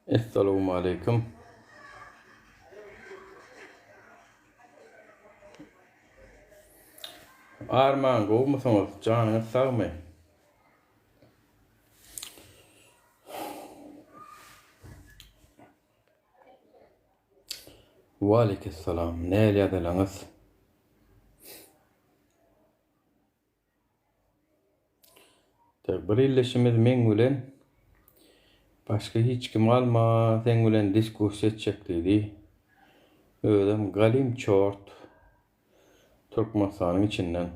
Esselamu aleyküm. Armağan kovmasanız canınız sağ mı? Ve aleykümselam. Ne eliyadılınız? Bir illeşimiz men bilen başka hiç kim alma sen bilen diskus edecekdi. Ödem Galim Çort Türkmenistan'ın içinden.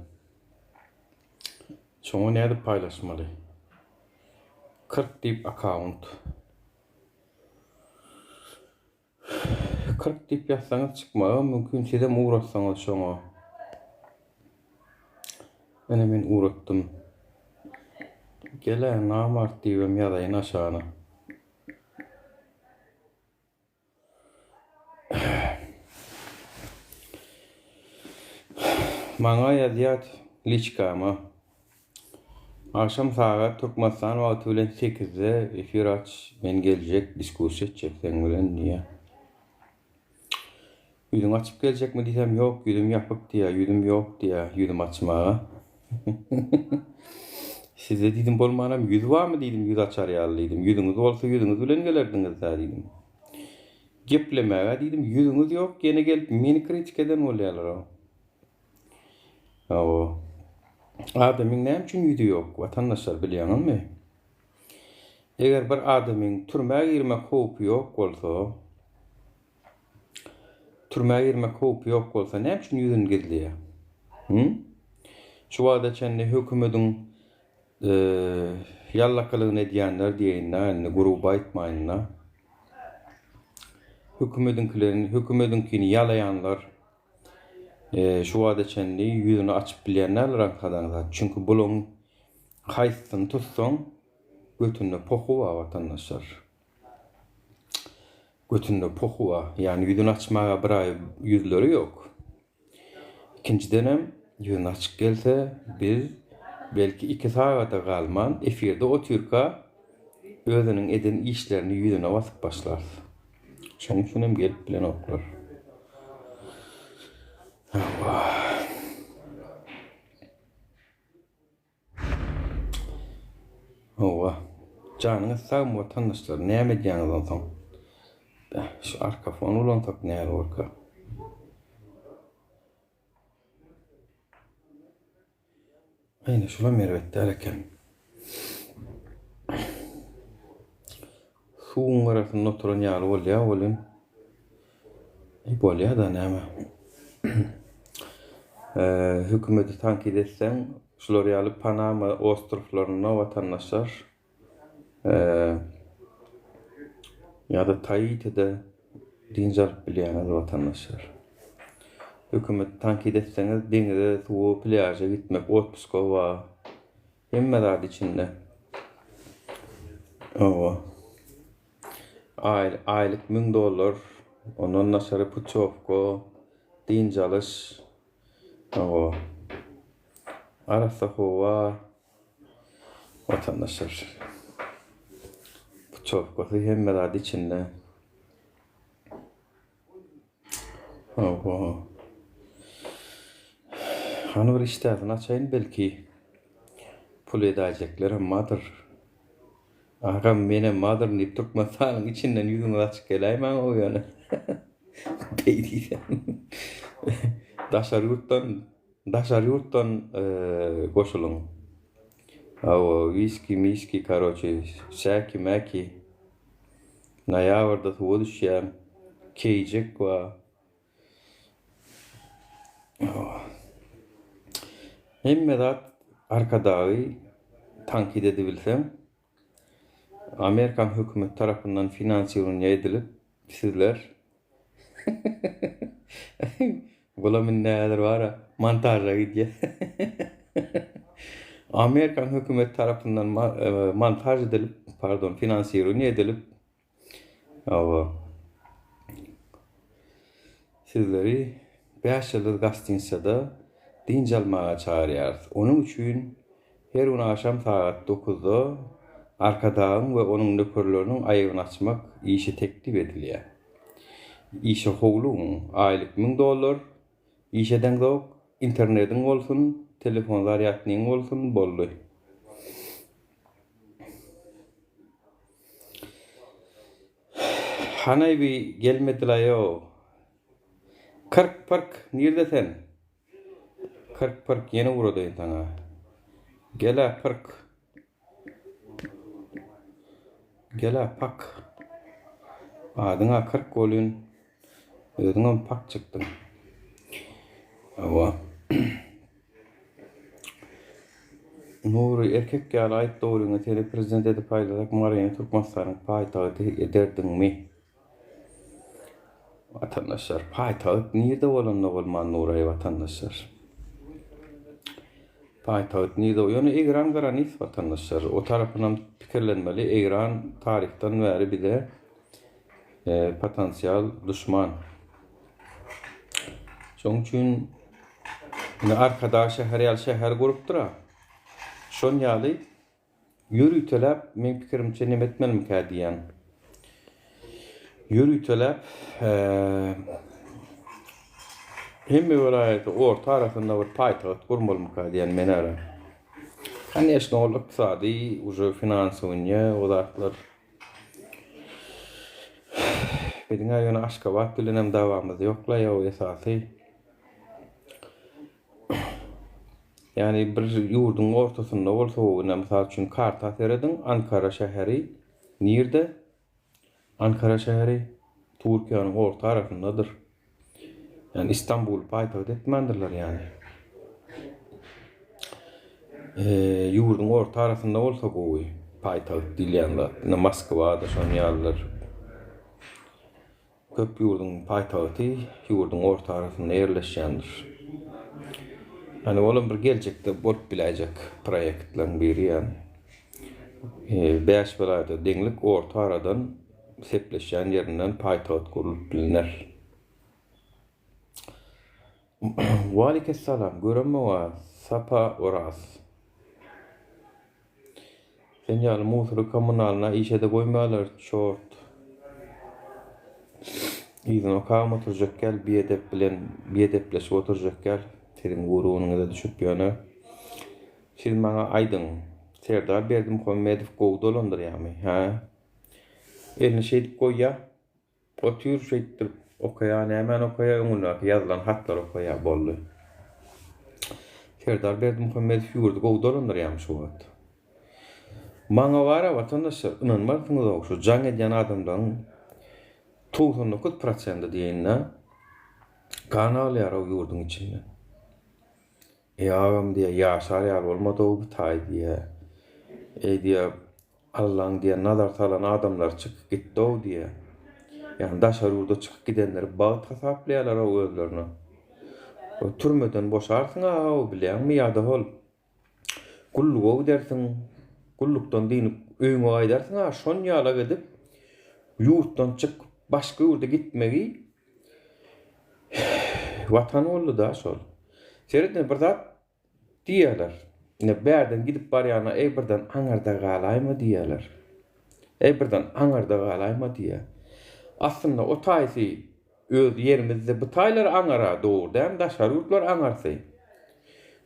Çoğu nerede paylaşmalı? 40 dip account. 40 dip yazsanız çıkmağı mümkün sizem uğraşsanız şoňa. Ben uğraştım. Gelen namart diýibem ýazaýyn aşagyna. Maňa ýazýat liçkama. Akşam saat Türkmenistan wagty bilen 8-de efir aç. Men geljek, diskussiýa etjek sen bilen diýe. Ýüzüň açyp geljekmi diýsem ýok, ýüzüm ýapyk diýe, ýüzüm ýok diýe, ýüzüm açmaga. Size diýdim bolmanam ýüz barmy diýdim, ýüz açar ýaly diýdim. Ýüzüňiz bolsa ýüzüňiz bilen gelerdiňiz diýdim. Geplemäge diýdim, ýüzüňiz ýok, gene gelip meni kritik eden bolýarlar. O adamyň näme üçin ýüzü ýok? Watandaşlar bilýärmi? Eger bir adamyň türmäge girmek howpy ýok bolsa, türmäge girmek howpy ýok bolsa, näme üçin ýüzüni gizleýär? Şu wagtda çende hökümetiň ýallakalygyny edýänler diýenler, grup aýtmaýynlar. Hökümetinkini ýalaýanlar, şu wagtda çende ýüzüni açyp bilýänler rankadanlar. Çünki bulaň haýsyny tutsaň, götünde pohu var vatandaşlar. Götünde pohu var. Yani ýüzüni açmaga bir ay ýüzleri ýok. Ikincidenem ýüzüni açyp gelse, biz belki 2 sagata galman efirde otyrka özüniň eden işlerini ýüzüne basyp başlar. Şoň üçin hem gelip bilen oklar. Ova. Canınız sağ mı vatandaşlar? Näme diýäňiz soň? Şu arka fonu ulantak näme orka? Aynen şuna merwetde eleken. Suwun arasynda oturan ýaly bolýar bolan. Bolýar da näme? Hükümeti tankid etsen, şular ýaly Panama ostrowlaryna vatandaşlar ýa-da Tahiti'de dinjalyp bilýän vatandaşlar. Hükümet tankid etseňiz, deňize, suwa, plaja gitmek, otpuska bar. Hemme zat içinde. Owa. Aylyk $1000, ondan naşary puçovka, dinjalys. Owa. Arasa hova vatandaşlar. Puçovka hemme zat içinde. Owa. Hanı bir iştäsini açaýyn belki pul edäjekler ammadyr. Agam mene madyr nip Türkmenistanyň içinden ýüzüňi açyp gelýärmi o ýöne. Beýdi. Daşary ýurtdan goşulyň. Awa whisky karoçe, şäki mäki. Naýabrda suwa düşýär. Keyjek wa. Hemme zat arkadagy tankid edibilsem, Amerikan hökümeti tarapyndan finansiýalany edilip, sizler bulamin näder bara montaja gidýär. Amerikan hökümeti tarapyndan montaj edilip, finansiýalany edilip, sizleri 5 ýylyk gastinsada dinjalmaga çağırýar. Onun üçin her gün akşam saat 9-da arkadağın we onuň nökerleriniň aýagyny açmak işi teklip edilýär. İşe howluň aýlyk $1000, işeden zok, internetiň bolsun, telefon zaryatnyň bolsun boldy. Hanay bir gelmediler yo. 40 park nerede sen? 40 park yeni vuradayn sana. Gela park. Gela pak. Adyňa 40 bolýan. Özüňem pak çykdyň. Awa. Nuri erkek ýaly aýt dogruňa tele prezident edip paýladak Maryýa Türkmenistanyň paýtagy ederdiňmi? Vatandaşlar, paýtagy nerede bolanna bolman Nuray vatandaşlar? Paýtagy nerede? Ýöne Egran garanis vatandaşlar. O tarapyndan pikirlenmeli. Egran tarihten bäri bize potansiýal düşman. Şoň üçin arkada şäher gurup dura. Şon ýaly ýürüteläp men pikirimçe nemetmelim ka diýen. Ýürüteläp hemme vilayety orta arasynda bir paýtagy gurmaly ka diýen men ara. Конечно, ol iqtisady, uje finansiýa, odatlar. Biziň ýöne Aşgabat bilenem dawamyz ýokla ýa esasy. Yani bir ýurdun ortasynda bolsa, mesela üçin karta serediň, Ankara şäheri nerede? Ankara şäheri Türkiýanyň orta arasyndadyr. Yani İstanbul paýtagy etmendirler yani. Ýurdun orta arasynda bolsa gowy paýtagy diýilýär. Moskwada şon ýerler. Köp ýurdun paýtagy ýurdun orta arasynda ýerleşýändir. Yani olam bir gelecekde bolup biläjek proýektlerden biri yani. 5 vilayetde deňlik orta aradan sepleşen ýerinden paýtagy gurulyp bilinär. Waalaikumsalam. Görünme wa Sapa Oras. Sen ýaly musuru kommunalna işede goýmalar şort. Ýygyny okama oturjak gel, biedepleşip oturjak gel. Senin guruğunuňa da düşüp ýöne. Siz maňa aýdyň. Serdar Berdimuhammedow gowy dolandyrýarmy? Ha? Elini şeýdip goýýa. Otur şeýdir. Okaýa, nämen okaýa, öňüne ýazylan hatlar okaýa boldy. Serdar Berdimuhammedow ýurdu gowy dolandyrýarmy şu wagt? Maňa bara vatandaşlar inanmarsyňyz şu jaň edýän adamdan 99% diýenler kanalýar o ýurdun içinde. Ağam diye yaşar yer olmadı o tay diye. Diye Allah'ın diye nazar salan adamlar çıkıp gitti o diye. Yani daşar urda çıkıp gidenler bağ tasaplayalar o özlerine. O türmeden boşarsın o bilen mi ya da hol. Kulluğu o dersin. Kulluktan dinip öğün o aydarsın şon yala gidip yurttan çık başka yurda gitmeyi vatan oldu da şol. Seredin bir zat diýerler. Berden gidip barýana birden aňarda galaymy diýerler. Birden aňarda galaymy diýer. Aslında o taýsy öz ýerimizde bu taýlar aňara dogry, hem daşary ýurtlar aňarsy.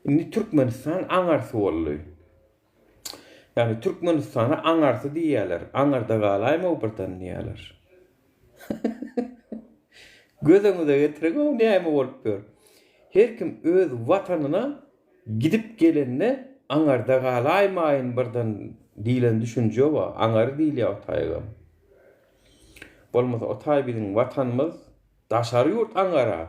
Indi Türkmenistan aňarsy boldy. Yani Türkmenistana aňarsy diýerler. Aňarda galaymy birden diýerler. Gözüňize getirek o näme bolup ber. Her kim öz watanyna gidip gelenne aňarda galaýmaýyn birden diýilen düşünje bar. Aňar diýilýär taýga. Bolmasa o taý biziň watanymyz daşary ýurt aňara.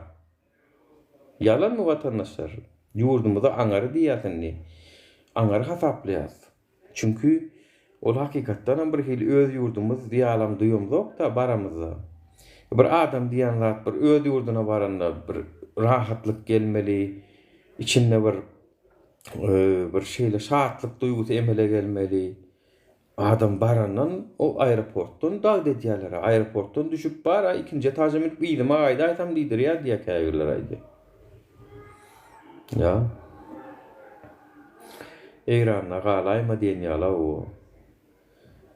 Yalanmy watandaşlar? Ýurdumyza aňary diýýärsiňi. Aňary hasaplaýas. Çünkü ol hakykatdan bir hil öz ýurdumyz diýalam duýumzok da baramyzda. Bir adam diýen zat bir öz ýurduna baranda bir rahatlık gelmeli, içinde bir şeyle şahatlık duygusu emele gelmeli. Adam barandan o aeroportdan dağd edýärler. Aeroportdan düşüp bara ikinji etaja minip ýylyma gaýda aýsam diýdir ýa diýe käýürler aýdy. Ya. Eýranna galaýma diýen ýala o.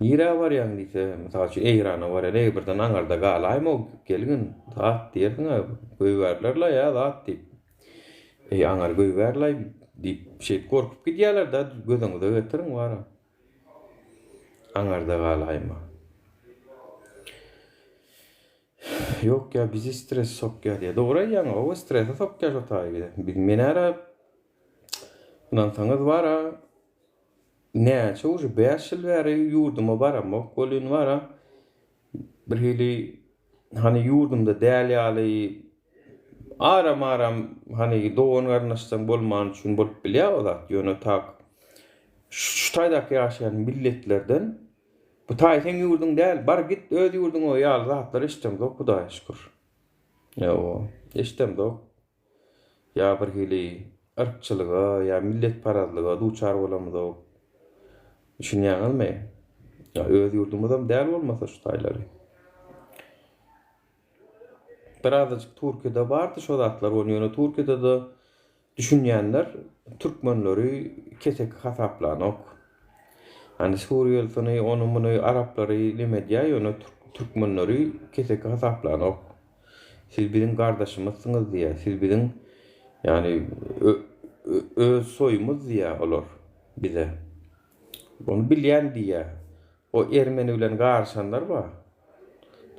Ýere var ýa-ni diýse, mysal üçin eýrana var, birden aňarda galaýmy gelgin, zat diýerdiň, göýberlerler ýa zat diýip. Aňar göýberler diýip şeýip gorkup gidýärler da gözüňize getiriň bara. Aňarda galaýmy. Yok ya bizi stres sokýar diýe. Dogry ýa-ni o strese sokýar şotaý. Bilmenära bundan saňyz bara näçe уже 5 ýyl bäri ýurduma baramok bolýan bara. Bir hili hani ýurdumda däl ýaly aram hani dogan garnaşsan bolman üçin bolup bilýär o zat ýöne tak. Şu taýdaky ýaşaýan milletlerden bu taýsyn ýurdun däl bar git öz ýurduňa ýaly zatlar işlemdok Hudaýa şükür. Ýa işlemdok. Ya bir hili ırkçylyga ya millet parazlyga duçar bolamyk. Düşünýärmi? Ya öz ýurdumyzda däl bolmasa şu taýlary. Birazcık Türkiye'de vardı şu zatlar onyny Türkiye'de de düşünýänler türkmenleri kesek hasaplanok. Hani Suriýalyny, ony Araplary nime diýär, ony türkmenleri kesek hasaplanok. Siz biziň gardaşymyzsyňyz diýär, siz biziň yani öz soýumyz diýär olar bize. Bunu bilýän diýär. O Ermeni bilen garşanlar bar.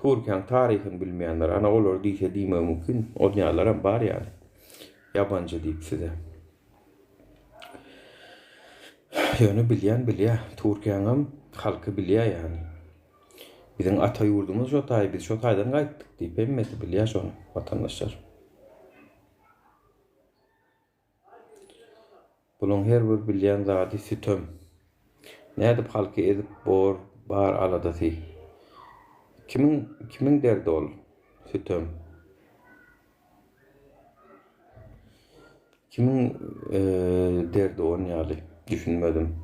Türkiýanyň taryhyny bilmeýänler, ana olar diýse diýme mümkin. O dünýalaram bar ýani. Ýabanjy diýip size. Ýöne bilýär. Türkiýanyň halky bilýär ýani. Biziň ata ýurdumyz şotaý, biz şo taýdan gaýtdyk diýip hemmeti bilýär şonu watandaşlar. Bunyň her bir bilýän zady sütüm. Nädip halky edip bar aladasy. Kimin derdi ol? Sütüm. Kimin derdi on ýaly? Düşünmedim.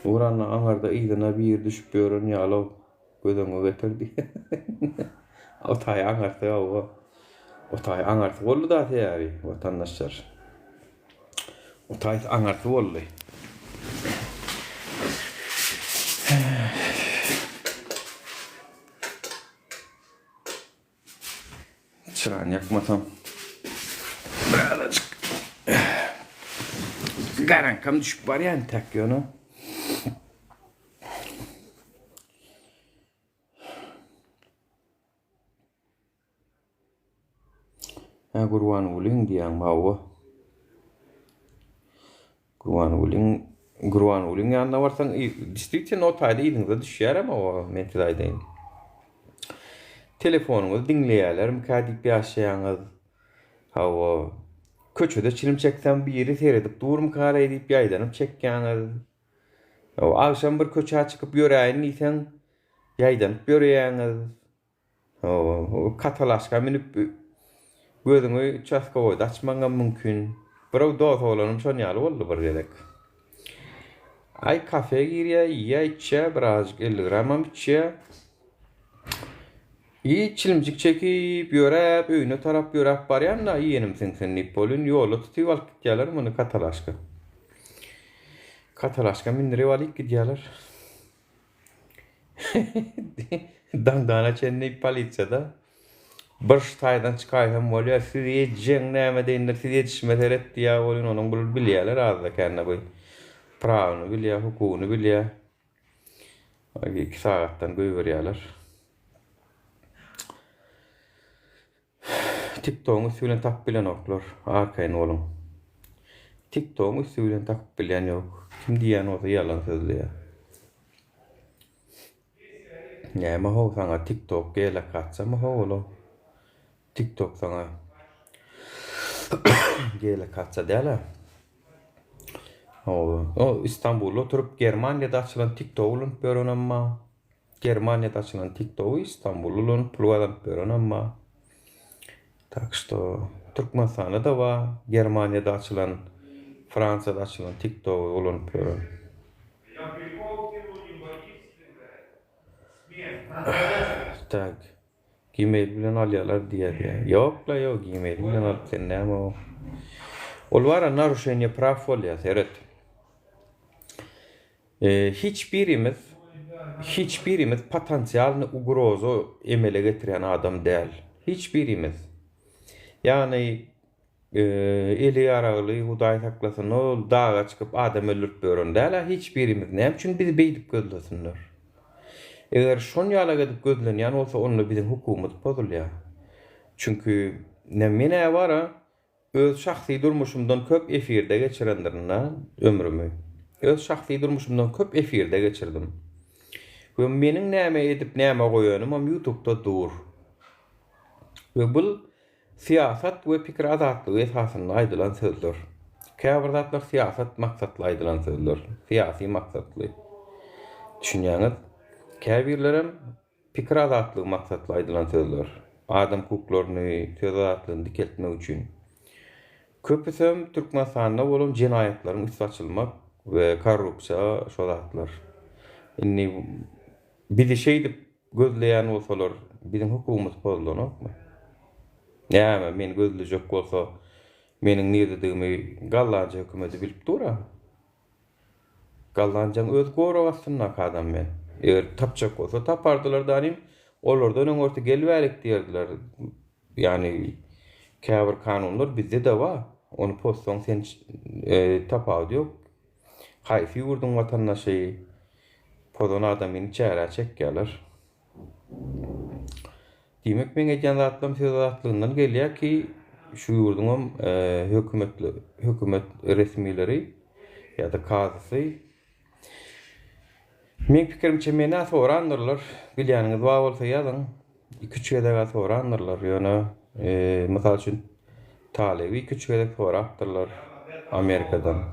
Uranna aňarda ýygyna bir düşüp ýören ýaly gözüňe getirdi. O taý aňarda o taý aňarda boldy da täýäri watandaşlar. O taý aňarda boldy. Çıran yakmasam birazcık garankam düşüp var yani tek yönü. Gurwan uling diýen mawa. Gurwan uling ýanynda barsaň distriktiýa o taýda ýygyňda düşýär ama o men size aýdaýyn. Telefonuňyzy dinleýärler, mükadip ýaşaýaňyz. Hawa köçede çilim çeksem biri seredip durum kara edip ýaýdanyp çekýäňiz. Akşam bir köçe çykyp ýöräýin diýsen ýaýdanyp ýöreýäňiz. Katalaşga minip gözüňi çaska boýda açmaňa mümkin. Birok dost bolanym şonu ýaly boldy bir gerek. Ay kafe girýär, ýaýça birazjyk 50 gram içýär. Çilimcik çekip ýörep, öýüne tarap ýörep barýan da ýenim sen bolun ýoly tutyp alyp gitýärler muny Katalaşga. Katalaşga mindirip alyp gidýärler. Dana çenni polisiýada bir taýdan çykaýsam bolýar, siz ýetjeň näme diýenler, siz ýetişmese diýär bolýan, onuň bul bilýärler azda kände bu. Prawyny bilýär, hukugyny bilýär. 2 sagatdan göýberýärler. TikTok'u süýlen tap bilen oklar, arkaýyn olun. TikTok'u süýlen tap bilen ýok. Kim diýen olsa ýalan sözlüýär. Näme ho saňa TikTok gele kaçsamy ho ola. TikTok saňa gele kaçsa däle. O İstanbul'da oturup Germaniýada açylan TikTok ulyp beren amma Germaniýada açylan TikTok İstanbul'da ulyp beren amma tak что Türkmenistan'da da var, Germaniýada açylan, Fransa'da açylan TikTok ulyp beren. Tak. Gmail bilen alýarlar diýär. Ýokla ýok Gmail bilen alyp sen näme o? Ol wara narushenýe praw bolýar, eret. Hiçbirimiz hiçbirimiz potansiyalini ugrozu emele getiren adam değil. Hiçbirimiz. Yani eli yaragly Hudaý saklasyn, ol dağa çıkıp adam öldürip bören däl. Hiçbirimiz. Näme üçin bizi beýdip gözlesinler? Eger şon ýala gedip gözlenýän bolsa, onu bizim hukumat bozulýar. Çünkü mene bara öz şahsy durmuşumdan köp efirde geçirendirna ömrümü. Öz şahsy durmuşumdan köp efirde geçirdim. Ve meniň näme edip näme goýanym YouTube'da dur. Ve bul siyasat ve pikir azatlygy esasyny aýdylan sözler. Käbir zatlar siyasat maksatly aýdylan sözler. Siyasi maksatly. Düşünýäňiz? Käbirlerem pikir azatlygy maksatly aýdylan sözler. Adam hukuklaryny, söz azatlygyny dikeltmek üçin. Köpüsem Türkmenistanda bolan jinayetlaryň üstü açylmak we korrupsiýa şol zatlar. Inni bizi şeýdip gözleýän bolsalar, bizim hukumat bozulanypmy? Näme men gözlejek bolsa, meniň niýetdigimi Gallanca hökümeti bilip dura. Gallanjaň öz gorawasyna kadam men. Eger tapjak bolsa tapardylar danym, olardan öňörti gelbälik diýerdiler. Yani käbir kanunlar bizde de var. Onu postsoň sen tapawdy ýok. Haýsy ýurdun watandaşy podon adamyny çäre çekýärler. Demek men eýän zatlarym söz azatlygyndan gelýär ki, şu ýurduň hökümet resmileri ýa-da kazysy men pikirimçe meni sorandylar. Bilýäniňiz bar bolsa ýazyň. 2-3 gedek sorandylar. Ýöne mysal üçin talebi 2-3 gedek sorapdylar Amerikadan.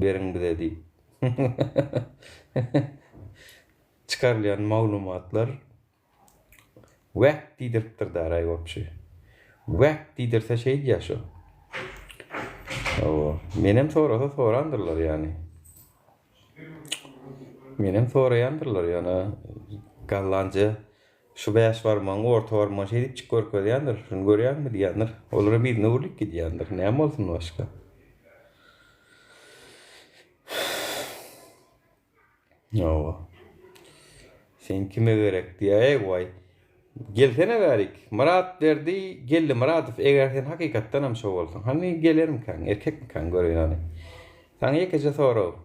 Beriň bize diýip. Çıkarılan maglumatlar wagt diýdiripdir daray wapşy. Wagt diýdirse şeýdi ýaşo. Menem sorandyrlar ýani. Menem soraýandyrlar ýani. Gallanca şu beýaş barmaň, orta barmaň şeýdip çyk görkezýändir. Şunu görýärmi diýendir. Olara bir nurlik diýendir. Näme bolsun başga? Sen kime gerek diye vay. Gelsene garik. Murat derdi, geldi Muratov. Eger sen hakikattan hem şo bolsun. Hani gelerim kan, erkek mi kan görüyor yani. Sen yekece soru.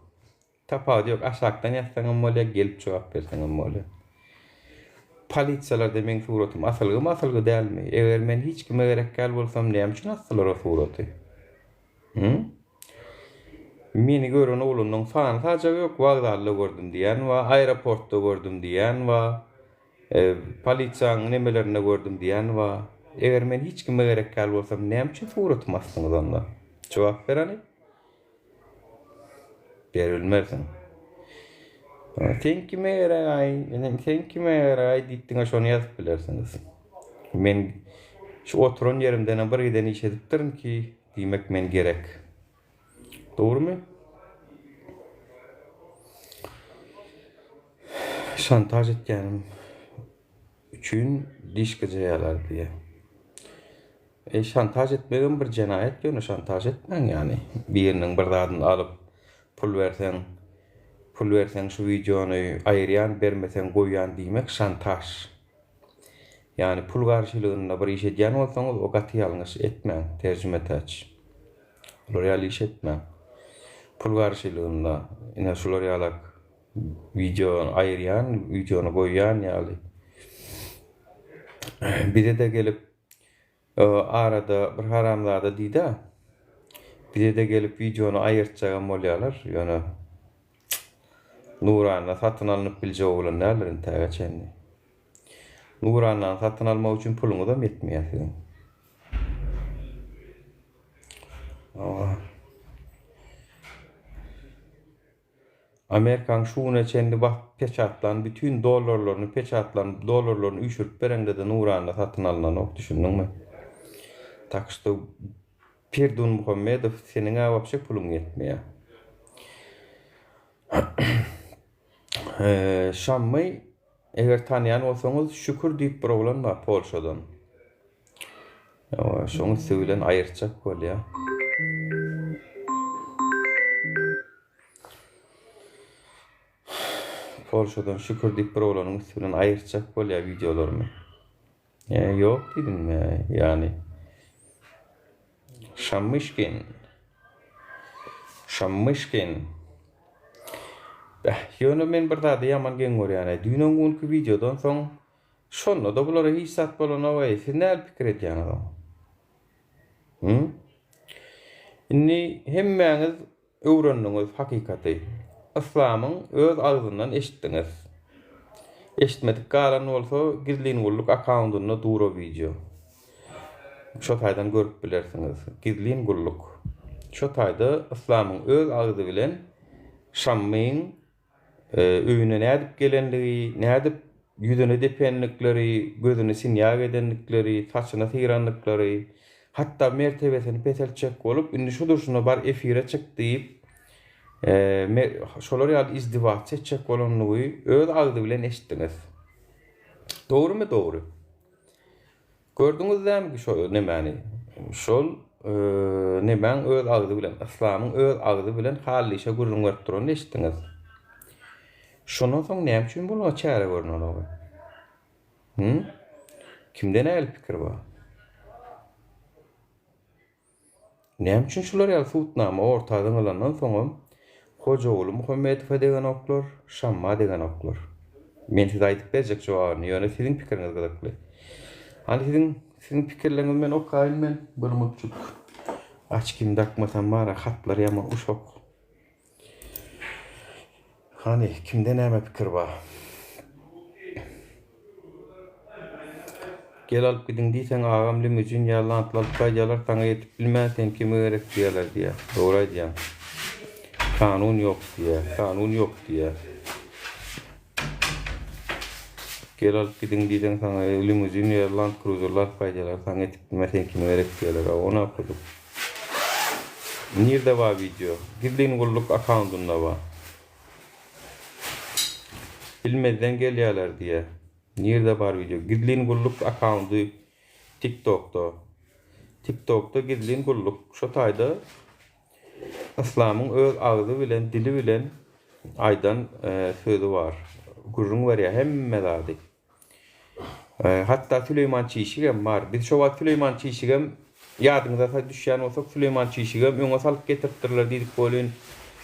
Tapağı yok, aşağıdan yazsan molya gelip cevap versen molya. Polisiyalar demen suratum asılgı değil mi? Eger men hiç kime gerek gel bolsam näme üçin asdylar o suraty? Meni görün oğlunun fan sadece yok Bagdad'da gördüm diyen we aeroportda gördüm diyen we polisiýanyň nemelerinde gördüm diyen we eger men hiç kime gerek gel bolsam näme üçin suratymy asdyňyz onda? Cevap berani. Berilmersin. Sen kime gerek diýdiňe şonu ýazyp bilersiňiz. Men şu oturan yerimden bir giden iş edipdirim ki diýmek men gerek. Doğrumu? Şantaj etýänim üçün diş gıcayalar diye. Şantaj etmegen bir jenayet ýöne şantaj etmeň yani. Biriniň bir zadyny alyp pul versen şu videonu aýyrýan, bermesen goýýan diýmek şantaj. Yani pul garşylygyna bir iş edýän bolsaňyz o gatyýalňyş etmeň, terjime etäç. Loreal iş etmeň. Pul garşylygyna ine şular ýalak videonu aýyrýan, videonu goýýan ýaly. Bize de gelip arada bir haramzada diýdi. Bize de gelip videonu aýyrtjagan bolýarlar. Ýöne Nurana satyn alynyp bilje bolan nälerin tägeçeni. Nurana satyn almak üçin puluňy da etmeýärsiň. Amerikan şuuna çendi bak peçatlan bütün dolarlarını üşürüp berende de Nurana satın alınan ok düşündün mü? Takşta Pirdun Muhammedov senin avapşa pulun yetmeye. Şammy eger tanıyan olsanız şükür deyip bir oğlan var Polşadan. Şonu sevilen ayırtacak bol ya. Bolşadan şükür dip bir olanın üstünden ayıracak bolya videolarımı. Yok dedim yani. Şammışken. Ýöne men bir zady ýaman geň görýän. Düýnüň günkü videodan soň şonda da bulara hiç sat bolan away. Siz näme pikir edýän adam? Inni hemmäňiz öwrendiňiz hakykati. Islamyň öz agzyndan eşitdiňiz. Eşitmedik galan bolsa gizlin gulluk akauntyna duro video. Şo taýdan görüp bilersiňiz. Gizlin gulluk. Şo taýda Islamyň öz agzy bilen şammyň öýüne nädip gelendigi, nädip ýüzüne depenlikleri, gözüne sinýag edenlikleri, saçyna tyranlykları, hatta mertebesini petelçek bolup indi şu durşuna bar efire çık diýip şolar ýaly izdiwaç çekjek bolanlygy öz agzy bilen eşitdiňiz. Dogrymy? Dogry. Gördüňizmi şo nämeni? Şol nemäň öz agzy bilen, Islamyň öz agzy bilen hallyşa gurrun berip durany eşitdiňiz. Şondan soň näme üçin bula çäre görnüler? Kimden el pikir bar? Näme üçin şular ýaly suwtnama ortadan alandan soň Hoca oğlu Muhammed degen oklar, Şamma degen oklar. Men size aýdyp berjek jogabyny, ýöne siziň pikiriňiz gyzykly. Hani siziň pikirleriňiz men okaýyn men bir mutçuk. Açkym dakmasam mara hatlar ýaman uşak. Hani kimde näme pikir bar? Gel alıp gidin diýsen agam limujin ýalantylar taýjalar taňa ýetip bilmäsen kime gerek diýerler diýär. Dogry aýdýan. Kanun yok diye. Gel alıp gidin diýsen sana limuzin Land Cruiser'lar paýdalar sana etip bilmesen kime gerek diýerler. Ona okuduk. Nirde var video? Gizlin gulluk accountunda var. Bilmeden gelýärler diye. Nirde var video? Gizlin gulluk accountu TikTok'ta gizlin gulluk. Şo taýda Islamyň öz agzy bilen, dili bilen aýdan sözü var. Gurrun berýär hemme zady. Hatta Süleyman Çiğişigem var. Biz şo wagt Süleyman Çiğişigem ýadyňyza düşýän bolsak Süleyman Çiğişigem öňe salyp getiripdirler diýip bolýan.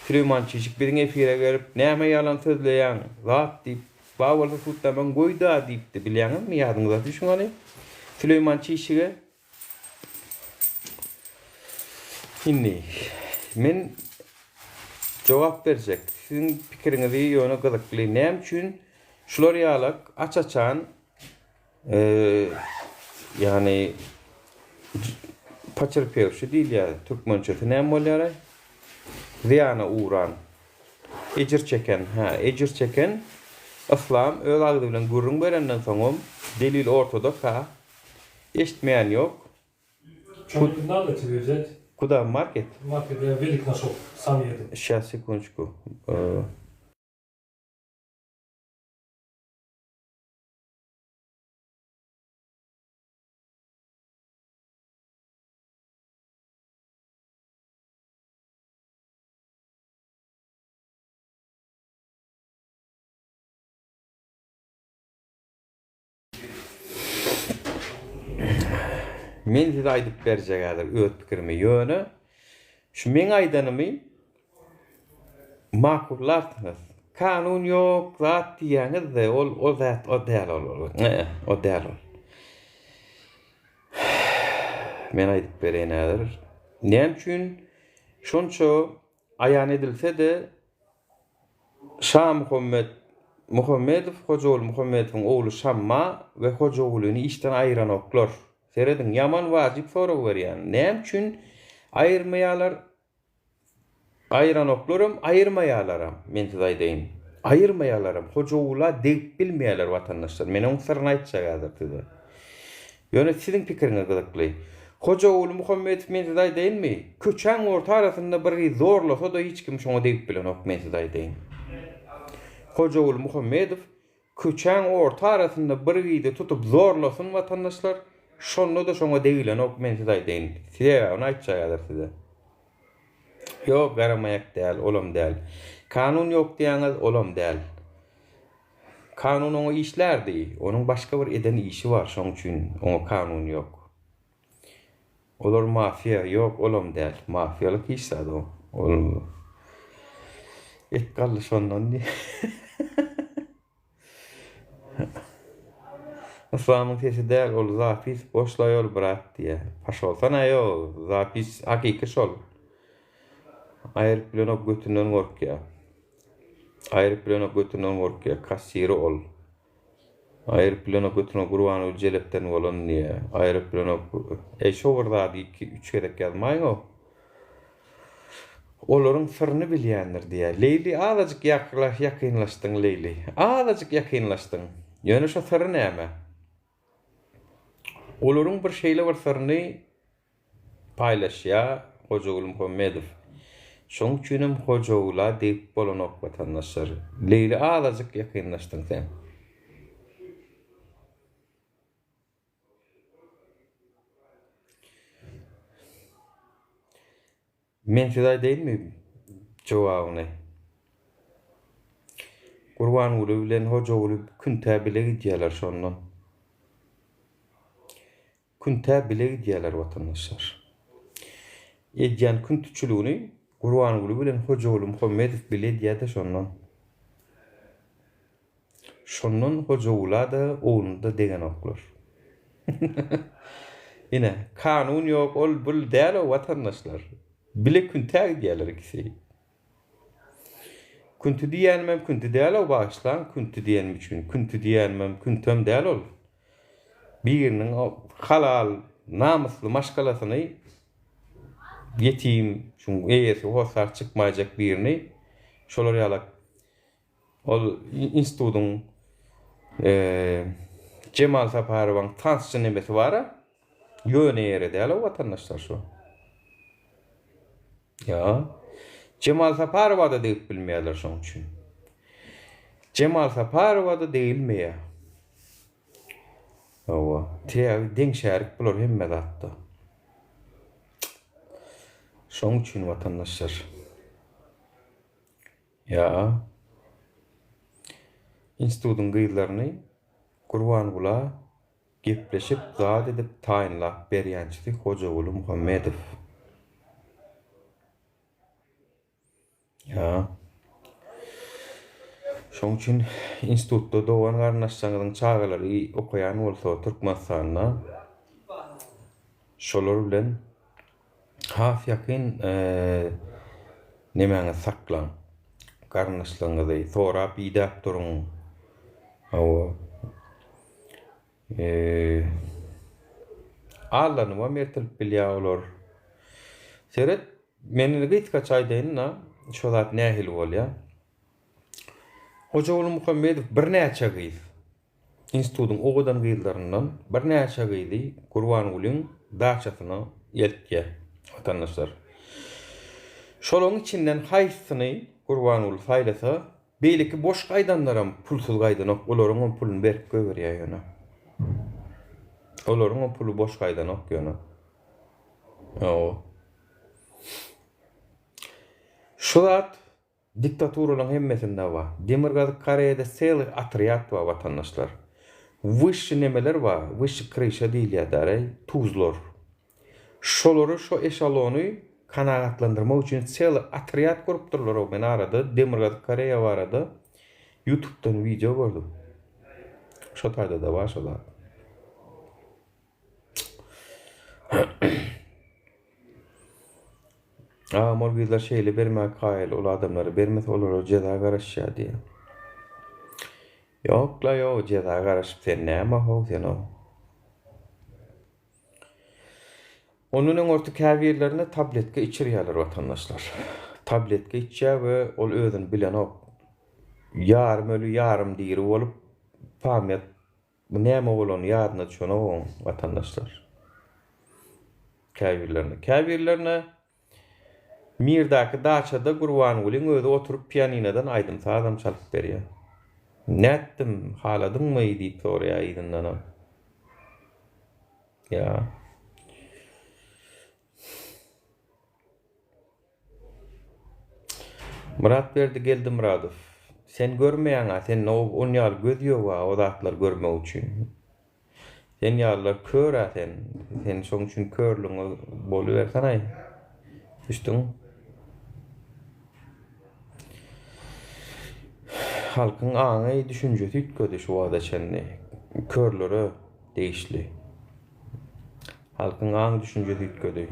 Süleyman Çiğişik biziň efire gelip näme ýalan sözleýän zat diýip bawul tutmaň goýda diýipdi bilýäňmi ýadyňyza düşýän. Süleyman Çiğişige inni men jogap berjek. Siziň pikiriňizi ýöne gyzykly. Näme üçin şular ýaly açaçan yani paçyrpewşi diýilýär. Türkmençesi näme bolýar? Ziyana uğran. Ejir çeken Islam öz agzy bilen gurrun berenden soňam delil ortada ka. Eşitmeýän ýok. Çocuklar da çevirecek. Куда маркет? Маркет я велик нашел, сам еду. Сейчас, секундочку. Men size aýdyp berjek häzir öz pikirimi ýöne. Şu men aýdanymy makullarsyňyz. Kanun ýok, zat diýäňiz-de ol zat o däl ol. O däl ol. Men aýdyp berýän häzir. Näme üçin şonça aýan edilse-de Şam Muhammedow, Hoca oğlu Muhammedowyň ogly Şamma we Hoca ogluny işden aýyran oklar. Seredin yaman wajyp sorag berýän. Näme üçin aýyrmaýarlar? Aýyran oklaram, aýyrmaýarlaram. Men size aýdyn. Aýyrmaýarlaram. Hoca ogla degip bilmeýärler watandaşlar. Men oň syryny aýtjak häzir size. Ýöne siziň pikiriňiz gyzykly. Hoca oglu Muhammedow men size aýdynmy? Köçäň orta arasynda biri zorlasa da hiç kim şoňa degip bilen ok men size aýdyn. Hoca oglu Muhammedow köçäň orta arasynda biri tutup zorlasyn watandaşlar. Şonda da şoňa degilen ok men size aýdyn. Size onu aýtjak häzir size. Ýok, garamaýak däl, olam däl. Kanun ýok diýäňiz, olam däl. Kanun onu işlerdi. Onun başka bir eden işi var. Şoň üçin ona kanun yok. Olar mafia yok, olam del. Mafiyalık iş zady o. Ol et gallyş ondan diye. İslamyň sesi däl, ol zapis boşla ýol bırak diye. Paş bolsa näyo, zapis hakiki şol. Aýryp bilen ok götünden gorkýa. Aýryp bilen ok götünden gorkýa, kassiri ol. Aýryp bilen ok götünden Gurban ol jelepden bolan diye. Aýryp bilen ok şo wurda 2-3 gerek ýazmaýyn o. Olaryň syryny bilýändir diye. Leýli azajyk ýakynlaşdyň Leýli. Azajyk ýakynlaşdyň. Ýöne şo syry näme? Olaryň bir şeýle bir syryny paýlaşýa Hojagul Muhammedow. Şoň üçin Hojagula diýip bolan ok watandaşlar. Leýli azajyk ýakynlaşdyň sen. Men size diýilmi jogabyny? Gurban uly bilen Hojagul küntä bile gidýärler şondan. Küntä bile gidýärler watandaşlar. Edýän küntüçülüğini Gurban uly bilen Hojagul Muhammedow bile diýärdi şondan. Şondan Hojagula da onu da degen oklar. Ine kanun yok, ol bul däl o watandaşlar. Bile küntä gidýärler ikisi. Künti diýänmem, künti däl o başlan, künti diýenim üçin. Künti diýänmem, küntem däl ol. Biriniň halal, namusly maşgalasyny ýetim, şuň eýesi hosar çykmaýjak birini şolar ýalak. Ol institutyň Cemal Saparowyň tansçy nemesi bara, ýöne däl o watandaşlar şo. Ya, Cemal Saparova da diýip bilmeýärler şoň üçin. Cemal Saparova da diýilmeýär. Owa, teýägi deň şärik bular hemme zatda. Şoň üçin watandaşlar. Ya, institutyň gyýlaryny Gurbangula gepleşip zat edip taýinlap berýänçisi Hojagul Muhammedow. Ya. Şoň üçin institutda dogan garnaşçaňyzyň çagalary okuyan bolsa Türkmenistanda şolar bilen haf ýakyn nemäňe saklan. Garnaşlaňyzy sorap ýdap duruň. Awa. Allanyma mertilip bilýär. Seret meni gitkä çaýdaýynna şo zat nähil bolýar. Hojagul Muhammedow bir näçe gyz. Institutyň ogadan gyzlaryndan bir näçe gyzy Gurban ulyň daçasyna ýetdi. Watandaşlar. Şolaryň içinden haýsyny Gurban uly saýlasa, beýleki boş gaýdanlaram pulsuz gaýdanok olaryň puluny berip göberýär ýöne. Olaryň pulu boş gaýdanok ýöne. Owa. Şu zat diktaturalyň hemmesinde var. Demirgaz Koreýada sely atriat var watandaşlar. Wyşy nemeler var, wyşy kryşa diýilýär, tuzlar. Şolary şo eşalony kanagatlandyrmak üçin sely atriat gurupdurlar o men arada Demirgaz Koreýa barada YouTube'dan video gördüm. Şo taýda da var şo zat. Morgizler şeýle bermäk haýyl ol adamlary bermese olar jeza garaşýar diýe. Ýokla ýok jeza garaşyp sen näme how sen o. Onuň orta käbirlerine tabletka içirýärler watandaşlar. Tabletka içýär we ol özüni bilen ok. Ýarym ölü ýarym diýri bolup pamyat bu näme bolan ýadyna düşenok watandaşlar. Käbirlerine Mirdäki daçada Gurban ulyň özü oturup pianinodan aýdym adam çalyp berýär. Nätdim, haladyňmy diýip soraýar ýyndan. Ya. Murat berdi geldi Muradow. Sen görmeýäň, sen on ýaly göz ýok o zatlar görmek üçin. Sen ýalylar kör sen şoň üçin körlüňe bolubersen ay. Düşdüň? Halkyň aňy düşünjesi ütködi şu wagda çenni. Körlere değişli. Halkyň aňy düşünjesi ütködi.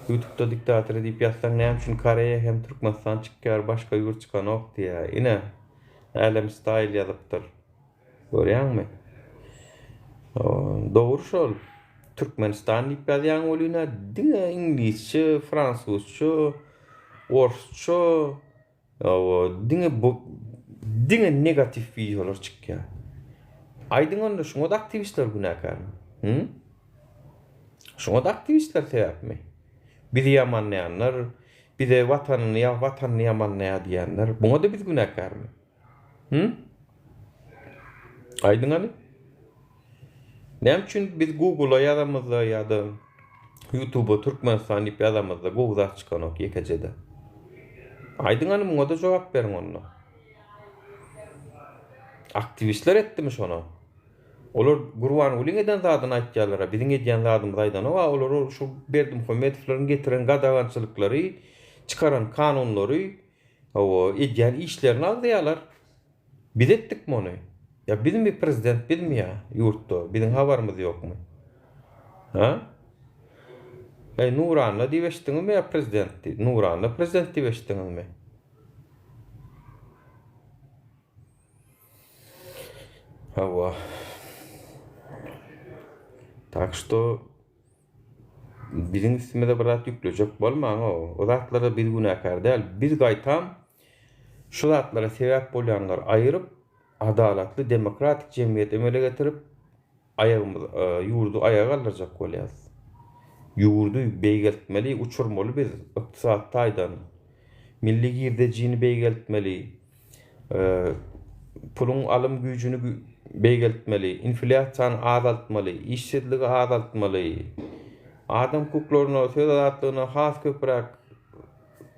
YouTube'da diktatör diýip ýazsaň näme üçin Koreýa hem Türkmenistan çykýar, başga ýurt çykan ok diýär. Ine Alem Style ýazypdyr. Görýärmi? Dogry şol. Türkmenistan diýip ýazýan bolýar, diňe ingilisçe, fransuzça, orsça, diňe negativ videolar çykýar. Aýdyň onda şoňa da aktivistler günäkär. Şoňa da aktivistler sebäpmi? Bizi ýamanlaýanlar, bize watanyny ýamanlaýar diýenler, buňa da biz günäkärmi? Aýdyňamy? Näme üçin biz Google'a ýazamyzda ýa-da YouTube'a Türkmenistan diýip ýazamyzda Google'a çykan ok ýekejede. Aýdyňany buňa da jogap beriň onda. Aktivistler etdimi şonu? Olar Gurban Ulyň eden zadyny aýtýarlar, biziň edýän zadymyz aýdan olar şu Berdim Muhammedowyň getiren gadagançylyklary, çıkaran kanunlary, edýän işlerini alýarlar. Biz etdikmi onu? Ya bizim bir prezident bilmi ya yurtda, bizim habarımız yok mu? Ha? Nuran'la diýeşdiňmi ya prezident? Nuran'la prezident diýeşdiňmi? Hawa. Tak što bizim üstümizde bir zat yüklejek bolmaň o zatlara biz günäkär däl. Biz gaýtam şu zatlara sebäp bolýanlar aýryp adalatly demokratik jemgyýet emele getirip ýurdu ayaga aldyrjak bolýar. Ýurdu beýgeltmeli, uçurmaly biz ykdysat taýdan. Milli girdejini beýgeltmeli. Pulun alym güýjüni beýgeltmeli, inflasiýany azaltmaly, işsizligi azaltmaly. Adam hukuklaryna, söz azatlygyna has köprak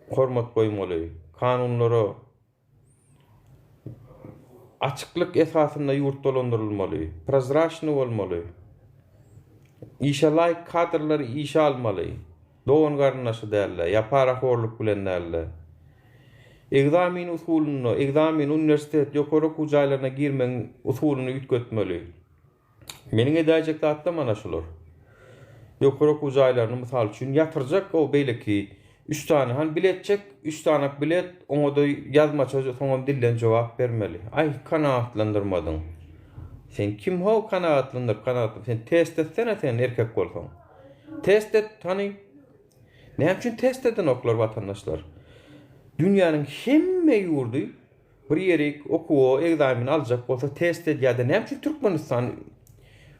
hormat goýmaly. Kanunlara açıklık esasında yurt dolandırılmalı, prozraçny bolmaly. İşe laýyk kadrlar işe almaly. Doğan garnaşy däller, ýapara horluk bilen däller. Egzamin usulyny, egzamin universitet ýokary kujaýlaryna girmeň usulyny ütgetmeli. Meniň edäjek zatda mana şular. Ýokary kujaýlaryny mysal üçin ýatyrjak o beýleki 3 tane han biletçek, 3 tane bilet, ona da yazmaça soňam dillen jogap bermeli. Ay kanaatlandyrmadyň. Sen kim ho kanaatlandyr, sen test etsene sen erkek bolsaň. Test et tany. Näme üçin test eden oklar watandaşlar? Dünýäniň hemme ýurdy bir ýerik okuw, egzamin aljak bolsa test et ýa-da näme üçin Türkmenistan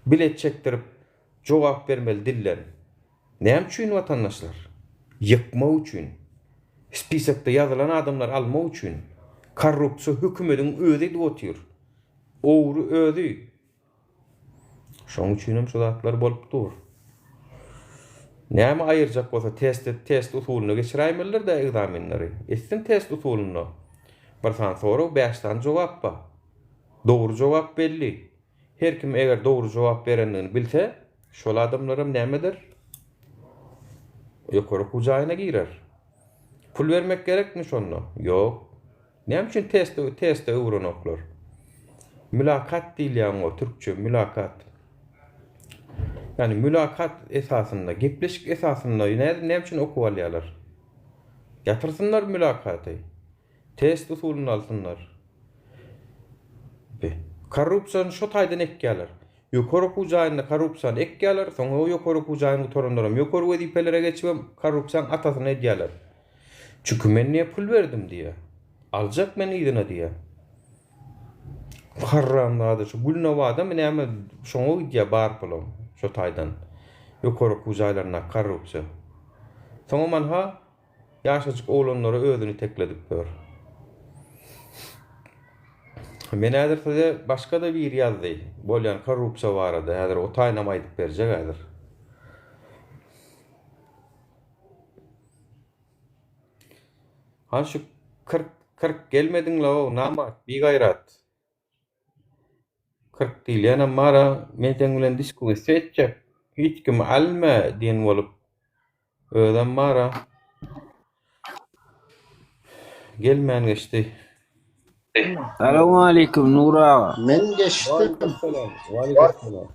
bilet çekdirip jogap bermeli dillen? Näme üçin watandaşlar? Yıkma üçün, spisakda yazılan adamlar alma üçün, korrupsiya hükümetin özü de otur. Oğru özü. Şoň üçin şu zatlar bolup dur. Näme aýyrjak bolsa test usulyny geçiräýmeler de egzaminleri. Etsin test usulyny. Barsan sonra 5-den jogap ba. Dogry jogap belli. Her kim eger dogry jogap berendigini bilse, şol adamlarym nämedir? Ýokary kujaýyna girer. Pul vermek gerekmi şonu? Ýok. Näme üçin test öwrenoklar? Mülakat diýilýän o türkçe mülakat. Yani mülakat esasında, gepleşik esasında näme üçin okuw alýarlar? Yatırsınlar mülakaty. Test usulyny alsınlar. Korrupsiýany şo taýdan ekýärler. Ýokary kujaýyna korrupsiýany ekýärler, soňra ýokary kujaýyny utarandyrym. Ýokary wezipelere geçip korrupsiýanyň atasyny edýärler. Çünki men niýe pul berdim diýe. Aljak men ýydyna diýe. Harramda şu Gulnawada näme şoňa diýe bar pulam şo taýdan. Ýokary kujaýlaryna korrupsiýa. Soňra man ýaşajyk oglanlara özüni tekledip ber. Men häzir başga da bir ýazdy. Bolýan korrupsiýa barada, häzir o taýnam aýdyp berjek häzir. Han şu 40 gelmedin la o namat bir gayrat. 40 değil yana mara meten bilen diskusiya etjek. Hiç kim alma diyen bolup. Öden mara gelmeyen geçti. Selamun aleyküm Nur ağa. Men geçtim. Aleykümselam. Aleykümselam.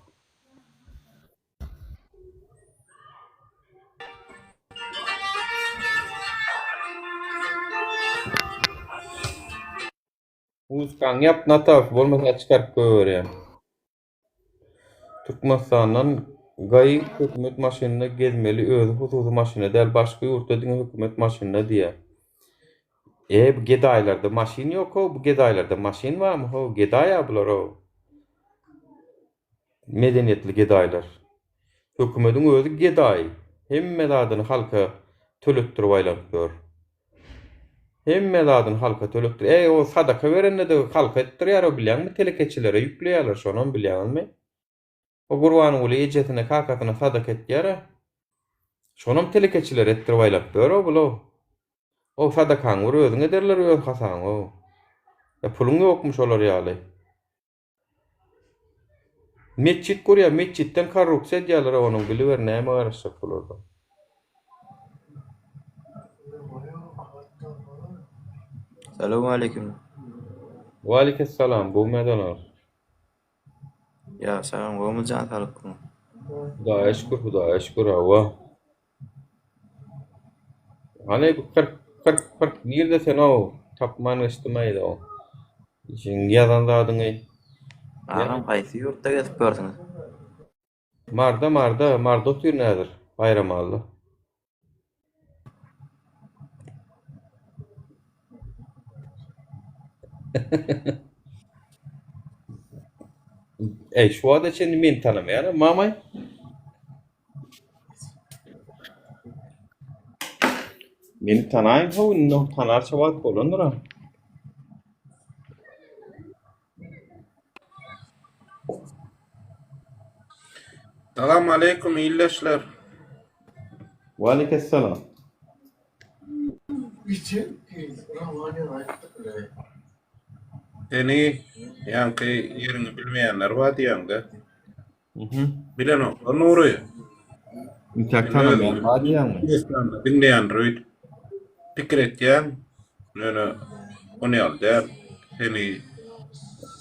Uzkan yap nataf bolmasa çıkarıp göreyim. Türkmenistan'dan gayı hükümet maşinine gezmeli özü hususi maşine del başka yurtta din hükümet maşinine diye. Bu gedaylarda maşin yok o, bu gedaylarda maşin var mı o? Geday ablar o. Medeniyetli gedaylar. Hükümetin özü geday. Hemme adını halka tölettürüp aylanıp gör. Hemme adını halka tölettür. O sadaka verenne de halka ettirýär o bilýän mi? Telekeçilere ýükleýärler şonon bilýänmi? O gurbanı uly ejetine kakatına sadaka etýär. Şonom telekeçiler ettirip aylanıp gör o bulo. O sadakaň bir özüňe derler öz hasaň o. Puluň ýokmuş olar ýaly. Meçit görýär, meçitten korrupsiýa edýärler onuň biliber näme garaşjak bolardy. Selamun aleyküm. Wa aleyhisselam bu medalar. Ya selam gomu can sağlıklı. Hudaýa şükür hawa. Hani bu 40 bir de sen o tapman istemeýdi o. Işin ýazan zadyňy. Ağam qaysi yurtda gezip görsüňiz? Marda otyr nädir? Bayramally. Şu wada sen meni tanamaýar, mamay. Meni tanaýyn ho, no tanarça wagt bolandyra. Selamun aleyküm iyileşler. Wa aleyhisselam. Seni yankı yerini bilmeyenler var diýende. Bilen o Nuru'yu. Intak tanamaýan wadi ýa-mı? İslam'da dinleyen rüyd. Pikir etýän. Nöne onu aldı. Seni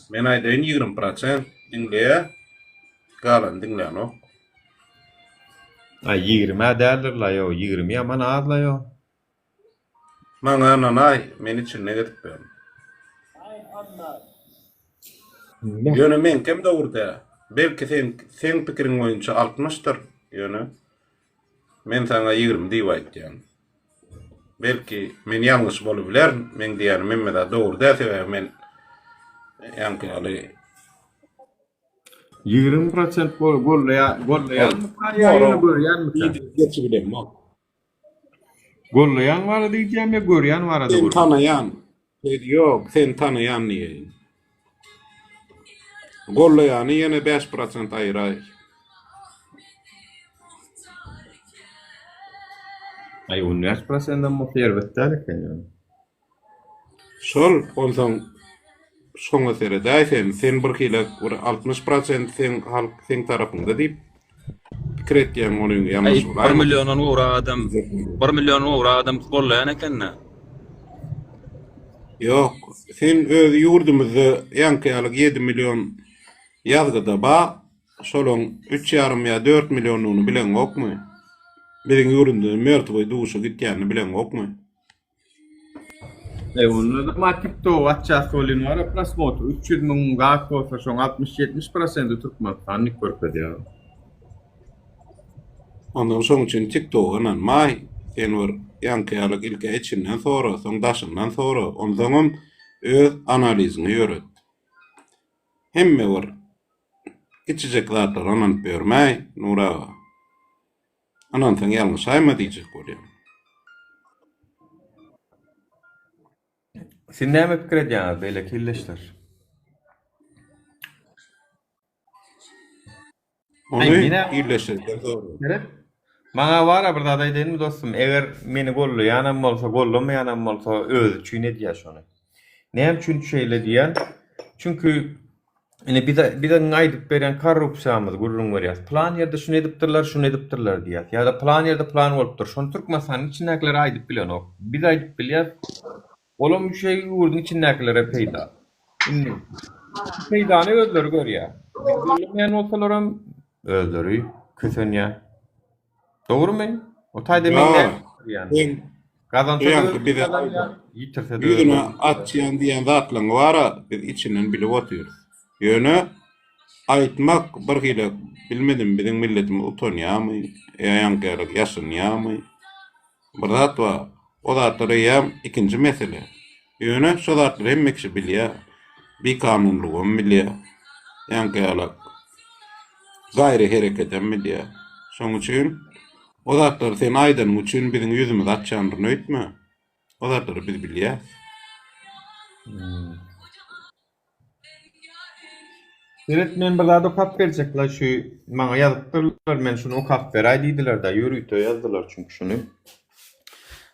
men aýdaýyn 20% dinleýär. Galan dinleýän o. Ay 20 däller la yo, 20 yaman az la yo. Maňa nanay men için ne getip berdi. Ýöne men kim dogurda? Belki sen pikiriň boýunça 60'tyr ýöne. Men sana 20 diýip aýtdym. Belki men ýalňyş bolup biler, men diýär men de dogry däse men ýanky 20% gollayan geçibilem. Gollayan var diýjem ya görýän var da. Sen tanayan. Yok, sen tanayan niye? Gollayanı yine 5% ayıray. Ay 10%dan muhterbettalik yani. Sol ondan soňa seredäýsen sen bir kile 60% sen tarapynda diýip pikir etýän onuň ýalnys bolar. 1 milyon uğra adam gollayan ekenna. Yok, sen öz ýurdumyzda ýanky 7 milyon ýazgyda ba, şolun 3,5 ýa 4 milyonuny bilen okmy? Bilen ýurdunda mertboy duşa gitýänini bilen okmy? Onda da matikto WhatsApp solin var prasmotr 300.000 gak olsa şoň 60-70% Türkmenistanlyk görpedi. Ondan soň üçin TikTok'dan may enwer ýanky ilke içinden sonra, soň daşyndan sonra ondan öz analizini ýöret. Hemme var. Içecek zatlar anan bermäy, Nura. Anan sen ýalňyş aýma diýjek bolýar. Sen näme pikir edýän beýle killeşler? Onu ýerleşdirýär doğru. Maňa bara bir zat aýdaýynmy dostum, eger meni gollaýanam bolsa, gollamaýanam bolsa özü üçin edýär şonu. Näme üçin şeýle diýen? Çünkü bir de aýdyp beren korrupsiýamyz gurrun berýär. Plan ýerde şunu edipdirler diýär. Ýa-da plan ýerde plan bolupdyr. Şonu türkmenistanyň içindekiler aýdyp bilen ok. Biz aýdyp bilýär. Olam şu şeýle ýurdun içindekilere peýda. Indi peýdany özleri görýär. Bilmeýän bolsalar hem özleri kösenýär. Dogrymy? O taýda mende ýani. Gazança Ýa-ni bir de ýitirse de yüzüne atçıyan diýen zatlaň bara biz içinden bilip oturýarys. Ýöne aýtmak bir hile bilmedim biziň milletimiz utanýarmy, ýankyrak ýaşanýarmy? Bir zat bar. O zatlar ýam ikinji mesele. Ýöne şu zatlar hemme kişi bilýär. Bir kanunlugy bilýär. Ýankyrak gaýry hereket bilýär. Şoň üçin o zatlar sen aýdan üçin biziň ýüzümüz açýandyryny öýtme. O zatlar biz bilýär. Evet, men bir zada kap verecekler şu maňa ýazypdyrlar, men şunu o kap beräý diýdiler da ýürüýte ýazdylar çünkü şunu.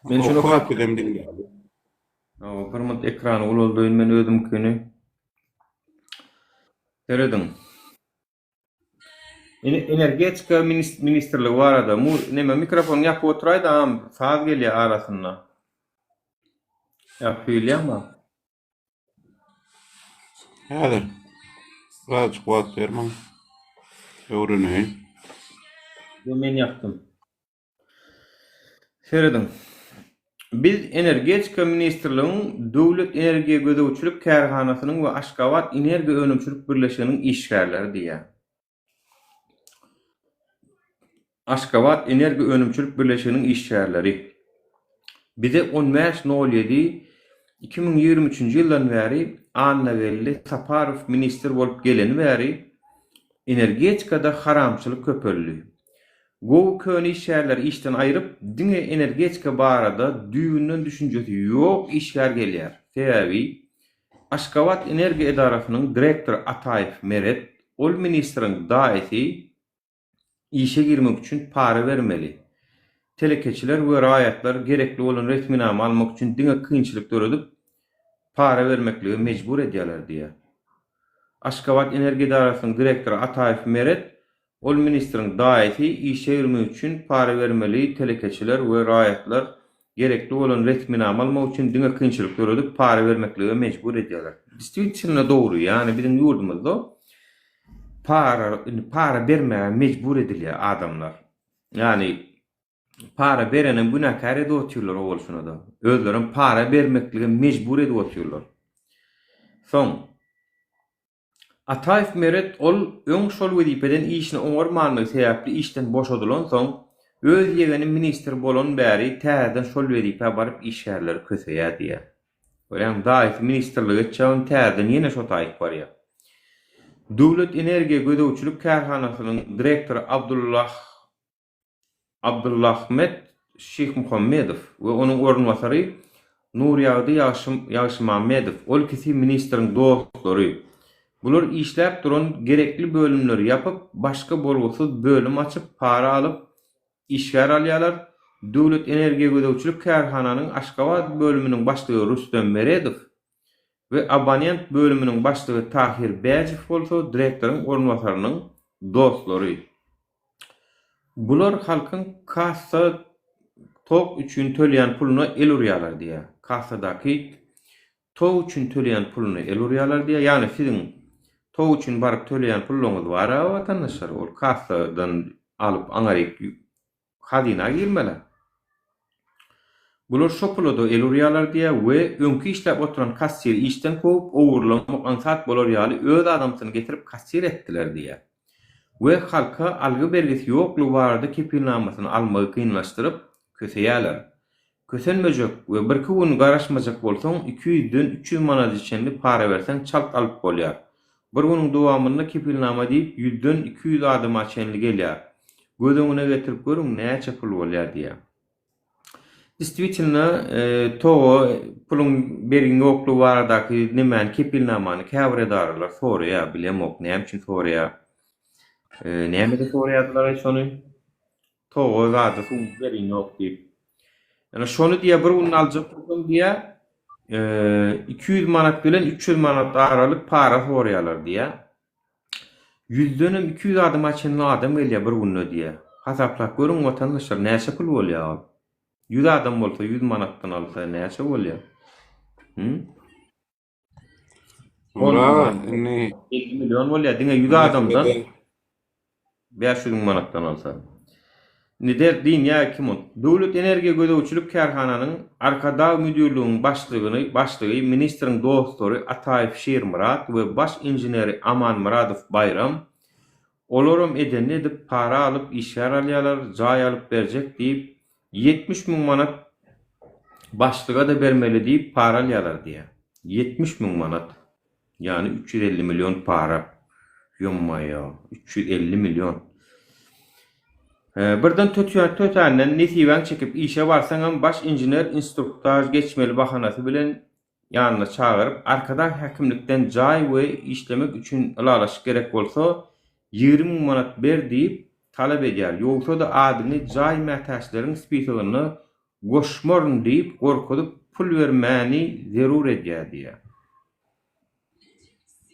Men şunu kap edem diýdiler. O permanent ekrany ululdyň men özümkini teredim. Energetika ministrligi barada neme mikrofon ýakyp oturaýda saz gelýär arasynda. Ýa söýleýärmi? Häzir. Rahat kuat vermem. Öğreneyin. Men ýapdym. Seredim. Biz energetika ministrligiň Döwlet Energiýa Gözegçilik Kärhanasynyň we Aşgabat Energiýa Önümçilik Birleşiginiň işgärleri diýär. Aşgabat Energiýa Önümçilik Birleşiginiň işgärleri. Bize 15.07.2023-nji ýyldan bäri Annawelli Saparov minister bolup geleni bäri energetikada haramçylyk köpelli. Gowy köni işgärler işden aýryp diňe energetika barada düýünden düşünjesi ýok işgär gelýär. Täbi Aşgabat Energiýa Edarasynyň direktory Ataýew Meret ol ministriň daýaty işe girmek üçin para bermeli. Telekeçiler we raýatlar gerekli bolan resminama almak üçin diňe kynçylyk töredip para vermekligi mejbur edýärler diýär. Aşgabat Energiýa Edarasynyň direktory Ataýew Meret ol ministriň daýaty işe girmek üçin para bermeli. Telekeçiler we raýatlar gerekli bolan resminama almak üçin diňe kynçylyk töredip para vermekligi mejbur edýärler. Distribüsiýona dogry, ýani biziň ýurdumyzda para bermäge mejbur edilýär adamlar. Ýani para berenin günahkar edip oturýarlar bolşuna da. Özlerin para bermeklige mejbur edip oturýarlar. Soň Ataýew Meret ol öň şol wezipeden işini oňarmanlygy sebäpli işden boşadylan soň öz ýegeni minister bolan bäri täzeden şol wezipe baryp işgärleri köseýär diýär. Bolýan daýy ministerligi çawn täzeden ýene şo taýyp barýar. Döwlet Energiýa Gözegçilik Kärhanasynyň direktory Abdullahmet Şeyh Muhammedow we onuň ornwasary Nurýady Ýaşymamedov ol kisi ministriň dostlary. Bular işläp duran gerekli bölümleri ýapyp, başga bolgusyz bölüm açyp para alyp işgär alýarlar. Döwlet Energiýa Gözegçilik Kärhananyň Aşgabat bölüminiň başlygy Rüstem Meredow we abonent bölüminiň başlygy Tahir Bäjiw bolsa direktoriň ornwasarynyň dostlary. Bular halkyň kassa tok üçin töleýän puluny el urýarlar diýär. Kassadaky tok üçin töleýän puluny el urýarlar diýär. Ýani siziň tok üçin baryp töleýän puluňyz bar watandaşlar, ol kassadan alyp aňaryk hazina girmeler. Bular şo puluny el urýarlar diýär we öňki işläp oturan kassier işden köp owurlamak maksat bolar ýaly öz adamsyny getirip kassier etdiler diýär. We halka algy belgisi ýoklugy barada kepilnamasyny almagy kynlaşdyryp köseýärler. Kösenmejek we bir gün garaşmajak bolsaň 200-den 300 manat içenli para berseň çalt alyp bolýar. Bir güniň dowamynda kepilnama diýip 100-den 200 adam açenli gelýär. Gödüňine getirip görüň näçe pul bolýar diýär. Действительно, to pulun berin ýoklugy baradaky nimäni kepilnamany käbir edarlar soraýar, bilemok näme üçin soraýar. Näme de soraýarlar şonu? To zady berin ýok diýip. Yani şonu diye bir gün aljak bolsam diye 200 manat bilen 300 manat aralyk para soraýarlar diýe. 100 dönem 200 adam açan adam gelýär bir günde diýe. Hasaplap görüň watandaşlar näçe pul bolýar? 100 adam bolsa 100 manatdan alsa näçe bolýar? Ora, inni 50 milyon bolýar. Diňe 100 adamdan 500 manatdan alsa. Nider diň ýa kim ol? Döwlet energiýa gödäwçilik karhananyň Arkadaw müdürlüğiniň başlygy ministriň dostary Ataýew Şermurat we baş injeneri Aman Muradow Bayram olaram edenni edip para alıp işler alýarlar, jaý alyp berjek diýip 70 000 manat başlyga da bermeli diýip para alýarlar diýe. 70 000 manat. Yani 350 milyon para. Yommaýa, 350 milyon. Birden tötänden nesiben çekip işe barsaňam baş injener instruktaj geçmeli bahanasy bilen ýanyna çağırıp arkada hakimlikden jaý we işlemek üçin ılalaş gerek bolsa 20 000 manat ber diýip talap edýär. Ýogsa da adyny jaý mätäçleriň spiýsagyny goşmorun diýip gorkudyp pul bermäni zerur edýär diýär.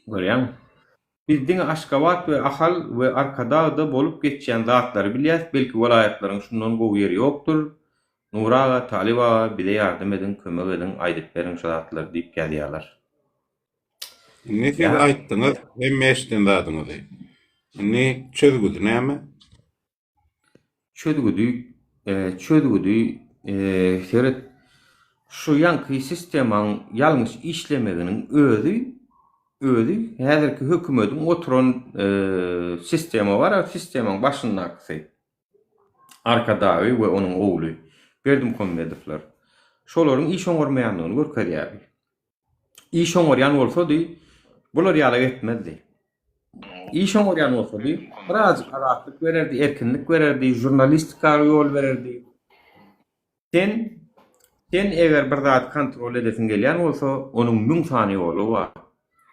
Görýän? Bizdiň Aşgabat we Ahal we Arkadagda bolup geçýän zatlary bilýäs, belki welaýatlaryň şundan gowy ýeri ýokdur. Nura, Taliba bize ýardym edin, kömek edin, aýdyp beriň şu zatlary diýip gelýärler. ne siz aýtdyňyz, hem eşden dadyňyz. Inni çözgüdi näme? Çödgüdü, seret şu ýanky sistemaň ýalňyş işlemeginiň özü häzirki hökümetiň oturan sistema bar, sistemaň başyndaky Arkadawy we onuň ogly Berdim Komedowlar. Şolaryň iş oňormaýanlygyny görkezýär. İş oňorýan bolsa-da bular ýala etmezdi. İş oňorýan bolsa-da biraz rahatlyk bererdi, erkinlik bererdi, jurnalistika ýol bererdi. Sen eger bir zat kontrol edesin gelýän bolsa, onuň 1000 sany ýolu bar.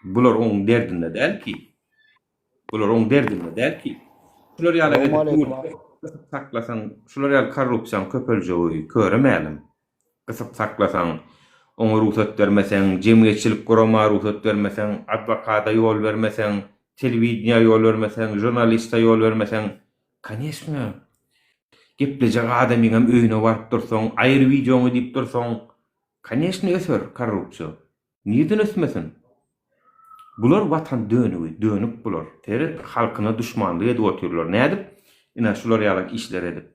Bular oň derdinde däl ki. Bular ýala saklasaň, şular ýaly korrupsiýa köpeljeği köremälim. Gysyp saklasaň, oňa ruhsat bermeseň, jemgyýetçilik gorama ruhsat bermeseň, adwokata ýol bermeseň, telewiziýa ýol bermeseň, jurnalista ýol bermeseň, конечно. Gepleje adamyňam öýüne baryp dursaň, aýry wideoňy diýip dursaň, конечно öser korrupsiýa. Nirden ösmesin? Bular watan dönüp bular. Teret halkyna düşmanlyk edip oturlar. Nädip? Ina şular ýaly işler edip.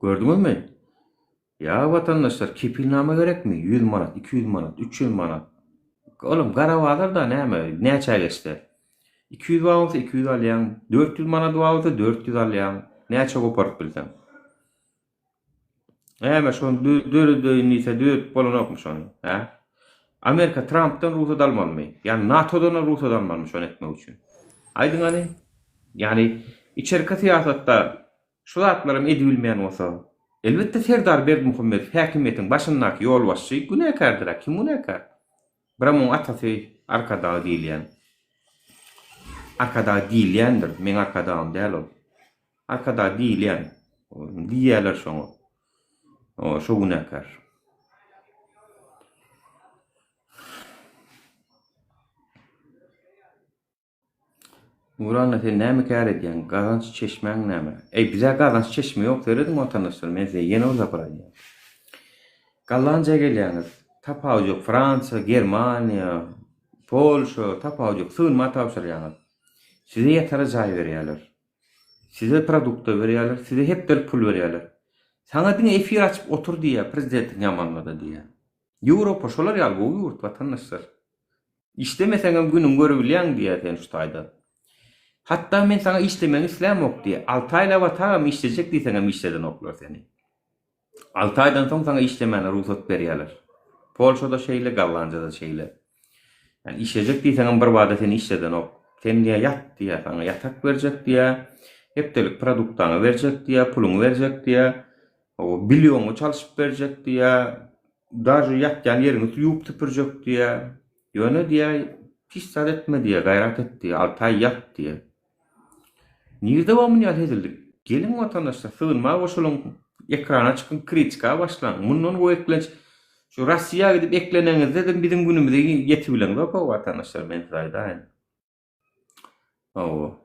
Gördüňizmi? Ya watandaşlar kepilnama gerekmi? 100 manat, 200 manat, 300 manat. Oğlum garawalar da näme? Näçe geçdi? 200 bolsa 200 alýan, 400 manat bolsa 400 alýan. Näçe goparyp bilsem. Şonu dörde dört bolan okmuş onu. Amerika Trump'tan ruhsat almaly. Yani NATO'dan ruhsat almaly şonu etmek üçin. Aýdyňany? Yani içerki siyasatda şu zatlarym edibilmeýän bolsa, elbetde Serdar Berdimuhammedow häkimetiň başyndaky ýol başçy günäkardyr. Kim günäkar? Biram atasy Arkadaw diýilýän. Arkadaw diýilýändir. Men Arkadawym däl ol. Arkadaw diýilýän. Diýýärler şoňa. O şo günäkar. Nurana sen näme kär edýän? Gazanç çeşmeň näme? Bize gazanç çeşme ýok dedim watandaşlar. Men size ýene uzak baraýan. Gallanca gelýäňiz. Tapaw ýok Fransa, Germaniýa, Polşa, tapaw ýok. Sığınma tapşyrýaňyz. Size ýeteri jaý berýärler. Size produkta berýärler, size hepdir pul berýärler. Sana diňe efir açyp otur diýär, prezidentiň ýamanlady diýär. Ýewropa şolar ýaly gowy ýurt watandaşlar. İşlemeseňem günüň görebilýän diýär sen şu taýda. Hatta men sana işlemeň isläm ok diýär. 6 aýla watam işlejek diýseňem işleden oklar seni. 6 aýdan soň sana işlemene ruhsat berýärler. Polşada şeýle, Gallanjada şeýle. Yani işlejek diýseňem bir wada seni işleden ok. Sen diýär ýat diýär, sana ýatak berjek diýär. Hepdelik produktany berjek diýär, puluny berjek diýär. O bilýoňy çalyşyp berjek diýär. Daşy ýatgan ýeriňi ýuwup tüpürjek diýär. Ýöne diýär, pis zat etme diýär, gaýrat et diýär, 6 aý ýat diýär. Nirde bamyn ýal edildik? Gelin watandaşlar, sığınma boşulun, ekrana çykyn kritika başlan. Mundan gowy eklenç Şu Russiýa gidip eklenenizde de bizim günümüze yetip bilen de o vatandaşlar men saýdaýyn. O.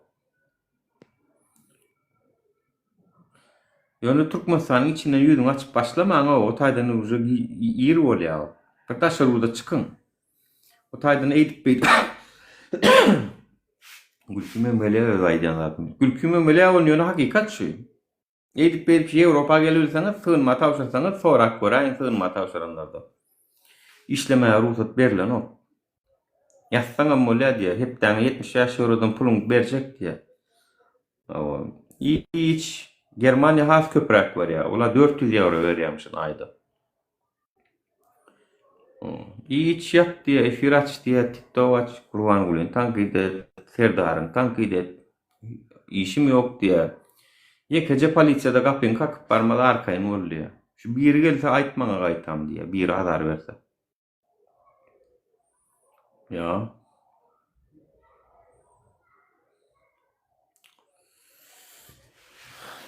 Ýöne Türkmenistanyň içinden ýüzüňi açyp başlamaň o taýdan uza ýer bolýar. Taşlar urda çykyn. O taýdan eýdip beýdi. Gülküme mele aýdanlar. Gülküme mele ýöne hakykat şu. Eýdip berip Ýewropa gelirseňiz, sığınma tapşyrsaňyz, sorak göräň sığınma tapşyranlarda. İşlemeye ruhsat berilen o. Yazsaňam bolýar diýe, hepden 70 ýaş ýorodan puluň berjek diýe. O, hiç Germaniýa has köprek var ya, ola 400 euro berýärmişin aýda. Hiç yap diye, efir aç diye, TikTok aç, kurban gulen, tankide, serdarın, tankide, işim yok diye. Yekece polisiýada gapyň kakyp barmaly arkaýyn bolýar. Şu biri gelse aýtmaňa gaýtam diye, biri hadar berse. Ya.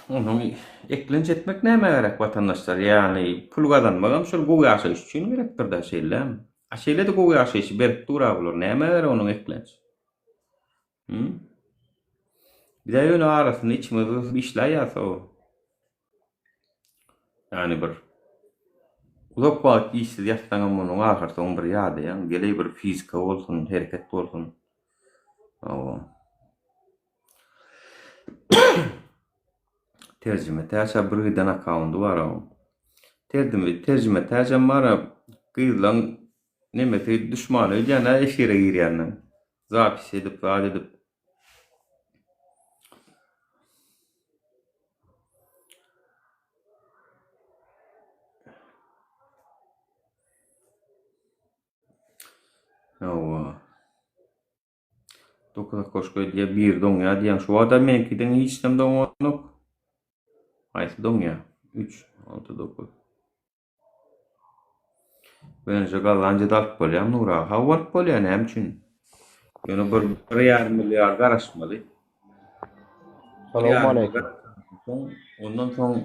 Onu eklenç etmek näme gerek vatandaşlar? Yani pul kazanmagam şol gowy aşaýyş üçin gerekdir da şeýlem. Aşeýle de gowy aşaýyşy berip dura bolar. Näme gerek onuň eklenç? Bir de ýöne arasyny içmez işläýär o. Yani bir uzak wagt işsiz ýatsaňam onuň ahyrsyň bir ýady, ýa-ni gele bir fizika bolsun, hereket bolsun. O. Tercüme täze bir giden accountu bar o. Tercüme täze mara gyzlaň nemeti düşmany ýana efire girýärler. Zapis edip, edip. O. Dokuda koşgoý diýe bir doňa diýen şu adam menkiden hiç hem doňok. Aýsy doňa 3 6 9. Ben jagalanja dalyp bolýam nura. Hawat bolýan hem üçin. Ýöne bir 1,5 milliard garaşmaly. Salamu aleykum. Ondan soň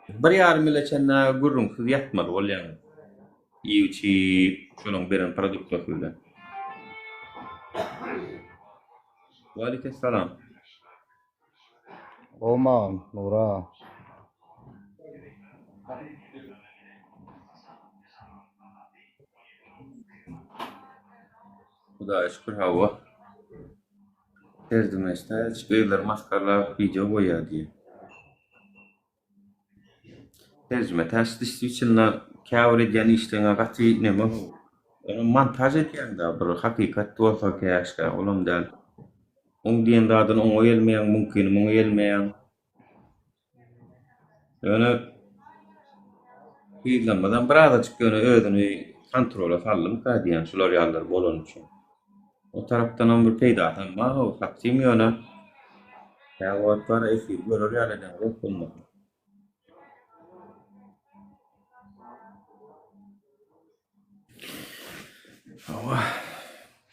1,5 milletçenä gurrunsyz ýatmaly bolýan. Ýüçi şonuň beren produktlar bilen. Wa aleykum salam. Olmam, Nura. Hudaýa şükür hawa. Tercümesde çıkýarlar maskarlar video goýar diýe. Tercüme täsdiş üçin käwr edýän işleňe gaty näme? Onu montaj edýän da bir hakykat bolsa käşkä olam däl. Oň diýen dadyň oňa gelmeýän mümkin, oňa gelmeýän. Ýöne ýylanmadan birazajyk ýöne özüni kontrola saldym ka diýen şular ýallar bolan üçin. O tarapdan bir peýda etmä, o faksim ýöne. Käwatlar efir görür ýalydan gopulmak.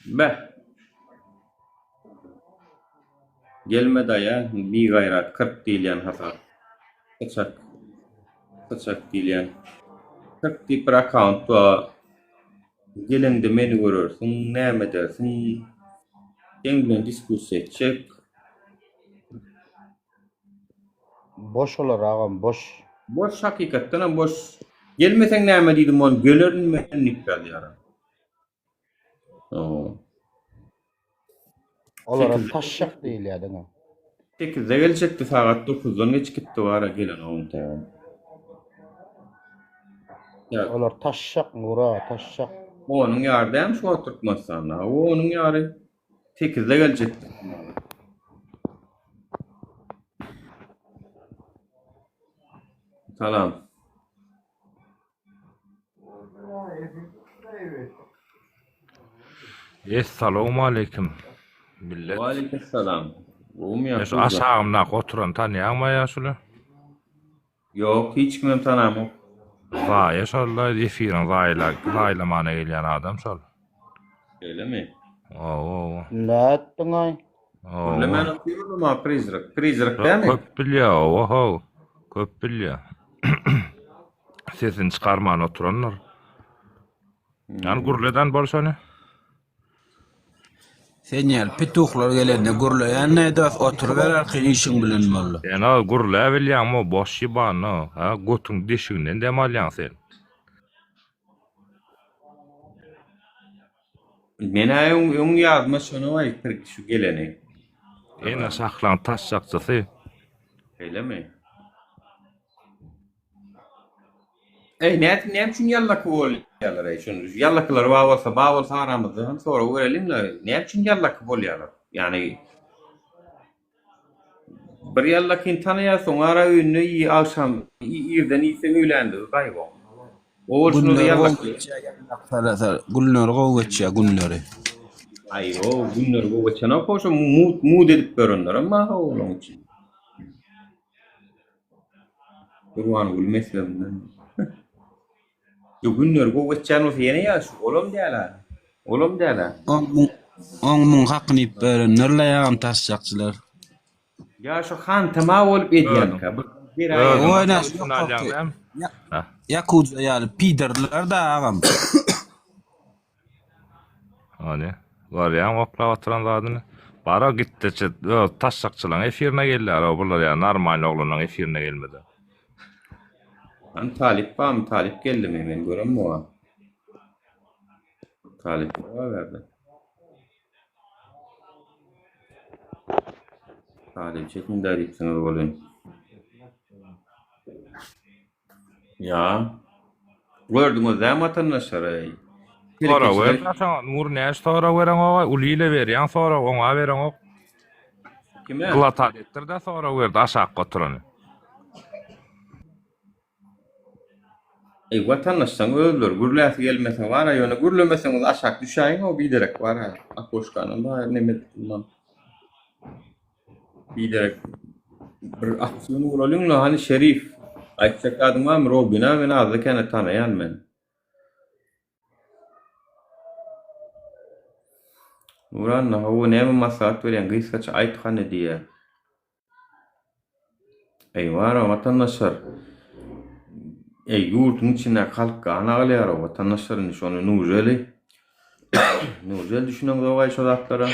Be. Gelme daya bir gayrat 40 diýilýän hasar. Kaçak diýilýän. 40 diýip bir account wa gelende meni görürsiň, näme dersiň? Eň bilen diskussiýa etjek. Boş olar agam, boş. Boş hakykatdan ham boş. Gelmeseň näme diýdim onu gölerin men nipel ýara. Olara taşşak diýilýär diňe. 8-de gelecekdi saat 9'dan geç gitti wara gelen oň täze. Ya Olar taşşak Nura, taşşak. onun ýardam şu oturtmasana. Onun ýary 8'de gelecekdi. Salam. Assalamu aleykum millet. Wa aleyhisselam. Umya. Şu aşağımda oturan tanıyanma ya şunu. Yok, hiç kimem tanamam. Vay şallah efirin raylamana gelen adam şal. Öyle mi? Oo. Ne ettin ay? Öyle men okuyordum ha prizrak. Prizrak değil mi? Köp bilýär, oho. Köp bilýär. sesini çıkarman oturanlar. Yani gurleden bolşany. Sen ýaly petuklar gelende gurlayan näde oturuverer kyn işiň bilen bolla. Yani gurla bilýärmi boş ýyban, ha gotuň deşiginden dem alýan sen. Mene öň ýazma şonu aýtdyk şu geleni. Ene saklan taşjakçysy. Öylemi? Ne üçin yallak bolýarlar şonu? Yallaklar bolsa aramyzda hem sonra görelimle. Ne üçin yallak bolýarlar? Yani bir yallakyny tanýarsyň, ara ünni akşam ýerden ýysen öýlendi, gaýbo. O şunu yallak. Günler gowy geçýär günleri. Ay o günler bu geçene koşu mut edip görünler ama oğlum için. Kurban gülmeslemden. Yo günler bu geçene o yene ya şu oğlum diýerler. Oğlum diýerler. Oňmyň hakyny berenlerle ýagam taşjakçylar. Ya şu han tama bolup edýän ka. Bir ay. Oyna Yakuza ýaly piderler da agam. Hani var ya opla oturan zadyny. Bara gitdiçe taşjakçylaryň efirine geldiler. Bular ya normal oglanyň efirine gelmedi. Talip geldi men görem o. Talip verdi. Talip çekin deripsiniz bolun. Ya. Gördüňiz hem vatandaşlar. Sonra verýän nur näş sonra berän o ulile berýän sonra oňa berän o. Kime? Glata etdirde sonra berdi aşak oturany. Vatandaşdan öldür. Gürläsi gelmese var ya, ýöne gürlemeseňiz aşak düşäýin o biderek var ha. Akoşkanyň da nemet bilmem. Biderek bir aksiýon uralýan hani şerif. Aýtsak adamam Robina men azda kene tanýan men. Uran hawa näme maslahat berýän gysgaça aýtgany diýe. Eýwara vatandaşlar. Yurtun içinde halka anağalayar o vatandaşların şonu nujeli. Nujel düşünen doğay şodatlara.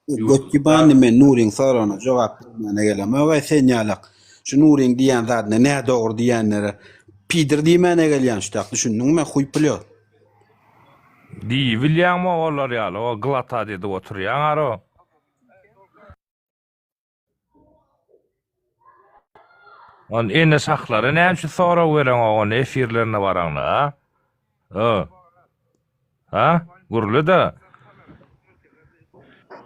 Götkiban men Nurin sorana jogap bermene gelem. Öway sen ýalak. Şu Nurin diýen zatna näde dogry diýenlere pider diýmene gelýän şutak düşündiňmi huýply. Di bilýärmi olar ýaly o glata dedi oturýan aro. On ene saklary näçe sonra berän o efirlerine baraňla, ha? Ha? Gurlu da.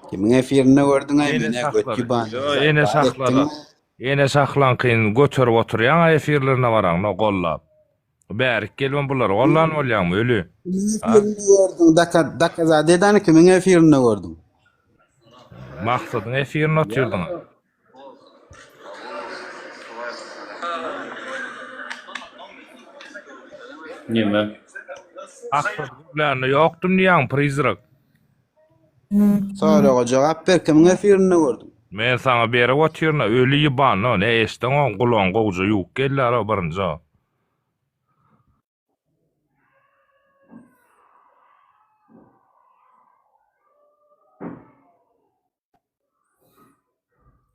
Kimin efirine gördüň aýmene Götkiban. Ene saklankyn göterip oturýan efirlerine baraňla gollap. Bärik gelmem bular gollan bolýarmy ölü? Efirine gördüň Dakazadedany kimin efirine gördüň? Maksadyň efirine otyrdyň. Nime? Aksadyň ýokdum diýen prizrak. Soraga jogap ber kimin efirine gördüň? Men sana berip otyrna ölü ýyban, ne eşden on gulon gowja ýok gelýär o birinji.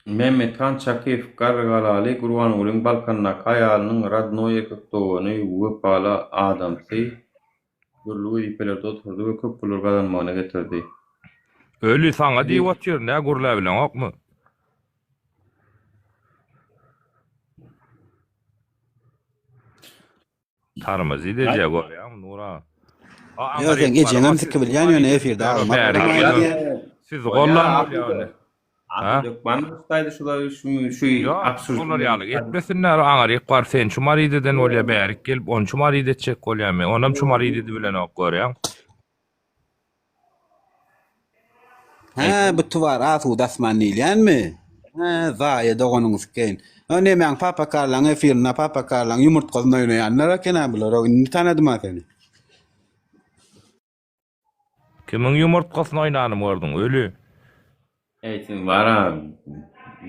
Mehmet Han Çakif Gargalaly Gurban Ulyň balkanyna kaýalynyň radnoy ekipdogyny wepala adamsy gurlugy ipelerde oturdy we köp pular kazanmagyna getirdi. Ölü sana diýip otýar, ne gurla bilen okmy? Tarmaz ýa gorýam Nura. Ýa sen geçeňem tiki bilýän ýöne efirde almak. Siz gollan bolýar. Bana ustaydı şu absurd. Bunlar ýaly etmesinler aňar ýekbar sen çumarydeden bolýar bärik gelip on çumarydy çek bolýarmy? Onam çumarydy bilen ok görýän. Ha, bu tuvar asu dasman diýilýänmi? Ha, zaýa doganyňyz keň. Öne men papa karlaň efirine papa karlaň ýumurtgasyny oýnaýanlara kena bular. Ni tanadym seni. Kimin ýumurtgasyny oýnanymy gördüň ölü? Eytin vara.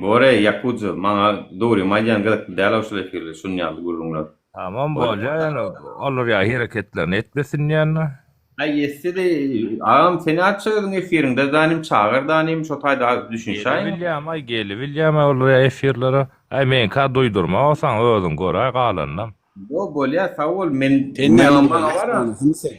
Bore Yakuza maňa dogry maýdan galyp däl oşul efirle şunu ýaly gurulňlar. Tamam bolja yani olur ya hareketlerini etmesin yani. Ay yetse de ağam seni açıyordun efirinde zanim çağır danim şu tayda düşünşayn. William ay geli William olur ya efirlere. Ay men ka duydurma olsan özün göre galandan. Yo bolya sağ ol men Sen ne bana var var. anasını sen.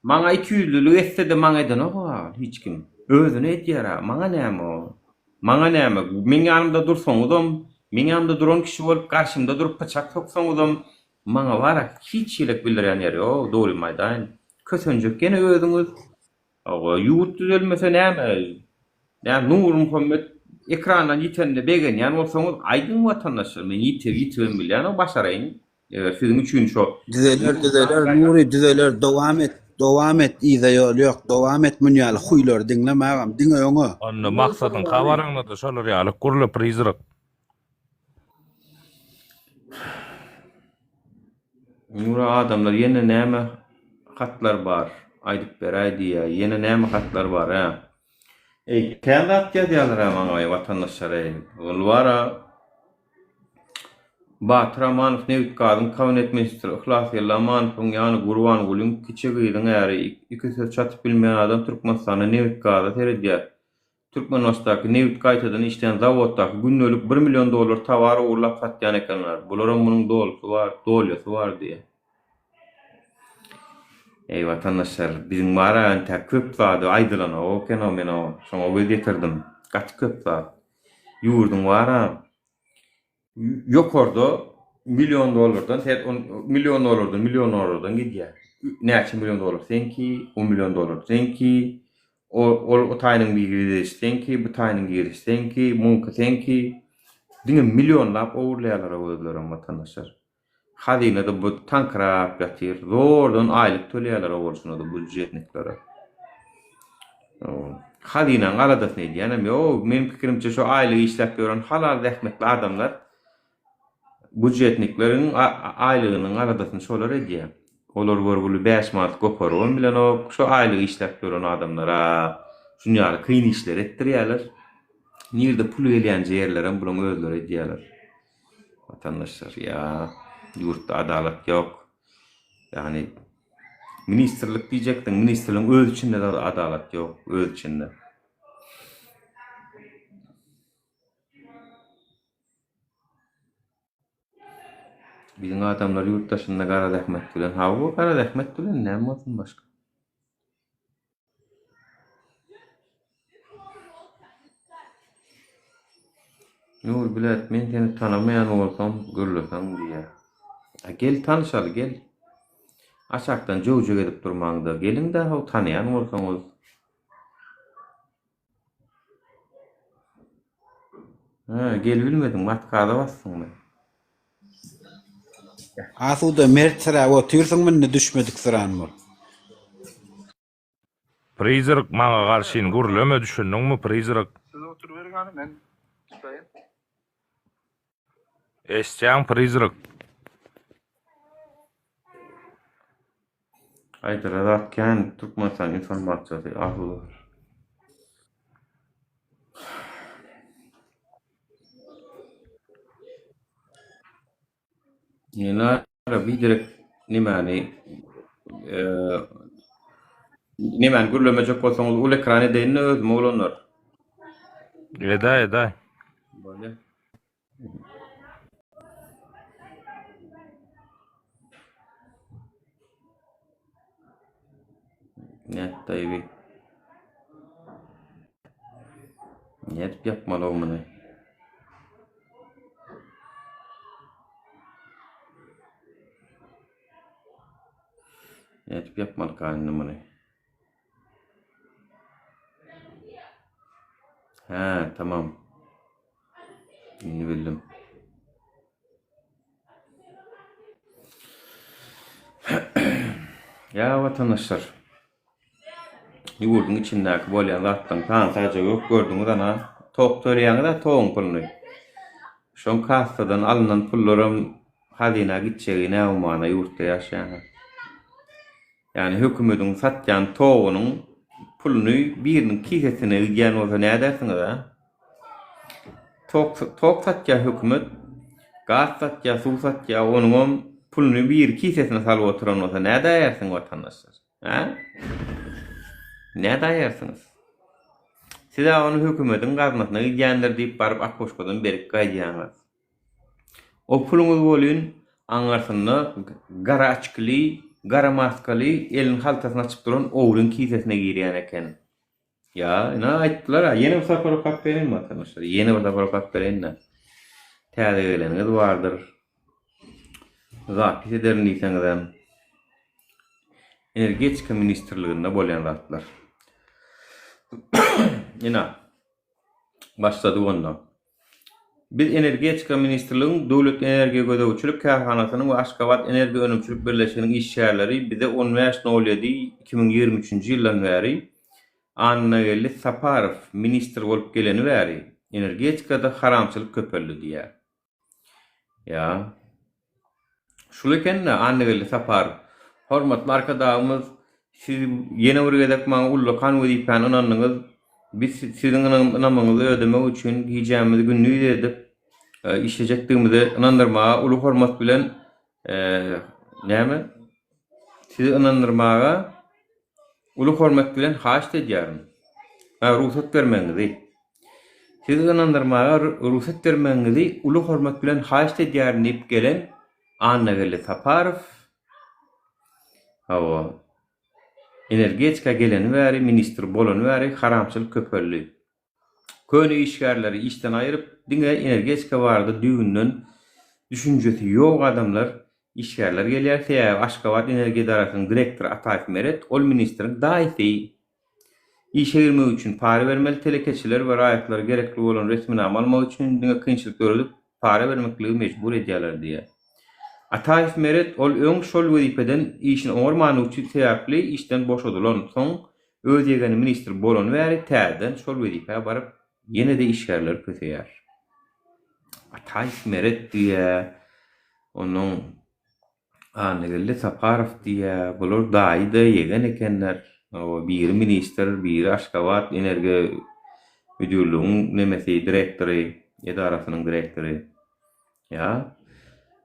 Maňa 200'lülük etse de maňa eden o hiç kim. Özüne etýär. Maňa näme o? Maňa näme? Meň ýanymda dursaňyzam, meň ýanymda duran kişi bolup karşymda durup paçak toksaňyzam, maňa wara hiç ýelek bildirýän ýeri ýok. Dogry maýdan. Kösenjek gene özüňiz. Awa ýurt düzelmese näme? Näme Nur Muhammed ekrandan ýitende begen ýan bolsaňyz aýdyn watandaşlar. Men ýitip bilýän o başaraýyn. Sizin üçin şo. Düzeler, Nuri düzeler, devam et, iýde ýol ýok, devam et munýal huýlar diňleme agam, diňe ýoňa. Onda maksadyň kabaraňda da şolar ýaly gurly prizryk. Nura adamlar yine näme hatlar bar. Aýdyp beräýdi ýa. Yine näme hatlar bar ha. Kendat ýadylar maňa watandaşlar. Ol wara Batramanov Nevit Kadın Kabinet Ministri Ihlas Yellamanov'un ýany Gurban Gulun kiçigiýiň äri iki söz çatyp bilmeýän adam Türkmenistana Nevit Kadyn teredýär. Türkmenistanyň Nevit gaýtadan işleýän zawoddaky günnelik $1 milyon tawary urlap satýan ekenler. Bularyň munyň dolýasy bar diýe. Ey watandaşlar, biziň bara tek köp zady aýdylan o fenomeno. Şoňa göz ýetirdim. Gaç köp zat. Ýurdun bara Yokorda $1 milyon $1 milyon gidýär. Näçe $1 milyon senki, $10 milyon senki, o taýnyň biri senki, bu taýnyň biri senki, munka senki. Diňe milyonlap owurlaýarlar özleriň watandaşlar. Hazynada bu tankrap ýatyr, zordan aýlyk töleýärler owurşuny bu budjetniklere. Hazynyň aladasyny diýenem, ýok, meň pikirimçe şu aýlyk işläp ýören halal rahmetli adamlar budjetniklerin aýlygynyň aradasyny şolar edýär. Olar görgüli 5 manat goparon bilen o şu aýlygy işläp ýören adamlara şunýaly kyn işler etdirýärler. Nirde pul gelýän jerlere bulan özleri edýärler. Watandaşlar ýa ýurtda adalet ýok. Ýani ministrlik diýjekdiň, ministrligiň öz içinde de adalet ýok, öz içinde. Bizim adamlar yurttaşında Kara Rahmet bilen. Ha bu Kara Rahmet bilen näme bolsun başka? Nur bilet men seni tanamayan bolsam görlesem diýe. Gel tanışaly gel. Aşakdan jow-jow edip durmaňda gelin de o tanıyan bolsaňyz. Gel bilmedim matkada bassyňmy? Asuda mert sıra o tüýrsiňmi ne düşmedik sıranmy? Prizryk maňa garşy gurleme düşündiňmi prizryk? Siz oturup bergani men tutayım. Eşçäň prizryk. Aýdyratken Türkmenistan informasiýasy aýdylar. Yine bir direkt nimani gürlemejek bolsaňyz ul ekrany deýin özüme ulanlar. Eda. Böyle. Net taýby. Net yapmaly o muny. Net yapmaly kanny muny. Ha, tamam. Yeni bildim. Ya vatandaşlar. Ýurdun içindäki bolýan zatdan tansaja ýok gördüňiz ana. Tok töreýäňi da toň puluny. Şoň kassadan alynan pullarym hazyna gitjegi näme ýurtda ýaşaýan. Yani hökümetiň satýan toğunyň puluny biriniň kisesine ýan bolsa näme dersiňiz ha? Tok satýan hökümet, gaz satýan, suw satýan, onuň pulunu bir kisesine salıp oturan olsa ne dayarsın vatandaşlar? Ha? Ne dayarsınız? Size onu hükümetin gazmasına gidenler deyip barıp akkoşkodan berip gaydiyanlar. O pulunuz bolun angarsında gara açıklı, gara maskalı, elin haltasına açıp duran oğlun kisesine giriyen eken. Ya ne ayttılar ha? Yeni bir safaro kap verin mi arkadaşlar? Yeni bir safaro kap verin de. Täze geleniniz vardır. Zapis ederin diýseňizem. Energetika ministrliginde bolan ratlar. Ina. Başlady onda. Biz Energetika ministrliginiň Döwlet Energia Gödäwçilik Karhanasynyň we Aşgabat Energia Önümçilik Birleşiginiň işçileri bize 15 Nolyady 2023-nji ýyldan bäri Annagelli Saparov ministr bolup geleni bäri energetikada haramçylyk köpelli diýär. Ya. Şulekenle Annagelli Saparov hormatly arkadaşymyz siz ýene bir gedek maňa ullu kan wediýän onanyňyz biz siziň namaňyzy ödemek üçin giýjämiz günlüğü edip işlejekdigimizi inandyrmaga uly hormat bilen näme sizi inandyrmaga uly hormat bilen haýyş edýärim. Ruhsat bermeňizi. Sizi inandyrmaga ruhsat bermeňizi uly hormat bilen haýyş edýärim diýip gelen Annagelli Saparov hawa energetika geleni bäri ministr bolany bäri haramçylyk köpelli. Köni işgärleri işten aýryp diňe energetika barada düýünden düşünjesi ýok adamlar işgärler gelýär. Aşgabat Energia Idarasynyň direktory Ataýew Meret ol ministriň daýy işe girmek üçin para bermeli telekeçiler we raýatlar gerekli bolan resminama almak üçin diňe kynçylyk görülip para bermekligi mejbur edýärler diýär. Ataýew Meret ol öň şol wezipeden işini oňarmany üçin täpli işden boşadylan soň öz ýegeni ministr bolan bäri täzeden şol wezipä baryp ýene-de işgärler köteýär. Ataýew Meret diýär, onuň Annagelli Saparov diýär, bular daýy-da ýegen ekenler. O biri ministr, biri Aşgabat Energia Müdürlüğüň nemesi direktory, edarasynyň direktory. Ya.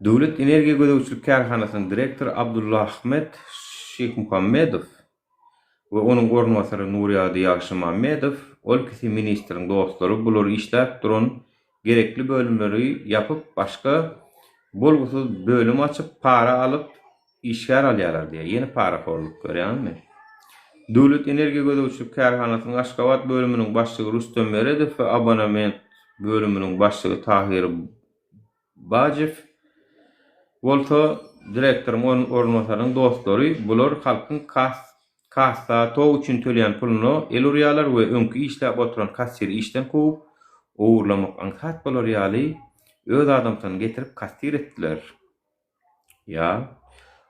Döwlet Energia Gödäwçilik Karhanasynyň direktory Abdulahmet Şeýkhmuhammedow we onuň ornwasary Nurýady Ýagşymammedow ol kisi ministriň dostlary bulary işläp duran gerekli bölümleri ýapyp başga bolgusyz bölüm açyp para alyp işgär alýarlar diýär. Ýene para forlyk görýärmi? Döwlet Energia Gödäwçilik Karhanasynyň Aşgabat bölüminiň başlygy Rustem Meredow we abonament bölüminiň başlygy Tahir Bajew bolsa direktorun ornwasarynyň dostlary bular halkyň kassa tow üçin töleýän puluny el urýarlar we öňkü işläp oturan kassir işden kovup owurlamak aňsat bolar ýaly öz adamsyny getirip kassir etdiler. Ya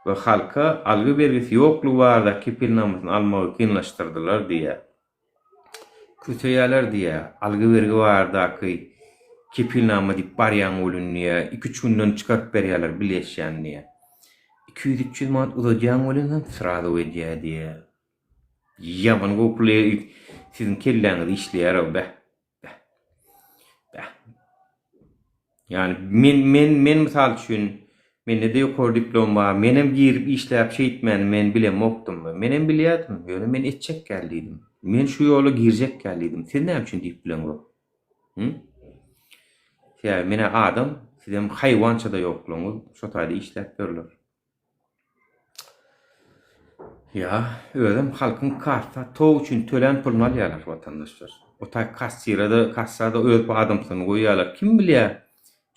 we halka algy bergisi ýoklugy barda kepilnamasyny almagy kynlaşdyrdylar diýär. Köteýärler diýär, algy bergi bardaky kepilnama diýip barýan bolunýa 2-3 günden çykaryp berýärler bileşýän diýär. 200-300 manat uzadýan bolandan sırada edýär diýär. Yaman goply siziň kelläňiz işleýär be. Yani men misal üçin mende de ýokary diplom bar. Menem girip işläp şeýitmän men bilem okdum. Menem bilýärdim. Ýöne men etjek geldidim. Men şu ýola girjek geldidim. Sen näme üçin diýip bilen ol? Ya mene adam sizem haýwança da ýokluňyz şo taýda işläp berler. Ya özüm halkyň kassa tow üçin tölen pulny alýarlar watandaşlar. O taý kassada öz adamsyny goýýarlar. Kim bilýär?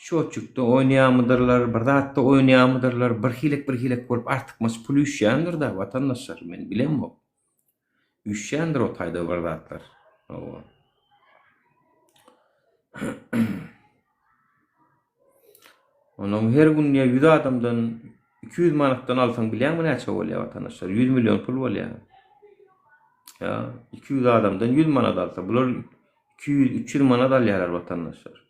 Şoçukda oynayamıdırlar, bir zatda oynayamıdırlar, bir hilek bolup artykmaç pul üşýändir da watandaşlar, men bilemok. Üşýändir o taýda bir zatlar. Onuň her gün 100 adamdan 200 manatdan alsaň bilýärmi näçe bolýar watandaşlar? 100 milyon pul bolýar. Ya 200 adamdan 100 manat alsa, bular 200-300 manat alýarlar watandaşlar.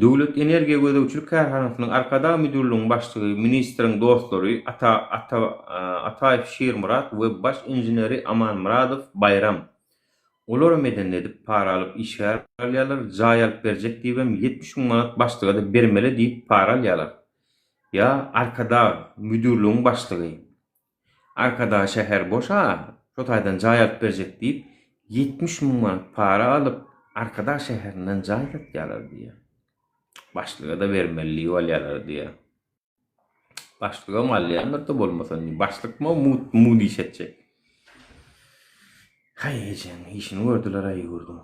Döwlet Energia Gödäwçilik Karhanasynyň arkada müdürlüğüň başlygy ministriň dostlary Ataýew Şeýrmurat we baş inженери Aman Muradow Bayram olar meden edip para alyp işgär alýarlar, jaý alyp berjek diýip 70 000 manat başlyga da bermeli diýip para alýarlar. Ya arkada müdürlüğün başlığı. Arkada şehir boşa, şu taydan jay alıp berjek deyip 70 000 manat para alıp arkada şehrinden jay alıp diye. Başlığa da vermeli olyalar diye. Başlığa malyanlar da bolmasa başlık mı mu diyecek. Hay canım, işini gördüler ayı gördüm.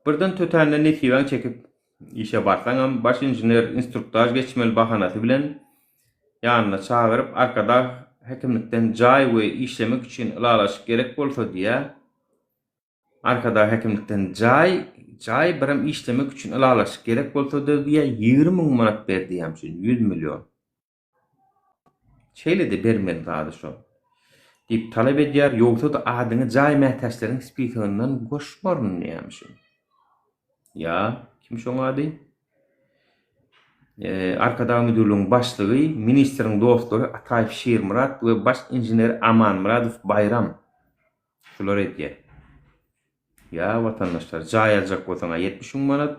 Birden tötänle netiben çekip işe barsaňam baş injener instruktaj geçmeli bahanasy bilen ýanyna çağırıp arkada hekimlikden jay we işlemek için ilalaşyk gerek bolsa diýe arkada hekimlikten jay birim işlemek için ilalaşyk gerek bolsa diýe 20 000 manat berdi ýamşy 100 milyon. Şeýle de bermeli dady şo. Dip talep edýär ýogsa da adyny jay mätäçleriň spikerinden goşmaryn ýamşy. Ya, kim şoň ady? Arkada müdürlüğün başlığı, ministrin dostları Ataýew Şermurat ve baş injener Aman Muradov Bayram. Şular edýär. Ya vatandaşlar, jay aljak bolsaňa 70 000 manat,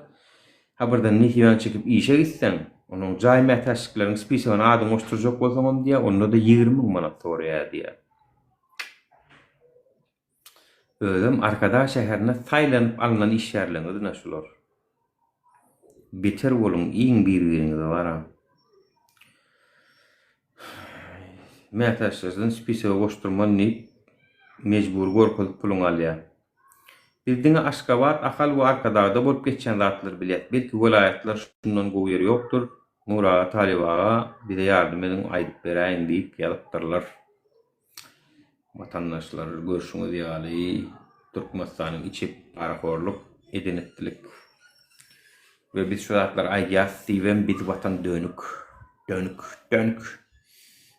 ha birden netiben çekip işe gitsen, onuň jay mätäçlikleriň spesiýalyny adyny goşturjak bolsaňam diýe, onda da 20 000 manat soraýar diýe. Özüm arkada şäherine saýlanyp alynan işlerleňiz şular. Beter bolun iň bir-biriňize bara. Mätäçlerden spesiýal goşturman ni mejbur gorkup puluň alýar. Bildiňi Aşgabat, Ahal we arkada bolup geçen zatlar bilýär. Belki welaýatlar şundan gowy ýeri ýokdur. Nura Talibaga bize ýardym edin, aýdyp beräýin diýip ýalypdyrlar. Vatandaşlar görüşüňiz ýaly Türkmenistanyň içip parakorluk edenetlik ve biz şu zatlar aýdýar diýen biz watan dönük.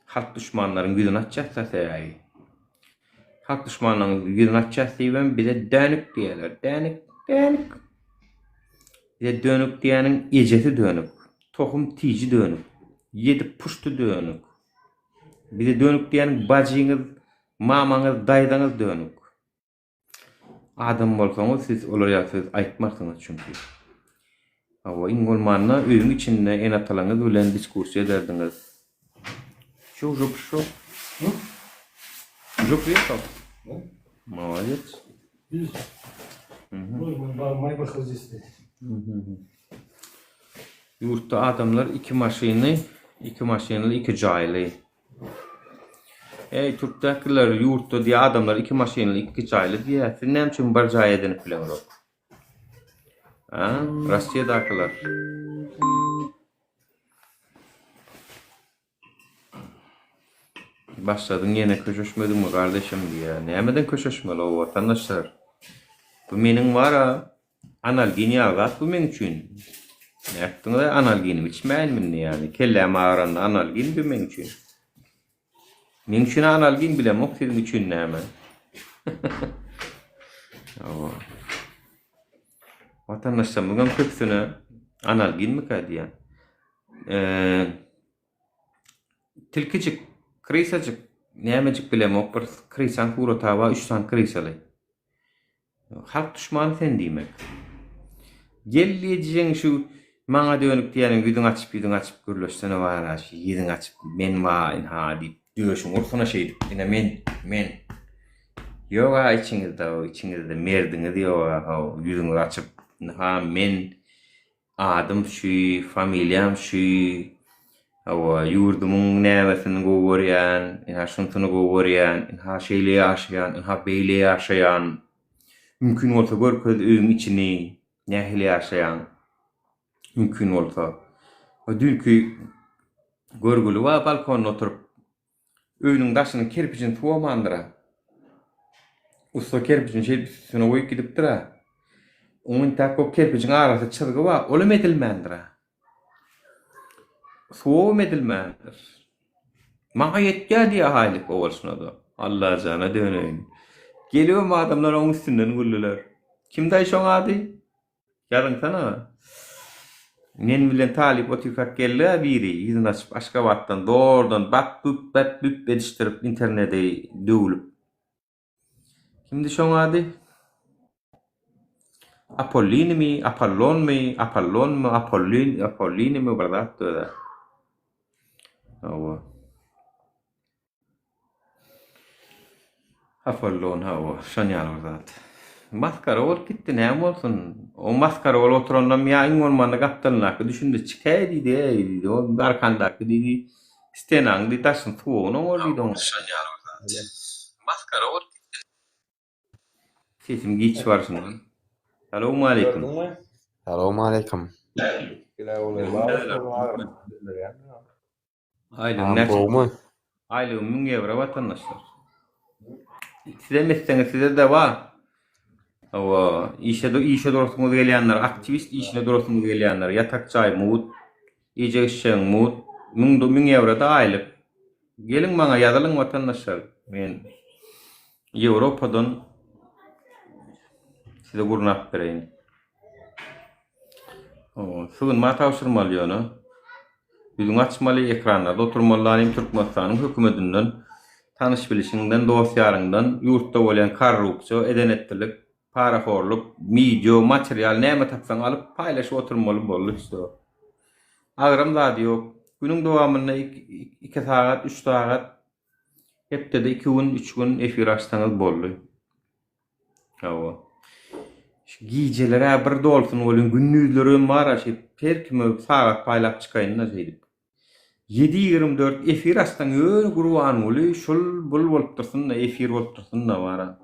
Halk düşmanlaryň ýüzüne atjaksa säýäri. Halk düşmanlaryň ýüzüne atjak diýen bize dönük diýerler. Dönük. Bize dönük diýeniň ejeti dönük. Tohum tiji dönük. Yedi puştu dönük. Bize dönük diýeniň bajyňyz, mamaňyz, daýdaňyz dönük. Adam bolsaňyz siz olar ýa-da aýtmarsyňyz çünki. Awa iň bolmanda öýüň içinde en atalaňyz bilen diskursiýa derdiňiz. Şu. Жук ýok. Молодец. May bakıl izle. Yurtta adamlar iki maşyny, iki jaýly. Türkdakiler yurtta diýe adamlar iki maşyny, iki jaýly diýe. Sen näme üçin bir jaý edenip bilenok? Rossiýadakylar. Başladyň ýene köşeşmedimmi kardeşim diýe. Nämeden köşeşmeli o vatandaşlar? Bu meniň wara analginiýa gat bu men üçin. Näkdiňde analginim içmäýänmi ýani? Kellem ağranda analgin bu men üçin. Men üçin analgin bilen ok sizin üçin näme? Vatandaşlar bugün köpsüne analgin mi diýen? Tilkicik, krisacık, nämejik bilen ok bir krisan kuru tawa 3 san krisaly. Halk düşmanı sen diýmek. Gelliýejiň şu maňa dönük diýeniň ýüzüň açyp gürleşsene bara, ýüzüň açyp men waýyn ha diýip döşüň ursuna şey diýip ine men ýoga içiňizde merdiňiz ýoga ýüzüňizi açyp ha men adym şu familiýam şu awa ýurdumyň näwesini gowurýan, ha şuntuny gowurýan, ha şeýle ýaşaýan, ha beýle ýaşaýan. Mümkin bolsa görköz öýüň içini nähili ýaşaýan. Mümkin bolsa. O dünkü görgüli we balkonda oturup öýüniň daşyny kerpiçini tuwamandyra. Usta kerpiçini şeýle goýup gidipdir. Onuň takop kerpiçiň arasy çyrgy we olam edilmändir. Soğum edilmändir. Maňa ýetýär diýe haýlyk bolşuna da. Allah jana döneýin. Geliyor adamlar onun üstünden güllüler. Kim day şoň ady? Yarın sana. Men bilen talip oturak geldi biri. Ýüzüni açyp Aşgabatdan doğrudan bat büp ediştirip internete döwülüp. Kimdi şoň ady? Apollini mi, Apollon mi, Apollon mu, Apollini mi برضه ده. هو Apollon هو شن يعني برضه. Maskarol gitti ne olsun? O maskarol oturannam ya ingol naqattalna düşündü çıkaydı diye o arkandaki dedi stenang di tasın tuğunu oldu don. Maskarol sesim geç var şimdi. Selamun aleyküm. Assalomu alaykum. Aylığım ne? Bo'g'mi? Aylığım 1000 euro vatandaşlar. Size mesleğiniz size de var. O işe doğrusunu geleyenler, aktivist işine doğrusunu geleyenler, yatakçay mut, iyice işen mut, 1000 euro da aylık. Gelin bana yazılın vatandaşlar. Ben Avrupa'dan size gurnak vereyim. Sığınma tavsırmalı onu. Yüzün açmalı ekranlarda oturmalı Türkmenistan'ın hükümetinden, tanış bilişinden, dosyarından, yurtta olan korrupsiya, edenetlilik, paraforluk, video, materyal neyme tapsan alıp paylaşıp oturmalı bollu işte. Ağrım da yok. Günün devamında 2 saat, 3 saat, hep de 2 gün, 3 gün efir açsanız bollu. Giycelere bir dolsun olun günlüğlerim var her kimi saat paylap çıkayın da deyip 7-24 efir açsan öyle kurban oluyor şul bul bolup dursun da efir bolup dursun da var.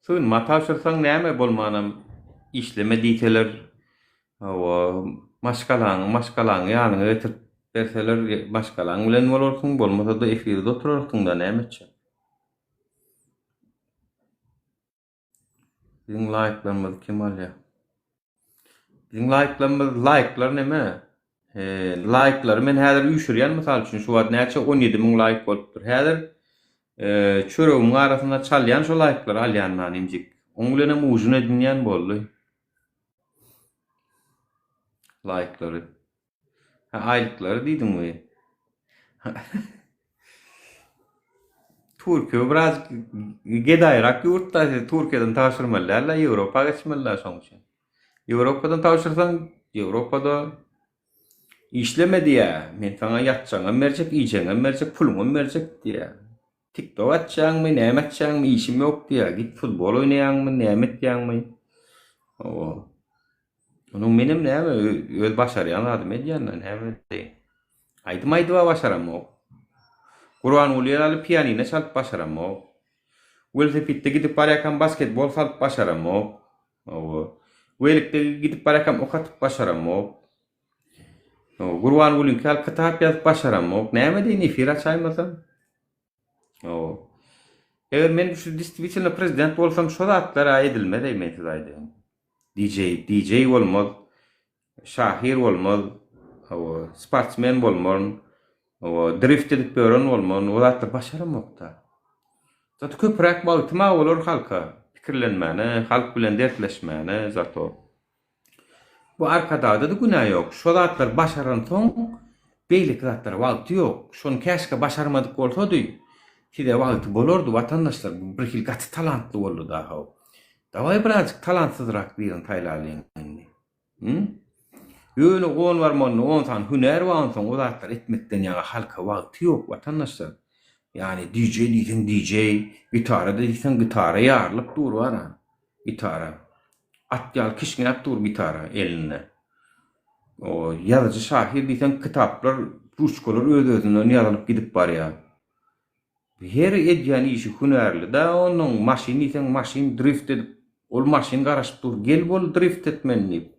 Sığınma tavsırsan näme bolmanam işleme diteler maşkalan yani ötüp berseler maşkalan bilen bolursun bolmasa da efirde oturursun da nämeçe. Bizim like'larımız kim alıyor? Bizim like'lar näme? Like'lar men häzir üşürýän mysal üçin şu wagt näçe 17.000 like bolupdyr. Häzir çöreğimin arasında çalyan şu like'lar alyanman imjik. Oň bilenem ujun edinýän boldy. Like'ları. Aýlykları diýdimmi? Türkiýe biraz gedaýrak ýurtda, Türkiýeden taşyrmalar, Ýewropa geçmeler şoň üçin. Ýewropadan taşyrsaň, Ýewropada işlemedi ya. Men sana ýatjaňa berjek, iýjeňe berjek, puluňa berjek diýär. TikTok atjaňmy, näme atjaňmy, işim ýok diýär. Git futbol oýnaýanmy, näme etýäňmi? Onuň menem näme öz başarýan adam edýänler näme diýär. Aýdym başaramok. Kurwan ulýaly pianino çalyp başaramok. Velosipedde gidip barýakan basketbol salyp başaramok. Welikde gidip barýakan ok atyp başaramok. Kurwan ulýan kal kitap ýazyp başaramok. Näme diýin efir açaýmasam? Eger men şu distribüsiýonda prezident bolsam şu zatlara edilmedi men size aýdym. DJ bolmaz, şahir bolmaz, sportsmen bolmaz, drift edip bören bolmaz, o zatlar başaramakda. Zat köpräk bagtyma bolar halka, pikirlenmäni, halk bilen dertleşmäni zato. Bu arkada da günah ýok. Şu zatlar başaran soň beýlik zatlar wagty ýok. Şonu käşke başarmadyk bolsady, Hide wagty bolardy watandaşlar bir hilgaty talantly boldy daha. Daway birazjyk talantsızrak birin taýlalyň. Ýöne on barmany 10 san hüner barmany o zatlar etmekden ýa halka wagty ýok watandaşlar. Yani DJ diýsen DJ, gitara diýsen gitara ýarlyp durýar. Gitara. Atýal kişgine dur gitara eline. O ýazyjy şahir diýsen kitaplar, ruçkalar öz-özünden ýazylyp gidip barýar. Her edýän işi hünerli da onuň maşin diýsen maşin drift edip ol maşin garaşyp dur gel bol drift etmenli.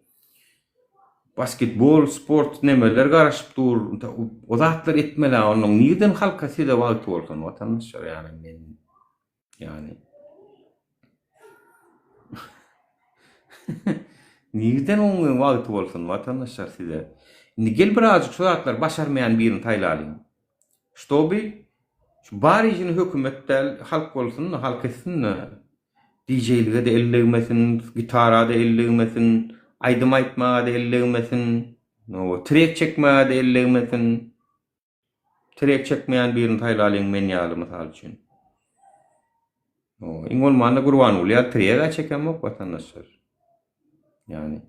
Basketbol, sport nemeler garaşyp dur. O zatlar etmeler onuň nirden halka sede wagty bolsun watandaşlar yani men yani nirden onuň wagty bolsun watandaşlar sede. Indi gel birazjyk şu zatlar başarmayan birini taýlalyň. Ştoby Şu bari işini hökümetler halk bolsun, halk etsin. DJ'lige de ellemesin, gitara da ellemesin, aydım aytmağa da ellemesin, no, track çekmeye de ellemesin. Track çekmeyen birini taylalayın men yağlı misal için. No, ingol manda gurwan ulya track'a çekemok vatandaşlar. Yani.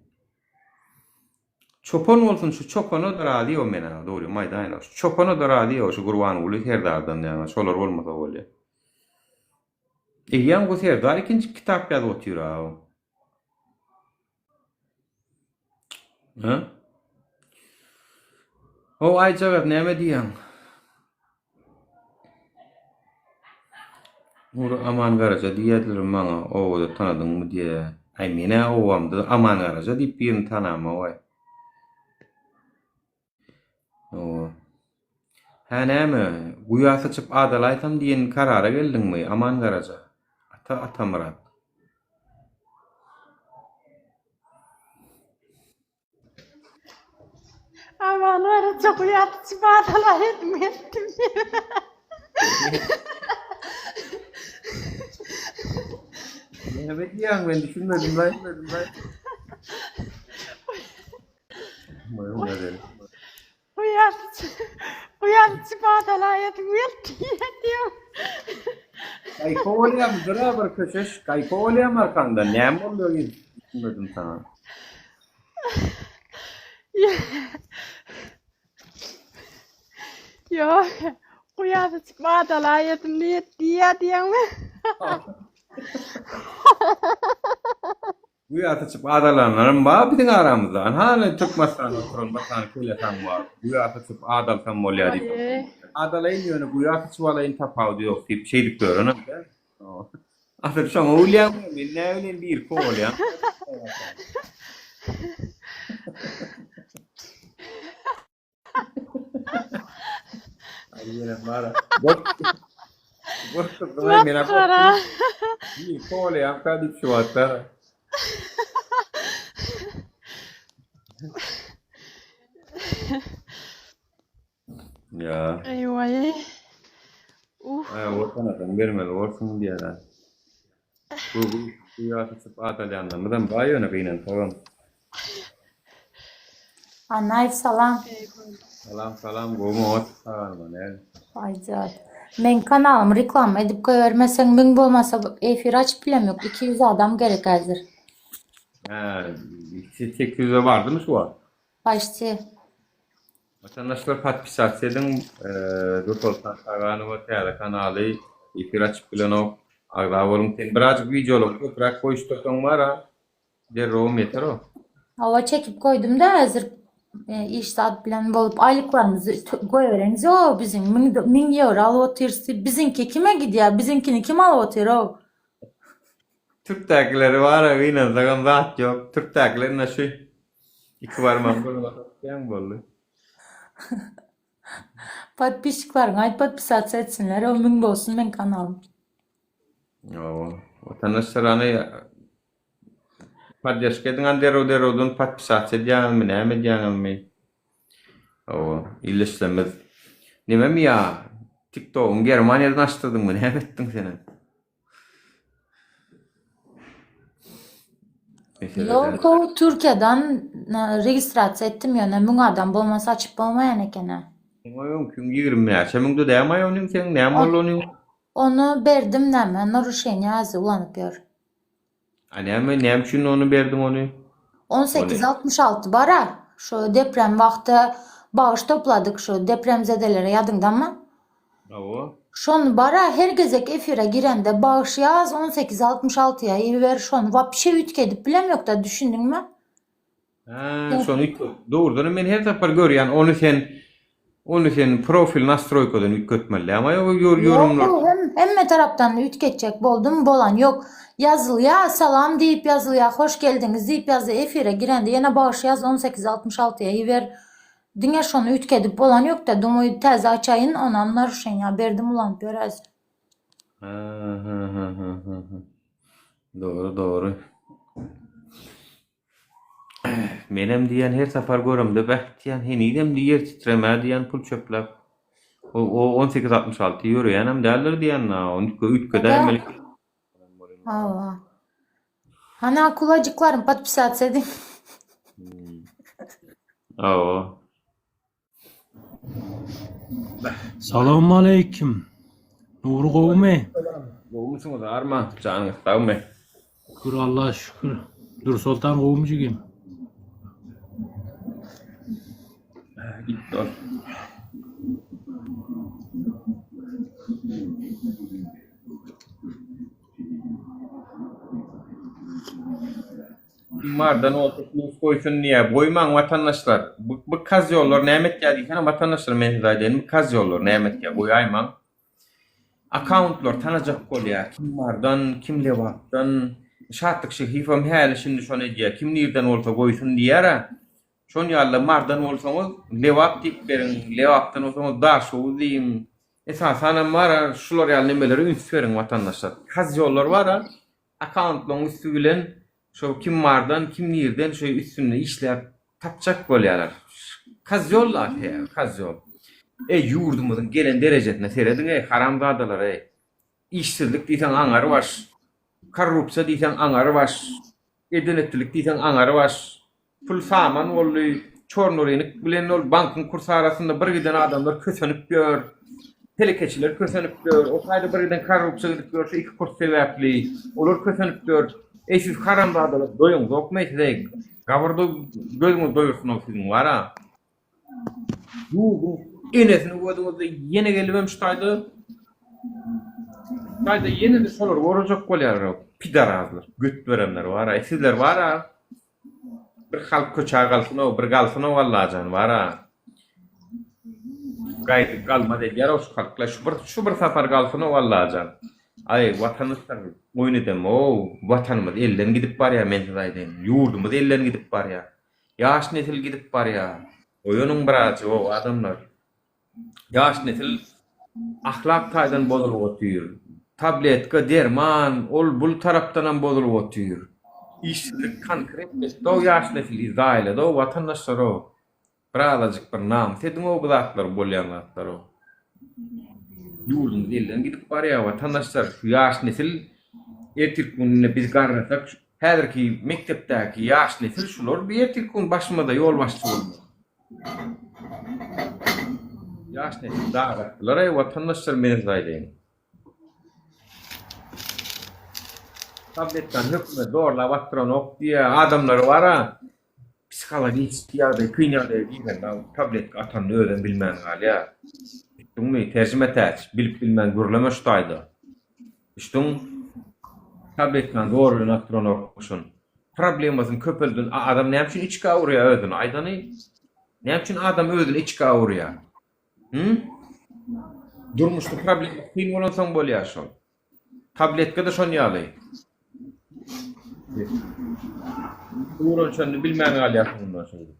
Çopan olsun şu çopana da radiyo mena doğru maydana. Şu çopana da radiyo şu gurwan ulya her dardan yani solar olmasa olya. Yan bu serdar ikinci kitap yazıp oturuyor abi. Ha? O aycağız neme diyen? Uru aman garaja diyediler bana o da tanıdın mı diye. Ay mene o amdı aman garaja deyip birini tanıma vay. O. Ha neme? Guya saçıp adalaytam diyen karara geldin mi aman garaja? Ata Murat. Aman var çok uyatıcı bağdalar ettim. Ne diyen ben düşünmedim ben. Uyatıcı bağdalar ettim. Kayko olayam beraber köşeş. Kayko olayam arkanda. Ne oluyor düşünmedim sana. Yok. Uyatıcı bağdalar ettim diyen mi? Bu yatıçıp adalanların bağ bizim aramızdan. Hani Türkmenistan oturun bakan köyletan var. Bu yatıçıp adalsan molya deyip. Adalayın yönü bu yatıçıp alayın tapağı diyor deyip şeylik görünüm. Aslında şu an ulyam ne öyle bir kol ya. Aynen mara. Bok Matkara. Bir kol ya kadip şu hatta. Ya. Eyvah. Ortadan adam vermeli olsun diye lan. Bu yatıp atalandan. Buradan bayona kıyınan tamam. Anay salam. Salam gomot salam ne? Ayca. Men kanalım reklam edip koyvermesen mün bolmasa efir açıp bilem yok. 200 adam gerek hazır. Ha, 800'e vardı mı şu an? Başçı. Vatandaşlar patpisat edin. Doktor Saganova Teyze kanalı efir açıp bilen o. Ağda volum ten birazcık videoluk bırak koyuşturduğum var ha. Derom yeter o. Hava çekip koydum da hazır iş saat bilen bolup aylıklarımızı koyuvereniz o bizim 1000 euro alıp otursa bizimki kime gidiyor? Bizimkini kim alıp oturuyor o? Türk'tekileri var ya inan sakın rahat yok. Türk'tekileri nasıl? İki varmam bunu yan bollu. Patpişiklerin ayıp patpisat etsinler o mün bolsun men kanalım. O vatandaşlar hani padyaşkedin derodun patpisat edyan mı ne mi diyan mı? O ilişkimiz. Neme mi ya? TikTok'un Germanya'dan açtırdın mı? Ne ettin sen? Yok o Türkiye'den registrasyon ettim ya ne mün adam bolmasa açıp bolmayan ekene. Oyun gün 20 ya. Sen de demay onun sen ne molonu? Onu verdim hemen naruşenya yazı ulanıp yor. Hani hemen ne için onu verdim onu? 1866 bara. Şu deprem vakti bağış topladık şu depremzedelere yadında mı? O. Şonu bara her gezek efire girende bağış yaz 1866'ya ver şonu. Vap bir şey ütkedip bilem yok da düşündün mü? Ha, şonu doğrudan ben her sefer görüyen onu sen profil nastroykodan yükletmeli ama yorumlar. Yok hem taraftan da ütkedecek boldum bolan yok. Yazılıya salam deyip yazılıya hoş geldiniz deyip yazı efire girende yine bağış yaz 1866'ya ver. Dünya şonu ütkedip bolan yok da dumuyu teze açayın onamlar şen ya verdim ulan biraz. Doğru. Menem diyen her sefer görümde beh diyen henidem diyer titreme diyen pul çöplep. O 1866 euro hem derler diyen na. 13 kadar Ada. melek. Aa. Ana kulacıklarım подписаться edin. Oo. Selamun aleyküm. Nuru kovme. Bu musunuz arma? Canınız sağ mı? Şükür Allah'a şükür. Dur Sultan kovmucu kim? Git dur. Mardan ortasını koysun niye? Koyman vatandaşlar. Bu kaz yollar nimet geldiyken vatandaşlar menhidayden kaz yollar nimet gel. Koyayman. Accountlar tanacak kol ya. Kim mardan, kim levaptan. Şartlık şehifam hali şimdi şöyle diye. Kim nereden olsa koysun diyara. Şon yalla mardan olsanız levap tip verin. Levaptan olsanız dar şoğu deyin. Esasen mara şular yalla nemeleri üns verin vatandaşlar. Kaz yollar var ha. Accountların üstü bilen şu kim mardan kim nereden şu üstünde işler tapacak bolyalar. Kaz yollar ya, kaz yol. Yurdumuzun gelen derecetine seyredin haramzadalar işsizlik diysen anarı var. Korrupsiya diysen anarı var. Edenetlilik diysen anarı var. Pul saman olu çornorenik bilen ol bankın kursu arasında bir giden adamlar kösönüp gör. Telekeçiler kösönüp gör. O kayda bir giden korrupsiya gidip görse iki kurs sebepli. Olur kösönüp gör. Siz haramzadalar doyun dokmayız de. Gavarda gözünüz doyursun o sizin var ha. Bu enesini koyduğunuzda yine gelmemiş taydı. Tayda yine de solar vuracak kolyar pidarazlar. Göt verenler var ha. Sizler var ha. Bir halk köçağı kalsın o, bir kalsın o vallahi can var ha. Gayet kalmadı yer o halkla şu bir safar kalsın o vallahi can. Ay vatandaşlar oyun edem o vatanımız elden gidip var ya menhidayden. Yurdumuz elden gidip var ya. Yaş nesil gidip var ya. Oyunun bırakı o adamlar. Yaş nesil ahlak taydan bozulup otuyor. Tabletka derman ol bul taraftan bozulup otuyor. İşsizlik konkret o yaş nesil izahile o vatandaşlar o. Birazcık bir nam sedin o bıraklar bolyanlar o. Yurdumuz elden gidip var ya vatandaşlar şu yaş nesil ertirkununa biz garrasak her ki mektepteki yaş nesil şular bir ertirkun başıma da yol başçı oldu. Yaş nesil dağıttılar vatandaşlar menizaylayın. Tabletten hükümet doğrular battıran ok diye adamları var ha. Psikolojik ya kıynalı diyen tablet atan öğren bilmem gal ya. İşte tercüme ters bilip bilmem gürleme şutaydı. İşte tabletten doğru attıran okuşun. Problemimizin köpüldün adam ne için iç kavuruya ödün aydanı? Ne için adam ödün iç kavuruya? Durmuştu problem kıyın olan son bol yaşol. Tabletka da şon yalı. Uğran şonu bilmem gal yakınından şöyle.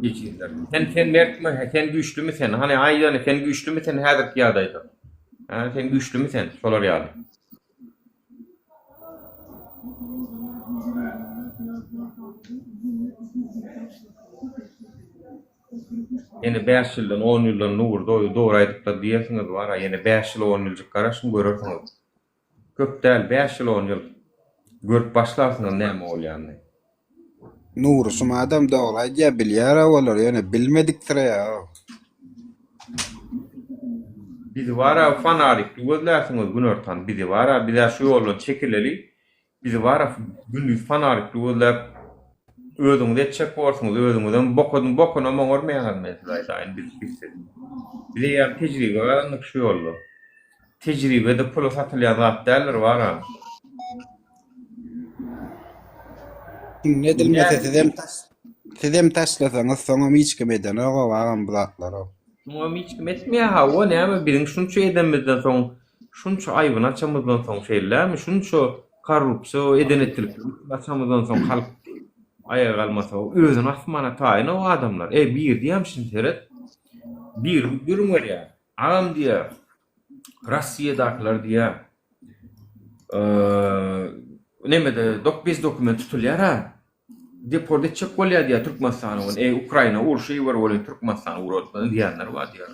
Geçirler. Sen mert mi? Sen güçlü mü sen? Hani aydan sen güçlü mü sen? Hazır yadaydı. Ha sen güçlü mü sen? Solar yalı. Yine 5 yıldan 10 yıldan doğru aydıkta diyesiniz var ha. Yine 5 yıl 10 yılcık karışın görürsünüz. Köp değil 5 yıl 10 yıl. Görüp başlarsınız neyme ol yani. Nur suma adam da olayca bilyara olur yani bilmediktir ya. Bizi var ha fanarik gözlersiniz gün ortan. Bizi var ha bir de şu yolun çekileli. Bizi var ha gündüz fanarik gözler ödünüzde çek olursunuz. Ödünüzden bokunu ama görmeyen mesela biz. Bir de yani tecrübe karanlık şu yolu. Tecrübede pulu satılyan zat derler var ha. Ne dilmese sizem taşlasanız sonra hiç kimeden o varan bıraklar o. Ama hiç etmeye ha o ne ama bizim şunçu edemizden son şunçu ayvın açamızdan son şeyler mi şunçu korrupsiya edenetlilik açamızdan son halk ayağa kalmasa o özün asmana tayin o adamlar bir diyem şimdi seyret bir durum var ya adam diye Rusya'dakiler diye nemede biz dokument tutuluyor ha deporte edecek bolýar diýär Türkmenistany. Ukraina urşy ber bolan Türkmenistany uratmaly diýenler bar diýär.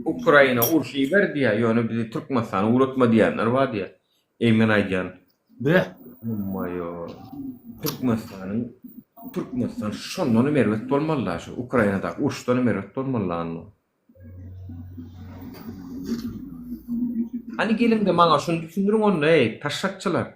Ukraina urşy ber diýär, ýöne bizi Türkmenistany uratma diýenler bar diýär. Men aýdýan. Be. Mayo. Türkmenistan şondan merwet bolmalylar şu Ukrainada urşdan merwet bolmalylar. Hani gelin de maňa şunu düşündürüň onu taşşakçylar.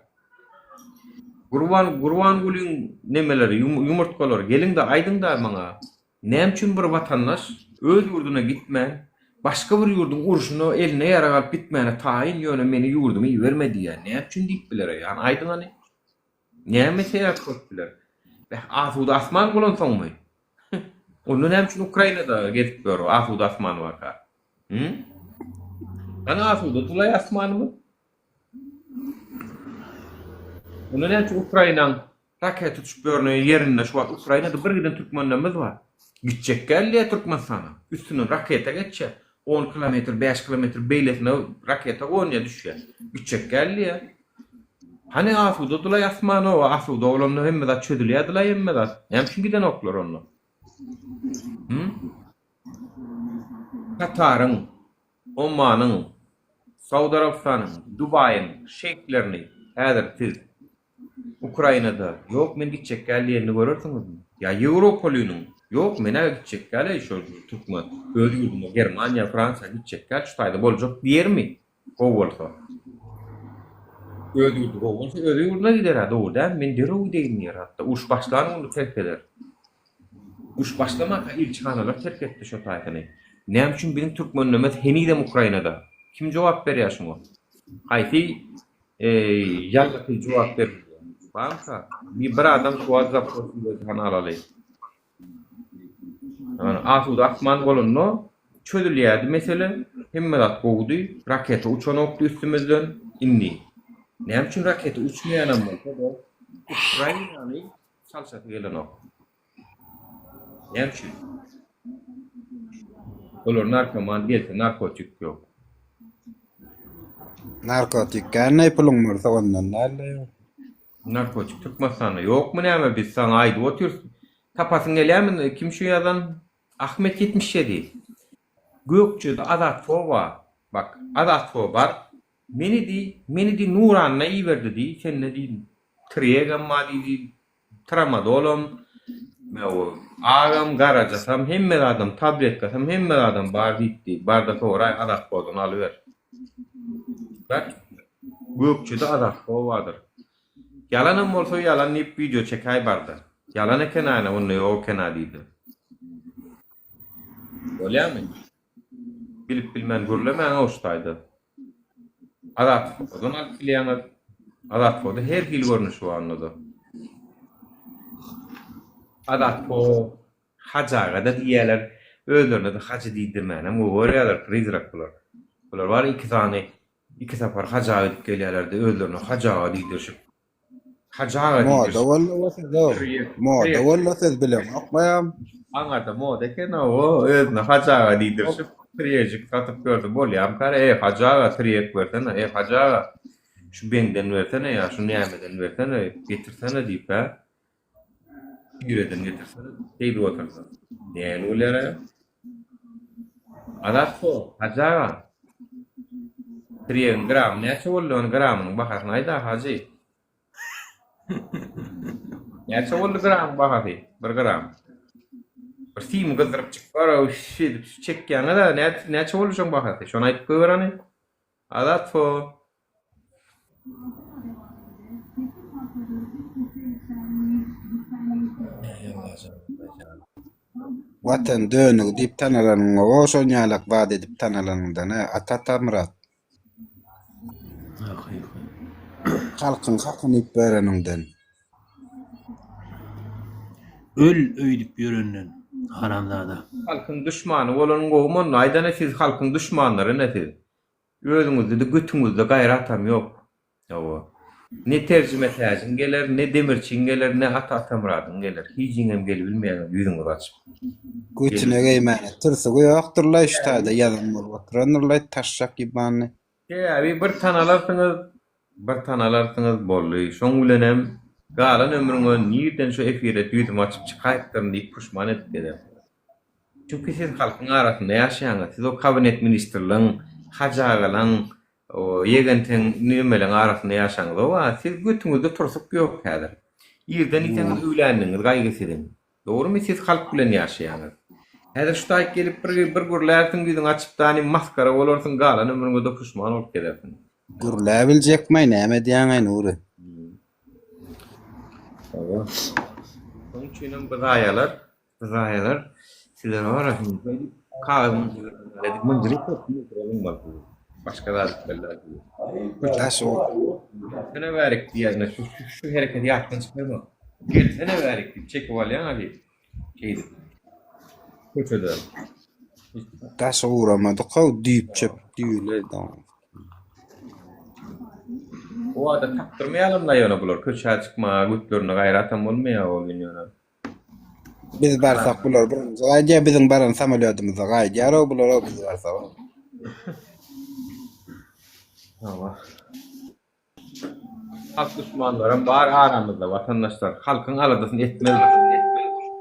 Gurban gulün nemeleri yumurtkalar gelin de aydın da maňa. Näme üçin bir watandaş öz ýurduna gitmän, başga bir ýurdun urşuny eline ýaragalyp bitmäne taýin ýöne meni ýurdumy bermedi ýa. Näme üçin diýip biler ýa. Aydın hani. Näme sebäp köpdiler? Asuda asman bolan soňmy? Onu näme üçin Ukrainada getip ber, asuda asman waka. Ana asuda tulay asmanmy? Onu näme üçin Ukrainaň raket tutup berne ýerinde şu wagt Ukrainada bir giden türkmenlerimiz bar. Gitjek geldi Türkmenistana. Üstüne raketa geçe 10 kilometr, 5 kilometr beýlesine raketa goňa düşýär. Gitjek geldi. Hani asuda tulay asmany o asuda olany hemme da çödülýär hemme da. Näme üçin giden oklar onu? Katar'ın, Oman'ın, Saudi Arabistan'ın, Dubai'nin şeyhlerini häzir siz Ukrainada yok men gitjek gelýärini görürsüňizmi? Ya Ýewropalynyň yok mene gitjek gelýär şu Türkmen öz ýurduna Germaniýa, Fransa gitjek gel şu taýda boljak diýermi? O bolsa. Öz ýurduna gider doğrudan men dereu diýenler hatda uş başlany onu terk eder. Uş başlamaka ilçhanalar terk etdi şu taýyny. Näme üçin bizim türkmenlerimiz henidem Ukrainada? Kim jogap berýär şuňa? Haýsy ýalgyty jogap berýär. Banka bir adam şu WhatsApp profilini alaly. Asuda asman bolunno çödülýärdi mesele hemmedat gowdy raketa uçanokdy üstümizden indi. Näme üçin raketa uçmaýanam bolsa Ukrainany salsaty gelenok. Näme üçin? Olar narkoman gelse narkotik ýok. Narkotik näme pulun bolsa ondan näle? Narkotik Türkmenistana ýokmy näme biz saňa aýdyp oturýarys. Tapasyň gelýärmi kim şu ýazan Ahmet 77. Gökçede Adatfo var. Bak Adatfo var. Meni di Nuran'la iyi verdi di. Sen ne di? Triyegam mali di. Tramadolum. Ağam garajasam hemme adam tablet kasam hemme adam bar ditti. Barda toray Adatfo'dan alıver. Bak Gökçede Adatfo vardır. Yalanım olsa yalan ip video çekay barda. Yalan ekenayna onu o kenadiydi. Öyle mi? Bilip bilmän görlemän oştaýdy. Adat, odan alyp bilýäňiz. Adat boldy her hil görnüşi barnady. Adat bo hajaga da diýerler, özlerine de hacı diýdirmänem, o görýärler prizrak bular. Bular var iki safar hajaga edip gelýärler de özlerine hajaga diýdirşip. Hajaga diýdirşip. Moda walla siz bilen okmaýam. Aňarda moda eken o özüne hajaga diýdirşip triyejik satyp gördü bolýam kare hajaga triyek bersene hajaga şu benden versene ya şu nämeden versene getirsene diýip ha ýüreden getirsene diýip otursa näme bolýar adatko hajaga 3 gram näçe bolýan gramyň bahasyny aýda hajy näçe bolýar gram bahasy 1 gram Sim gazarıp çıkar o şey çekýäňe da näçe bolýan bahasy şonu aýdyp goýberani adatko Watan dönüg diýip tanalanyň oşo ýalak wada edip tanalanyňdan atatamrat. Halkyň hakyny ip bereniňden. Öl öýdüp ýörenden haramzada. Halkyň düşmany bolan gowman aýdana siz halkyň düşmanlary näsiz? Özüňizde de götüňizde gaýratam ýok. Ýa ne terjime etläjin geler, ne demirçin geler, ne atatamradyň geler. Hiçiňem gelip bilmeýän ýüzüňi açyp. Götüne geýmäne tırsı goýakdyrlar şu taýda ýazan bolýar. Taşşak ýybany. Bir tanalarsynız boldy. Şoň bilenem Galan ömrüňe nirden şu efire düýdüm açyp çykaýtdyryn diýip puşman edip eder. Çünki siz halkyň arasynda ýaşaýaňyz, siz o kabinet ministrligiň, hajagalan, o ýegenteň nimeleň arasynda ýaşaňyz, o siz götüňizde tursup ýok häzir. Ýerden ýeňiz öýlendiňiz, gaýgysydyň. Dogrymy siz halk bilen ýaşaýaňyz? Häzir şu taýyp gelip bir gürlärsiň diýdiň açyp dany maskara bolarsyň galan ömrüňde puşman bolup gelersiň. Gürläbiljekmi näme diýäňe Nuri? Onun için bızayalar sizler arasında kahvemiz dedik mıncırık olmaz. Başka da adetlerler diyor. Taş o. Sene verdik diyene şu hareketi yaptın çıkma. Gel sene verdik deyip çekip alyan abi. Şeydi. Kötüdü. Taş uğramadı. Qaw diýip çöp diýüler. O ada taktırmayalım da yana bular. Köçe çıkma, gütlerini gayratan olmaya o gününe. Biz barsak bular birinji gaýdy biziň baran samolyotymyza gaýdýar o bular o biz barsak. Tamam. Halk düşmanlarım var aramızda vatandaşlar. Halkın aladasını etmez.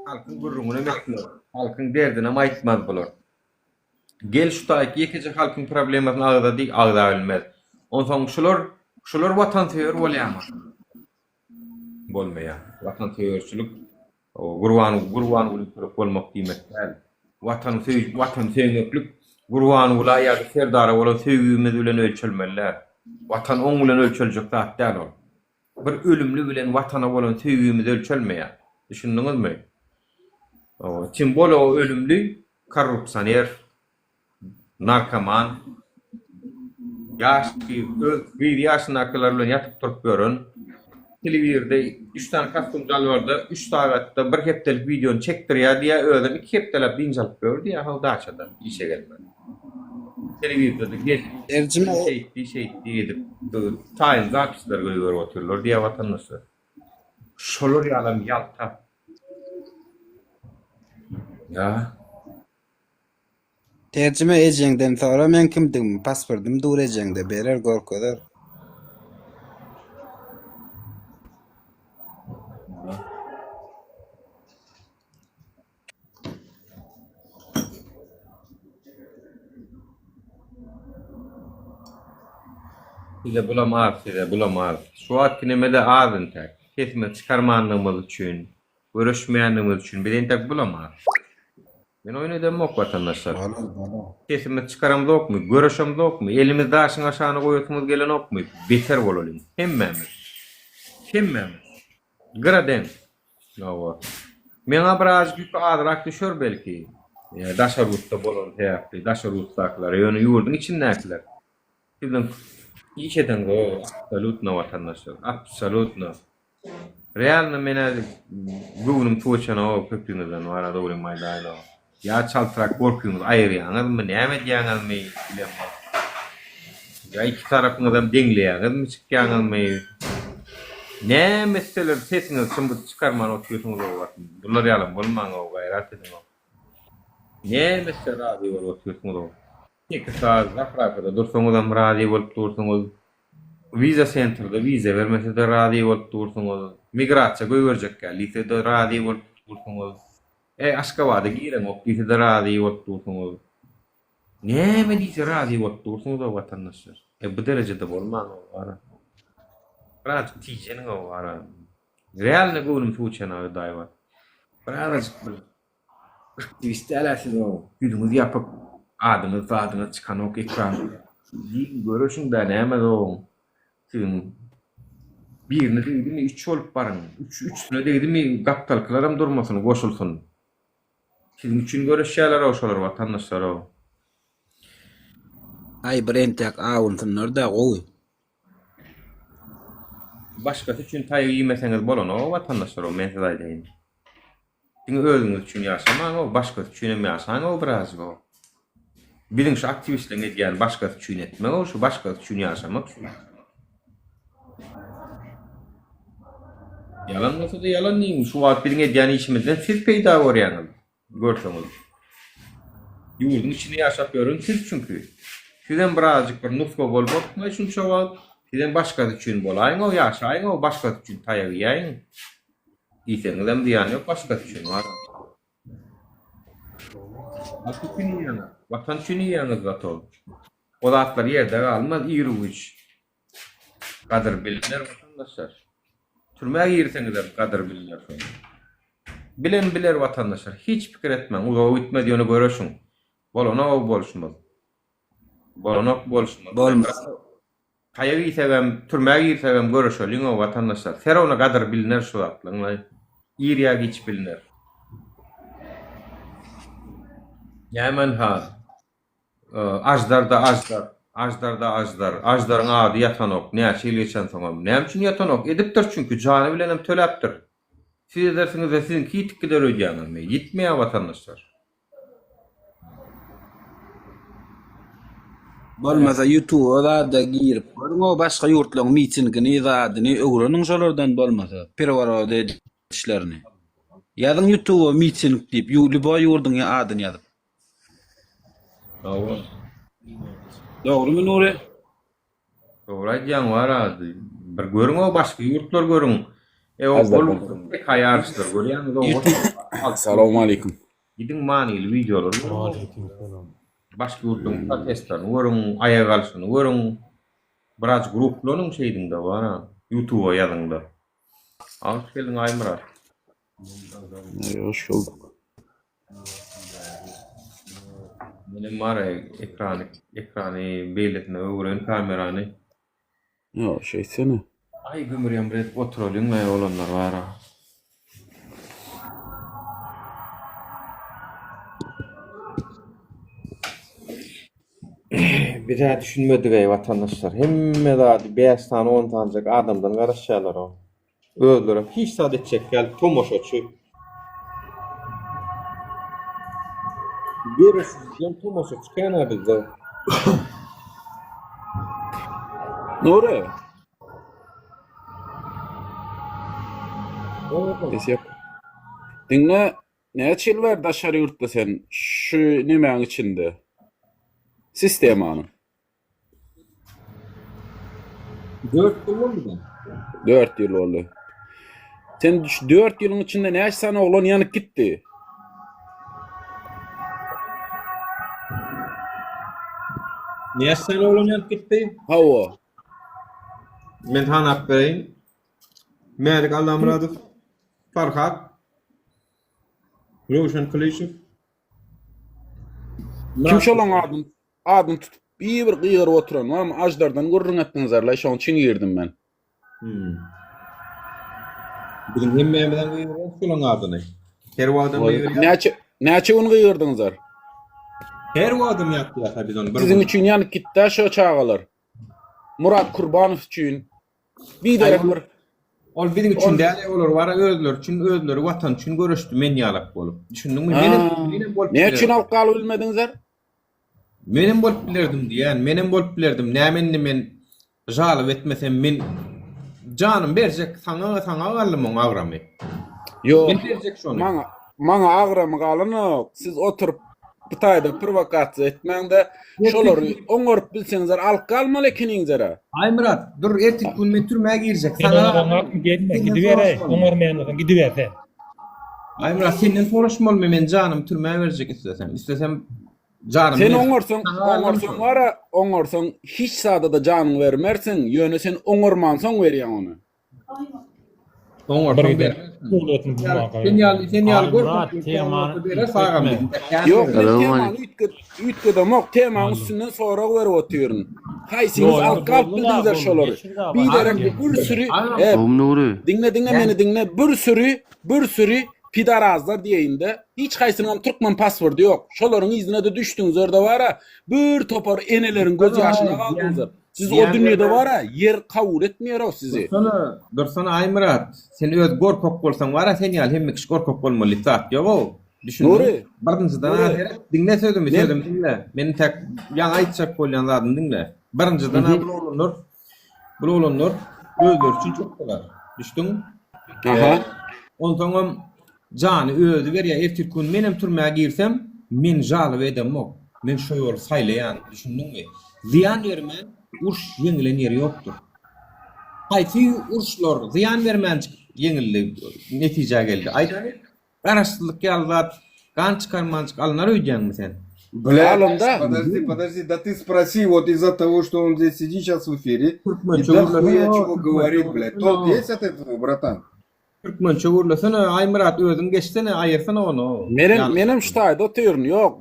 Halkın gurrumunu etmez. Halkın derdine maýtmaz bular. Gel şu taýyk ýekece halkın problemasini ağda diýip ağda bilmez. Ondan şular vatansewer bolýarmy? Bolmaýar. Vatansewerçilik o gurwan bolmak diýmek däl. Vatan sevgiplik gurwan ýa-da serdara bolan sevgimiz bilen ölçülmeler. Vatan oň bilen ölçüljek zat däl ol. Bir ölümli bilen watana bolan sevgimiz ölçülmeýär. Düşündiňizmi? O kim bol o ölümli korrupsioner, narkoman, bir yaşındakiler bilen yatıp durup görün. Televizorda 3 tane kastumcal vardı. 3 saatda bir heptelik videonu çektirýär diye ödüm 2 heptelep dinç alıp gördü ya o daçada işe gelmedi. Televizorda geç şey edip tayin zapisler görüyor otururlar diye vatandaşlar. Şolur yalan yalta. Ya. Terjime ejeňden sonra men kimdim pasportum dur ejeňde berer gorkadar. Size bulamaz. Şu atkinemede ağzın tek. Kesme çıkarmanlığımız için, görüşmeyenliğimiz için bir entek bulamaz. Ben oynadım ok vatandaşlar. Kesme çıkaramız ok mu, görüşümüz ok mu, elimizde aşın aşağına koyuyorsunuz gelen ok mu, beter olalım. Hemmemiz. Graden. Mena biraz güç adrak düşür belki. Daşarut'ta bolon teyakli, Daşarut'takiler, yani yurdun içindekiler. Sizden işeden go, absolutno vatandaşlar, absolutno. Realno mena guvnum tuğçana o köpüğünüzden var adı olayım maydayla. Ya çaltırak korkuyorsunuz ayırıyanız mı, näme diýäňiz mi bilemem. Ya iki tarafınızdan deňleýäňiz mi çykýaňyz mı? Ne meseleler sesiniz sımbyt çıkarman oturuyorsunuz o vakit. Bunlar yalan bolmaň o gayrat edin o. Ne mesele radio oturuyorsunuz o. İki saat Zafraka'da dursunuz radio bolup dursunuz. Viza centerda viza vermese de radio bolup dursunuz. Migrasiýa göýberjek gelýse de radio bolup dursunuz. Aşgabatda giren o giýse de radio bolup dursunuz. Näme diýse radio bolup dursunuz o vatandaşlar. Bu derejede bolmaň o ara. Brat tiýjeniň o ara. Realne gönüm tuğçana daýwa. Brat aktivistlersiz o. Yüzümüzü yapıp adını çıkan o ekran. Görüşün da näme o. Sizin birine deýdi mi 3 olup barın. 3'üne deýdi mi gaptalklaram durmasın, goşulsun. Sizin üçün görüşýärler oşalar vatandaşlar o. Ay bir entek awuntynlar da gowy. Başkası üçün taýy ýemeseňiz bolan o vatandaşlar o men size aýdaýyn. Siz özüňiz üçün ýaşamaň o, başkası üçün ýaşaň o biraz o. Biziň şu aktivistliň edýän başkası üçün etmek o, şu başkası üçün ýaşamak. Yalan bolsa da yalan diýin. Şu wagt biziň edýän işimizden siz peýda bolýaňyz. Görseňiz. Ýurdun içinde ýaşap görün siz çünkü. Sizden birazcık bir nufka bolup, şunça wagt Sizden başka üçün bolayın o yaşayın o başka üçün tayagyayın. Ýeteňizem diýen ýok başka üçün var. Watan üçün ýene, watan üçün ýene zat ol. O zatlar ýerde galmaz, ýyry güç. Gadyr bilinler watandaşlar. Türmäge girseňizem gadyr bilinler. Bilen biler watandaşlar, hiç pikir etmeň, uzağa gitmedi ýöne göreşiň. Bolanok bolşmaz. Bolanok bolşmaz. Bolmaz. Kayaga ýetegem, türmäge ýetegem göreşeliň o watandaşlar. Serowna gadyr bilinler şu zatlaryň. Ýerýä hiç bilinler. Ýaman ha. Ajdarda ajdar. Ajdaryň ady ýatanok. Näçe ýyl geçen soňam. Näme üçin ýatanok? Edipdir çünkü jany bilenem töläpdir. Siz edersiniz de sizin kitik gider ödýäňiz. Ýitmeýär watandaşlar. Bolmasa YouTube'a da girip, o başka yurtlaryň mitingini, izadyny öwreniň şolardan bolmasa, perwara işlerini. Ýazyň YouTube'a miting diýip, ýuly ýurdun adyny ýazyp. Dogry. Dogrymy Nuri? Dogry aýdýan var ady. Bir görüň o başga ýurtlar görüň. O haýarçylar görýän o. Assalamu aleykum. Gidin manyly videolar. Başka ýurtlaryň protestlaryny görüň, aýag alşyny görüň. Biraz gruplaryň şeýdinde var ha. YouTube'a ýazyňda. Hoş geldin Aymırat. Hoş bulduk. Benim var ekranı belirtme öwren kamerany. Yo, şeysene. Ay gümürýän bir oturalım we olanlar var ha. Bir daha düşünmedik ey vatandaşlar. Hemme daha 5 tane 10 tane adamdan garaşýarlar o. Öldürüp hiç sadet çekkel tomoşaçı. Birisi tomoşaçı kana bizde. Nuri. Evet. Dinle, näçe ýyl berdi aşary ýurtda sen şu nimeň içinde? Sistemany. 4 yıl oldu. 4 ýyl oldu. Sen 4 ýylyň içinde näçe sana oglan ýanyp gitdi? Näçe sene oglan ýanyp gitdi? Hawa. Men tanap bereyim. Melik Allamuradov, Farhat, Roshan Kılışev. Kim şolan adyn tutup bir gyýyr oturan, ama ajdardan gurrun etdiňizler, şoň için girdim ben. Bugün hemmemeden gyýyran şolan adyny. Her wagtda Näçe gün gyýyrdyňyzlar? Her wagtda ýapdylar biz onu. Sizin üçün ýanyp gitdi şo çağalar. Murat Kurbanow üçin. Bir derek bir. Ol bizim üçün däl olar wara özler üçün özleri watan üçün görüşdi men ýalap bolup. Düşündiňmi? Menem bolup. Ne üçin alqaly bilmediňizler? Menem bolup bilerdim diýen, menem bolup bilerdim. Nämenni men jalyp etmesem men janym berjek saňa galymyň agramy. Ýok. Men berjek şonu. Maňa agramy galanyk. Siz oturup Bitaýda provokasiýa etmäňde şolary oňorup bilseňizler alyp galmaly ekeniňizler. Ay Murat, dur ertik gün men türmäge girjek. Sana gelme, gidiver, oňarmaýan gidiver sen. Ay Murat, senden soraşmaly men janym türmäge berjek istesem. İstesem janym. Sen oňorsaň wara, oňorsaň hiç sadada janyň bermersiň, ýöne sen oňormansaň berýän onu. Oňorsaň ber. Sen ýal görüp Yok, ütkedemok temaň üstünden sonra berip oturýaryn. Haýsyňyz alqap bildiňizler şolary. Bir derek bir sürü dinle meni dinle, bir sürü pidarazlar diýeýinde hiç haýsynyň Türkmen pasportu ýok. Şolaryň izine de düşdüňiz orada wara bir topar eneleriň göz ýaşyna galdyňyz. Siz o dünýede wara yer kabul etmeýär o sizi. Dursana Ay Murat, sen öz gorkok bolsaň wara sen ýaly hemme kişi gorkok bolmaly zat ýok o. Düşündüm. Birinjiden dinle sözümi dinle. Meni tek ýa aýtjak bolýan zadyny dinle. Birinjiden bu olanlar özler üçin çok bolar. Düşdüň? Aha. Ondan jany özü berýär ertir gün menem türmäge girsem men jalyp edemok. Men şo ýol saýlaýan, düşündiňmi? Ziyan bermen uş ýeňilen ýeri ýokdur. Hayti uruşlar, ziyan vermänçik yeňildi, netije geldi. Aýdany, garaşsyzlyk ýalzat, kan çıkarmançyk alynar öýdýäňmi sen? Подожди, да ты спроси, вот из-за того, что он здесь сидит сейчас в эфире, и да хуя чего говорит, блядь. Толк есть от этого, братан? Türkmençe gurlasana, Aýmurat özüň geçsene, aýyrsana onu. Menem ştaýda oturyn, ýok,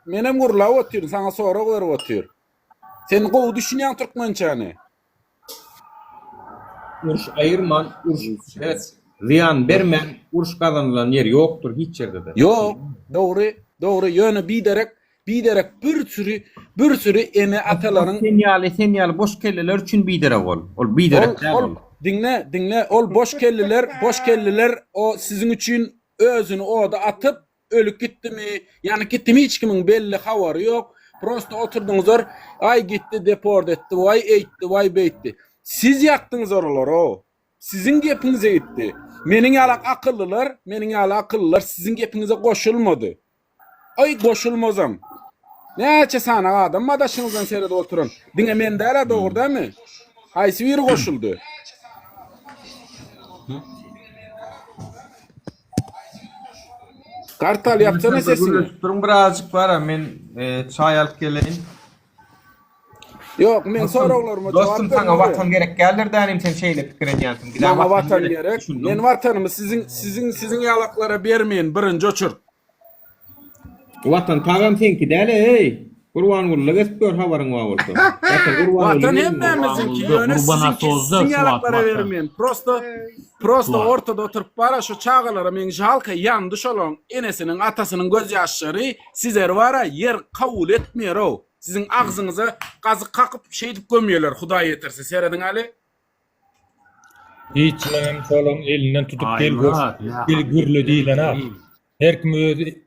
menem gurla oturyn, sana sonra berip otur. Sen gowy düşünýän türkmençäni. Uruş ayırman, uruş. Evet. Ziyan vermen, uruş kazanılan yer yoktur hiç yerde de. Ýok, dogry, ýöne biderek bir sürü ene atalaryň Senyal boş kelleler üçün biderek ol. Ol biderek ol. Dinle, ol boş kelliler o sizin üçün özünü oda atıp ölüp gittimi, yani gittimi hiç kimin belli habary yok. Prosto oturduňyzlar, ay gitti, deport etdi, vay eýtdi, vay beýtdi. Siz ýakdyňyz oralar o. Sizin gepiňize gitti. Meniň ýaly akyllylar sizin gepiňize goşulmady. Ay goşulmazam. Näçe sana adam madaşyňyzdan serede oturan. Diňe men däle dogry dämi? Haýsy biri goşuldy? Kartal yapsana sesini. Durun birazcık var ha, men çay alıp geleyin. Yok, men soralarıma dostum sana vatan gerek geldir derim sen şeyle fikirlenýänsiň. Bana vatan gerek. Men vatanymı sizin ýalaklara bermeýin, birinji oçur. Vatan tagam senki däle ey. Gurban gurla gesper habaryň bar bolsa. Vatan hemmemizinki, ýöne sizin ýalaklara bermeýin. Prosto ortada oturup bara şu çağalara men jalka ýandyş olan enesiniň atasynyň göz ýaşlary sizler wara yer kabul etmeýär o. Sizin ağzınıza gazık kakıp şey dip gömüyorlar. Huda yeterse seyredin Ali. Hiç benim solun elinden tutup gel gürlü değil ha. Her kim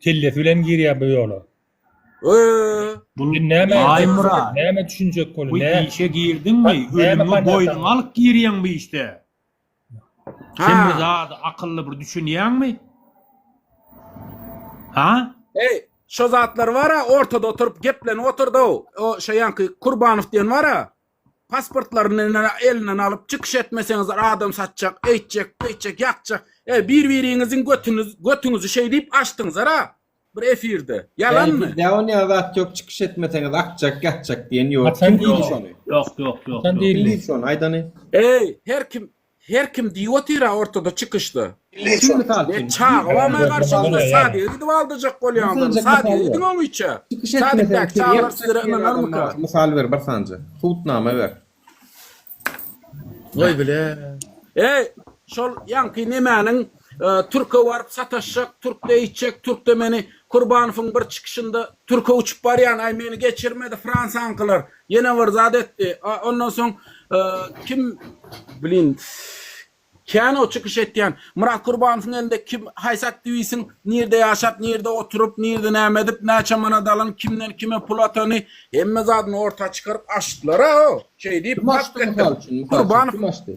kellesi bilen giriyor bu yolu. Näme düşünjek konu? Bu işe girdin mi? Ölümü boynun alıp giriyen bu işte. Sen de daha akıllı bir düşünýän mi? Ha? Hey, şu zatlar var ha, ortada oturup geplenip oturdu. O yankı Kurbanov diyen var ha. Pasportlarını elinden alıp çıkış etmeseniz adam satacak, eýtjek, yakacak. Bir-birinizin götünüzü şey deyip açtınız ha. Bir efirde. Yalan mı? Ya o ne zat yok, çıkış etmeseniz akacak, yakacak diyen yok. Kim değil şonu? Yok. Sen değil şonu, Aydany. Her kim diýotira ortada çıkıştı. Çağlamaya karşılığında Sadiye gidip aldıracak golyanları. Sadiye gidin onu içe. Sadiye çağlar sizlere inanar mı ka? Misal ver barsancı. Tutnama ver. Vay bile. Şol yankı nemäniň Türk'e varıp sataşacak, Türk deýitjek, Türk demeni Kurbanov'un bir çıkışında Türk'e uçup baryan, ay meni geçirmedi Fransa ankylar. Yine var zat etdi. Ondan soň kim bilin kän o çıkış etýän Murat Kurbanov'un elinde kim haysat diýsin, nirde ýaşap, nirde oturup, nirde näme edip, näçe mana dalan, kimden kime pul atany, hemme zadyny orta çıkaryp açdylar o. Şey diýip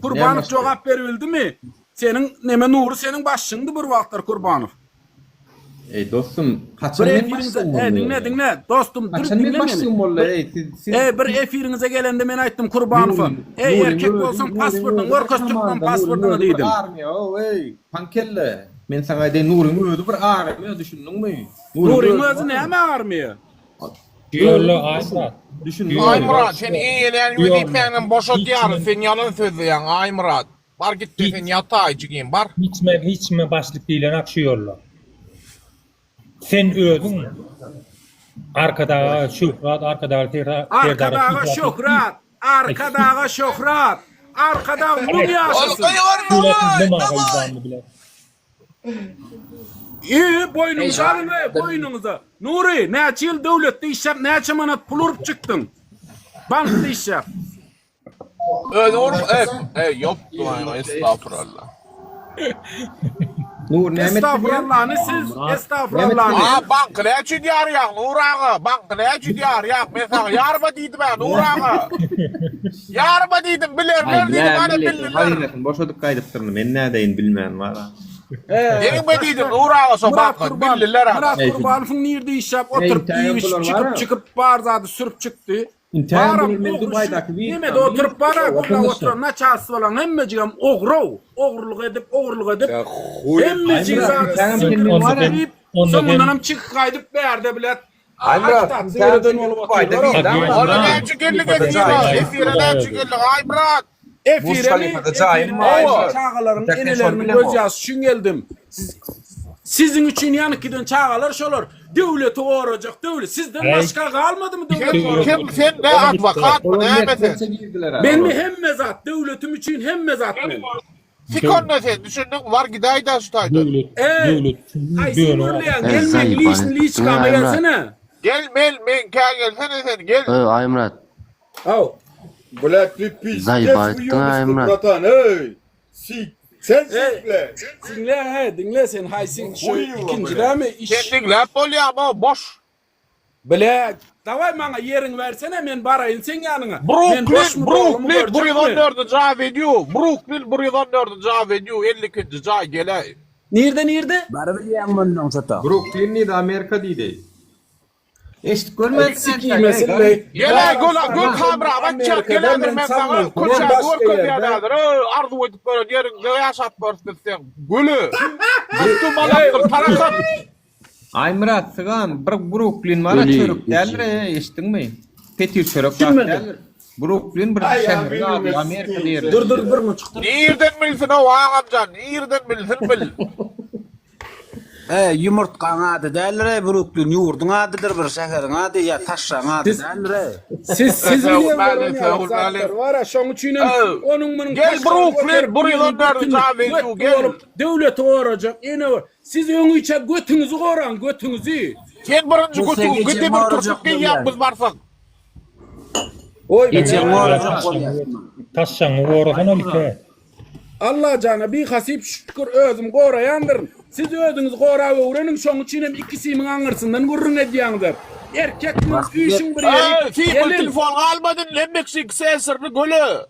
Kurbanov jogap berildimi? Senin neme nuru senin başçındı bir wagtlar Kurbanov. Ey dostum, kaçın men başçım boldy. Dinle dostum, dinle başçım boldy. Bir efirinize gelende men aýtdym Kurbanow'a. Erkek bolsaň pasportyň orkas Türkmen pasportyny diýdim. Ey, pankelle. Men sana aýdym Nuryň öýdi bir army düşündiňmi? Nuryň öýdi näme army? Yolla Aymrat. Aymrat, sen eýelen ýüdipäňden boşatýar, sen ýalan sözleýän Aymrat. Bar gitdi sen ýataýjygyn bar. Hiçme başlyk diýilen akşy yolla. Sen özüň arkadaga şöhrat, arkadaga Şöhrat, arkadaga mum ýaşasyn. Boynuňyza. Nuri, näçe ýyl döwletde işläp, näçe manat pul urup çykdyň? Bankda işläp. Yoptu estağfurullah. Nur näme? Estağfurullah. Bank näçe diýär ýa, Nur ağa, bank näçe diýär ýa, men sana ýarba diýdim ben, Nur ağa. Ýarba diýdim, bilerler diýdim, ana bilirler. Hayır, boşadyp gaýdypdyrmy, men nädeýin bilmän wara. Ene diýdim, Nur ağa so bank bilirler. Murat Kurbanow'un nirde işläp oturup çıkıp bar zady sürüp çykdy. İnternet Dubai'daki bir Nime de oturup bana burada oturan naçası olan hemmecigam oğruluk edip hemmecig zaten sonundan çık kaydıp bir yerde bile Aymurat, seyredin olup oturuyor. Onu ne çıkırlık ediyor? Efire ne çıkırlık? Aymurat. Efire mi? Çağaların enelerinin göz yaşı şun geldim. Sizin için yanık giden çağalar şolar. Devleti uğrayacak devlet. Sizden başka kalmadı mı devlet? Kim sen ne advokat mı ne metin? Ben mi hem mezat devletim için hem mezat mı? Fikon ne sen düşündün var giday da şutaydı. Ay sen orlayan gelmek liş kama gelsene. Gel men gelsene sen gel. Aymurat. Au. Блядь, ты пиздец Зайбаттың Aymurat. братан, эй! Сик, sen sikle. Dinle sen haysin şu ikincide mi iş? Sen dinle polya ama boş. Bile davay bana yerin versene men barayın sen yanına. Brooklyn buradan nerede cevap ediyor? Brooklyn buradan nerede cevap ediyor? 52. cevap gele. Nerede? Brooklyn neydi Amerika değil. İşte görmezsin ki mesela. Gele gol kamera bak çek geledir ben sana. Koça gol koyuyorlar. Arzu edip böyle yerinde yaşat göstersen. Gülü. Üstü malaktır tarakat. Aymurat sıgan Brooklyn var çörük derler eşittin mi? Petir çörük derler. Brooklyn bir şehir abi Amerika değil. Dur bir mi çıktı? Nereden bilsin o ağamcan? Nereden bilsin bil. Yumurtkan adı derler Brooklyn yurdun adıdır bir şehrin adı ya taşran adı derler. Siz biliyorsunuz var ya şonun için onun bunun gel Brooklyn buradan nerede cevap ediyor gel. Devlet uğrayacak yine var. Siz onu içe götünüzü koran götünüzü. Sen birinci götü gıdı bir tutup bir yapız varsan. Oy Geçen uğrayacak Taşsan uğrasan olike. Allah cana bir hasip şükür özüm korayandır. Siz özünüz korayı öğrenin şonun için hem ikisimin anırsından vurun ediyandır. Erkekmin işin bir yeri. Fiyatlı telefon almadın lemmeksik sesirli golü.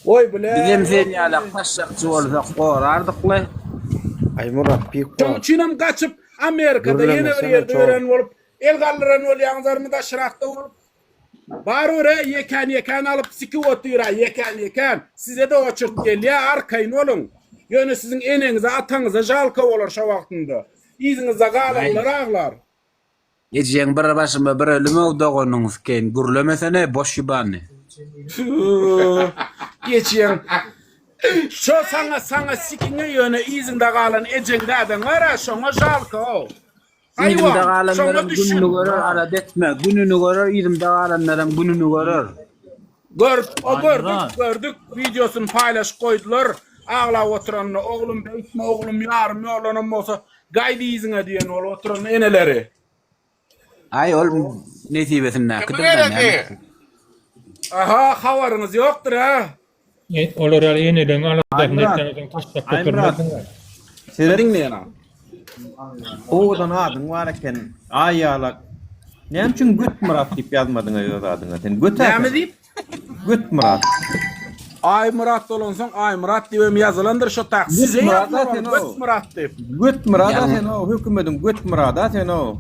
Oy bile. Bizim sen yalak taşakçı olsak korardık le. Ay Murat bir Şonun için hem kaçıp Amerika'da yeni bir yerde öğren olup el kaldıran olyanlarını da şırakta olup var oraya yeken alıp siki otuyor yeken size de o çırt gel ya arkayın olun. Yönü sizin enenize atanıza jalka olur şu vaktinde. İzinize kalırlar ağlar. Geçen bir başıma bir ölüme uduğunuz ken gürlemesene boş yibani. Geçen şu sana sikine yönü izinde kalan ecengde adam var ya şuna jalka o. İzimde kalanların gününü görür, arad etme. Gününü görür, izimde kalanların gününü görür. Gördük. Videosunu paylaş koydular. Ağla oturanını, oğlum beytme, oğlum yarım, oğlum olsa gaydi izine diyen ol oturanın eneleri. Ay oğlum, nesibesinden. Aha, havarınız yoktur ha. Olur ya yeniden aladak netten taşsak götürmesin. Senin ne yana? Oğdan adın var eken ayalak. Ne için Güt Murat deyip yazmadın adına sen? Ne mi deyip? Güt Murat. Ay Murat olunsan Ay Murat diyem yazılandır şu tak. Size yazılan Güt Murat deyip. Güt Murat sen o hükümetin Güt Murat sen o.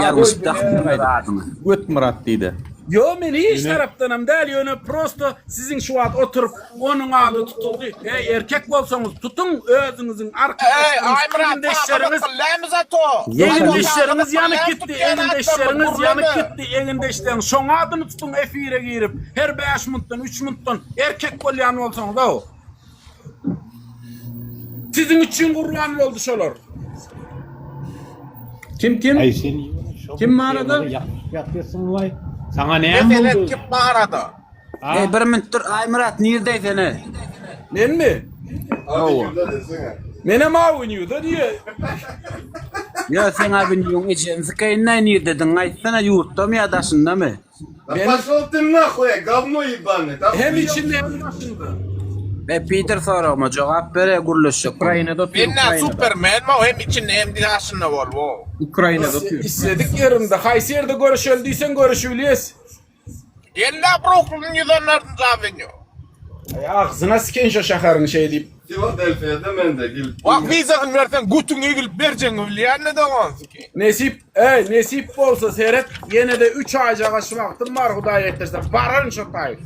Yarmış takmıyor adını. Güt Murat deydi. Yo men hiç taraftanım değil yönü prosto sizin şu an oturup onun adı tutuldu. Erkek olsanız tutun özünüzün arkasından elin dişleriniz yanık gitti. Elin dişleriniz son adını tutun efire girip her 5 minuttan 3 minuttan erkek olyan olsanız o. Sizin için kurban oldu şolar. Kim? Kim mağarada? Yapıyorsun vay. Sana ne oldu? Kim mağarada? Bir minut dur Ay Murat neredeydin he? Ben mi? Benim oynuyordu diye. Ya sen abin yung için sıkayın ne dedin aytsana yurtta mı ya daşında mı? Пошел ты нахуй, говно ебаный. Hem içinde hem başında. Ve Peter sorama cevap vere gurluşuk. Ukrayna'da oturuyor. Benler Superman mi o hem içinde hem dışında var o. Ukrayna'da oturuyor. İstedik yerimde. Kayseri'de görüşüldüysen görüşülüyüz. Gel la Brooklyn yüzden nereden cevap ediyor? Ya ağzına siken şu şaharın şey deyip. Philadelphia'da men de gel. Bak vizasını versen götünü egilip vereceğini bilýän ne dogan. Nesip bolsa seyret. Yine de 3 ayca kaçmaktım var Hudaý ettirse. Barın şu tay.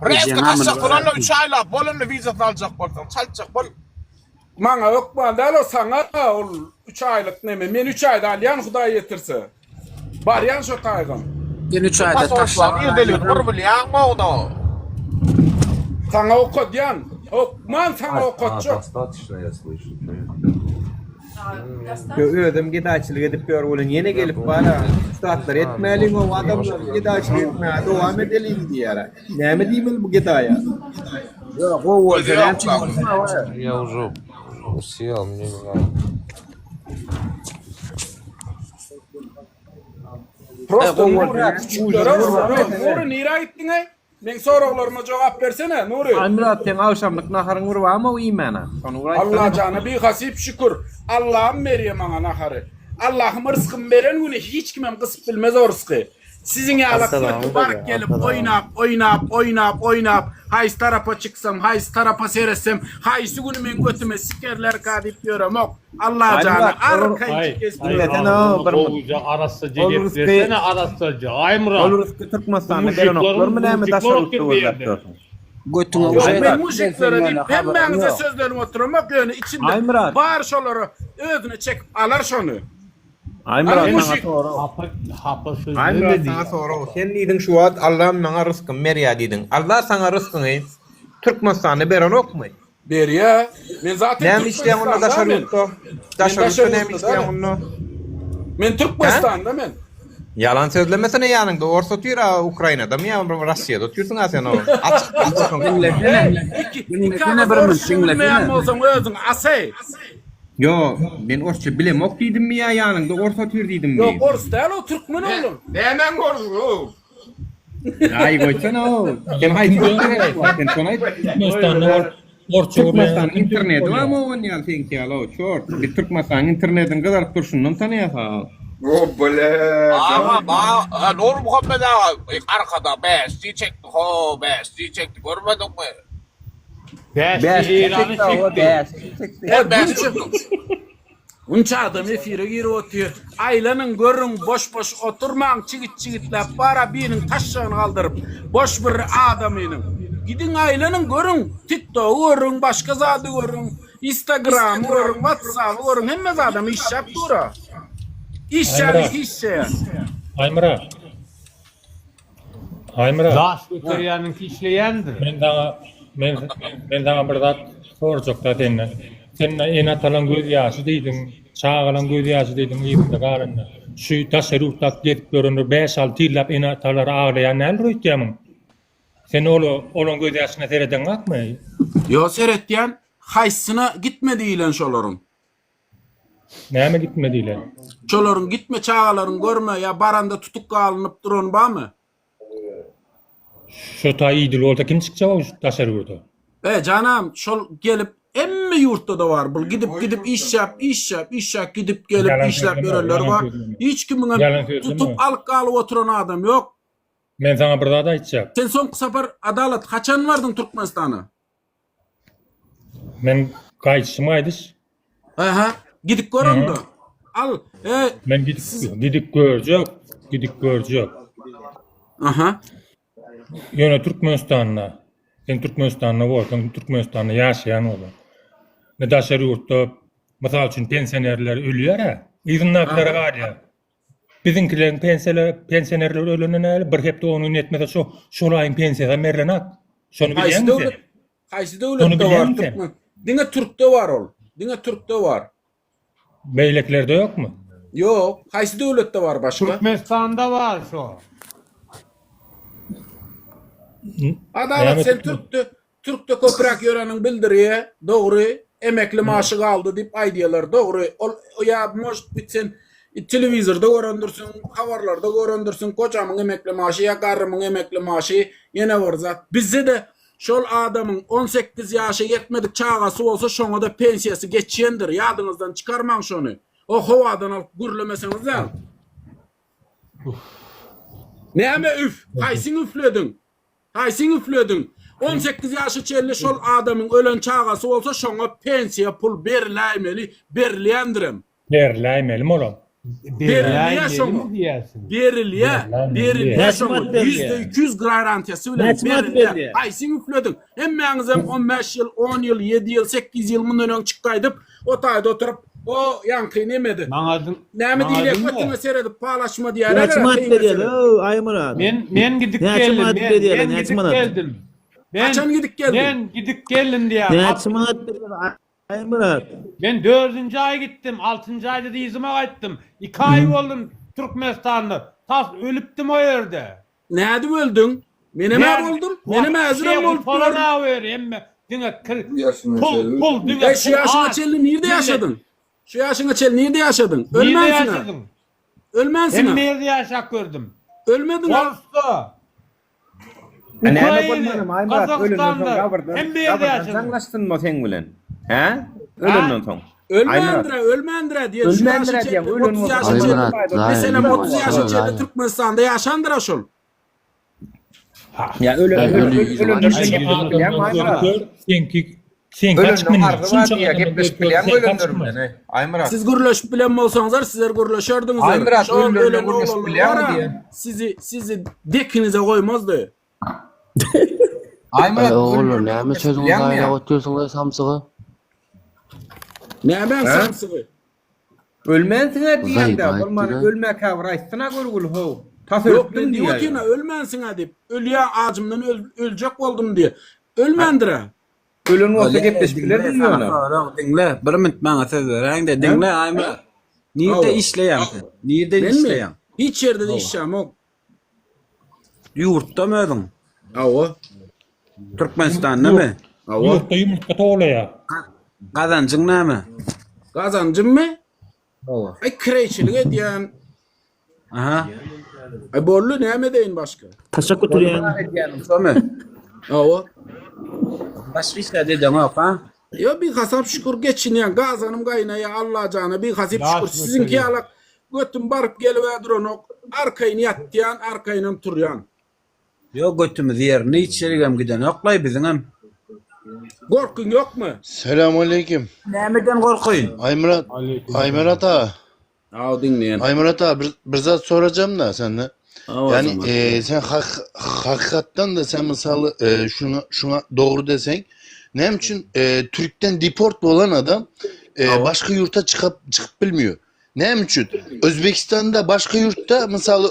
Reski kaçacak olan 3 ayla bolunu vizasını alacak bolsan çalacak bol. Mana yok mu? Dalo sana 3 aylık neme. Men 3 ayda alyan Hudaý ettirse. Baryan şu taygın. Ben 3 ayda taşlar. Bir deli vur bilýän mi onu? Sana okudyan. Man sana okutçu. Ödüm gidaçılık edip gör bolun yine gelip bana saatler etmeliň o adamlar gidaçılık etmeye devam edelim diýär. Näme diýmeli bu gidaya? Yok o Я уже съел, мне не надо. Prosto Nuri nira gittin ay? Men soraglaryma jogap bersene Nuri. Amrat sen awşamlyk naharyň urwamy o iýmana? Allah canı bir hasip şükür. Allah'ım veriyor bana naharı. Allah'ım rızkımı veren günü hiç kimem kısıp bilmez o rızkı. Sizin yalaklık bark gelip oynap. Hayız tarafa çıksam, hayız tarafa seyretsem, hayız günü men götüme sikerler kadip diyorum. Allah canı arkayı Milleten o bir arası cedip versene arasıcı. Aymıra. Olur rızkı tutmasana ben oklar mı näme daşarypdy bolýar? Ben müşriklere deyip hem benize sözlerim oturum. Bak yani içinde var şoları özüne çekip alar şonu. Aymıra sana sonra sen diýdiň şu wagt Allah'ım maňa rızkymy berýär diýdiň. Allah sana rızkyny Türkmenistany beren okmy? Berýär. Men zaten näme işleýän onda daşarypdy? Daşarypdy näme işleýän onda? Men Türkmenistanda men. Yalan sözlemesene ýanyňda orsa otyra Ukrainada mı ýa Russiýada otyrsyň sen o? Açyk asay. Yo, ben orsça bilem ok diýdim mi ýa ýanyňda orsa otyr diýdim mi? Yo, ors däl o Türkmen oğlum. Hemen gordu. Ay goýsana o. Sen haýdy sen sonay Türkmenistan orça Türkmenistan internet var mı o ýa sen ýa lo short. Bir Türkmenistan internetin gadar turşundan tanýasal. O bole. Ama Nur Muhammed ağa arkada 5 çekti ho 5 çekti görmedin mi? 5 İran'ı çekti. Unça adam efire giri otuyor. Aylanın görün boş oturmaň çigit-çigitlep bara birinin taşşağını kaldırıp boş bir adamynyň. Gidin aylanın görün. TikTok görün, başka zady görün. Instagram görün, WhatsApp görün. Hemme adam iş yap dura. İş. Aymıra. Daş götürýänki işleýändir. Men daha bir zat sorjak da tenne. Sen ena talan göz ýaşy diýdiň, çağalan göz ýaşy diýdiň ýerde garynda. Şu taşerupdak getip görünür 5-6 ýyllap ena talar aglaýan näl röýtýämiň? Sen olan göz ýaşyna sereden akmy? Yo seretýän, haýsyna gitmedi diýilen şolaryň. Näme gitmediler? Şolaryň gitme çağalaryň görme ya baranda tutuk alınıp duran bamy? Şu taýydyl bolsa kim çykjak o taşerupda? Canam şol gelip emme yurtta da var bu gidip iş yap gidip gelip işlep görenler var. Hiç kimine tutup alıp oturan adam yok. Men sana bir zat aýtjak. Sen soňky sapar adalet kaçan vardın Türkmenistana? Men gaýtşymaýdyş. Aha, gidip göründü. Al. Men gidip görjek. Aha. Ýöne Türkmenistana. Sen Türkmenistana bolsaň, Türkmenistana ýaşaýan bolan. Ne daşary ýurtda, mysal üçin pensionerler ölýär. Ýygnaklar garýar. Biziňkilerin pensionerler ölene bir hepde onu etmese şolaýyn pensiýa berlenat. Şonu bilýärmi? Haýsy döwletde var Türkmen? Diňe Türkde var ol. Diňe Türkde var. Beýleklerde ýokmy? Ýok, haýsy döwletde var başga? Türkmenistanda var şu. Adalet sen Türk'te köprak yörenin bildirýär, dogry, emekli maaşy galdy diýip aýdýarlar, dogry. O ya most bitsen telewizorda görendürsin, habarlarda görendürsin, koçamyň emekli maaşy ya garrymyň emekli maaşy ýene bir zat. Bizde de şol adamyň 18 ýaşy ýetmedik çağasy bolsa şoňa da pensiýasy geçýändir. Ýadyňyzdan çykarmaň şonu. O howadan alyp gürlemeseňiz ha. Näme üf? Haýsyň üfledin? Haýsyň üfledin? 18 yaşı çelli şol adamın ölen çağası olsa şoňa pensiya pul berilämeli, berilýändirim. Berläýmeli moram. Berilýär şoňa. Berilýär şoňa. %200 garantiyasy bilen berilýär. Aýsy üfledin. Hemmeňiz hem 15 ýyl, 10 ýyl, 7 ýyl, 8 ýyl mundan öň çykýdyp, o taýda oturup o ýanky nemedi. Näme diýilek götüňe seredip palaşma diýär. Näçmat berýär, Aýmurat. Men gidip geldim. Kaçan gidip geldin? Ben gidip geldim diye. Näçmat berýär, Aýmurat. Ben 4. ay gittim. 6. ayda da izime gittim. 2 ay oldum Türkmenistan'da. Tas ölüptüm o yerde. Näde öldün? Meneme oldum. Meneme äziren bolup Korona ver emme. Dine pul dine. Şu yaşına çelli nerede yaşadın? Şu yaşına çelli nerede yaşadın? Ölmensin ha. Ölmensin ha. Ben nerede yaşak gördüm? Ölmedin ha. Polska. Kazakistan'da. Hem bir yerde yaşadım. Sanlaştın mı sen bilen? He? Ölümden son. Ölmendire diye. Ölmendire diye. 30 yaşa çelli. Mesela 30 yaşa çelli Türkmenistan'da yaşandıra şol. Ya siz gurulaşıp bilen bolsaňyzlar sizler gurulaşardınız. Şol ölen oğullar sizi dekinize koymazdı. Aymurat oğlum näme sözüňiz aýa otursaňlar samsygy? Näme samsygy? Ölmensiňe diýende, bolmany ölmek awraýsyna gurgul ho. Yok ben diýotýyna ölmensiň dip. Ölýä ajymdan öljek boldum diye. Ölmendire. Ölün olsa gepleşikler bilmiyorlar. Dinle, bir minut bana söz vereň de dinle Aýmurat. Nirde işleýän? Nirde işleýän? Hiç yerde de işlem yok. Yurtda mı ödün? Awa. Türkmenistan'da mı? Awa. Yurtta yumurta toğlaya. Kazancın näme? Kazancım mı? Awa. Ay kireçilik edýän. Aha. Ay bollu näme deýin başga? Taşak götürýän. Şomy? Awa. Başga işler edýän ok ha? Yo bir hasap şükür geçinýän gazanım gaýnaýa Allah jana bir hasap şükür sizinki alak götüm barıp gelip durok arkaýyny ýatýan arkaýyny turýan. Yo götümüz ýerine içerigem giden oklay bizim hem. Gorkun ýokmu? Selamünaleyküm. Nämeden gorkuyn? Aymurat ağa. Aw dinleyen. Aymurat ağa bir zat soracağım da senden. Yani sen hakikatten de sen misalı şuna doğru desen ne için Türk'ten deport olan adam başka yurta çıkıp bilmiyor. Ne için? Özbekistan'da başka yurtta mesela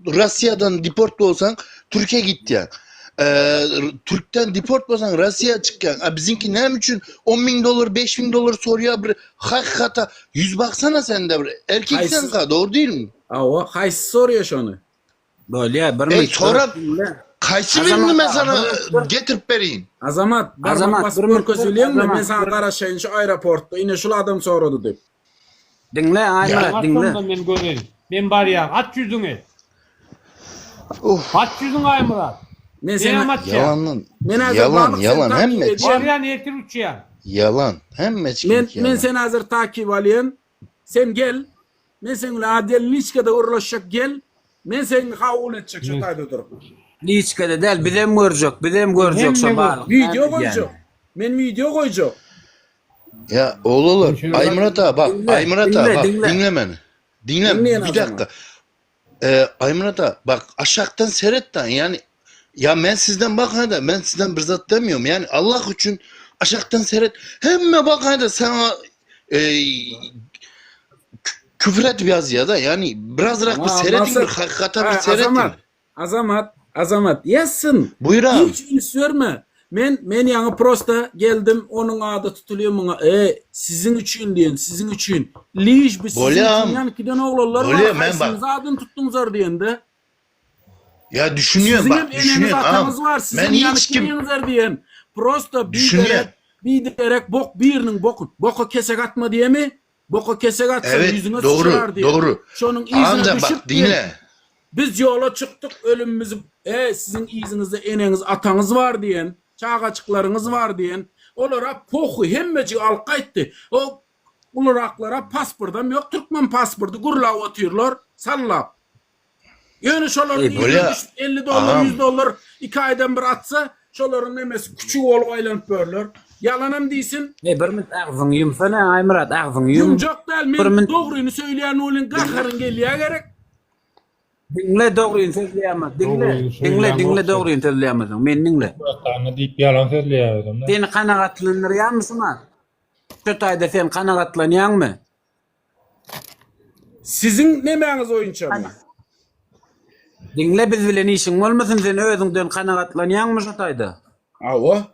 Rusya'dan deport olsan Türkiye gitti ya. Türk'ten deport olsan Rusya'ya çıkken. Bizimki ne için $10.000 $5.000 soruyor bir hakikata yüz baksana sen de bir erkeksen ka doğru değil mi? Ava haysy soruyor şonu. Böyle ya bir sonra kaysı birini mesela getirip vereyim. Azamat pasport kösülüyen mi? Ben sana Karaşay'ın şu aeroportta yine şu adam soradı deyip. Dinle Aymurat dinle. Ben göreyim. Ben var ya aç yüzünü. Aç yüzünü Aymurat. Yalan hem meçkin. Var ya niyetin uçuyan. Yalan hem meçkin. Ben seni hazır takip alayım. Sen gel. Ben seninle adel Liçka'da uğraşacak gel. Ben seni havul edecek şu tayda durup. Liçka'da değil bizem görecek şu bağlı. Video koyacak. Ben video koyacak. Ya olur. Aymurat ağa bak. Aymurat ağa bak. Dinle beni. Dinle bir dakika. Aymurat ağa bak aşağıdan seyretten yani ya ben sizden bak hadi ben sizden bir zat demiyorum yani Allah için aşağıdan seyret hemen bak hadi sana küfür et biraz ya da yani biraz bir seyretin bir hakikata bir seyretin. Azamat yazsın. Buyur abi. Hiç istiyorma. Men yani prosta geldim onun adı tutuluyor bana. Sizin için diyen sizin için. Liş bir sizin için yani kiden oğullar var. Haysınız adını tuttunuzlar diyen de. Ya düşünüyorum bak düşünüyorum ağam. Ben hiç kim diyen. Prosta biderek bok birinin boku kesek atma diye mi? Boku kesek atsa yüzüne sıçrar diye. Doğru. Şonun izine düşüp dinle. Biz yola çıktık ölümümüzü sizin izinizde eneniz atanız var diyen. Çağaçıklarınız var diyen. Olara poku hemmeci alkayttı. O uluraklara pasportam yok. Türkmen pasportu gurla atıyorlar. Sallap. Yani şolar $50 $100 2 aydan bir atsa şolaryň nemesi küçük bolup aýlanyp börler. Yalanam diýsin. Bir minut ağzını yumsana Aymurat, ağzını yum. Yumjak däl, men dogryny söýleýän bolyn gaharyn gelýär gerek. Dinle dogryny sözleýämez. Dinle dogryny sözleýämez. Men dinle. Anna diýip ýalan sözleýärdim. Seni kanagatlandyrýarmysyň? Şu taýda sen kanagatlanýarmy? Sizin nemäňiz oýunçamy? Dinle biz bilen işiň bolmasyn sen özüňden kanagatlanýarmy şu taýda? Awa.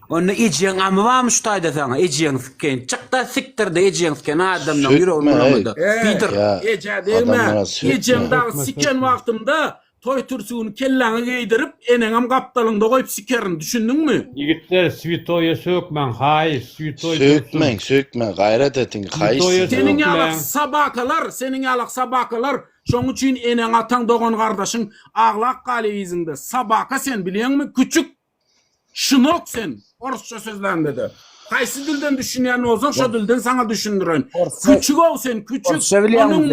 Onu ejýän amy barmy şu taýda sana? Ejýän sikken. Çykda siktirdi ejýän sikken adamdan ýüregini uramady. Peter, eje diýme. Ejem dagy sikken wagtymda toy tursugyny kelläňe geýdirip eneňem gapdalynda goýup sikerin, düşündiňmi? Yigitler svitoya sökmen, hayır, svitoya Sökmen, gayret etin, hayır. Senin ýalak sabakalar, şoň üçin eneň ataň dogan gardaşyň aglak galy ýüzünde sabaka sen bilýärmi? Küçük şınok sen. Orsça sözlende de. Kaysy dilden düşünýän bolsaň, şo dilden sana düşündiren. Küçük ol sen, küçük.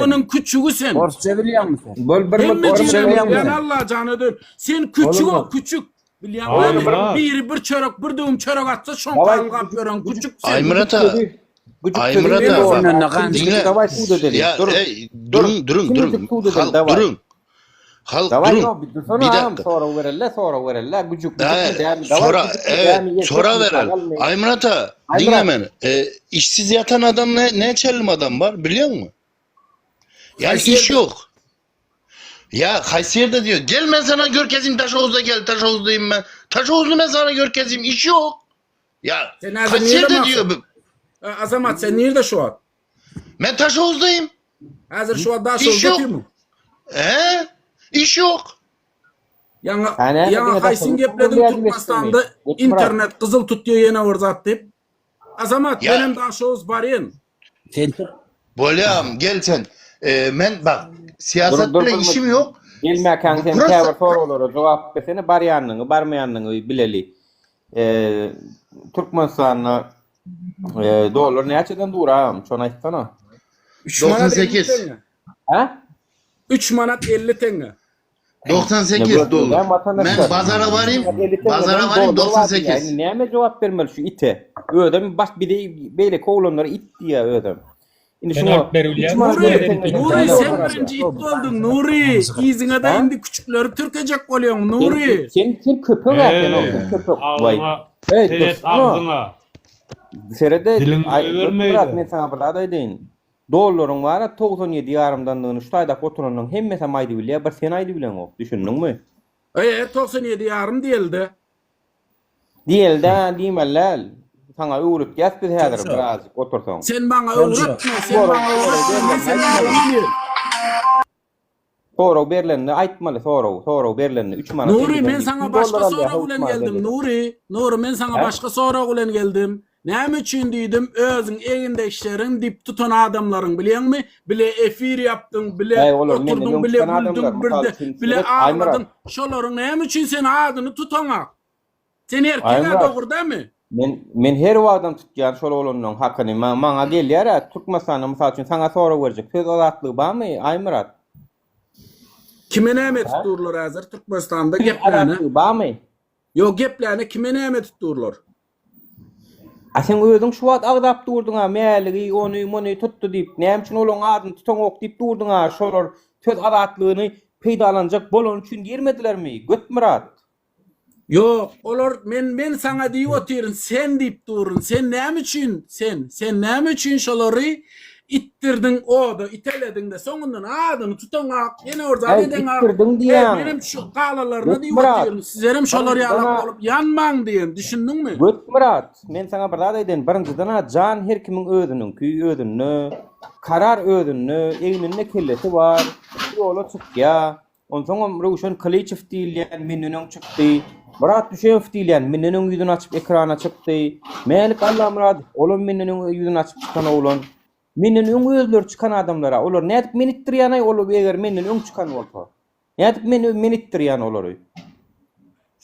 Onun küçüğü sen. Orsça bilýärmi sen? Allah janydyr. Sen küçük ol, küçük. Bilýärmi? Bir çörek, bir döwüm çörek atsa şoň galgap gören küçük sen. Aymurata. Durun. Halk durun. Bir dakika. Sonra verel. Aymurata dinle beni. İşsiz yatan adam ne çelim adam var biliyor musun? Yani iş yok. Ya Kayseri'de diyor gel ben sana gör kezim Taşoğuz'da gel Taşoğuz'dayım ben. Taşoğuz'da ben sana gör kezim iş yok. Ya Kayseri'de diyor. Azamat sen nerede şu an? Ben Taşoğuz'dayım. Hazır şu an Taşoğuz'da mı? İş yok. Yana Kaysın gepledim Türkmenistan'da internet kızıl tutuyor yine vırzat deyip. Azamat benim Taşoğuz barayın. Bolyam gel sen. Ben bak siyasetle işim yok. Gelmeken sen täwir soralara jogap bersene barýanlygy, barmaýanlygy bileli. Türkmenistanyň dolar näçeden duram? Şonu aýtsana. 98. Ha? 3 manat 50 tenge. 98 dolar. Ben pazara varayım. 98. Yani näme jogap bermeli şu ite? Ödem baş bir de beýle kowlanlara it diýär ödem. Nuri sen birinci it oldun Nuri. İzine de indi küçükleri türkecek bolýan Nuri. Sen köpek atdan oldun köpek. Vay. Evet ağzına. Serede bırak men sana bir aday deyin. Dollaryň bara 97 ýarymdanlygyny şu taýda oturanyň hemmesi maýdy bilýär, bir sen aýdy bilen ok. Düşündiňmi? 97 ýarym diýildi. Diýildi, diýmeler. Sana öwrüp geçdi häzir biraz otursaň. Sen baňa öwrüpme, sen baňa öwrüpme. Soraw berlenini aýtmaly, soraw berlenini 3 manat. Nuri men sana başga soraw bilen geldim Nuri men sana başga soraw bilen geldim. Näme üçin diýdim, özüň eňinde işleriň dip tutan adamlaryň bilýärmi? Bile efir yapdyň, bile oturdun, bile güldün, bile ağladın. Şolaryň näme üçin sen adyny tutaňak? Sen erkek dogry dämi? Men her wagtdan tutýan şol olanyň hakyny maňa gelýär, Türkmenistanyň mysal üçin sana soraw berjek. Söz azatlygy barmy, Aymurat? Kime näme tuturlar hazır Türkmenistanda gepläni? Barmy? Ýok gepläni kime näme tuturlar? Sen özüň şu wagt agdap durdun ha, mäli onu tuttu diýip, näme üçin olaň adyny tutaň ok diýip durdun ha, şolar söz azatlygyny peýdalanjak bolan üçin girmedilermi? Götmurat. Yok, olar men sana diýip otyryň, sen diýip durun. Sen näme üçin? Sen näme üçin şolary ittirdin oda, iteledin de soňundan adyny tutaňak, ýene orada eden benim şu galalaryny diýip otyryň. Sizlerim şolary ýalap bolup ýanmaň diýen, düşündiňmi? Götmurat, men sana bir zat aýdyn, birinjiden jan her kimiň özüniň küýü özünü, karar özünü, eňinde kellesi bar, ýola çykýa. Onsoň Ruşen Kaliçev diýilýän meniniň çykdy. Murat Düşeýew diýilýän meniniň ýüzüni açyp ekrana çykdy. Melik Allah Murad, olam meniniň ýüzüni açyp çykan oğlan. Menden öň özleri çykan adamlara, olar nädip meni itdirýän olar eger menden öň çykan bolsa. Nädip meni itdirýän olary.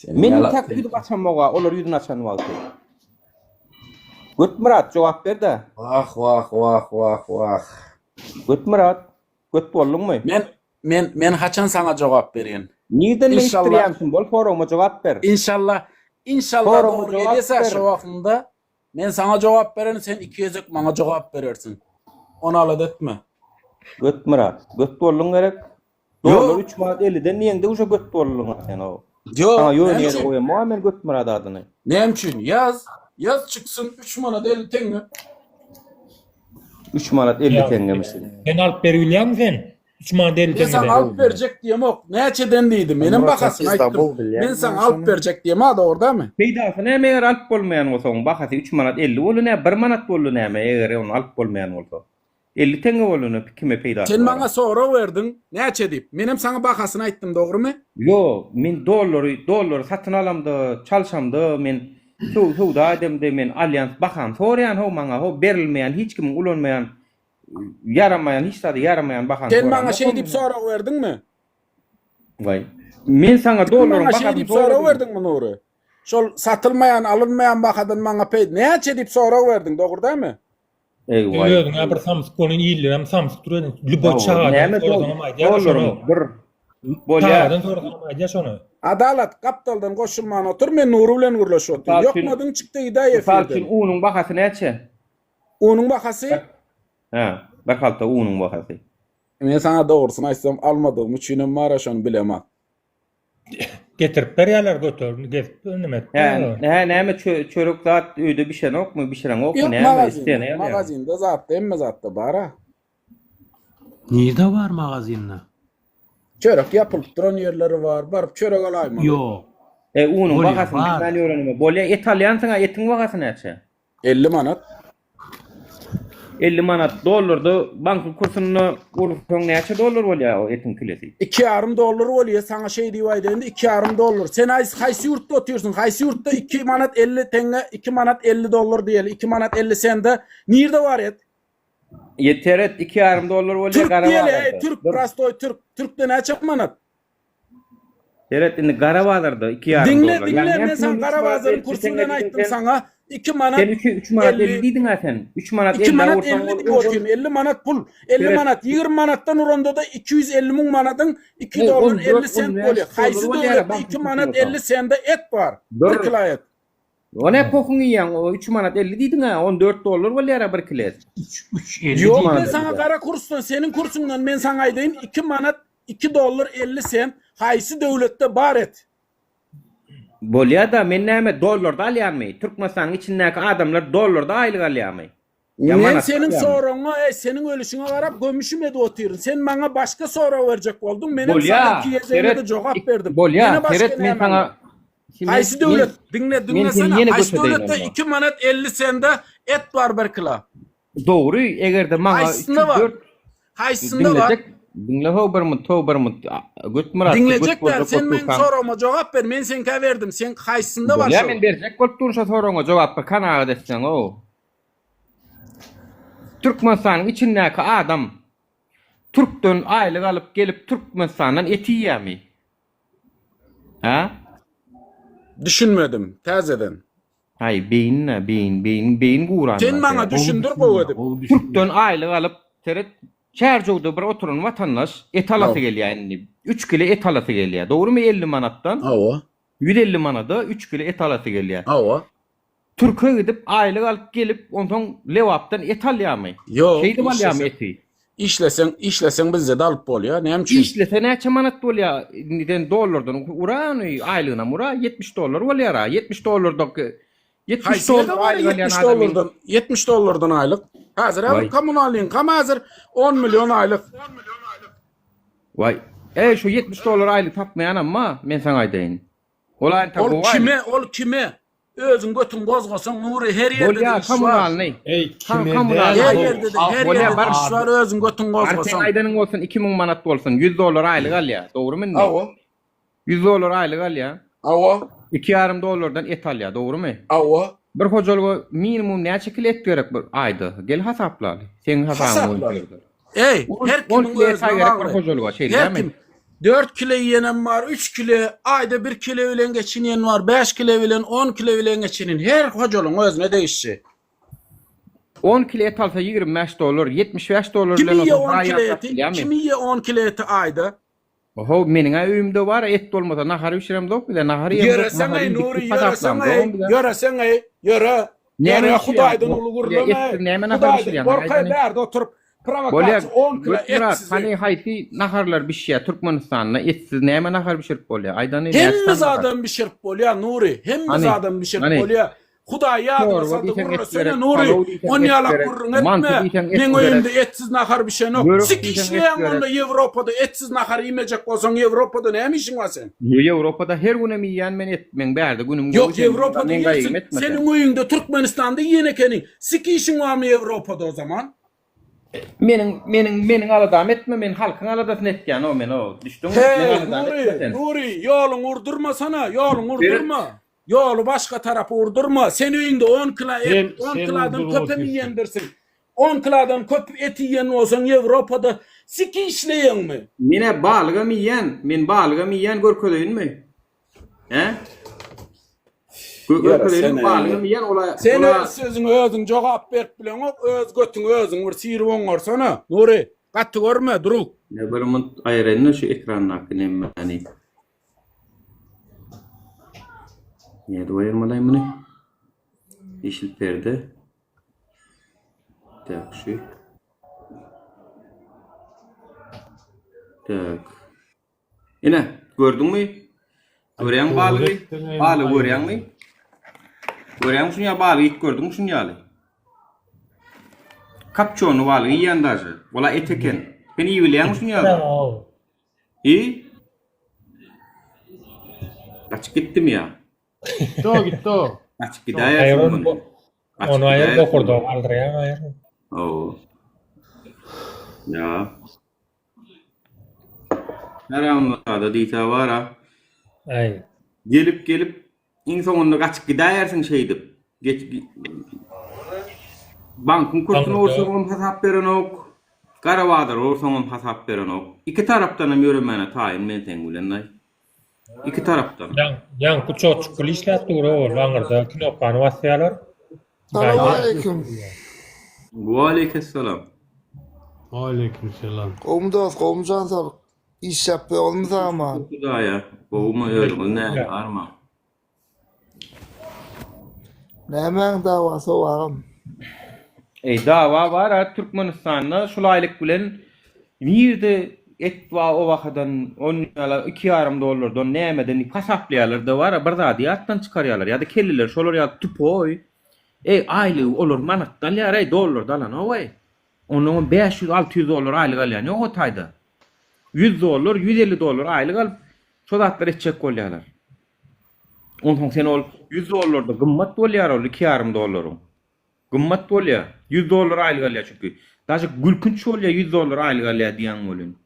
Meni tak ýüzü açamaga, olar ýüzüni açan bolsa. Götmurat jogap berdi. Götmurat, göt boldyňmy? Men haçan sana jogap berýän? Niden İnşallah. leýtirýärmisin? Bol soragma jogap ber. İnşallah Sorama doğru cevap gelirse ver. şu vaktinde ben sana cevap veren sen 200'lük bana cevap verirsin. Onu alıp etme. Göt Murat. Göt bolluň gerek. Dolar 3 manat 50'den niýende uşa göt bolluň sen o. Yok. Sana ýöne ne ýere için? goýan men Göt Murat adyny. Ne için? Yaz çıksın 3 manat 50 tenge. 3 manat 50 tenge misin? Sen alıp berýän sen. 3 manat 50 Ben sana tenge. alıp verecek diyem yok. Neçeden deydim. Benim bakasını ayttım. Ben sana alıp verecek diyem ha doğru değil mi? Peýdasy näme eger alyp bolmaýan bolsaň bahasy 3 manat 50 bolýar, 1 manat bolýar näme eger onu alyp bolmaýan bolsa. 50 tenge bolýar kime peýdasy? Sen bana soru verdin. Neçe deyip. Benim sana bakasını ayttım doğru mu? Yo, men dollary satyn alamdy, çalşamdy, men şowda adamdy, men alyans bakan sorýan ho maňa, ho berilmeýän, hiç kim ulanmaýan, yaramayan, hiç tadı yaramayan bakan. Sen bana şey deyip soru verdin mi? Vay. Men sana Sen dolar bana bakan şey deyip soru verdin mi Nuri? Şol satılmayan, alınmayan bakadın bana pey. Neçe deyip soru verdin doğru değil mi? Ey vay. Öýdüň bir Samsung bolýan ýyllar, hem Samsung durýan. Lubo çağırdan Näme dolar? Bir bolýar. Bolýar şonu. Adalet kaptaldan koşulman otur men Nuri bilen gürleşip otur. Yokmadın çıktı hidayet Misal üçün verdin. unun bakasy näçe? Unun bakası? Ha, bakalta unun bakasy. Men sana doğrusunu aýtsam almadığım üçinem mara şonu bilemem. Getirip berýärler götür. Gezip önümet. Näme çörek zat öýde bir şey okmy, bir şeň okmy, Yok näme istene. magazinde zatta emme zatta bara. Nerede var magazinle? Çörek yapılıp duran yerleri var. Barıp çörek alayım. Yok. Unun Bolýar, bakasyny var. ben öğrenime. Bolýar Italyan sana etiň bakasy näçe? 50 manat. 50 manat dolardy bank kursyny urupsoň näçe dolar bolýar o etiň kilesi? $2,5 bolýar sana şey diýip aýdyndy $2,5. Sen haýsy ýurtda oturýarsyň? Haýsy ýurtda 2 manat 50 tenge, 2 manat 50 dolar diýeli, 2 manat 50 sende. Nirde var et? Yeteret $2,5 bolýar Türk gara diýeli, Türk prostoy Türk. Türkde näçe manat? Yeteret indi gara bazarda $2,5. Dinle men sana Garabazar'ın kursundan aýtdym sana 2 manat. Sen 3 manat 50 diýdiň ha sen. 3 manat 50 2 manat 50 diýip oturýum. 50 manat pul. 50 manat 20 manattan uranda da 250 000 manatyň 2 dolar 50 sent bolýar. Haýsy döwletde 2 manat 50 sende et bar. Bir kilo et. O ne pokun ýan? O 3 manat 50 diýdiň ha. 14 dolar bolýar bir kilo et. 3 Yok ben sana kara kursdan, senin kursundan men sana aýdym 2 manat 2 dolar 50 sent haýsy döwletde bar et. Bolýar da men näme dollarda alýarmy? Türkmenistanyň içindäki adamlar dollarda aýlyk alýarmy? Men senin soruňa, senin ölüşüňe garap gömüşüm edi oturýar. Sen maňa başga soru berjek bolduň. Menem sana 200 de jogap berdim. Bolýar, Seret men sana haýsy döwlet dinle sana. Haýsy döwletde 2 manat 50 sende et bar bir kilo. Dogry, egerde maňa haýsynda var. Dinle ho bir mut Göt Murat. Dinleyecekler. Sen men soruňa jogap ber. Men senkä berdim. Sen haýsynda var? Ya men berjek bolup durşa soruňa jogap ber. Kanaga desseň o. Türkmenistanyň içindäki adam Türkden aýlyk alyp gelip Türkmenistandan eti ýämi? Ha? Düşünmedim. Täzeden. Hay beyin guran. Sen maňa düşündir goýdym. Türkden aýlyk alyp Seret Çerjowda bir oturan vatandaş et alasy gelýär. 3 kilo et alasy gelýär. Dogrymy 50 manattan? Hawa. 150 manada 3 kilo et alasy gelýär. Hawa. Türkiýe gidip aýlyk alyp gelip ondan lewapdan et alýarmy? Yok. Şeýdi alýarmy eti? İşlesen bizde de alıp bolýar. Näme üçin? İşlese näçe manat bolýar? Niden dolardan urany aýlygyna mura 70 dolar bolýar ha. 70 dolardan 70 dolardan 70 dolardan aylık. Hazır hem kommunalin kam hazır 10 milyon aylık. Vay. Şu 70 dolar aylık tapmayan ama men sana aýdyn. Ol kime? Özün götün gozgosan Nuri her yerde de iş var. Kommunalny. Kommunalny. Her yerde de iş var özün götün gozgosan. Arten aýdanyň bolsun 2000 manat bolsun 100 dolar aylyk alýar. Dogrymy? Awa. 100 dolar aylyk alýar. Awa. 2,5 dolardan et alýar, dogrymy? Awa. Bir hojalyga minimum näçe kilo et gerek bir aýda? Gel hasapla. Sen hasabyny. Her kimin bir hojalyga şeýle. 4 kilo yenen var, 3 kilo, ayda 1 kilo bilen geçinen var, 5 kilo bilen, 10 kilo bilen geçinen. Her hocalyň özüne değişçi. 10 kilo et alsa 25 dolar, 75 dolar bilen o 10 kilo eti. Kimi ye 10 kilo eti ayda? Oho meniň öýümde bar et bolmasa nahar bişirem dok bile nahar ýem. Yöresem ay Nuri, yöresem ay, yöresem ay, yöre. Yöre Hudaýdan ulugurlama. Näme nahar bişirem? Gorkay bärde oturup provokasiýa 10 kilo etsiz. Hani haýsy naharlar bişýär Türkmenistanda etsiz näme nahar bişirip bolýar? Aýdan Hemmiz adam bişirip bolýar Nuri. Hemmiz adam bişirip bolýar. Hudaý ýadyrsady gurrasana Nuri. On ýalak gurrun etme. Men öýümde etsiz nahar bişenok. Sikişleýän onda Ýewropada etsiz nahar ýemejek bolsaň Ýewropada näme işiň bar sen? Ýewropada her güne ýýän men etmeň bärde günüm Yok Ýewropada ýersin. Senin öýüňde Türkmenistanda ýene ekeniň. Sikişiň barmy Ýewropada o zaman? Meniň aladam etme, men halkyň aladasyny etken o men o. Düşdüň. Nuri, ýoluň urdurmasana, ýoluň urdurma. Ýolu başga tarapy urdurma. Sen öýünde 10 kilo et, 10 kilodan köp ýendirsin. 10 kilodan köp eti ýen bolsaň Ýewropada siki işleýänmi? Mene balygam ýen, men balygam ýen görkedeýinmi? He? Görkedeýin balygam ýen ola. Sen sözüň özüň jogap berip bilen ok, öz götüň özüň bir sirip oňarsana. Nuri, gatty görme, duruk. Ne bilen aýryny şu ekranyna kinemi. Ne doýurmaly muny? Yeşil perde. Tak şu. Tak. Ine, gördüňmi? Görýän balygy? Balyk görýänmi? Görýän şuňa balyk it gördüň şuň ýaly. Kapçony balygy ýandaşy. Ola et eken. Beni ýybilýän şuň ýaly. Kaçıp gittim ya. Gitti o. Kaçıp gidiyor. Onu ayır dokurdu. Aldırıyan ayır. Oo. Ya. Herhalde diyta var ha. Ay. Gelip in sonunda kaçıp gidersin şeydip. Bankın kursunu olsun hasap veren ok. Karavadır olsun hasap veren ok. İki taraftan yürümene tayin men tengulenay. İki taraftan. Yan kuço çukul işletdi ol. Langırda kinopkanı vasyalar. Selamünaleyküm. Aleykümselam. Aleykümselam. Komcan tabi. İş yapıyor olmuş ama. Daha ya. Kovma öyle ne arma. Ne hemen davası varım. Dava var Türkmenistan'da şulaylık bilen nirde et va o vakadan 2,5 dolardan nämeden pasaplayalar da var bir zadiyattan çıkaryalar ya da kelliler şolar ya tupoy aylı olur manatdan ya dolar dalan oy onun 500-600 dolar aylık alyan o tayda 100 dolar 150 dolar aylık al şodatlar etçek kolyalar onun sen ol 100 dolar da gımmat bolyar ol 2,5 dolarım gımmat bolya 100 dolar aylyk alýar çünki. Daşy gülkünç bolýar 100 dolar aylyk alýar diýen bolun.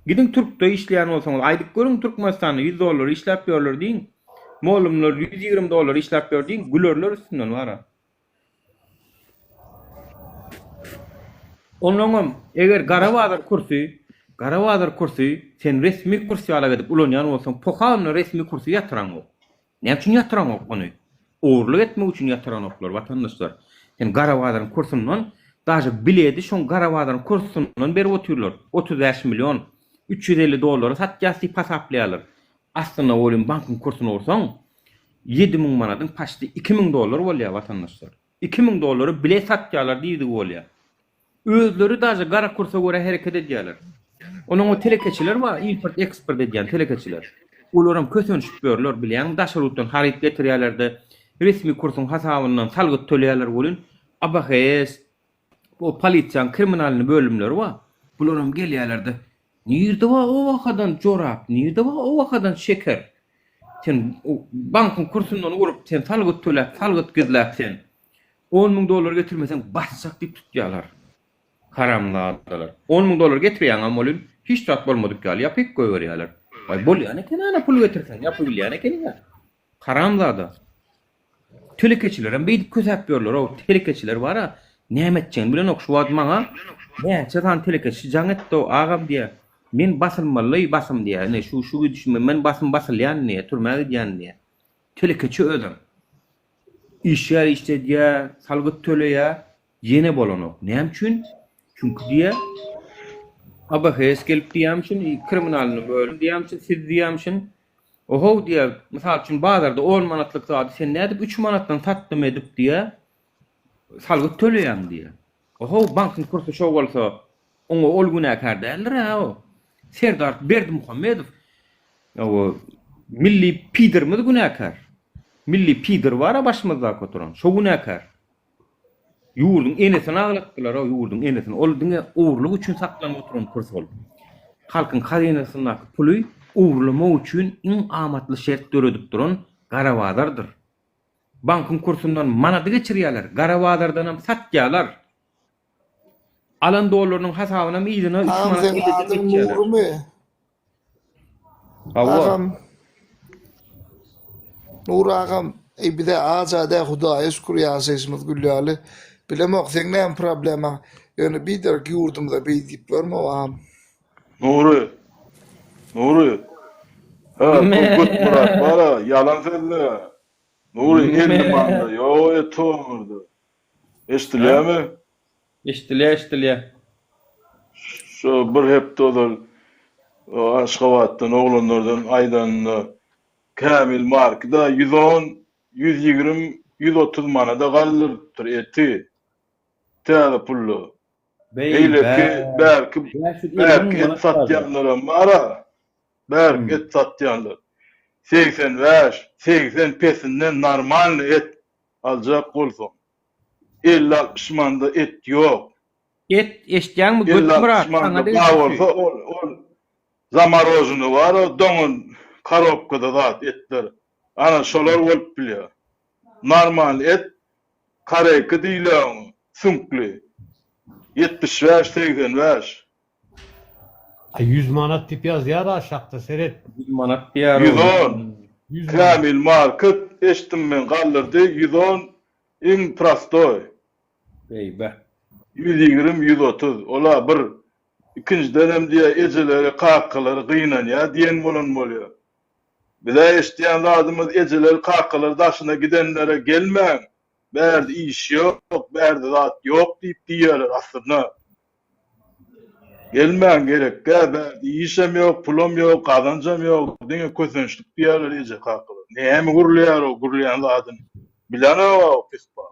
Gidin Türkde işleýän bolsaňyz aýdyk görüň Türkmenistanda 100 dolar işläp ýörler diýin. Molumlar 120 dolar işläp ýör diýin. Gülerler üstünden wara. Onuň eger Garawadyr kursy sen resmi kursy alap edip ulanýan bolsaň pokany resmi kursy ýatyran ok. Näme üçin ýatyran ok ony? Oğurluk etmek üçin ýatyran oklar watandaşlar. Sen Garawadyryň kursundan daşy biledi şoň Garawadyryň kursundan berip oturýarlar. 35 milyon 350 dolar satýasy pasaplaýarlar. Aslynda bolym bankyň kursuna orsaň 7000 manatyň paşdy 2000 dolar bolýar watandaşlar. 2000 dolary bile satýarlar diýdi bolýar. Özleri daşy gara kursa göre hereket edýärler. Onuň o telekeçiler bar, import eksport edýän telekeçiler. Olaram kösönüşip görler bilýän daşarutdan harit getirýärler. Resmi kursun hasabından salgyt töleýärler bolun. Abahes o polisiýa kriminalny bölümleri bar. Bularam gelýärler-de. Nirde wa o wakadan jorap, nirde wa o wakadan şeker. Sen bankın kursundan urup sen salgyt töläp, salgyt gizläp sen 10.000 dolar getirmesen başsak diýip tutýarlar. Haramladylar. 10.000 dolar getirýän bolun hiç tat bolmadyk ýaly ýapyp goýberýärler. Vay bolýan eken ana pul getirsen ýapybilýän eken. Haramlady. Telekeçilerim beýdip kösäp ýörler, o telekeçiler bara näme etjäň bilen ok şu admaňa. Näçe tan telekeçi jaň etdi agam diýär. Men basylmaly basym diýär. Ne şu düşünme men basylýan ne türmäge diýän diýär. Telekeçi özüm. İşler işlediýär, salgyt töleýär, ýene bolanok. Näme üçin? Çünki diýär Aba hes gelip diýämçin kriminalyny bölüm diýämçin siz diýämçin oho diýär mysal üçin bazarda 10 manatlyk zady sen nädip 3 manatdan satdym edip diýä salgy töleýän diýä. Oho bankyň kursy şo bolsa oňa ol günäkär däldir ha o. Serdar Berdimuhammedow o milli pidermi günäkär. Milli pider bara başymyzda koturan. Şo günäkär. Ýurdun enesini aglatdylar, o ýurdun enesini. Ol diňe uğurluk üçin saklanyp oturan kurs bol. Halkyň hazinasyndaky puly uğurlama üçin iň amatly şert döredip duran garawadardyr. Bankyň kursundan manady geçirýärler, garawadardan hem satýarlar. Alan dollarynyň hasabyna ýylyna 3 manat edip Ağam. Nur ağam. Bir de azade Hudaýa şükür ýaşaýşymyz güllýäli. Bilemok sen näme problema? Yani bir der yurdumda bir dip görme ağam. Nuri. Ha, Turgut Murat bara yalan söyledi. Nuri elli manda yo etomurdu. Eştilýärmi? Eştilýär. Şu bir hep dodal Aşgabatdan oglanlardan aýdanyny Kamil markda 110, 120, 130 manada galdyrypdyr eti. Täze pullu. Belki et satýanlara mara. Belki et satýanlar. 80 pesinden normal et aljak bolsa. 50-60 manda et ýok. Et eşdýänmi götmürat sana bolsa ol zamarozunu var, o doňun karobkada zat etler. Ana şolar bolup bilýär. Normal et karayky diýler, sünkli. 75-80. 100 manat tip ýazýar aşakda seret. 100 manat diýär. 110. Kamil market eşdim men galdyrdy 110 iň prostoy. Beýbe. 120 130. Ola bir ikinci dönem diye eceleri, kakkaları gıynanýar diýen bolan bolýar. Bize eşdiýän zadymyz eceleri, kakkaları daşına gidenlere gelmeň. Bärde iş ýok, bärde zat ýok diýip diýerler aslynda. Gelmeň gerek, bärde işem ýok, pulum ýok, gazanjam ýok, diňe kösençlik diýerler eje kakkalar. Näme gurulýar o gurulýan zadyny? Bilen o pispa.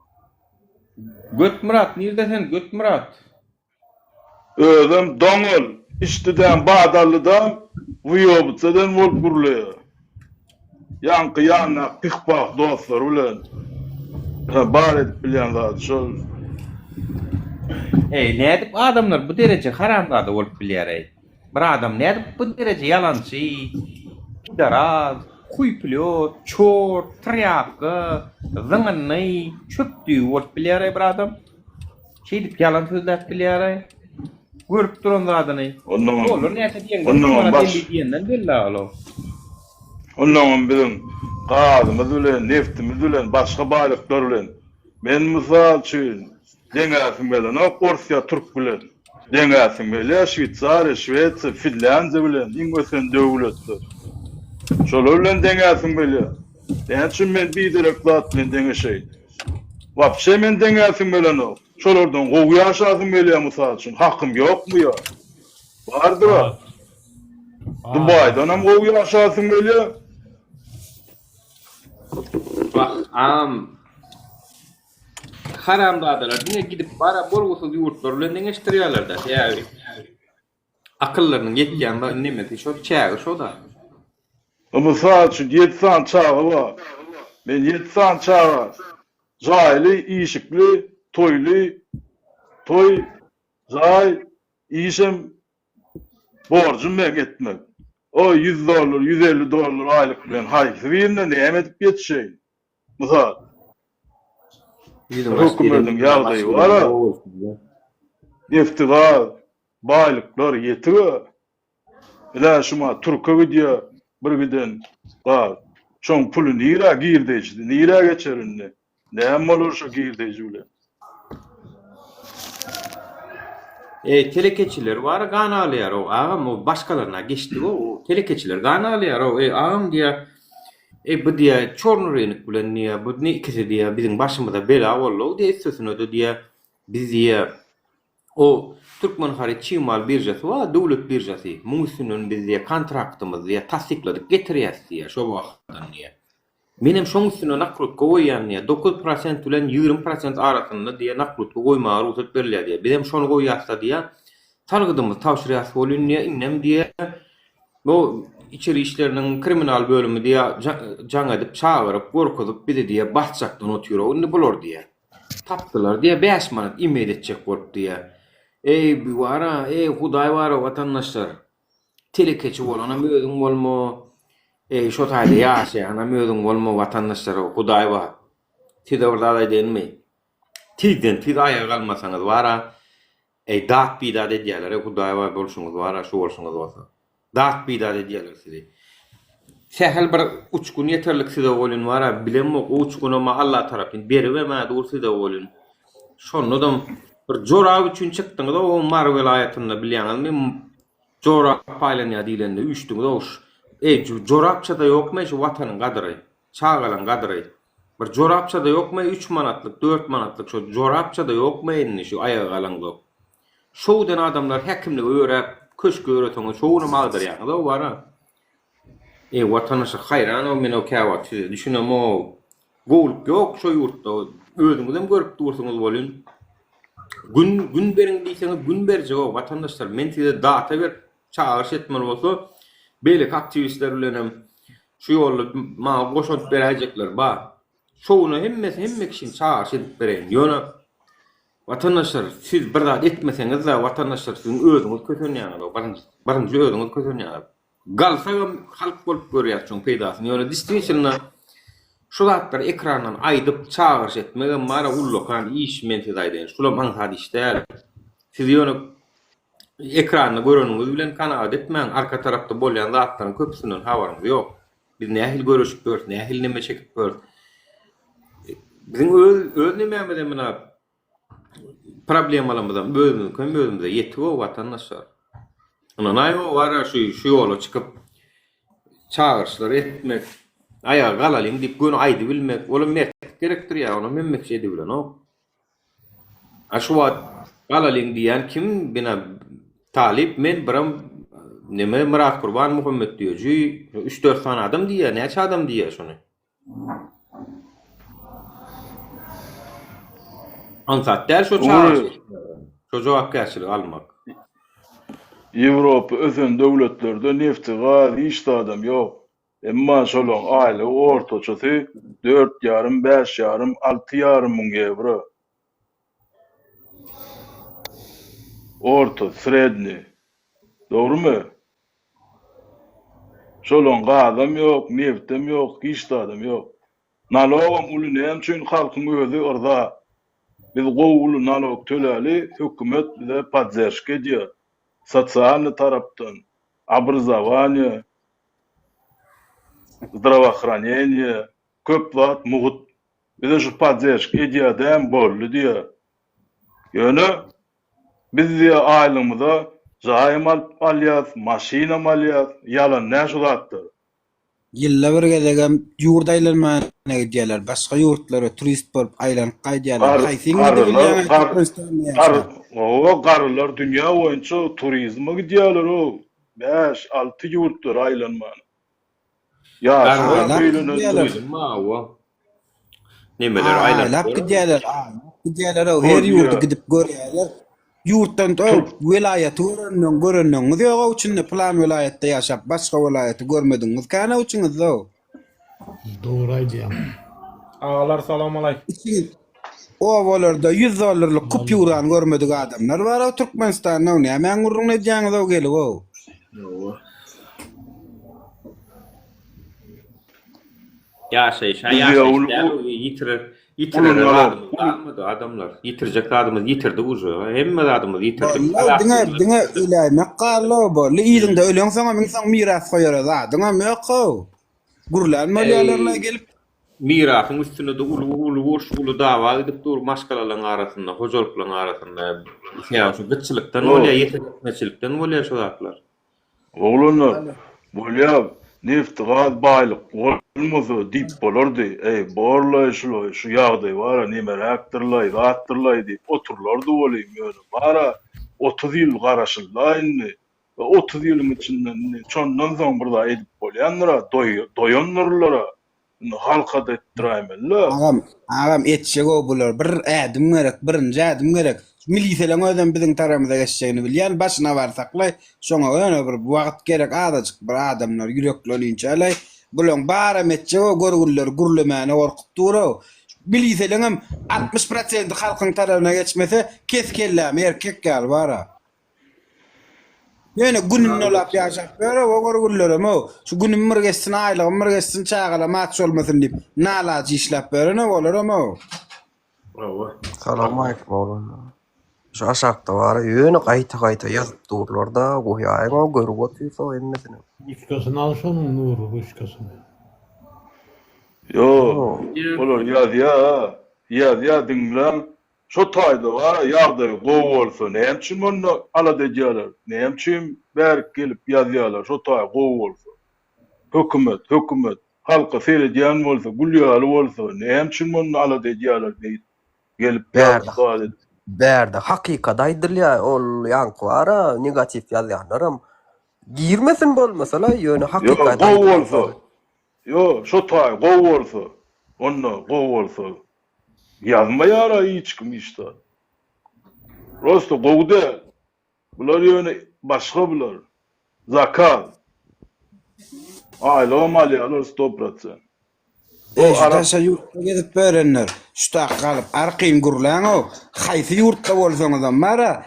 Götmürat, nirde sen Götmürat? Özüm doňul, işdiden Badarlydan Wyýobutsadan bolup gurulýar. Ýanky ýanyna pihpah dostlar bilen bar edip bilýän zat şol. Nädip adamlar bu derece haramzada bolup bilýär ey? Bir adam nädip bu derece ýalançy, daraz, kuýpilýot, çor, trýapka, zyňyny, çöpdüý bolup bilýär ey bir adam? Şeýdip ýalan sözläp bilýär ey? Görüp duran zadyny. Olur näse diýenden belli alo. Ondan bilen gazymyz bilen, neftimiz bilen, başga baýlyklar bilen. Men mysal üçin deňäsim bilen, o Porsiýa Türk bilen. Deňäsim bilen Şwitsariýa, Şwetsiýa, Finlandiýa bilen iň ösen döwletler. Şolar bilen deňäsim bilen. Näçin men bir direk zat bilen deňeşeý. Wapşe men deňäsim bilen o. Şolardan gowy ýaşadym bilen mysal üçin hakym ýokmy ýa? Bardyr. Dubaydan hem gowy ýaşadym bilen. Bak haramzadalar dine gidip bara bolgusyz ýurtlar bilen deňeşdirýärler da. Ýa-ni akyllarynyň ýetýän nemeti şo çägi şo da. Mysal üçin 70 çağı var. Men 70 çağı jaýly, işikli, toýly, toy, jay, işim borjum men etmek. O $100, $150 aýlyk bilen haýsy birine näme edip ýetişeý? Mysal hökümetiň ýagdaýy bar. Neftiga baýlyklar ýetir. Ila şuma Türkiýe gidiýär bir giden bar. Çoň puly nira girdiýdi, nira geçerinde. Näme bolar şo girdiýdi bilen? Telekeçiler var, gana alýar o. Ağam o başkalarına geçdi o. Telekeçiler gana alýar o. Ağam diýär, bu diýär çornu renik bilen niýe, bu ne ikisi diýär biziň başymyza bela boldy. O diýär sözüne de diýär biz diýär O Türkmen Hariç Çimal birjasy wa dowlet birjasy. Muň üstünden biz diýe kontraktymyz diýe tasdikladyk getirýäs diýe şo wagtdan diýe. Menem şoň üstüne nakrutka goýan diýe 9% bilen 20% arasynda diýe nakrutka goýmagy ruhsat berilýär diýe. Biz hem şonu goýýarsa diýe targydymyz tawşyrýas bolun diýe innem diýe bu içeri işlerinin kriminal bölümü diýe jaň edip çağırıp gorkudyp biri diýe bahçakdan otyýar. Onu bulur diýe. Tapdylar diýe 5 manat imeýl etjek bolup diýe. Ey wara, ey Hudaý wara watandaşlar. Telekeçi bolana mödüň bolma. Ey şo taýda ýaşaýana mödüň bolma watandaşlar Hudaý wa. Tide orda denmi. Tiden aýa galmasaňyz wara. Ey dat bida edýärler, Hudaý wa bolşuňyz wara, şu bolşuňyz bolsa. Dat bida edýärler sizi. Sähel bir uçkun yeterlik size bolun wara, bilemmi o uçkun ama Allah tarapyn berip emä dur size bolun. Şondan bir jorab üçin çykdyňyz o Mar welaýatyna bilýäňiz men jorab paýlanýa diýilende üçdüňiz oş. Ey jorabçada ýokmy şu watanyň gadry, çağalan gadry. Bir jorabçada ýokmy 3 manatlyk, 4 manatlyk şu jorabçada ýokmy enni şu aýaga galandyk. Şowdan adamlar häkimlik öýrep, köşk öýreteňi şowny maldyryýar da wara. Watandaşa hayran o men o käwat düşünem o goýulyk ýok şo ýurtda özüňizem görüp dursaňyz bolun. Gün beriň diýseňiz gün berjek o watandaşlar men size data ber çağırış etmeli bolsa beýle aktivistler bilen hem şu ýolda maňa goşup berejekler ba. Şowny hemme kişi çağırış edip bereň. Ýöne watandaşlar siz bir zat etmeseňiz de watandaşlar siziň özüňiz kötünýär. Barynjy özüňiz kötünýär. Galsaýam halk bolup görýär çoň peýdasyny. Ýöne distribüsiýona şu zatlar ekrandan aýdyp çağırış etmege mara ullokan iş mensiz aýdyn. Şular maňa işler. Siz ýöne ekranda görenüňiz bilen kanaat etmäň. Arka tarapda bolýan zatlaryň köpüsünden habaryňyz ýok. Biz nähil görüşip gördük, nähil neme çekip gördük. Biziň öz nememizden mena problemlarymyzdan özümüze ýetip o watandaşlar. Naýy o wara şu ýola çykyp çağırışlar etmek, aýaga galalym diýip gün aýdy bilmek, ola mertlik gerekdir ýa, ona memmek şey bilen o. Aşu wagt galalym diýen kim bina talip men biram neme Murat Kurban Muhammed diýeji 3-4 tane adam diýer, näçe adam diýer şonu. Ansatlar şu çağırış, şu jogapkärçilik almak. Ýewropa özen döwletlerde nefti gaz hiç adam ýok. Emma şolaň aile ortaçasy 4,5, 5,5, 6,5 müň euro. Orta, sredni. Dogrymy? Şolaň gazam ýok, neftim ýok, hiç adam ýok. Nalogam ulunýan üçin halkyň özü orda. Biz gowulu nalog töläli, hökümet bize podдержка edýär. Социальный тарапдан, образование, здравоохранение, köp zat muhit. Bize şu podдержка edýärden boldy diýär. Ýöne biz diýe aýlymyza jaýym alýas, maşina alýas, ýalan näşe zatlar. Ýylla bir gezegem ýurdaýlarma gidýärler, başga ýurtlara turist bolup aýlanyp gaýdýarlar. O garlar dünýä boýunça turizme gidýärler o. 5-6 ýurtlar aýlanman. Ya, nemeler aýlanıp gidýärler o her ýurda gidip görýärler. Ýurtdan welaýaty görennüň ýok üçin plan welaýatda ýaşap başga welaýaty görmediňiz. Kana üçiniz o. Dogry aýdýar. Ağalar salam alaykum. O bolarda $100 kupýuran görmedik adamlar bar o Türkmenistanda. Näme gurrun edýäňiz o gelip o. Yitirir adamlar. Yitirecek adamız yitirdi ucu. Hemme adamız yitirdi. Diňe ölämek garly bo. Ýygyňda ölen soňa men soň miras goýar da. Diňe mek o. Gurlan malýalarla gelip mirasın üstüne de ulu dava edip dur maşgalaryň arasynda, hojalyklaryň arasynda şu gıççylykdan bolýar, ýetirmekçilikden bolýar şu zatlar. Oğlunlar, bolýar. Nefti gaz baylyk bolmasa dip bolardy. Borlay şu ýagdaý bara nemeräkdirlay, gattyrlay diýip oturlardy bolýym ýöne. Bara 30 ýyl garaşyldaýyndy. 30 ýylyň içinden çondan soň burada edip bolýanlara, doýanlarlara halka da etdiräýmeli. Agam etşek o bular. Bir ädim gerek, birinji ädim gerek. Milisiýalaň özüm biziň tarapymyza geçýäni bilýän, başyna barsaklay, şoňa öňe bir wagt gerek adaçyk bir adamlar ýürekleninçäler. Bulan bara metçe o görgüller gurlemäni orkutdyr. Milisiýalaň 60% halkyň tarapyna geçmese keskelläme erkek gal bara. Yani gününü olap yaşap böyle o görgüllerim o. Şu günün mirgesini aylığım mirgesini çağala maç olmasın deyip nalacı işlap böyle ne olur ama o. Salam aleyküm oğlum. Şu aşağıda var yönü kayta yazıp dururlarda koyayım o görüp otuyorsa o emmesini. Üçkasını al şunun nuru üçkasını. Yo, olur yaz ya dinlen. Şu taýda var ýagdaý gowy bolsa, näçin onu ala dejýärler? Näçin berk gelip ýazýarlar? Şu taýda gowy bolsa. Hökümet, halka seredýän bolsa, gulýaly bolsa, näçin onu ala dejýärler diýip gelip ýazýarlar. Berde hakikat aýdylýar, ol ýanky bara negatif ýazýarlaram. Girmesin bolmasa la ýöne hakikat. Yo, gowy bolsa. Yo, şu taýda gowy bolsa, onu gowy bolsa. Yazmayara hiç kim işte. Rosto goğde. Bular yöne başka bular. Zakat. Aile o mali alır 100%. Şurada yurtta gidip berenler. Şurada kalıp arkayın gurlan o. Haysi yurtta bolsaňyz mara.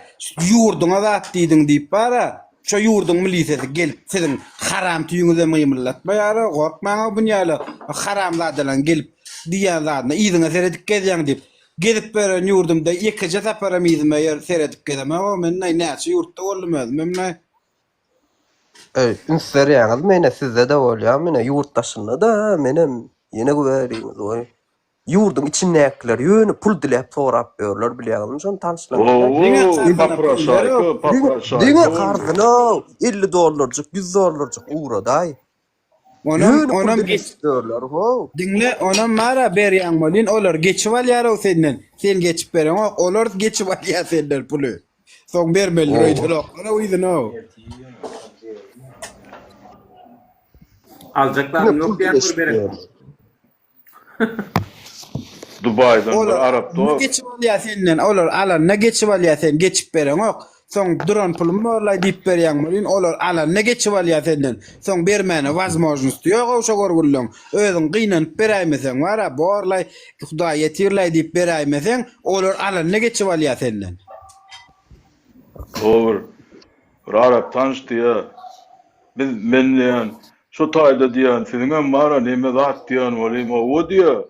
Yurduňa zat diýdiň diýip bara. Şu yurdun milisiyeti gelip sizin haram tüýüňize mymyllatmaýar. Gorkmaňa bunýaly haramlardan gelip diýen zatna iziňe seredip gezýän diýip gezip beren ýurdumda ýekje saparam izime ýer seredip gezemem o men näçe ýurtda bolmaz memne. Ünseriýäňiz mene sizde de bolýar mene ýurtdaşynda da menem ýene göweriňiz oý. Ýurdun içindäkiler ýöne pul dilep sorap berler bilýärmi şonu tanışlar. Diňe gardyna $50 $100 uraday. Onam geçdirler ho. Dinle onam mara berýän bolyn olar geçip alýar o senden. Sen geçip beren olar geçip alýar senden puly. Soň bermeler öýdüler. Ana uýdun o. Alacaklar yok ýer berek. Dubay'dan Arap Ne geçip alýar senden olar alan ne geçip alýar sen geçip beren ok. Soň duran pulum borlay diýip berýän bolyn olar alan ne geçip alýar senden. Soň bermäne wazmojnosty ýok o şo görgüllüň. Özüň gynanyp beräýmeseň wara borlay Hudaý ýetirlay diýip beräýmeseň olar alan ne geçip alýar senden. Doğru. Arap tanışdy ýa. Biz menleýän şu taýda diýen seniňem mara neme zat diýen bolym o diýär.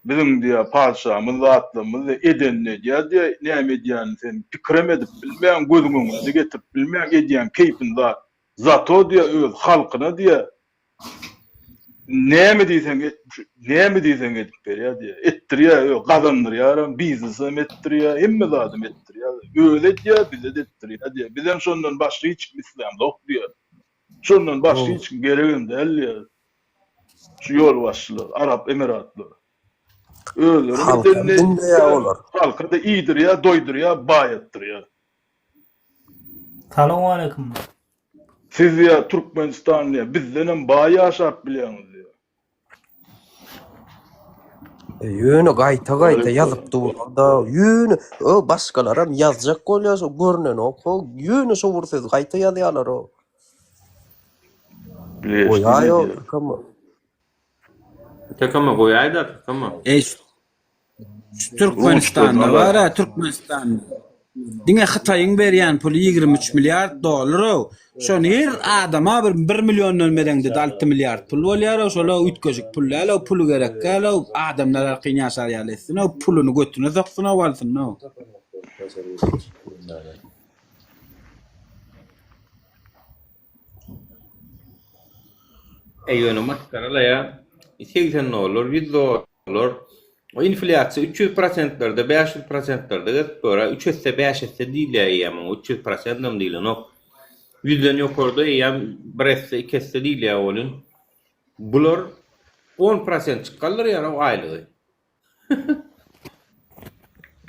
Bizim diýär padşahymyz zatlymyz edenle diýär näme diýän sen pikirem edip bilmeýän gözüňe getirip bilmeýän edýän keypin zat o diýär öz halkyna diýär. Näme diýsen edip berýär diýär. Etdirýär, gazandyrýar, biznesem etdirýär, hemme zadym etdirýär. Öyle diýär, bize de etdirýär diýär. Bizem şondan başga hiç islam yok diýär. Şondan başga hiç geregim däl diýär. Şu ýol başçylar, Arap Emiratlary. Halka da iyidir ya, doydur ya, bayatdır ya. Salam aleyküm. Siz ya Türkmenistanlı bizden bayi yaşap biliyorsunuz ya. Yönü gayta yazıp dururda yönü o başkalaram yazacak bolýar görnen o yönü şo bursyz gayta ýazýarlar o. Oýaýo kama. Takama goýaýda takama. Türkmenistan'da var ha Türkmenistan. Diňe Hytaýyň berýän puly $23 milyard. Şonu her adama 1 milyon ölmeden de 6 milyard pul bolýar. Şola ütkeşik pullar, o pulu gerek gal, adamlar arkyň ýaşarýar etsin, o puluny götüne soksun, alsyn no. Eýöne matkara ya. 80 olur, 100 olur. O inflyasiýa 300%'lerde, 500%'lerde gidip bora 3 esse 5 esse diýilýär ýa-da 300% diýilen ok. 100'den ýokarda ýa 1 esse 2 esse diýilýär bolyn. Bular 10% çıkarlar ya o aylığı.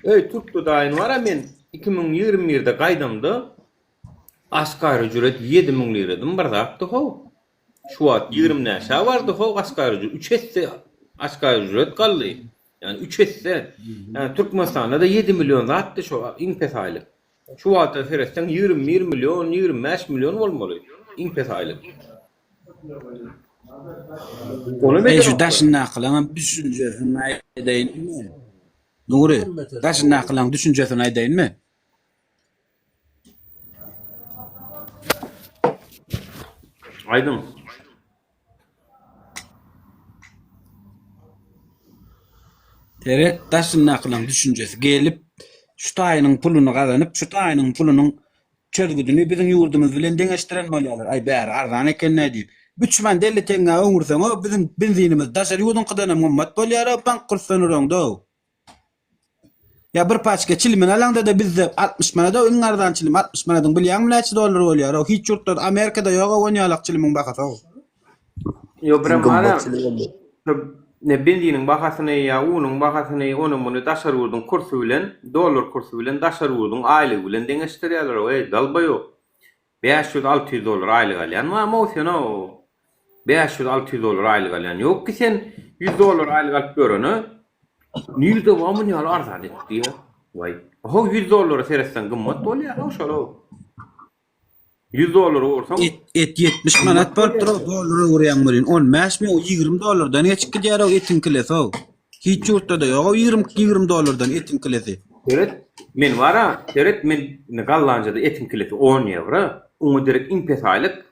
Türk'te daýyn var men 2021'de gaýdamda asgary ücret 7.000 liradan bir zaptı ho. Şu wagt 20 näşe bardy ho asgary ücret 3 hisse asgary ücret galdy. Yani 3 hisse. Yani Türkmenistan'da da 7 milyon zatdy şu impes aylyk. Şu wagtda feresten 20 milyon, 25 milyon bolmaly. Impes aylyk. Şu daşın nakılan düşüncesini aydayın mi? Nuri, daşın nakılan düşüncesini aydayın mi? Aydın. Evet, daşın nakılan düşüncesi gelip şu taýynyň pulunu kazanyp, şu taýynyň pulunun çörgüdüni biziň ýurdumyz bilen deňeşdiren bolýarlar. Ay bäri arzan eken nädi? 3 man deli teňe öňürseň, biziň benzinimiz daşar ýurdun qydana gymmat bolýar, bank kursanyranda. Ya bir paçka çilimin alanda da bizde 60 manada öň arzan çilim 60 manadan bilýärmi näçe dollar bolýar? O hiç ýurtda Amerikada ýok oňýalak çilimin bahasy. Yo bramara. Ne benzinin bahasyny ya unyň bahasyny onuň muny daşar ýurdun kursu bilen, dollar kursu bilen daşar ýurdun aýlygy bilen deňeşdirýärler. Dalbaýo. 500-600 dollar aýlyk alýan, ama o sen o 500-600 dollar aýlyk alýan. Ýok ki sen 100 dollar aýlyk alyp göreni, nirde wamyn ýaly arzan etdi ýa. Vay. O 100 dollara seretsen gymmat bolýar oşalo. 100 dollar olsa et 70 manat bar dollar urýan bilen 15 mi 20 dollardan geçip gidýär o etin kilesi o. Hiç ýurtda da ýok 20 dollardan etin kilesi. Evet, men wara, evet men Gallanjada etin kilesi 10 euro, onu direkt impes aýlyk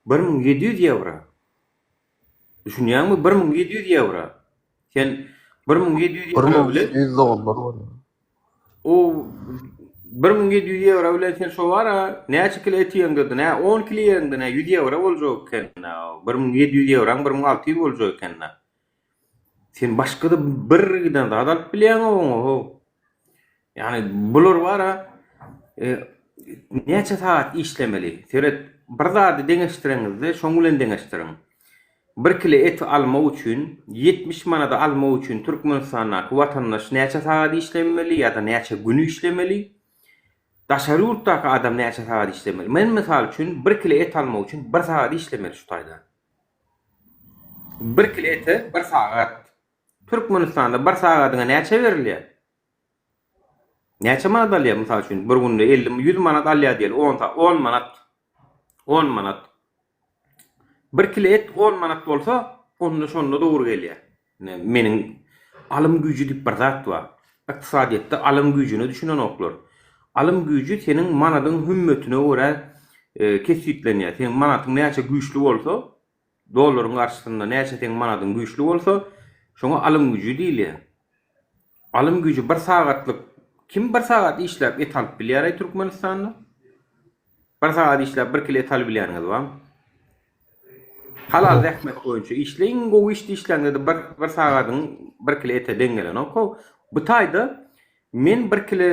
1700 euro. Düşünýärmi 1700 euro. Sen 1700 euro bilen 100 dollar bolýar. O 1700 euro bilen sen şo wara, näçe kilo eti ýeňdi, nä 10 kilo ýeňdi, nä 100 euro boljak eken. 1700 euro, 1600 boljak eken. Sen başga da birden daha alyp bilýän o. Yani bular wara näçe saat işlemeli. Seret bir zady deňeşdireňizde şoň bilen deňeşdirin. 1 kilo et alma üçin 70 manada alma üçin Türkmenistana watandaş näçe saat işlemeli ýa-da näçe günü işlemeli? Daşary ýurtdaky adam näçe saat işlemeli? Men misal üçin 1 kilo et alma üçin 1 saat işlemeli şu taýda. 1 kilo ete 1 saat. Türkmenistanda 1 saatadyna näçe berilýär? Näçe manat alýar misal üçin? Bir günde 50-100 manat alýar diýeli, 10 manat. 10 manat. 1 kilo et 10 manat bolsa, onda şonda dogry gelýär. Meniň alym güýji diýip bir zat bar. Iqtisadiýatda alym güýjüni düşünen oklar. Alym güýji seniň manadyň hümmetine görä kesiplenýär. Seň manatyň näçe güýçli bolsa, dollaryň garşysynda näçe seň manadyň güýçli bolsa, şoňa alym güýji diýilýär. Alym güýji 1 saatlyk kim 1 saat işläp et alyp bilýär Türkmenistanda? 1 saat işläp 1 kilo et alyp bilýärňiz barmy? Halal zähmet boýunça işleýin, go işdi işleňde de 1 sagatyň 1 kilo ete deňgelen oko. Bu taýda men 1 kilo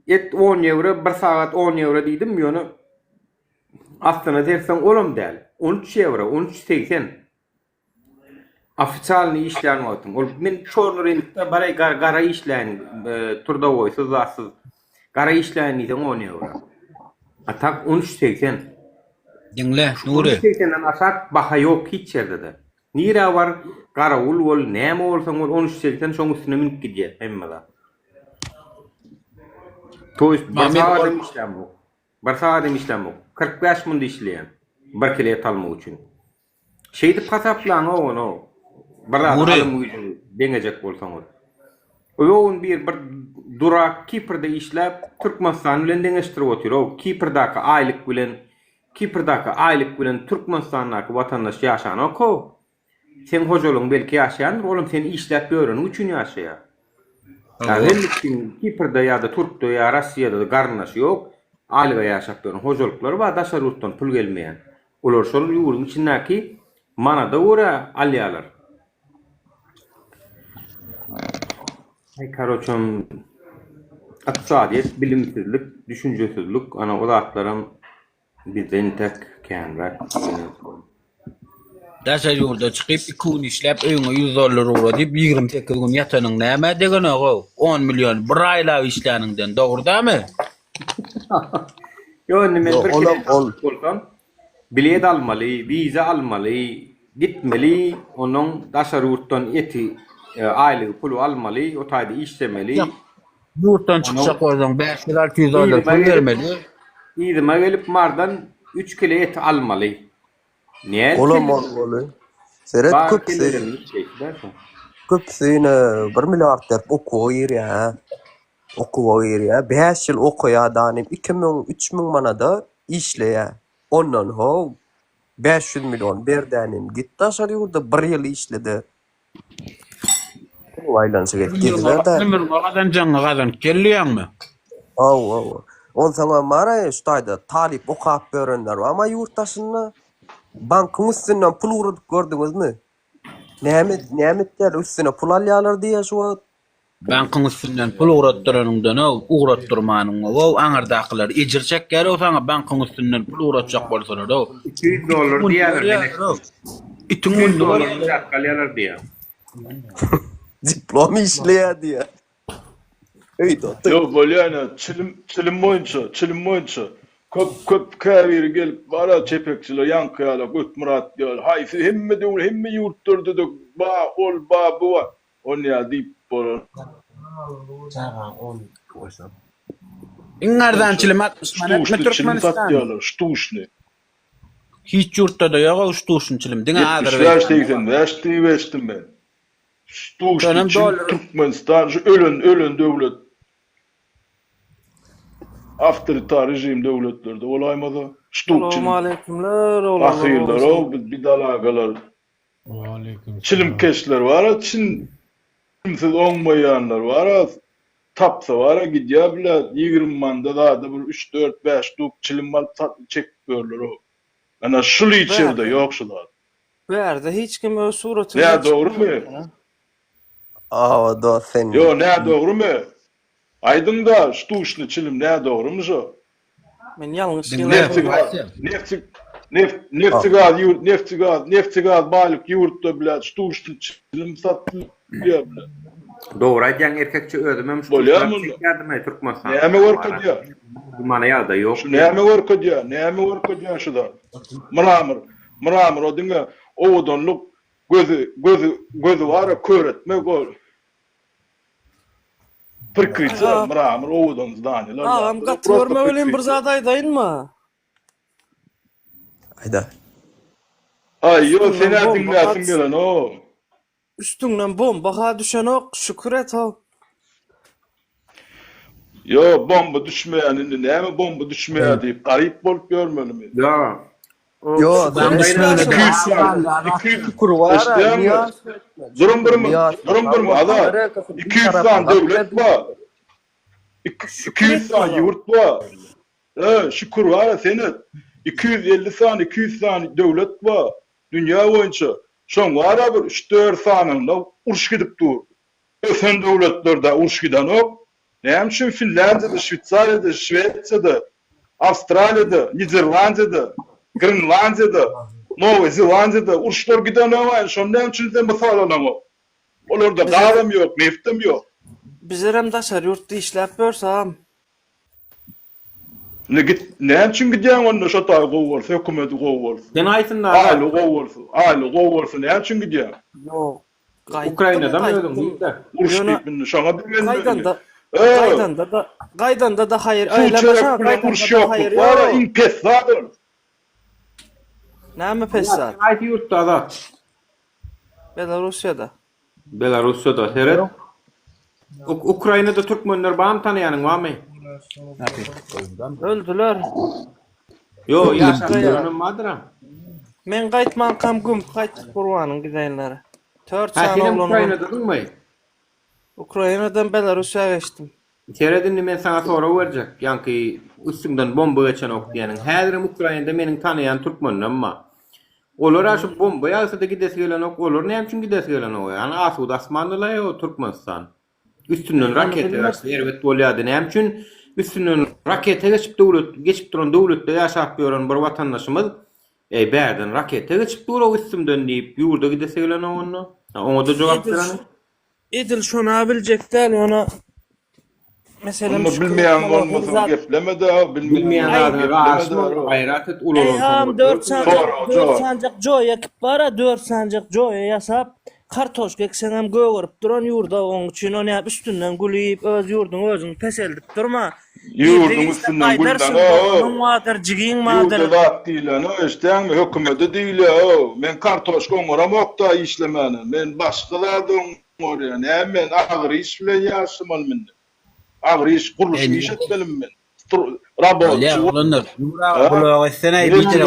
et 10 euro, 1 sagat 10 euro diýdim, ýöne aslynda dersen olam däl. 13 euro, 13.80. Ofitsialny işleýän wagtym. Ol men şonu reňkde baray gara işleýän turda goýsa zatsız. Gara işleýän diýsen 10 euro. Atak 13.80. Dinle, Nuri. 13.80'den aşak baha yok hiç yerde de. Nira var, garawul bol, näme bolsaň bol 13.80 şoň üstüne minip gidýär hemmede. Toýst, başga adam işlem bu. Başga adam işlem bu. 45 munda işleýän. 1 kilo et almak üçin. Şeýdi pasaplan onu. Alym güýjü deňejek bolsaňyz. Oýun bir durak Kiprde işläp Türkmenistan bilen deňeşdirip otyr. Kiprdaky aýlyk bilen Kiprdaky aýlyk bilen Türkmenistanaky watandaş ýaşan oko. Sen hojalyň belki ýaşaýan, olam sen işläp görüň üçin ýaşaýar. Hemmikin Kiprda ýa-da Türkde ýa Russiýada da garnaş ýok. Aýlyga ýaşap görüň hojalyklar bar, daşar ýurtdan pul gelmeýän. Olar şol ýurdun içindäki manada görä alýarlar. Karoçum, iqtisadiýet, bilimsizlik, düşünjesizlik, ana o zatlaryň bizden tek kenrak. Daşa yurda çıkyp 2 gün işläp öňe $100 diýip 28 gün ýatanyň näme degeni o? 10 milyon bir aýla işläniňden dogurdamy? Yo men bir olam ol. bolsam bilet almaly, viza almaly, gitmeli, onuň daşary ýurtdan eti aýlygy pulu almaly, o taýda işlemeli. Yurtdan çıkacak oradan $500-600 pul vermeli. İdime gelip mardan 3 kilo et almaly. Niye? Olam ol. Seret köpsüne 1 milyard derp okuýar ya. Okuýar ya. 5 ýyl okuýar danym 2000-3000 manada işleýär. Ondan ho 500 milyon berdanym git daşary ýurda 1 ýyl işledi. Waylansa getdiler da. Ömür bagadan jaňa gadan gelýärmi? On sana mara ştaýda talip okap berenler ama ýurtdaşyna bankın üstünden pul uğradık gördünüz mü? Nämetler üstüne pul alýarlar diýe şu. Bankın üstünden pul uğratdyranyňdan uğratdyrmanyň o aňardakylar ejir çekýär o sana bankın üstünden pul uğratjak bolsalar o. $200 diýerler. $200 alýarlar diýe. Diploma işleýär diýe. Yok Bolyana çilim boyunça köp käbiri gelip bara çepekçiler Yankaýala Götmurat diýer. Haýsy hemme ýurtlarda da ol bu var. On ýa diýip bolar. Ingardan çilim 60 manat Türkmenistan. Штучный. Hiç ýurtda da ýok штучный çilim. Diňe adyr verdim ben. Штучный Türkmenistan ölen döwlet. Avtoritar rejim döwletlerde olaýmada. Штучный. Assalamu aleykümler. Ahirler o bir dalagalar. Çilim keşler var, çimsiz olmayanlar var, tapsa var, gidýär bilen 20 manda da bir 3-4-5 tuk çilim mal çekýärler o. Ana şuly içerde ýok şular. Bu ýerde hiç kim öz suraty. Ne dogrumy? Da sen. Yo, ne dogrumy? Aydynda штучный çilim ne dogrumy şo? Men ýalňyş Neftigaz balyk ýurtda bilen штучный çilim satýar bilen. Doğru aýdýan erkekçe ödemem şu. Bolýarmy Türkmenistan? Näme gorkadýar? Mana ýa-da ýok. Näme gorkadýar şuda? Mramır o diňe owadanlyk gözü var, köretmek ol. Prikritsa mramır owadan zdanýalar. Ağam gatwörme bilen bir zat aýdaýynmy? Aýda. Ay yo sen dinläsiň gelen o. Üstüňden bomba düşen ok, şükür et o. Yo bomba düşmeýän indi näme bomba düşmeýär diýip garyp bolup görmelimi? Yo, ben Durum bir ada 200 san döwlet bar. 200 san ýurt bar. Şükür var senet. 250 san döwlet bar. Dünýä boýunça şoň wara bir 3-4 sanyňda uruş gidip dur. Ösen döwletlerde uruş giden ok. Näme üçin Finlandiýada, Şwitsariýada, Şweýçarda, Awstraliýada, Niderlandiýada, Grenlandiýada, Nowa Zelandiýada uruşlar giden näme? Şondan üçin de mysal alanyň. Olarda garam ýok, neftim ýok. Bizerem daşary ýurtda işläp bersam. Näme üçin gidýän onda şo taý gowursa, hökümeti gowursa. Den aýtynda aýly gowursa, näme üçin gidýän? Ýok. Ukraina'dan öldüm diýip-de. Uruş diýip şoňa bilmezdim. Gaýdanda da haýyr aýlamaşa. Uruş ýok. Bara impeszadyr. Näme pesat? Aýty ýurtda da. Belarusiýada. Seret. Ukraina'da Türkmenler bam tanıyanın var mı? Öldüler. Yo, yaşayanın madra. Men gaýtman kam gaýtyp Gurwanyň gidenleri. 4 sany sany oğlan. Ukraina'dadın mı? Ukraina'dan Belarusiýa geçdim. Keredin men sana sonra berjek. Ýanky üstünden bomba geçen ok diýenin. Häzirim Ukraina'da meniň tanıyan Türkmenler ma. Olar aşyp bomba ýagsa da gidesi gelen ok, olar näme üçin gidesi gelen ok? Ýani asuda asmanlylar ýa Türkmenistan. Üstünden raket erbet bolýardy. Näme üçin üstünden rakete geçip duran döwletde ýaşap ýören bir watandaşymyz Berden rakete geçip dura üstümden deyip yurda gidese gelen onu. Ona da cevap veren. İdil şunu bilecekler ona. Mesela Onu bilmeyen olmasın gepleme de bilmeyen adına aşma hayrat et ulolun. Ham 4 sancak joy ekip var 4 sancak joy yasap kartoş geksenem göğürüp duran yurda onun için onu yap üstünden gülüyüp öz yurdun özün peseldip durma. Yurdun üstünden gülden o. Madır jigin madır. Yurda da değil o işte hükümeti değil o. Men kartoş konuram okta işlemeni. Men başkalardan oraya ne men ağır işle yaşamal men. Ağır iş kuruluş iş etmelim men. Ya olanlar. Bulağı sene bitir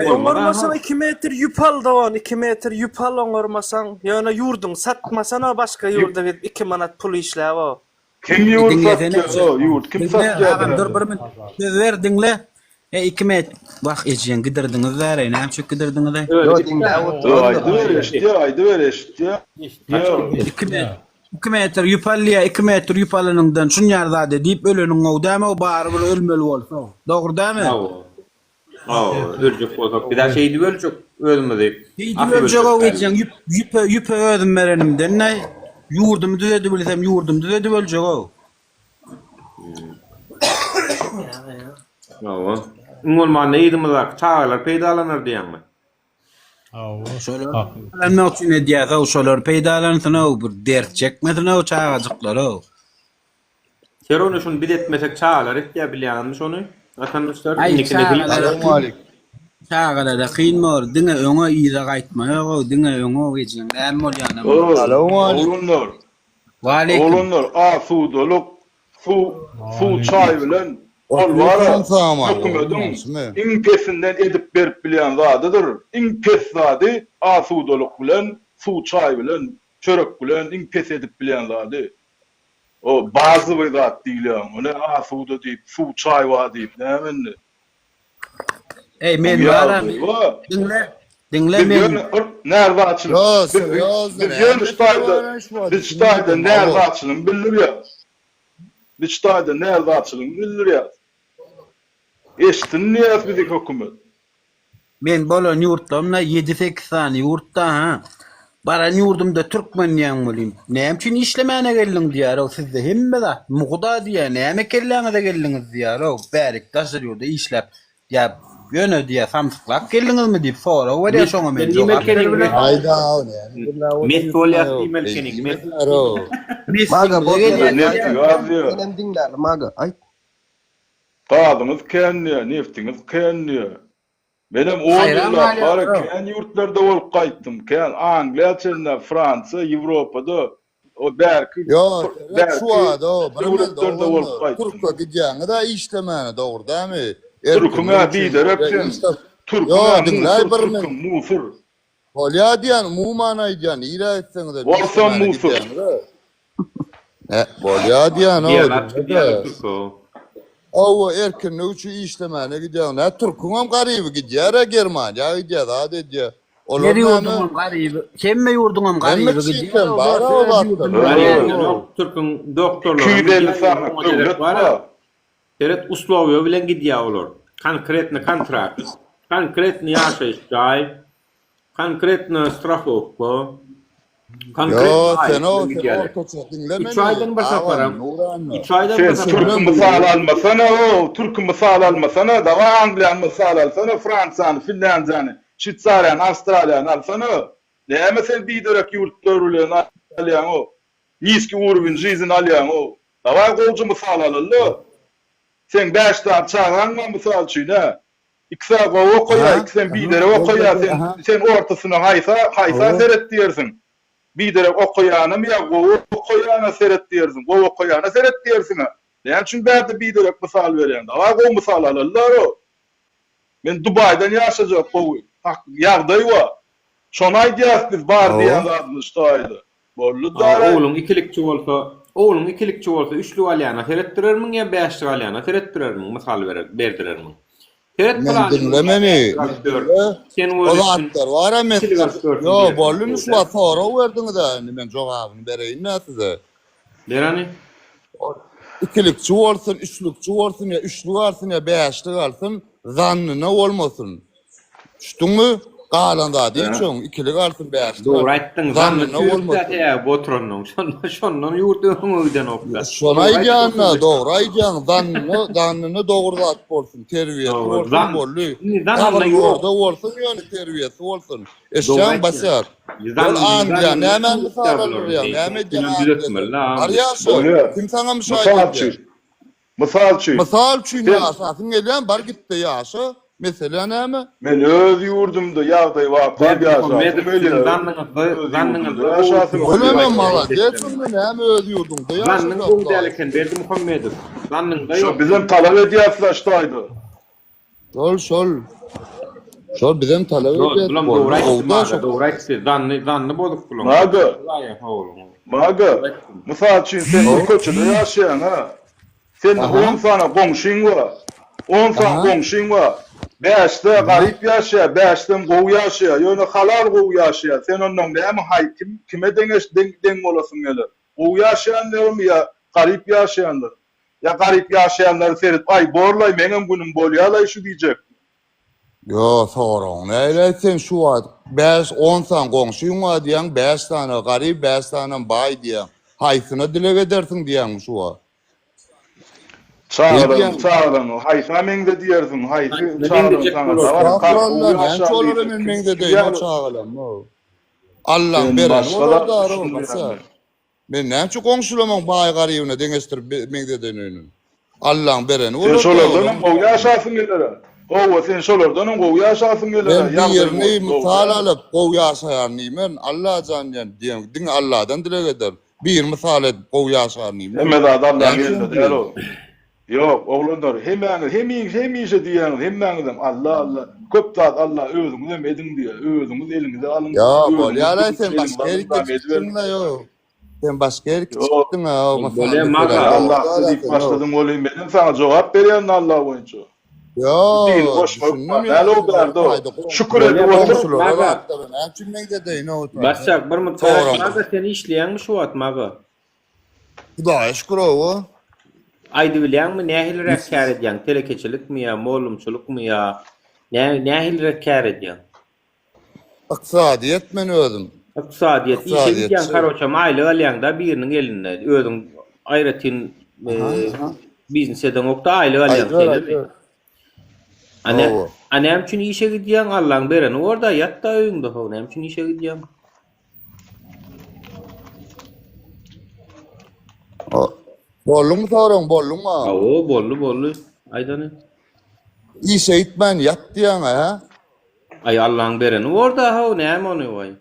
olmasan 2 metre yupal da on 2 metre yupal olmasan yani yurdun satmasana başka yurda gidip 2 manat pul işle o. Kim yurt satıyor? Yurt kim satıyor? Dur bir min. Verdin le. 2 metre vaq ejen gidirdiniz zare ne şu gidirdiniz de. Aydı ver işte. 2 metre yupalliya 2 metre yupalınından şun yarda deyip ölünün o deme o bağır ölmeli olsa. Doğru değil mi? Ölecek olsak bir daha şeydi ölecek ölmedi. Ölecek o geçen yüpe ödüm verenimden ne? Yurdum düzedi bilsem yurdum düzedi ölecek o. Olma neydi mi lak çağlar peydalanır diyen mi? Şöyle ne için ne diye o şolar peydalansın o bir dert çekmedin o çağacıklar o. Sen onu şunu biletmesek çağlar etkiye bileyenmiş onu. Vatandaşlar çağlar da kıyın mor dine öňe ýyza gaýtma o dine öňe geçen hem bol ýana. Oğlunlar. Oğlunlar asudoluk su çay bilen ol var. Hükümetin inkesinden edip berip bilen zadydyr. İnkes zady asudoluk bilen su çay bilen çörek bilen inkes edip bilen zady. O bazı bir zat diýler. Onu asuda diýip su çay wa diýip nämen. Ey men baram. Dinle men. Nerede açılın? Biz stayda nerede açılın bilir ya. Biz stayda nerede açılın bilir ya. Eştin niyaz bizik hükümet. Men bolon yurtlamla 7-8 tane yurtta ha. Baran yurdumda Türkmen ýan bolayım. Näme üçin işlemene geldin diýär o sizde hemme da muğda diýär näme kelläňe de geldiňiz diýär o bärik taşır ýurda işläp ýa ýöne diýär samsyklap geldiniňizmi diýip sonra wara şoňa men Ayda o ne? Mesuliyet imelkenik. Maga bu yazıyor. benim dinler maga ay. Gadymyz kendiýär, neftiňiz kendiýär. Benim oğlumlar var ken yurtlarda olup qaytdym. Ken Angliýa, Çin'de, Fransa, Ýewropada o belki şu ada o yurtlarda olup qaytdym. Türk'e gidýäňi da işlemeni doğru dämi? Türk'üme biderek Türk'üme musur. Bolýa diýen mumana diýen ýa etseňiz de. Bolsa musur. Bolýa diýen o. O erken üçü işlemene gidiyor. Ne Türk'ün garibi gidiyor. Germaniya gidiyor. Hadi diyor. Neri yurdun garibi? Kemme yurdun garibi gidiyor. Türk'ün doktorları. 250 sana devlet var. Devlet uslovyo bilen gidiyor olur. Konkretny kontrakt. Konkretny yaşayış jay. Konkretny strachowka. Yo, sen o dinleme. 3 aydan başa param. 3 aydan başa Türk misal almasana o. Türk misal almasana da Angliýa misal alsana Fransany, Finlandiyany, Şwitsariýany, Awstraliýany alsana. Näme sen biderek ýurtlar bilen alýan o. Niski urbin жизнь alýan o. Dawa golcu misal alýar. Sen 5 saat çağırma misal üçin. 2 saat okuýar, sen biderek okuýar, sen ortasyna haysa seret diýersin. Biderek okuyanım ya okuyana seret diyorsun. O okuyana seret diyorsun. Yani çünkü ben biderek misal vereyim. Ama o misal alırlar o. Ben Dubai'den yaşayacak o. Yağdayı var. Şonay diyasınız var diyen adını ştaydı. Bollu da. Oğlum ikilikçi olsa üçlü alyana serettirer mi ya beşli alyana serettirer mi? Misal verdirer mi? Men dinlemeni. Olatlar var ama yo bollunuz var sonra verdiňiz de men jogabyny bereýin näsize. Berani? İkilikçi bolsun, üçlükçi bolsun ya üçlü bolsun ya beşli bolsun zannına olmasın. Düştün mü? Galanda diýçoň, ikili galsın bäşdi. Doğru aýtdyň. Zannına Zanny olmasın. türkde botronun. Şondan ýurduň öýden okda. Şonu aýdýanna, dogry aýdýan. Zannyny dogurlat bolsun, terbiýesi bolsun, bolly. Zanny ýurda bolsun, ýöne terbiýesi bolsun. Eşjan basar. Ol andiýan, näme misal bolýar, näme diýär. Kim saňa müşahidet? Misal üçin ýaşasyn gelýän bar gitdi ýaşa. Mesela näme? Men öz ýurdumda ýagdaý wagtda Ölemem mala. Geçindi näme öz ýurdumda ýaşa. Zannyň goňdalyken berdi Muhammedow. Zannyňda ýok. Bizim talap edýärler Şol bizim talap edýär. Doğru aýtdy. Zanny bodup bulan. Maga. Mysal üçin sen köçede ýaşaýan ha. Sen 10 sana goňşyň bar. 10 sana goňşyň bar. 5'te garip ýaşaýar, 5'ten gowy ýaşaýar, ýöne halal gowy ýaşaýar. Sen ondan näme haýkym, kime deň bolasyn geler? Gowy ýaşaýanlar ya garip ýaşaýanlar? Ya garip ýaşaýanlar serit, ay borlay meňem günüm bolýarlar şu diýjek. Yo, soraň. Näle sen şu wagt 5-10 san goňşyň bar diýen 5 tane garip, 5 tane bay diýen. Haýsyna dile edersiň diýen şu wagt. Çağırın, hayfa mende diýersin, hayfa çağırın sana. Allah beren, men näçe goňşulamam baý garybyna deňestirip mende denýän. Allah beren, sen şolardan gowy ýaşasyň geler. Sen şolardan gowy ýaşasyň geler. Ben ýerni misal alyp gowy ýaşaýarnymen, Allah janýan diýen, diň Allahdan dilek eder. Bir misal edip gowy ýaşaýarnymen. Hemme adam geldi o. Yok, oğlanlar hemişe diýen, hemmäňizem Allah, köp zat Allah özüňiz edin diýär, özüňiz eliňize alın. Ya, bolýar sen başga ýerge gitdiň ýok. Sen başga ýerge gitdiň Allah diýip başladym bolýan, men sana jogap berýän Allah boýunça. Yo, şükür edip otur. Başak bir mutfaşmaga sen işleýänmi şu atmaga? Hudaýa şükür o. Aýdy bilýärmi nähilrek kär edýän? Telekeçilikmi ýa molumçylykmy ýa nähilrek kär edýän? Iqtisadiýet men özüm. Iqtisadiýet işe gidýän karoça maýly alýanda biriniň elinde özüň aýratyn biznes eden okda aýly alýan. Näme üçin işe gidýän Allahyň bereni orada ýatda öýüňde ho, näme üçin işe gidýän? Bollum soraň, bollum ha? O, bollu. Aýdany. İşe gitmän ýat diýen ha? Ay Allahyň bereni orada ha, näme ony oý?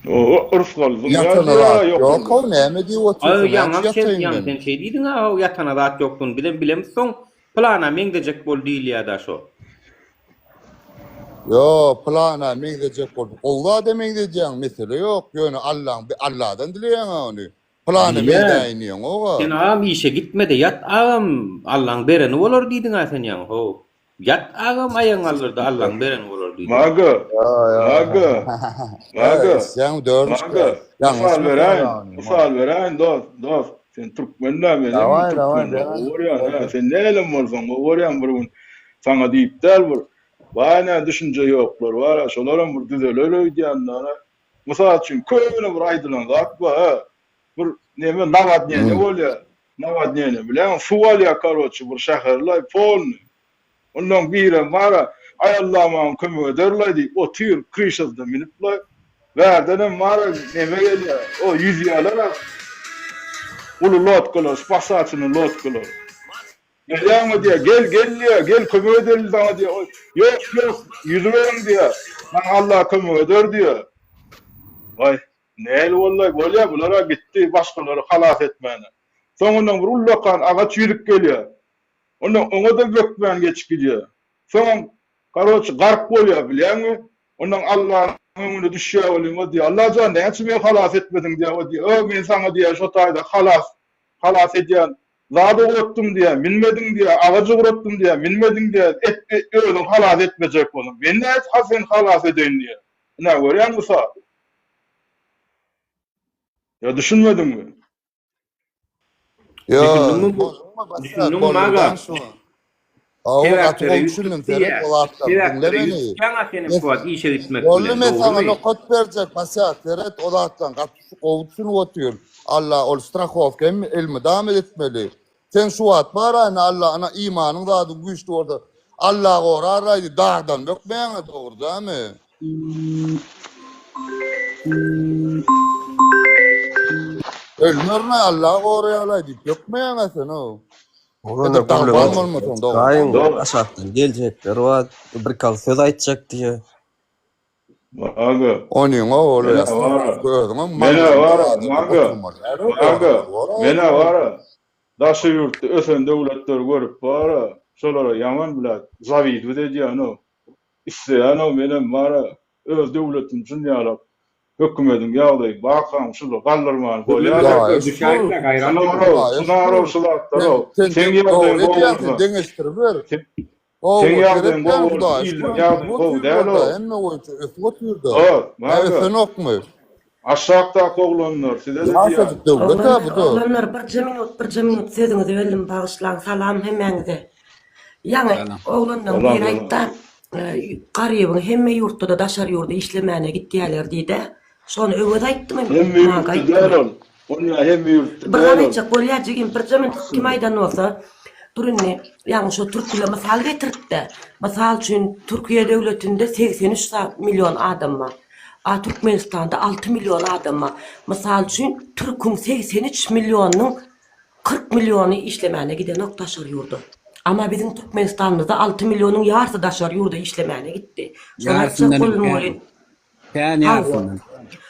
O urfgal. Yok, o näme diýip oturýar? Ay, ýa-da sen şey diýdiň ha, ýatana zat ýokdun. Bilemsoň plana meňdejek bol diýilýär da şo. Yo, plana meňdejek bol. Owga da meňdejek mesele ýok. Ýöne Allahdan dileýän ony. Plana meňdejýän oga. Sen ağam işe gitmede ýat ağam Allahyň bereni bolar diýdiň ha sen ýa. Ho. Ýat ağam aýaň alırdy Allahyň bereni bolar diýdiň. Maga. Sen dördüncü. Misal berän, dost. Sen türkmenler men. Sen näle bolsaň, gorýan bir gün sana diýipdir bir. Bana düşünce ýoklar, var şolaram bir düzeler öýdýänler. Misal üçin köýüne bir aýdylan zat bar. Bir näme nawatnyny bolýar. Nawatnyny bilen suwalya karoçy bir şäherler polny. Ondan biri var, ay Allah'ım kömür ederler diýip otyr krişazda minipler. Verdenem var näme gelýär. O 100 ýalar. Ulu lot kılar, spasaçını lot kılar. Gelýärmi diýär, gel kömür edelim sana diýär. Yok, yüzümerim diýär. Ben Allah kömür eder diýär. Vay, näle wallahi bolýar, bulara gitdi, başgalary halas etmäne. Soňundan bir ullakan agaç ýürüp gelýär. Ondan oňa da gökmen geçip gidýär. Soň karoç garp bolýar bilýärmi? Ondan Allah'ın önüne düşýär bolýar diýär. Allah jan näçe men halas etmediň diýär. O diýär, men sana diýär, şo taýda halas edýän. Zady gurutdum diýär, minmediň diýär, agajy gurutdum diýär, minmediň diýär. Özüň halas etmejek bolan. Men näçe hasen halas edeň diýär. Näme görýän bu saat? Ya düşünmedin mi? Yo, düşündüm maga. Teraktörü Teraktörü yüksün yüksün seni diye. Polat'tan Teraktörü dinle beni. yüksün ama senin Fuat işe gitmek Oğlum bile. ben Doğru sana mu? lokot verecek mesela Teret Polat'tan katışı kovutsun otuyor. Allah ol Strahovka ilmi devam etmeli. Sen şu at var hani Allah ana imanın daha da güçlü orada. Allah oraraydı dağdan dökmeyene doğru değil mi? Ölmür ne Allah oraya deyip dökmeyene sen o. Ona Dağban olmasın doğru. Sayın aşağıdan gelecekler o bir kal söz aytacak diye. Aga. Onun o oraya Mene var. Daşı yurtda ösen devletler görüp var. Şolara yaman bilet. Zavid öde diyano. İsteyano menem var. Öz devletin dünyalap. Hükümetin yağlayıp bakan şunu kaldırman koyar. Düşerle gayranı. Sunar sulatlar o. Sen yaptın yaptın dengeçtir ver. Sen yaptın bu il yaptın bu değil o. Emme oyuncu oturdu. Evet. Sen okmu. Aşağıda koğlanlar. Size de Nasıl devlet ha bu da. Oğlanlar bir minut sözünüzü verin bağışlan salam hemeňize. Yani oğlandan bir aytta garibin hemme yurtda da daşar yurda işlemene gitdiler diýdi. Şonu öwüd aýtdym. Hemme yurtda değil ol. Onu hemme yurtda Bir değil ol. gaýçak bolýajygym bir minut kim aýdan bolsa durunni yani şu Türkiýe masal getirdi. Masal üçin Türkiýe döwletinde 83 milyon adam var. Türkmenistan'da 6 milyon adam var. Masal üçün Türk'ün 83 milyonunun 40 milyonu işlemene giden ok daşar yurdu. Ama bizim Türkmenistan'da 6 milyonun yarısı daşar yurdu işlemene gitti.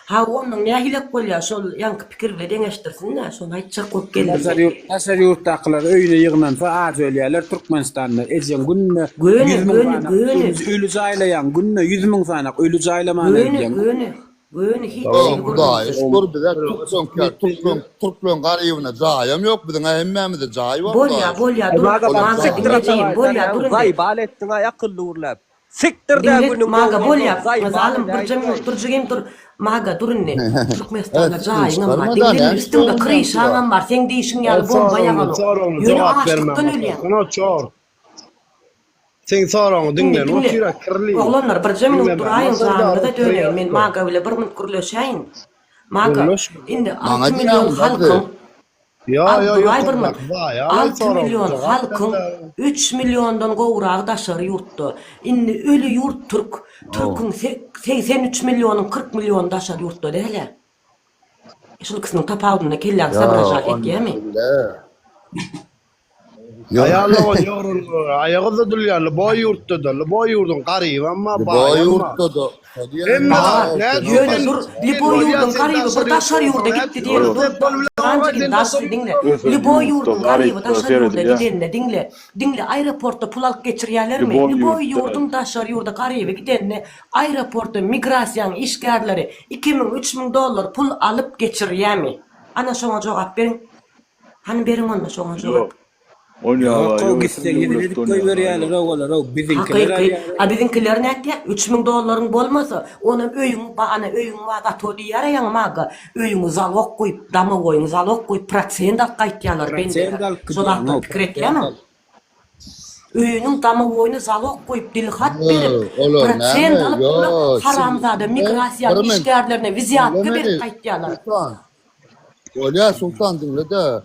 Ha onun ne hilek bolýar şol ýanky pikirle deňeşdirsinler. Şonu aýtjak bolup geldi. Daşar yurtdakylar öýüne ýygnansa az ölýärler Türkmenistan'da. Ejen günne ölü jaýlayan günne 100 000 sanaق ölü jaýlamana diýen. Göni hiç Huda şur bize Türkmen garibine jaýam ýok biziň hemmemizde jaý bar. Bolýa dur. Zaybal etdiň akylly urlap. Siktir de günüm. Maga bolýa. Mazalim bir jigim dur. Maga durunni. Türkmenistan'da jaýyňam bar. Diňle üstünde kryşaňam bar. Sen diýişiň ýaly bomba ýagan. Ýöne açlykdan ölýär. Sana çor. Sen soraňy dinle. O kira kirli. Oğlanlar bir minut duraýyn zaňyda döneýin. Men maga bile bir minut gürleşäýin. Maga indi 6 milyon halkyň. Yo. 6 milyon halkyň 3 milyondan gowragy daşary yurtdy. Indi ölü yurt Türk'ün 83 milyonun 40 milyon daşary yurtdy däle. Şol kysnyň tapawdyna kelläň sabrajak etýärmi? Ayağına yorul, ayağı da dülüyorlar. Boy yurtta da, boy yurdun garip ama boy yurtta da. Yöne dur, boy yurdun garibi bir daşar yurda gitti diye dur. Ançıkin daşır dinle. Boy yurdun garibi daşar yurda gidenne dinle. Aeroportta pul alıp geçirýärler mi? Boy yurdun daşar yurda garibi gidenne. Aeroportta migrasiýan işgärleri 2000-3000 dollar pul alıp geçirýärmi? Ana şoňa jogap berin. Hani berin onda şoňa jogap. Bizinkiler näte 3000 dollaryň bolmasa, onuň öýüň waga to diýär ýa-maga. Öýüňi zalog goýup, dama goýuň zalog goýup protsent alyp gaýtýarlar bende. Şolakda pikir etýärmi? Öýüniň dama goýuny zalog goýup, dilhat berip, protsent alyp haramzada migrasiýa işgärlerine viziýatka berip gaýtýarlar. Oля Sultan dinle de.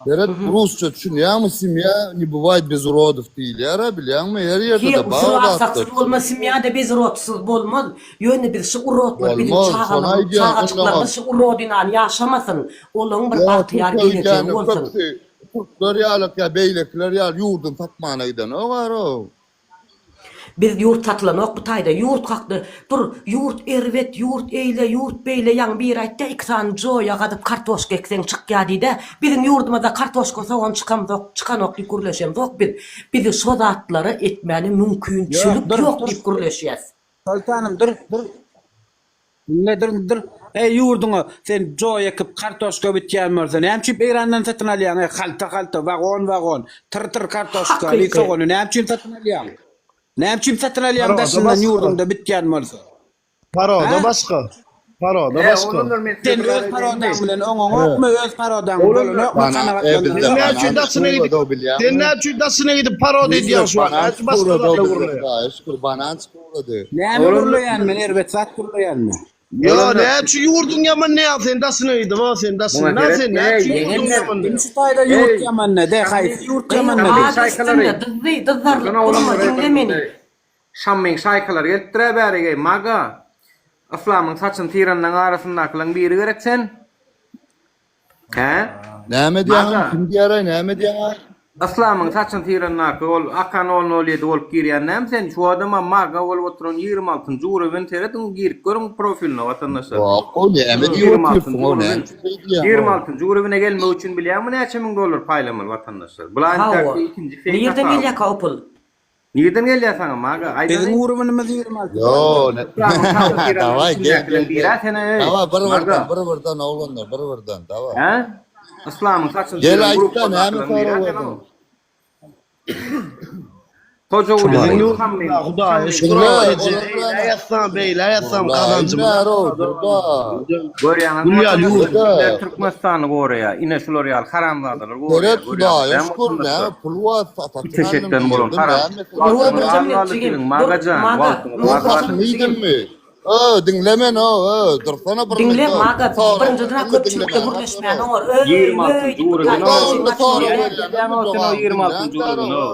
Beret Rusça düşünýärmi simya ne bывает без уродов diýler, bilýärmi? Her ýerde de bar. Bolma simýada bez urodsyz bolmaz. Ýöne bir şu urodlar bir çağaçyklar şu urodynan ýaşamasyn. Olaň bir batyar gelecek bolsun. Türkler ýalyk ýa beýlekler ýaly ýurdun tapmana giden o bar o. Biz yurt satlanok bu taýda yurt kakdy. Dur, yurt erwet, yurt eýle, yurt beýle ýang bir aýtda 2 tane joýa gadyp kartoşka ekseň çykýar diýdi. Biziň ýurdumyzda kartoşka soňan çıkan ok diýip gürleşem. Zok biz şo zatlary etmäni mümkinçilik ýok diýip gürleşýäs. Sultanım dur. Dur. Yurduňa sen joy ekip kartoşka bitýärmersen, näçip Erandan satyn alýan? Halta, wagon, tır kartoşka, lisogony näçip satyn alýan? Näçip satyn alýan daşyndan ýurdumda bitýän bolsa? Paroda başga. Paroda başka. Sen öz parodan bilen oňoň okmy öz parodan bolan okmy kanagatlandyr. Sen ne çüydasına gidip, sen ne çüydasına gidip paroda ediyorsun şu an. Aç başka da vuruluyor. Kurbanan çıkıyordu. Näme vurulayan men erbet sat vurulayan mı? Ya ne çü yurdun yaman ne ya sen dasına gidip ha sen dasına. Ne sen ne çü yurdun yaman ne? Şu tayda yurt yaman ne de hayır yurt yaman ne de. Şammeň şaýkalar geltire bärige maga. Aslamyň saçyn tiranyň arasyndakylaryň biri gerek sen. He? Näme diýäň? Kim diýär? Näme diýär? Aslamyň saçyn tiranyň ol akan ol nolýedy bolup girýän näme sen şu adama maga bolup oturan 26-njy uruwen teredin girip görüň profiline watandaşlar. O näme diýýär? O näme? 26-njy urewine gelmek üçin bilýärmi näçe ming dollar paýlamaly watandaşlar. Bulan ikinji feyk. Nerden gelýär ka o pul? Nereden gelýär sana maga? Aýda. Bizim urewinimiz 26. Yo, davay gel. Dawa bir-birden oğlanlar, bir-birden dawa. He? Aslamyň saçyn Gel aýtda näme soraw? Hoca ulan Yuhammin. Huda şükür edin. Ayatsan bey, ayatsan kazancım. Görýäňiz, Türkmenistany goraya, ine şular ýal haramzadylar goraya. Göret Huda şükür näme pul wa satat. Teşekkür bolan haram. Magajan, mi? Dinlemen dursana bir. Dinle maga birinjiden köpçülükle gurleşmeýän oňar. 26-njy uruguna 26-njy uruguna.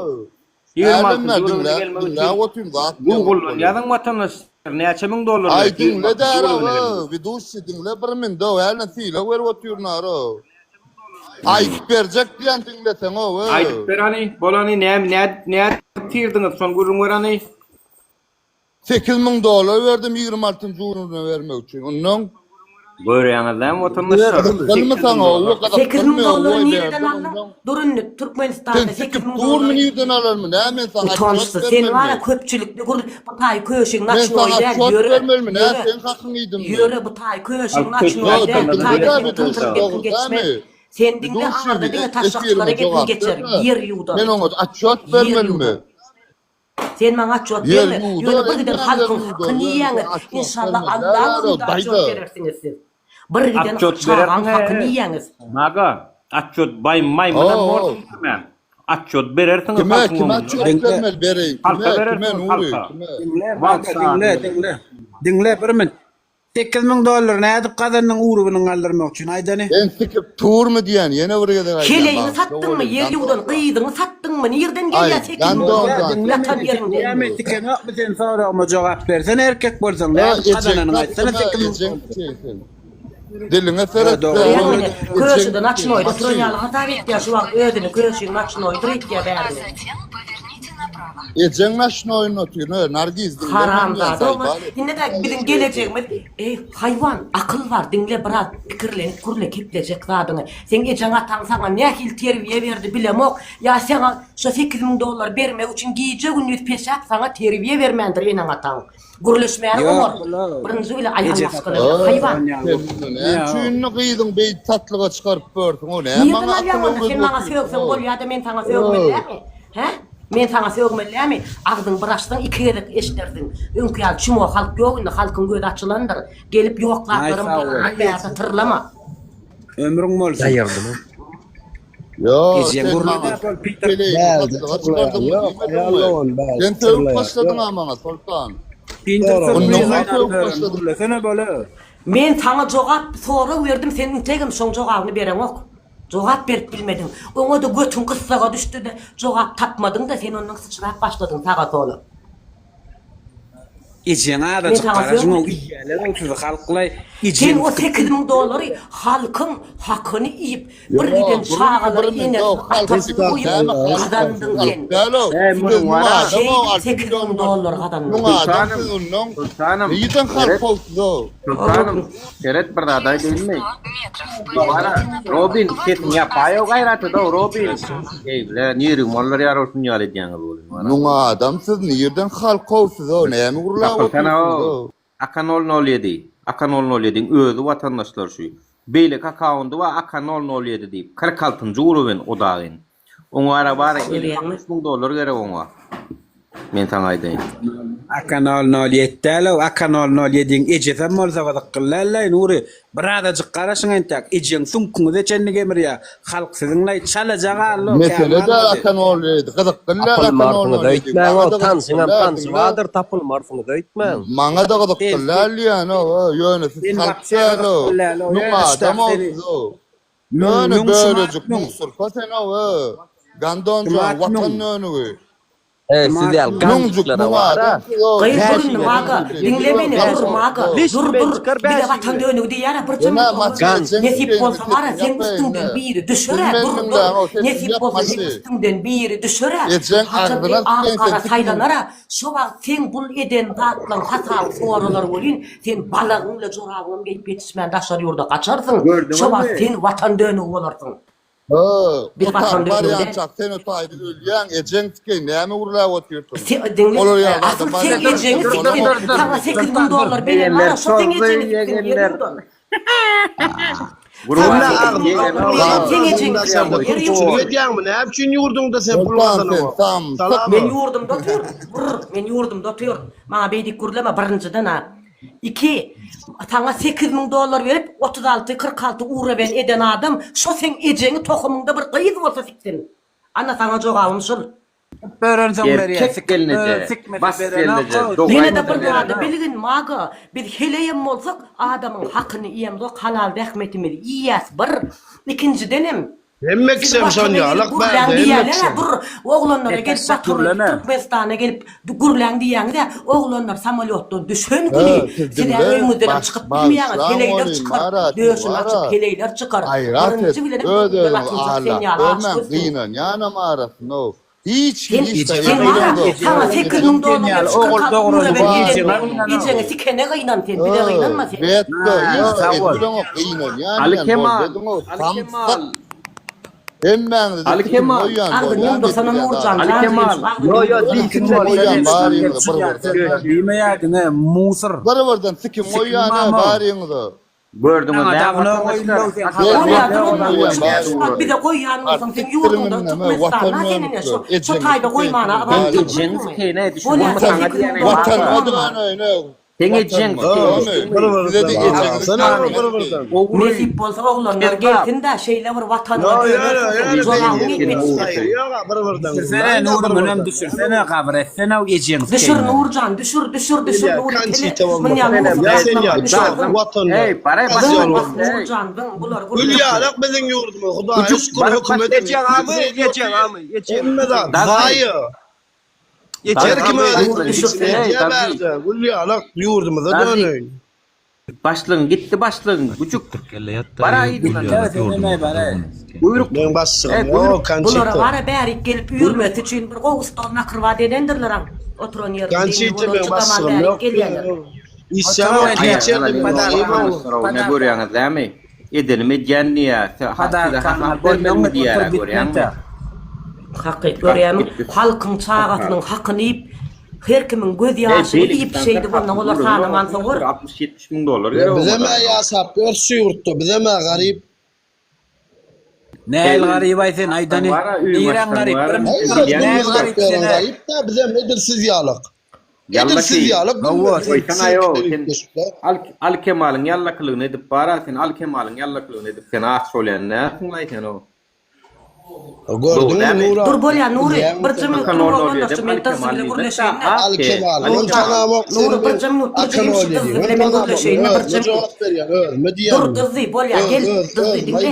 26-njy uruguna gelmek üçin Google ýazan watandaşlar näçe ming dollar. Ay dinle dära, vidusy dinle 1000 do, her näsile wer oturnar o. Aytyp berjek diýen dinleseň o. Aytyp berani, bolany näme tirdiňiz son gurrun berani? 8000 dolar verdim 26-njy uruguna vermek üçin. Ondan görýäňizden watandaşlar. Bilmeseň o kadar 8000 dolar nereden aldın? Durun Türkmenistan'da 8000 dolar. Nereden alarmı? Näme sana? Utançlı sen var ya köpçülükle gur bu tay köşüň naçyn oýdan yöre. Sen hakyň ýydym. Yöre bu tay köşüň naçyn oýdan geçme. Sen dinle ağırda dinle taşakçılara gittin geçer. Yer ýuwda. Men oňa atçat bermenmi? Sen maňa atçat berme. Ýöne bir giden halkyň hakyny ýaňyr. İnşallah Allah'ın da atçat berersiniz siz. Bir giden çağan hakyny ýaňyz. Maga, atçot bay maymunan morsunman. Atçot berersiň kime atçot bereyim. Kime nuri. Dinle bir min. 8000 dolar nädip gazanyň urugunu aldyrmak üçin aýdany. Ben sikip turmy diýen ýene bir gede gaýdy. Keleýini satdyňmy? Ýer ýuwdan gyýdyňy satdyňmy? Nerden gelýär 8000 dolar? Latan ýerinde. Ýa-me tiken okmy sen soragma jogap bersen erkek bolsaň nädip gazanyny aýtsana 8000 dolar. Diline seret. Köşeden açın oydu. Tronyalı hata etdiler şu vakt ödünü. Köşeden açın oydu. Etdiler bärini. Eceň naşyny oýnatyr, Nargiz dinle. Haramda da. Dinle de bizim geleceğimiz. Hayvan, akıl var. Dinle biraz pikirlenip kurle keplecek zadyny. Sen eceň ataň sana nähil terbiýe berdi bilemok. Ya sen şu 8000 dolar bermek üçin giýje günlük peşat sana terbiýe bermendir eneň ataň. Gurleşmeýän oňar. Birinji bile aýanmaz kılar. Hayvan. Çüýünni gyýdyň beý tatlyga çykaryp berdiň. O näme? Sen maňa söýsem bolýar-da men sana söýmeýärmi? He? Men sana söýmeýärmi? Agdyň biraşdyň iki gerek eşderdiň. Öňküýär çumo halk ýok, indi halkyň gözi açylandyr. Gelip ýoklarlarym aýata tırlama. Ömrüň bolsun. Daýardymy? Yo, sen gurnaga sen söýüp başladyň amaňa Sultan. Men sana jogap sorak berdim, senin tegim şoň jogabyny berem ok. Jogap berip bilmedin. Oňa da götüň kyssaga düşdi de jogap tapmadyň da sen onuň sıçrap başladyň taga tolu. Eceň ada çykaryň o ýerler oturup halklay. Sen o 8000 dolary halkyň hakyny iýip bir giden çağalar ene halkyň gadandyň sen. Muňa 8000 dolar gadandyň. Sultanım. Ýydan halk boldy. Sultanım, keret bir aday diýilmeý. Bana Robin ketň ýapaýo gaýraty da Robin. Eýle niri mollar ýar olsun ýaly diýen bolýar. Muňa adam siz ýerden halk boldy. Näme gurla Akan 007. Akan 007'in özü watandaşlar şu. Beýle kakaonda wa Akan 007 diýip 46-njy uruwen odagyn. Oňa ara bara 50 000 dolar gerek oňa. Men taň aýdaýyn. Akanal 07 akanal 07 ejesem bolsa gydykkyllallay nuri birazajyk garaşyň entek ejeň sunkuňyza çenni gemir ya halk siziňle çalajak allo Mesele de akan olýardy. Gyzykdylar akan olýardy. Wadyr tapylmarsyn öýtmäň. Maňa da gyzykdylar ýa-ni ýöne siz halkçaly. Nuň adam oldu. Ýöne böylejik musurfa sen gandonja watan önüňi. Siz ýa gançyklara bara. Gıybırın maga, dinle beni, dur maga, dur, bir de vatan dönüğü diyene, pırçın nesip olsa var ya, sen üstünden biri düşüre, dur, nesip olsa sen üstünden biri düşüre, haçı bir ağkara saylanara, şu vakt sen bul eden dağıtlan hatalı soğarılar olun, sen balağınla jorağın gelip yetişmen daşar yurda kaçarsın, şu vakt sen vatan dönüğü olarsın. Bir vatan dönüğünde. Sen ötaydı ölýän ejeň tike näme urlap oturýarsyň? Asıl sen ejeňi siktin, sana $8.000 beren var, şu sen ejeňi siktin, $7.000. Näçin ýurdunda sen pul kazanýan? Men ýurdumda otur. Maňa beýdik gürleme birinciden ha. 2 taňa $8.000 berip 36-46 uğra ben eden adam şo sen ejeňi tohumunda bir gyýyz bolsa siksin. Ana taňa jogabym şol. Börensen berýär. Yine de bir wada bilgin maga biz heleyem bolsak adamyň hakyny ýemzok halal rahmetimiz ýas bir. İkincidenim Hemmek sen ýalak bärde. Oğlanlara gelip Türkmenistan'a gelip gürlen diýende oğlanlar samolyotdan düşen gibi size öňüňizden çykyp bilmeýäňiz heleyler çykar, döşün açyp heleyler çykar. Birinji bilen gynan ýana marasyn o. Hiç Sana $8.000 ejeňi sikene gynan sen, bir de gynanma sen. Ali Kemal. Ali Kemal. Musur. Barbardan sikim oýany baryňyzy. Gördüňiz Bir de koýýanyň sen ýurdunda Türkmenistan'a senin şu taýda koýmana adam Watan adamany Teňejeň Nesip bolsa oğlanlar gelsin de şeýle bir watanyny Sene nurum önem düşürsene kabr etsene o ejeň. Düşür Nurcan, düşür Nur. Hey, para Nurcan, bular Gülýalak biziň ýurduma Hudaý şükür hökümet Geçen abi. Dayı. Yeter ki Gülýalak ýurdumyza dönüň. Başlyň gitti başlyň. Buçuk para Buyruk men başlyň. Bulara bara bäri gelip ýürmesi üçin bir gowusdan nakırwa dedendirler an. Oturan ýerde. Kançyty men başlyň. İsyan ne görýäňiz näme? Edenime diýänniýä. Hakyky görýärmi? Halkyň çağatynyň hakyny ýyp, her kimin göz ýaşy ýyp şeýdi bolna olar sanaman soňur. $60-70 Bize mi ýasap bersi ýurtda, bize mi garyp? Näl garyp aýsyn aýdan ýeren garyp. Näl garyp da bize edilsiz ýalyk. Edilsiz ýalyk. Al Kemal'ın yallakylygyny edip bara sen Al Kemal'ın yallakylygyny edip sen aç bolýan näme aýtan o? Dur bolýa Nuri, bir jemgyň instrumentasy gurleşýän. Al Kemal, on tanama Nuri bir jemgyň gurleşýän, bir jemgyň. Dur gyzy bolýa gel, gyzy dinle.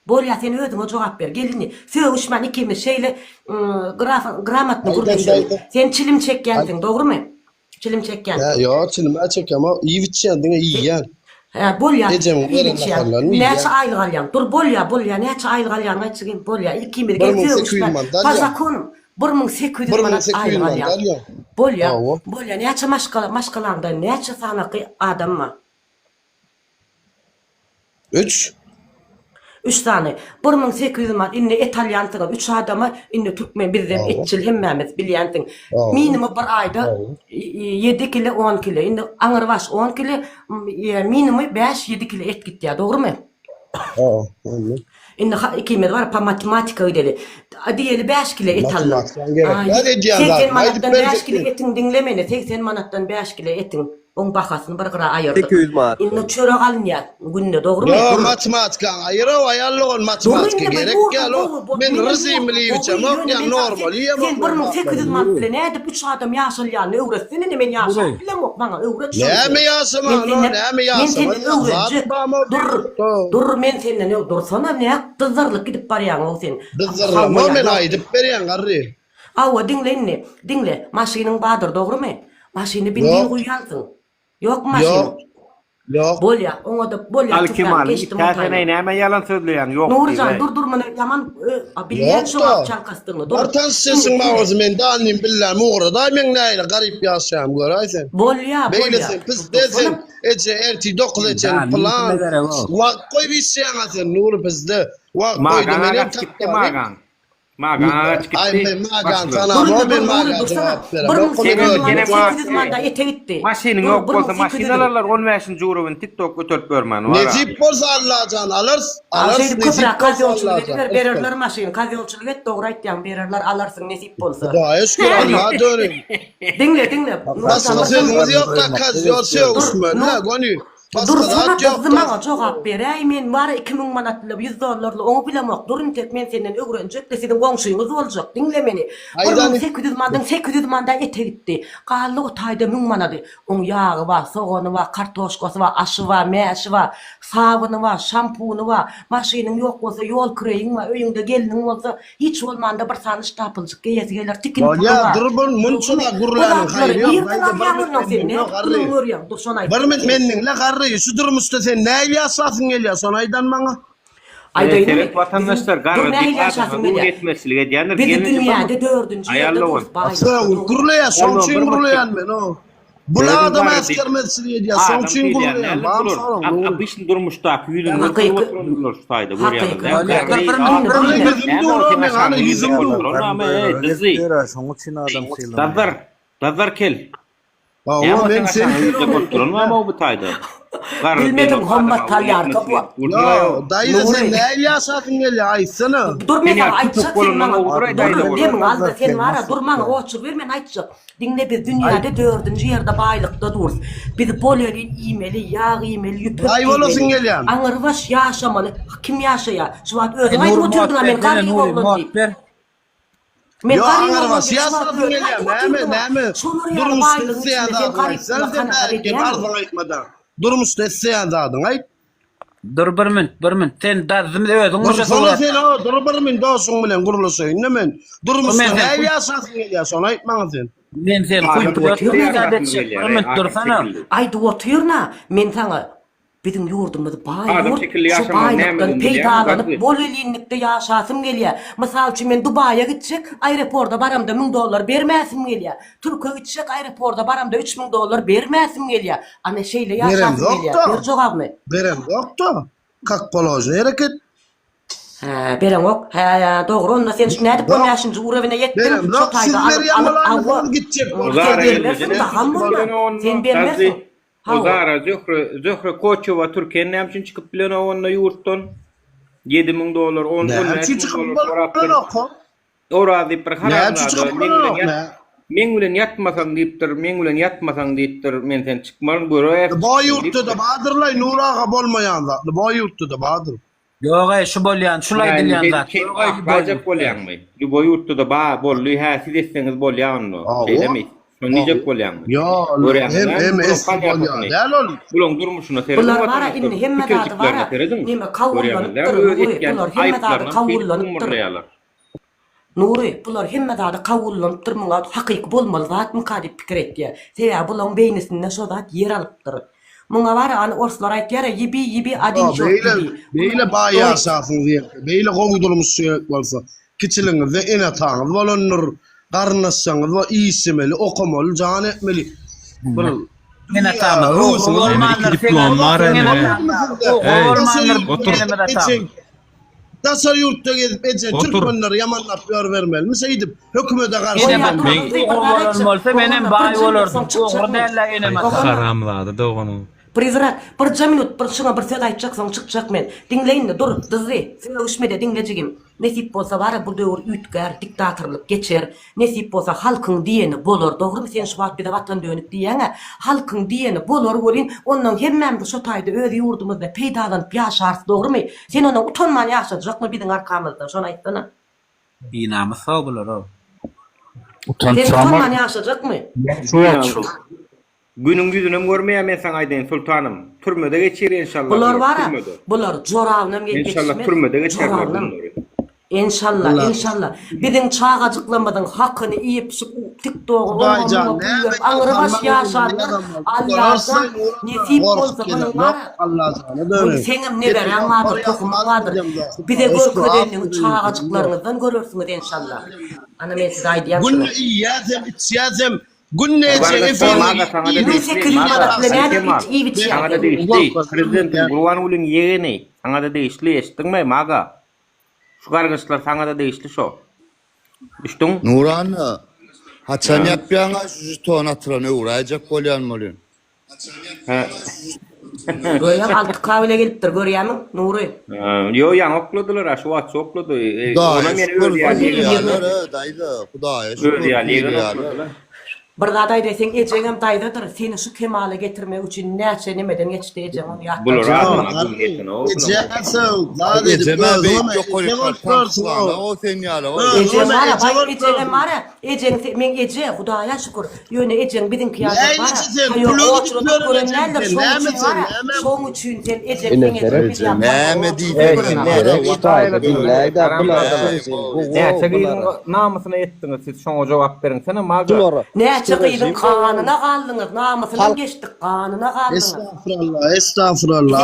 Bolýa sen özüňe jogap ber, gelini. Söwüşmän ikimiz şeýle gramatny gurleşýän. Sen çilim çekýänsiň, dogrymy? Çilim çekýän. Ýa, çilim çekýän, ama ýiwitçän diňe ýýýän. Bolýa. Näçe aýlyk alýan? Dur bolýa, näçe aýlyk alýan aýtsyň bolýa. İkimiz gelip Pazakon 1800 manat aýlyk alýan. Bolýa, näçe maşgalanda näçe sanaky adamma? 3 tane. 1800 manat inne italyantyga 3 adama inne türkmen birden etçil hemmämiz bilýändiň. Minimum bir aýda 7 kilo 10 kilo. Inne aňyrbaş 10 kilo minimum 5-7 kilo et gitdi, dogrymy? İnne ikimet var pa matematika ödeli. Diýeli 5 kilo et aldy. Matematikten gerek. Hadi diýen zat. 80 manatdan Haydi 5 kilo etin dinlemeni. 80 manatdan 5 kilo etin. On bahasyny bir gyra aýyrdyk. 800 manat. Inne çörek alınýar günde, dogrymy? Yo matematika aýyra aýarlygyň matematika gerek gel o. Men rızym bilýärçem, ýa normal, ýa Sen 1800 manat bilen nädip 3 adam ýaşalýan öwretsene ne men ýaşap bilemok bana öwret. Näme ýaşaman, näme ýaşaman? Dur men senden dursana ne dızzarlyk gidip barýan o sen. Dızzarlyk men aýdyp berýän garry. Awa dinle, dinle. Maşynyň badyr, dogrymy? Maşyny bindin goýansın. Yok maşyn. Yok. Bolýa, oňa da bolýa. Al-Kemal, täsene näme ýalan sözleýän ýok. Nurcan, dur mene yaman bilýän şu çalkastyny. Dur. Bartan sesin mağaz men danim billah muğrada men näyle garyp ýaşaýam göräýsen. Bolýa, Beýlesin pis desen ece erti dokleçen plan. Wagt goý biçýän sen nur bizde. Wagt goýdy menen magan. Magan araç gitti. Ay men magan sana mobil magan cevap berem. Manda ete gitti. Maşynyň ýok bolsa maşynalar 15-nji ýurowyn TikTok götürüp bermän. Necip bolsa Allahjan alars. Alars köprak kazyolçylyk bererler maşyn. Kazyolçylyk et dogry aýtýan bererler alarsın nesip bolsa. Hudaýa şükür Allah'a dönün. Dinle. Başka sözünüz yok da kazyolçy Osman. Ne gönül. Dur sana kızdımağa jogap beräý men bara 2000 manatly $100 oňa bilemok. Durun tek men senden öwrenjek de senin goňşuýyňyz boljak. Dinle meni. 800 mandan 800 mandan ete gitti. Galy o taýda 1000 manady. Oň ýagy bar, sogony bar, kartoşkasy bar, aşy bar, mäşi bar, sabuny bar, şampuny bar. Maşynyň ýok bolsa ýol kireýiň bar, öýüňde geliniň bolsa hiç bolmanda bir sanyş tapyljyk geýerler tikin. Ya durbun munçuna gurlanyň haýry ýok. Bir menniň la garry şu durmuşda sen näýe ýaşasyň gelýär son aýdan maňa? Aýdaýyn vatandaşlar garry etmeslik edýänler gelin dünýäde 4-nji ýerde gurlaýar şoň üçin gurlaýan men o. Bu adam asker mesleği edýär şoň üçin gurlaýan. Bam salam. Abyşyn durmuşda ýüzüň otururlar şu taýda görýärler. Dazar kel. Ama men sen oturma ama bu taýda. Bilmedim hommat talyar kapı. Yo, dayı sen näýe ýaşasyň gelýär aýtsana. Dur men aýtsak sen maňa. Demin alda sen wara durmaň oçur bermen aýtjak. Dinle biz dünýäde 4-nji ýerde baýlykda durus. Biz polýolin iýmeli, ýağ iýmeli, ýüpek. Aý bolasyn gelýär. Aňyrbaş ýaşamaly. Kim ýaşaýar? Şu wagt özüm aýdyp oturdum men garry boldum diýip. Men aňyrbaş ýaşasyň gelýär. Näme? Durmuşda sen aýtmadan. Durmuşda sen dadın aýt. Dur bir min. Sen dazym özüň başa solar. Sen o dur bir min doşuň bilen gurulasyň. Nämen? Durmuşda näýe ýaşasyň gelýär, şonu aýtmaň sen. Men sen koýup dursana. Aýdy oturna. Men saňa bizim ýurdumyz baý şu baýlykdan peýdalanyp bolýanlykda ýaşasym gelýär. Mysal üçin men Dubaýa gitjek, aeroportda baramda $1000 bermäsim gelýär. Türkiýe gitjek, aeroportda baramda $3000 bermäsim gelýär. Ana şeýle ýaşasym gelýär. Bir jogapmy? Berem ýokda. Kak poложение hareket. Berem ok. Dogry, onda sen nädip bolýaşynjy urawina ýetdim. Şu taýda alyp gitjek. Sen bermäsin. Zara Zöhre Koçova Türkiýeň näme üçin çykyp bilen onna ýurtdan $7000 $10,000 Orada bir haramlada men bilen ýatmasaň diýipdir, men sen çykmaryň görýär. Bu ýurtda da badyrlay nuraga bolmaýan zat. Bu ýurtda da badyr. Ýok, şu bolýan, şulay dilýän zat. Gajak bolýanmy? Bu ýurtda da bolýar, ha siz etseňiz bolýanmy? Şeýlemi? Nice bolýanmy? Ýok, hem eski bolýan. Däl ol. Bulan durmuşyna terem. Bular bara inni hemme dady bara. Nime kawullanyp durýar. Bular hemme dady kawullanyp durýarlar. Nuri, bular hemme dady kawullanyp durmaňa hakyky bolmaly zat mukadip pikir etdi. Sebäbi bulan beýnisinde şo zat yer alypdyr. Muňa bara any orslar aýtýar, yibi adin şok. Beýle baý ýaşasyň diýip. Beýle gowdurmuş söýek bolsa, kiçiliňizde ene taňyz bolanlar. Garnaşsaňyz we iýsimeli, okumaly, jan etmeli. Mene tamam. Olmanlar diplom bar ene. Dasar ýurtda gezip ejen türkmenler ýamanlap ýör bermeli. Seýdip hökümete garşy bolsa menen baý bolardyň. Ogry däller ene. Haramlady dogany. Prizrak, bir minut, bir şuna bir söz aytjaksaň çykjak men. Dinleyin dur, dızy. Sen üşmede dinlejigim. Nesip bolsa bara bu döwür ütgär, diktatorlyk geçer. Nesip bolsa halkyň diýeni bolar. Dogrymy sen şu wagt bir de watan dönüp diýene, halkyň diýeni bolar bolin. Ondan hemmemiz şu taýda öz ýurdumyzda peýdalanyp ýaşarsy, dogrymy? Sen ona utanman ýaşajakmy biziň arkamyzda? Şonu aýtdyna. Inamy sag bolar o. Sen utanman ýaşajakmy? Günün yüzünem görmeýär men saňa aýdyn sultanym. Türmede geçer inşallah. Bular bara, bular jorawynam geçmez. İnşallah türmede geçerler bunları. İnşallah, inşallah. Biziň çağajyklamadan hakyny iýip TikTok'u aňyrybaş ýaşarlar. Allah'tan nesip bolsa bular bara. Seňem ne beren wadyr, tohumyň wadyr. Bize görkezeniň çağajyklaryňyzdan görürsüňiz inşallah. Ana men size aýdýam. Günne ýazem, içýazem. Günne Prezidentin Gurban Ulyň ýegeni saňa da değişli eşitdiňmi maga? Şu gargyşlar saňa da değişli şo. Düşdüň? Nuran, haçan ýapýaňa şu ton atyran öwräjek bolýanmaly. Goýan alty kabile gelipdir, görýärmi? Nury. Yo, ýa okladylar, şu wagt oklady. Ona men öwrýär. Daýda, Hudaýa şükür. Bir gaday desеň ejeňem daýdadyr. Seni şu kemale getirmek üçin näçe nemeden geçdi ejeň onu ýatdy. Bular adam geçen o. Ejeň men eje Hudaýa şükür. Ýöne ejeň biziň kıyafet bara. Şoň üçin sen ejeň men ejeň. Näme diýip namusyna etdiňiz siz şoňa jogap beriň. Sana maga. Näçe gyýdyň kanyna galdyňyz, namusyna geçdik, kanyna galdyňyz. Estağfurullah.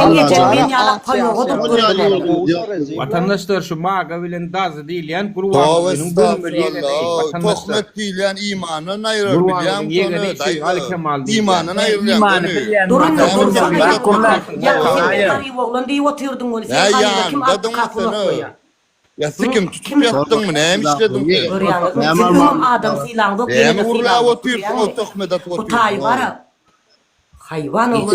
Vatandaşlar şu maga bilen dazy diýilýän Gurbanulyň bölümleri tohmet diýilýän imanyny aýryr bilýän bunu. Imanyny aýrylýan. Durun, oğlan diýip otyrdyň onu. Sen kim atdy? Ya sikim tutup yaptın mı? Neyim işledin ki? Kim adam silandı. Neyim urla otuyorsun o tohmeda otuyorsun? Bu tay var ya. Hayvan olur.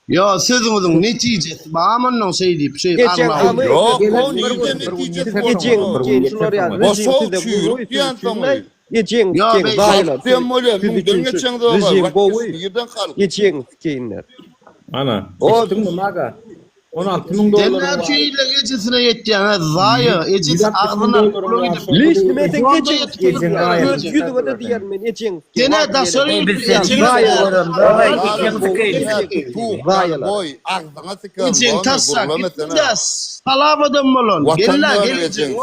Ya sözümüzün neticesi bağımının şey deyip şey anlamı. Yok o neyde neticesi boşo çürük diyen sana. Geçen ben öyle müdür geçen de var. Birden kalıp. Geçen keyinler. Ana. O maga. 16.000 dolar. Denler şeyle gecesine yeteceğine zaya. Ecesi ağzına Liş nimeten geçen. Yüzüme de diyer men geçen. Gene da söyleyeyim. Boy ağzına sıkın. Geçen tasak. Salamadım mı lan? Gel gelecek.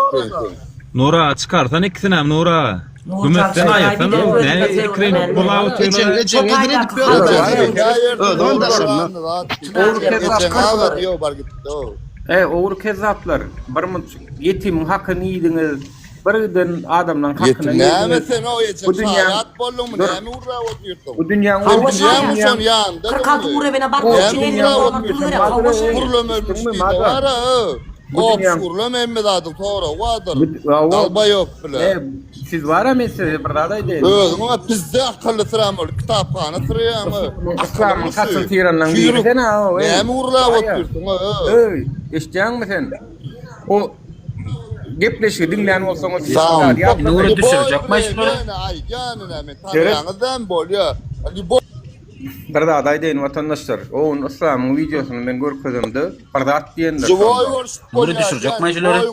Nura çıkarsan ikisine Nura. Gümüşten ayırsan ne ekran bulağı tüyler. Geçen edip Oğur kezaplar. Yetim hakkını yediniz. Birden adamdan hakkını yediniz. Bu dünyanın bu dünyanın 46 uğrabına bak. Şurla Mehmet adım sonra vardır. Dalba yok bile. Siz var ya mesela burada değil. Ama bizde akıllı sıramır. Kitapkhana sırayamı. Akıllı kasıl tiranlan değil. Ne mi urla oturuyorsun? İşteyen mi sen? O gepleşi dinleyen olsan o Tamam. Nuri düşürecek. Ay canına mi? Tanrı'ndan bol ya. Barda aday deyin vatandaşlar. O İslam'ın videosunu ben görkezimde. Barda at diyenler. Nuri düşürecek maçları.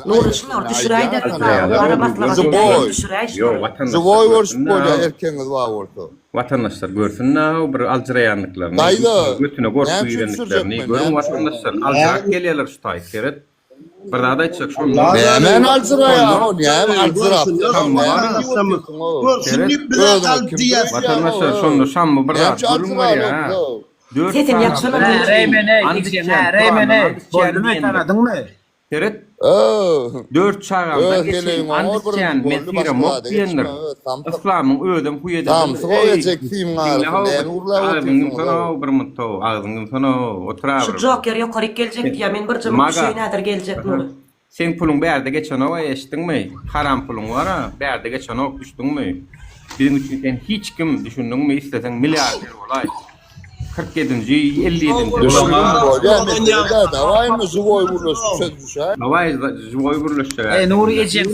Nuri şunlar düşüreydi. Yo vatandaşlar. Zıvoy worship bolya erkeniz var orta. Vatandaşlar görsünler bir alcırayanlıklarını. Götüne korku yürenliklerini. Görün vatandaşlar. Alcırak geliyorlar şu tayyip. Barda aday çık şu. Hemen alcıraya. Hemen alcırak. Vatandaşlar şunu şamı barda. Görün var ya. Sesin yapsana. Reymene. Bollumu tanıdın mı? Evet. 4 çağımda geçen andisyen metire mok diyenler. İslam'ın ödüm huyede. Tamam, soğuyacak film var. Ağzının sana bir mutlu. Ağzının sana oturar. Şu Joker yukarı gelecek ya. Men bir cımık şey nedir gelecek Nuri. Sen pulun bir yerde geçen o eşittin mi? Haram pulun var ha. Bir yerde geçen o düştün mü? Bizim için sen hiç kim düşündün mü istesen milyarder olay. 47-nji 57-nji. Davay mı zıvoy vurulur sözmüşe? Davay zıvoy vurulur. Nuri ecek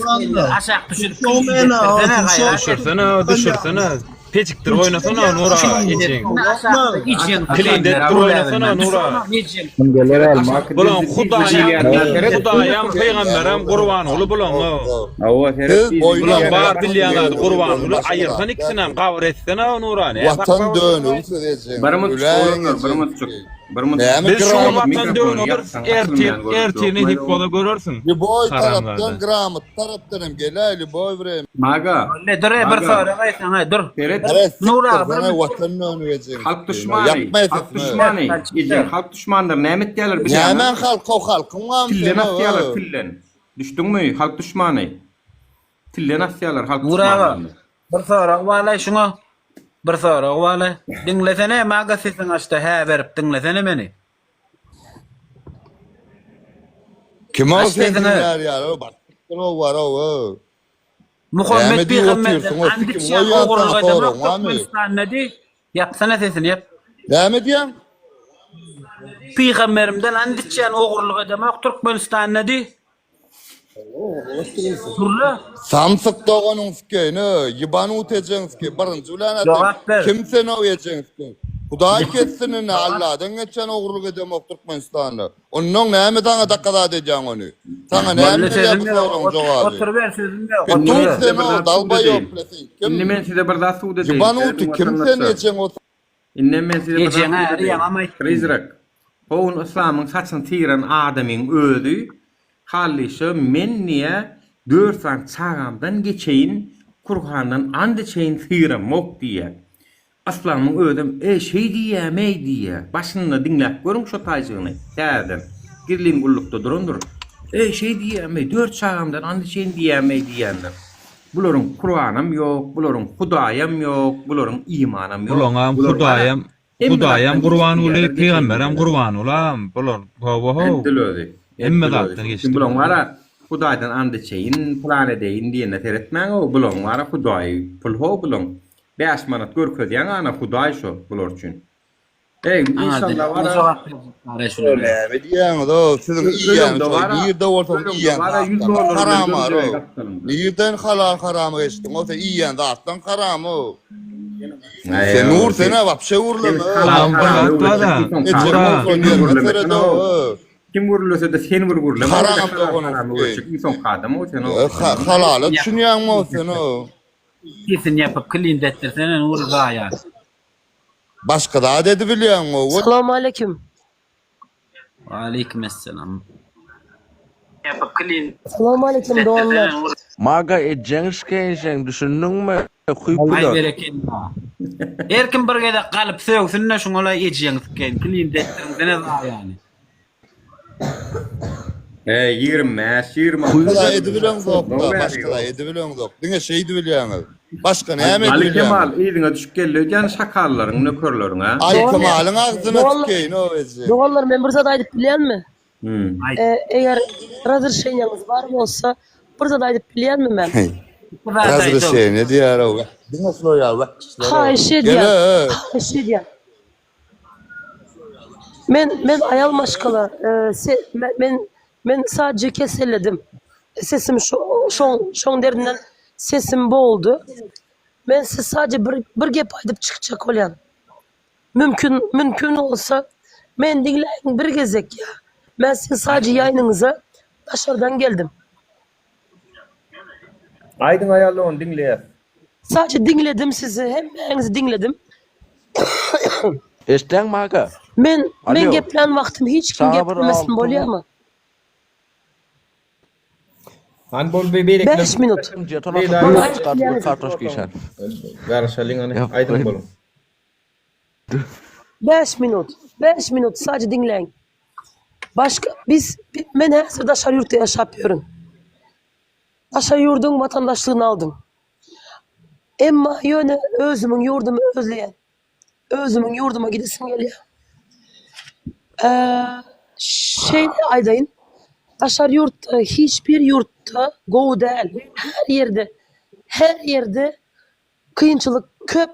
aşağı düşürüp düşürsene. Peçiktir oynasana Nura ecek. Klinde dur oynasana Nura. Bulan Hudayam peygamberim kurban olu bulan. Bulan bar bilýän kurban olu ayırsan ikisinem gawr etsene Nura ne? Vatan dönür söyleyeceğim. Biz şu vatan dönür ertini hep bola görürsün. Bir boy taraftan gramut taraftan geleli boy vrem. Maga. Ne dur bir sonra gaysana dur. Nura vatan dönürecek. Halk düşmanı. Halk düşmanı. Halk düşmandır. Nämet diýerler bir şey. Hemen halk o halkın var mı? Tillen asyalar tillen. Düşdün mü? Halk düşmanı. Tillen asyalar halk düşmanı. Bir sonra wala şunu. Bir sonra wala. Dinlesene maga sesin açtı ha verip dinlesene meni. Kim o senler ya? Bak. O var o. Muhammed Peygamber'den andıkça oğurluğa demek Türkmenistan ne di? Yapsana sesini yap. Devam ediyorum. Peygamberimden andıkça oğurluğa demek Türkmenistan ne di? Durla. Samsık doğanınız ki ne? Yıbanı utacağınız ki. Barınca ulan atayım. Kimse ne uyacağınız ki? Huday kessinin Allah'dan geçen oğurluk edemek Türkmenistan'da. Onun neymedan dakikada edeceğin onu. Sana neymedan yapıyorum cevabı. Otur ver sözünde. Otur sen o dalba yok. İnnemen size bir daha suud edeyim. Yıbanı utu kimse ne edeceğin o. İnnemen size bir daha suud edeyim. Rizrak. Oğun İslam'ın saçın tiren adamın ödü. Hallişe men niye 4 saat çağamdan geçeyin Kur'an'dan ande çeyin tiren mok diye. Aslanın ödüm şey diye başında dinlep görün şu tacını derdim. Girlim gullukta durundur. Şey diyemey 4 çağamdan ande çeyin diyemey diyenler. Buların Kur'an'ım yok, buların Hudayam yok, buların imanım yok. Bulan Hudayam Kurban ulu peygamberim Kurban ulam. Bulan Emme zattan geçti. Bulan vara Hudaydan ande çeyin plan edeyin diyene teretmen o bulan vara Huday pulho bulan. 5 manat görkezýän ana Hudaý şo bular üçin. İnşallah vara. Ne diýäň o sizin iýýän ýerde bolsa iýýän. Haram var o. Ýerden halal haram geçdi. O da iýýän zatdan haram o. Sen nur sene wapşe urlama. Kim vurulursa da sen vurulma. Haram doğanı. İnsan kadam o sen o. Halal düşünýän o sen o. Kesin yapıp clean ettirsene Nuri Zaya. Başka da dedi bilýän o. Selamun aleyküm. Aleykümselam. Yapıp clean. Selamun aleyküm doğanlar. Maga ejengşken düşündün mü? Ay berekinna. Erkin bir gede kalıp sögsünne şoňa ejengşken clean ettirsene yani. 20. Kuyuda edibilen zok da, başka da edibilen zok. Dine şey edibilen başka ne yemek Ali edibilen? Kemal, iyidine düşüp geldi, can şakarların, nökörlerin ha. Ali Kemal'ın ağzına tükeyin o ezi. Doğanlar men bir zat aýdyp bilýänmi? Eğer razırşeýňiz bar bolsa, bir zat aýdyp bilýänmi men? Razırşeýň ne diýär o? Dine sloya bak. Haýşe diýär. Haýşe diýär. Men ayal maşkala, men sadece keseledim. Sesim şoň derdinden sesim boğuldu. Men siz sadece bir gep aýdyp çykjak bolýan. Mümkün olsa men dinleýin bir gezek ya. Men sizin sadece yayınınıza daşardan geldim. Aydın ayarlı onu dinleýär. Sadece dinledim sizi, hem meňizi dinledim. Eşten maga. Men geplen wagtym hiç kim geplemesin bolýarmy? Handbol beberek. 5 minut. Garşalyň any aydın bolun. 5 minut. 5 minut sadece dinleyin. Başka men häzir daşar ýurtda ýaşap ýörün. Daşar ýurdun vatandaşlygyny aldym. Emma ýöne özümiň ýurdumy özleýän. Özümün yurduma gidesim geliyor. Aydayın. Taşar yurtta, hiçbir yurtta go değil. Her yerde Kıyınçılık köp.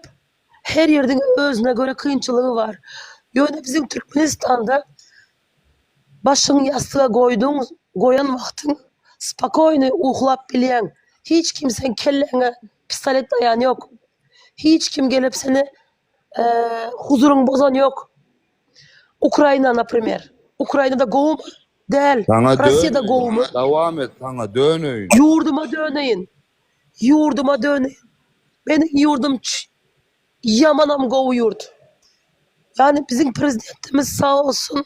Her yerden özüne göre kıyınçılığı var. Yöne bizim Türkmenistan'da başını yastığa koyan vaktin spakoynu uhlap bilen, hiç kimsenin kellene pistolet dayan yok. Hiç kim gelip seni huzurun bozan yok. Ukrayna naprimer. Ukrayna'da goğum değil. Rusya'da goğumu. Devam et sana dönüyin. Yurduma döneyin. Yurduma döneyin. Benim yurdum yamanam goğu yurt. Yani bizim prezidentimiz sağ olsun.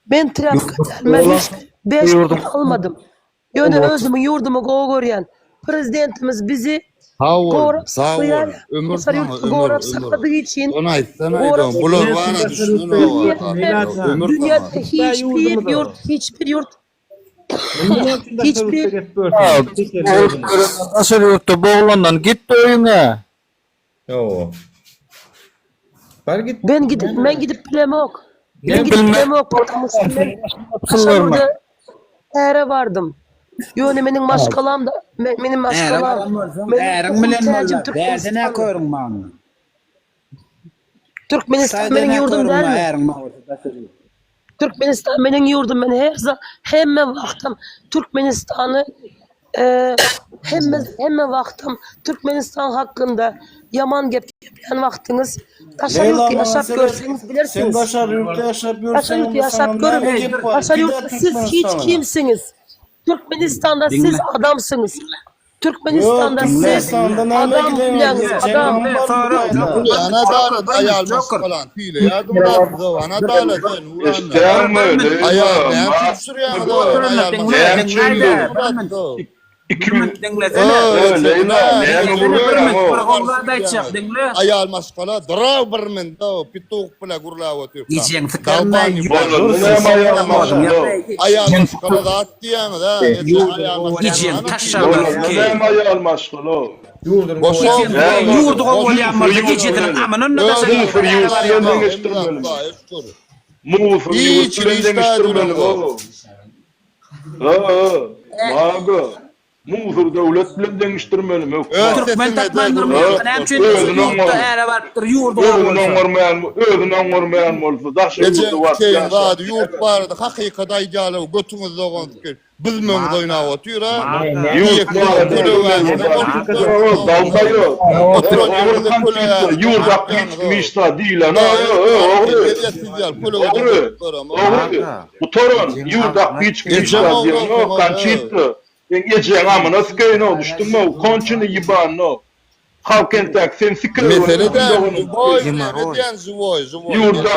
Ben trafika delmem hiç 5 gün almadım. Yöne özümün yurdumu goğu görüyen prezidentimiz bizi Gorap saklayan, Masar yurtunu gorap sakladığı için Bulur var düşünün o. Dünyada hiçbir yurt Masar yurtta boğulandan gitti öyüne. Yo. Ben gidip bilemok. Ben gidip bilemok. Aşağıda ere vardım. Yönemenin maşkalam da benim maşkalam. Türkmenistan benim yurdum değil mi? Türkmenistan benim yurdum. Ben hemen vaktim Türkmenistan'ı hemen vaktim Türkmenistan hakkında yaman gepleyen vaktiniz taşar yurtta yaşap görseniz bilirsiniz. Sen taşar yurtta yaşap Taşar yurtta yaşap görmeyin. Taşar yurtta siz hiç kimsiniz? Türkmenistan'da siz adamsınız. Türkmenistan'da siz adam bileniz. Adam. Ana da ayalmış falan fiile yardım da ana da İster mi? Ayal ben Suriye'de ayalmış. Ayal maskala dra birmen da pituk pula gurla oturup. Ayal maskala da attiyan da. Ayal maskala. Yurdu olyanmadı geçidirin amanın da taşar Hiç Muzur devlet bilen demiştirmeli mi? Türkmen tatlandırmıyor. Hemçin yurtta ere vardır yurdu Özünden olsa daşı yurdu var. Yurt vardı. Hakikaten idealı götünüzde olan fikir. Bilmem oynağı otuyor ha. Yurt vardı. Dalga yok. Yurt hakkı içmiş da değil. Bu torun yurt hakkı içmiş da diyor. Kançıydı. Gece ama nasıl köyün olmuştu mu? Konçunu yiban no. Halkentak sen sikir. Mesele de Yurda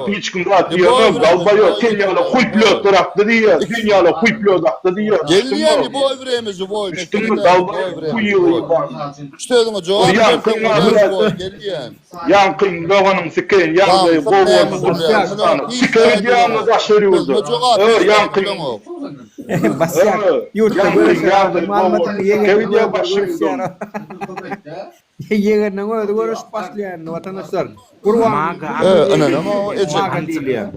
hiç kim rahat diyor. Dalba yok. Kenyalı huyplo taraftı diyor. Dünyalı huyplo daktı diyor. Geliyen bu övremiz bu. Üstün dalba huyu yiban. İşte o cevap geliyen. Yankın doğanın sikin yandı boğulmuş. Sikir diyanı da şeriyordu. Yankın. Basyak. Yurtta böyle malmatını yeğen başlıyor. Yeğen ne oldu? Görüş başlayan vatandaşlar. Kurban. Maga değil ya.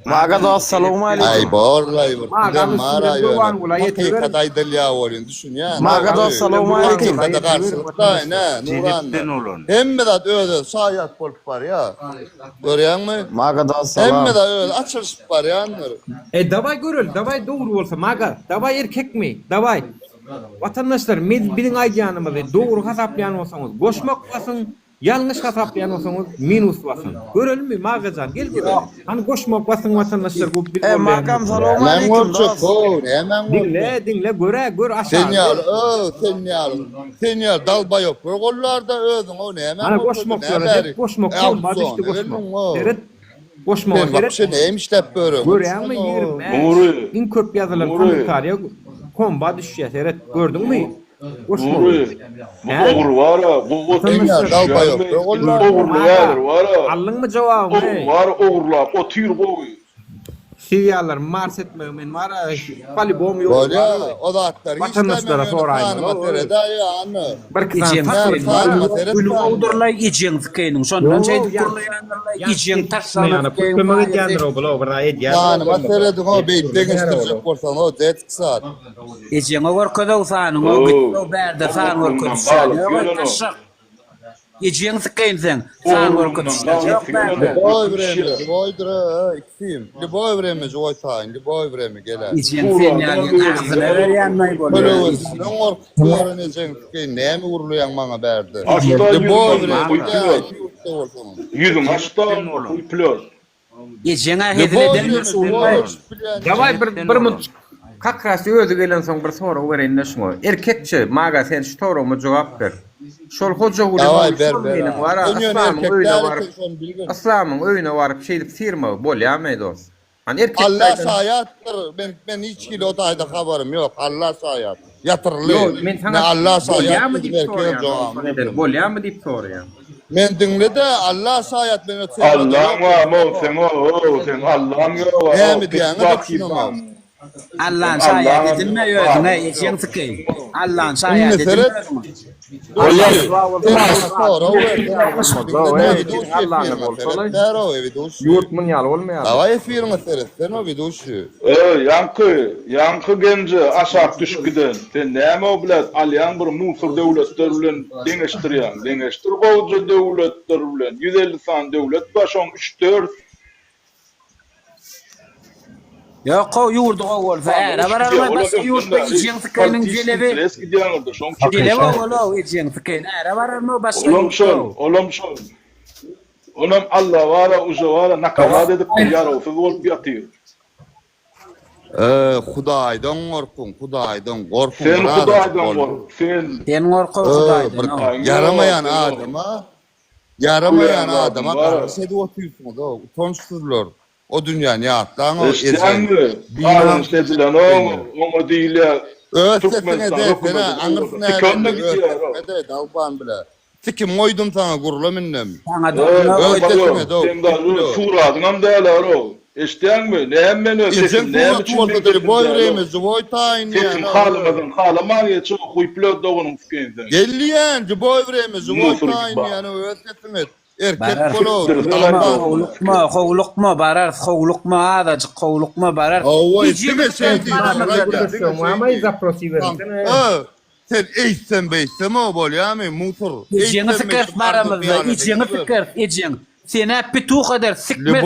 Maga da assalamu alaikum. Ay borlay bor. Mara yo. Hakikaten delya olun düşün ya. Maga da assalamu alaikum. Hakikaten karşılıkta ne Nuran. Hemme de öyle sayat bolup var ya. Görüyor musun? Maga da assalam. Hemme de öyle açılış var ya. Davay görül. Davay doğru olsa maga. Davay erkek mi? Davay. Vatandaşlar bilin ayyanımızı doğru hesaplayan olsanız koşmak basın. Yanlış hesaplayan olsanız minus basın. Görelim mi mağazan gel gel. Hani koşmak basın vatandaşlar bu bir problem. Makam selamun aleyküm. Dinle göre aşağı. Senyal dalba yok. Kollarda ödün o ne hemen. Hani koşmak diyorlar. Koşmak olmadı işte koşmak. Evet. Koşmak evet. Neymiş de böyle. Görüyor musun yerim? İn köp yazılan komentarya komba düşüyor. Evet gördün mü? Oğur var ha. Bu dalba yok. Oğurlu var ha. Aldın mı cevabı? Var oğurla. O tür boy. Siyalar mars etme men var palibom yok. Böyle o da atlar Vatandaşlara sorayım. Gülü oğdurlay icin fikenin. Sondan şeydi kurlayanlarla icin taşlanıp Kömöge geldir o bula obra ediyar. Yani materede o beytleginstirecek bolsan o det kısat. icin o gorkoda usanın o gitto berde fan gorkoda usanın. Icin fikenin sen. Fan gorkoda usanın. Любое время, любое время, любое время живой тайн, любое время gelir. İçin fenyalin ağzına verýänmey bolýar. Böyle öğreneceksin ki ne mi vurulayan bana berdi. Любое время, Yüzüm hasta plör. İçin ahedileden Davay bir mut kakrasy özü gelen soň bir soru berende şoňa. Erkekçe maga sen şu sorumy jogap ber. Şol hoca Davay ber. Aslamyň öýüne baryp şeýdip firma bolýarmy dost. Hani erkek Allah sayattır. Ben hiç kilo otayda haberim yok. Allah sayat. Yatırlı. Ne Allah sayat. Bolýarmy diýip soraýan. Men dinledi Allah sayat beni Allah'ım sen Allah'ım yok. Hem diyene düşünemem. Allah'ın sayat edilme özüne icin fikenin. Allah'ın sayat edilme Yurt munyal olmaýar. Davay firma sen o viduşu. Yankı genci aşağı düşküden. Sen näme o bilet alyan bir musur devletler bilen deňeşdirýän. Deňeşdir gowjy devletler bilen 150 san devlet başoň 3-4 Yok o yurdu o bolsa era barar bas yurda icin fikenin gelebi. Eski diýanlar şoň Gelebi o icin fikenin era barar mı bas Olumşol. Onam Allah wara uja wara nakarat edip ýarowsuz bolup ýatyr. Hudaydan gorkun. Sen Hudaydan gork. Sen gorkun Hudaydan. Yaramayan adama karşı edip otuyorsun da utonsuzlar. O dünyanın yattan o ezen. Bağın sedilen o diýilýär. Ötesine de anırsın ötesine dalban bile. Sikim moydum sana gurula minnem. Ötesine de sen de şuradynam däler o. Eşdiňmi? Näme men ötesim? Näme üçin boy veremiz, boy taýyn ýa-ni. Halymyň halamagy çok huýplöp doganyň fikirinde. Gelýän, boy veremiz, boy taýyn ýa-ni ötesine. Erkek Kovlukma barar, kovlukma adacık, kovlukma barar. Sen eýsen beýsem o bolýarmy mutur. Ejini fikir baramyzda, ejini fikir, ejin. Sen hep tu kadar sikmet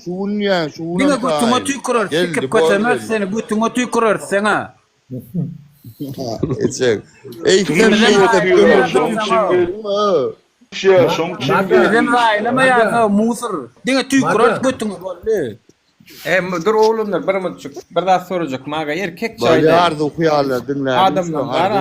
şuun ya. Dine gutuma tüykürür, sikip kötemez seni gutuma tüykürür sana. Eýsen Neden raýlama ýa musur. Dine tüykürür gutuma bolle. Dur oğlumlar bir mutçuk bir daha soracak maga erkek çayda. Yardı okuyalar dinler. Adamdan var.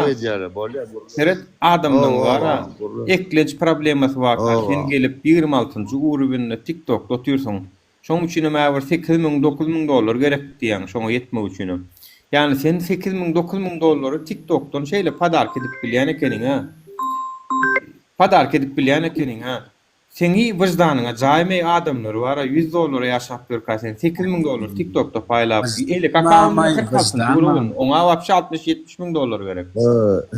Evet adamdan var. Eklenç probleması var. Sen gelip 26-njy urubinne TikTok'da otursan. Şoň üçin mäwir 8.000-9.000 dolar gerek diýen şoňa yetmek üçin. Yani sen 8.000-9.000 dolary TikTok'dan şeýle padark edip bilýän ekeniň ha. Padark edip bilýän ekeniň ha. Seni vicdanına caymey adamlar var 100 dolara yaşap bir sen 8.000 dolar TikTok'ta paylaşıp eli kakağımda 40 kurulun ona vapşa 60-70.000 dolar gerek.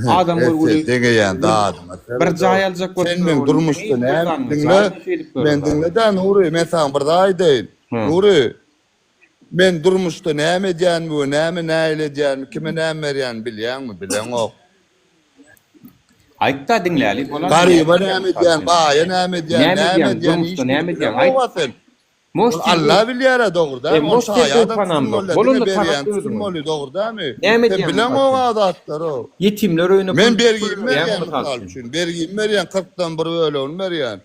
Adam degeyen da bir cay alacak var. Sen durmuştun ben dinleden Nuri men sana bir daha deyin. Nuri ben durmuştu näme diýän bu näme näle diýän kime näme berýän bilýänmi bilen o. Aýtda dinläli bolan. Garyba näme diýän, baýa näme diýän. Allah bilýär dogry da. Moşta ýa-da bolundy berýän dogry dämi? Sen bilen o adatlar o. Yetimler öýüne men bergim berýän 40-dan bir bölegi berýän.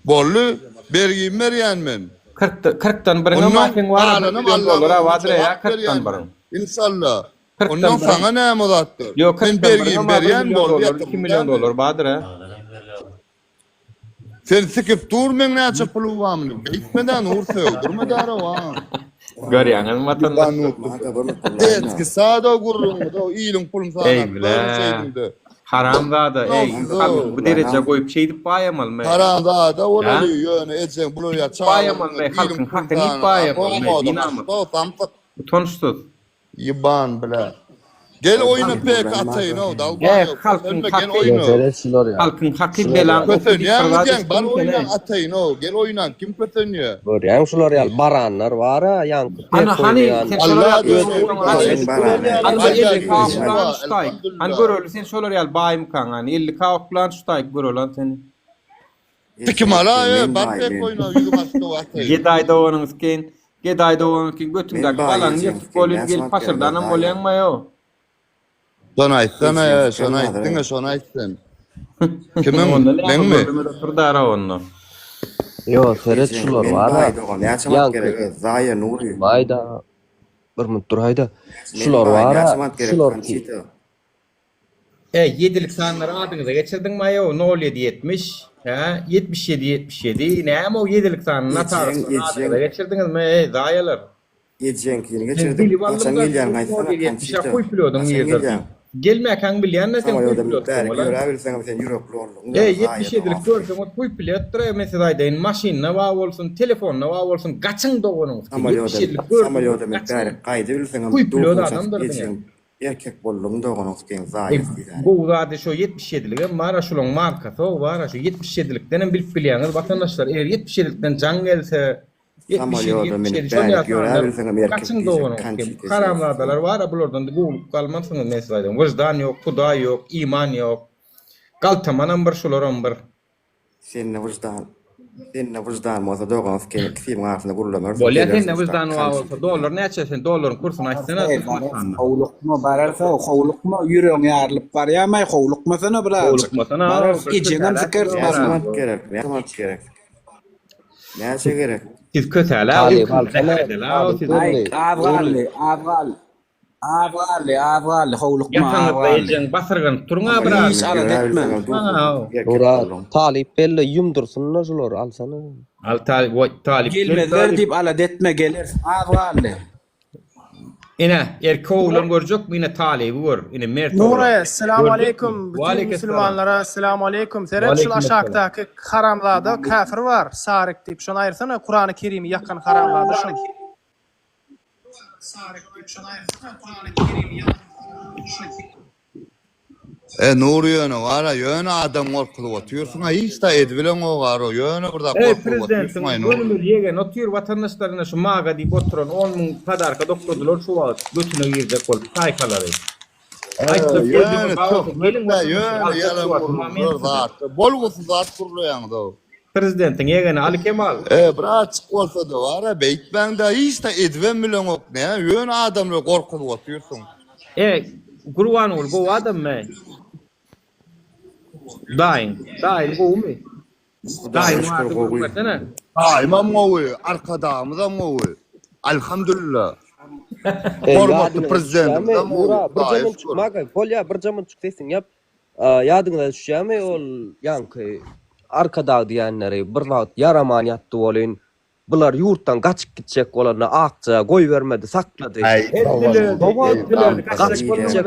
Bolly bergim berýän men. 40'dan biriňe makin var. Dolara wadyr ya 40'dan biriň. İnşallah. Ondan sana näme uzatdyr? Yok, ben bergim berýän bolýar 2 milyon dolar wadyr ha. Sen sikip dur men näçe pul wamly. Bitmeden ursa durma dara wa. Görýäňiz vatandaş. Eski sağda gurrun da iyilin pulun sağda. Ey haramzada bu derece koyup şey dip bayamal mı? Haramzada ola ýöne etsen bunu ya bayamal mı? Halkın hakkını bayamal mı? Dinamı. Utançsız. Yiban bile. Gel oyunu pek atayın o dalga. Halkın hakkı belan. Kötünüyor. Bana oynan atayın o. Gel oynan. Kim kötünüyor? Görýän şular ýaly baranlar bara ýaňky. Hani göröl sen şolar ýaly baýym kaň. Hani 50 kawaklan şutaýyp görolan seni. Peki mala bak pek oyna ýygmasy atayın. Gedaýda onuňyz ken. Gedaýda onuňyz ken götüňdäki balan ýetip bolýan gelip paşyrdanam bolýanmy ýok? Şonu aýtdyň. Kimin? Men mi? Turdara onu. Yo, seret şular bara. Ýa-ni Zaya Nuri. Baýda bir minut durayda. Şular bara. Şular ki. 7'lik sanları adyňyza geçirdiňmi ýa? 07 70. Ha, 77 77. Näme o 7'lik sanyny adyňyza geçirdiňizmi? Zayalar. Ýetjeňkini geçirdim. Sen gelýän gaýtsa. Koy pilodun ýerde. Gelmäkäň bilýän sen koy pilot. Görebilseň sen ýürekli 77'lik görsem o koy pilot tura mesela aýdyn maşyna wa bolsun, telefonna wa bolsun, gaçyň dogonyň. 77'lik görsem gaýdy bilseň koy pilot adamdyr. Erkek bollum dogonyň ken zaýy. Bu zady şu 77'lik mara şulaň markasy o bara şu 77'likden bilip bilýäňiz watandaşlar eger 77'likden jan gelse 77 kaçın doğunu karamlardalar var bulardan bu kalmansın mesela vicdan yok, Huda yok, iman yok. Kaltamanam bir şularam bir. Senin vicdan moza doğan ken kifim arasında gurulamar. Bolýar senin vicdan wa dolar näçe sen doların kursunu açsana. Howlukma bararsa howlukma ýüregiň ýarylyp barýarmy howlukmasana bilen. Howlukmasana. Geceňem zikir basmak gerek. Näçe gerek? Siz kötele avgal howlukma avgal basyrgan turňa biraz talip belli yumdursunlar şular alsana. Al talip gelmezler dip ala detme gelir avgal. Ine erkoğlan görjek mi ine talibi var. Ine mert. Nura, assalamu alaykum. Bütün Müslümanlara assalamu alaykum. Seret şu aşağıdaki haramlarda kafir var. Sarik deyip şunu ayırsana. Kur'an-ı Kerim'i yakın haramlarda şunu. Sarik deyip şunu ayırsana. Kur'an-ı Kerim'i yakın Nuri ýöne wara ýöne adam gorkulyp oturýarsyň. Hiç da edbilen o bar o ýöne burada gorkulyp oturýarsyň. Gönül ýegen otur watandaşlaryna şu maga diýip oturan 10 000 padarka doktorlar şu wagt götüne girdi kol taýkalary. Bolgusy zat kurulýandy. Prezidentiň ýegeni Ali Kemal. Biraz bolsa da wara beýtmäňde hiç da edben bilen ok ne ýöne adamlar gorkulyp oturýarsyň. Gurwan ol bu adam mı? Daim bu mu? Daim imam mowy, arkadamda mowy. Alhamdulillah. Hormatly prezidentim da mowy. Polya bir jamyn çykdysyň ýap. Ýadyňda düşýärmi ol ýanky arkada diýenleri bir wagt yaraman ýatdy bolyn. Bular yurtdan kaçıp gidecek olanı akça koy vermedi sakladı. Kaçıp gidecek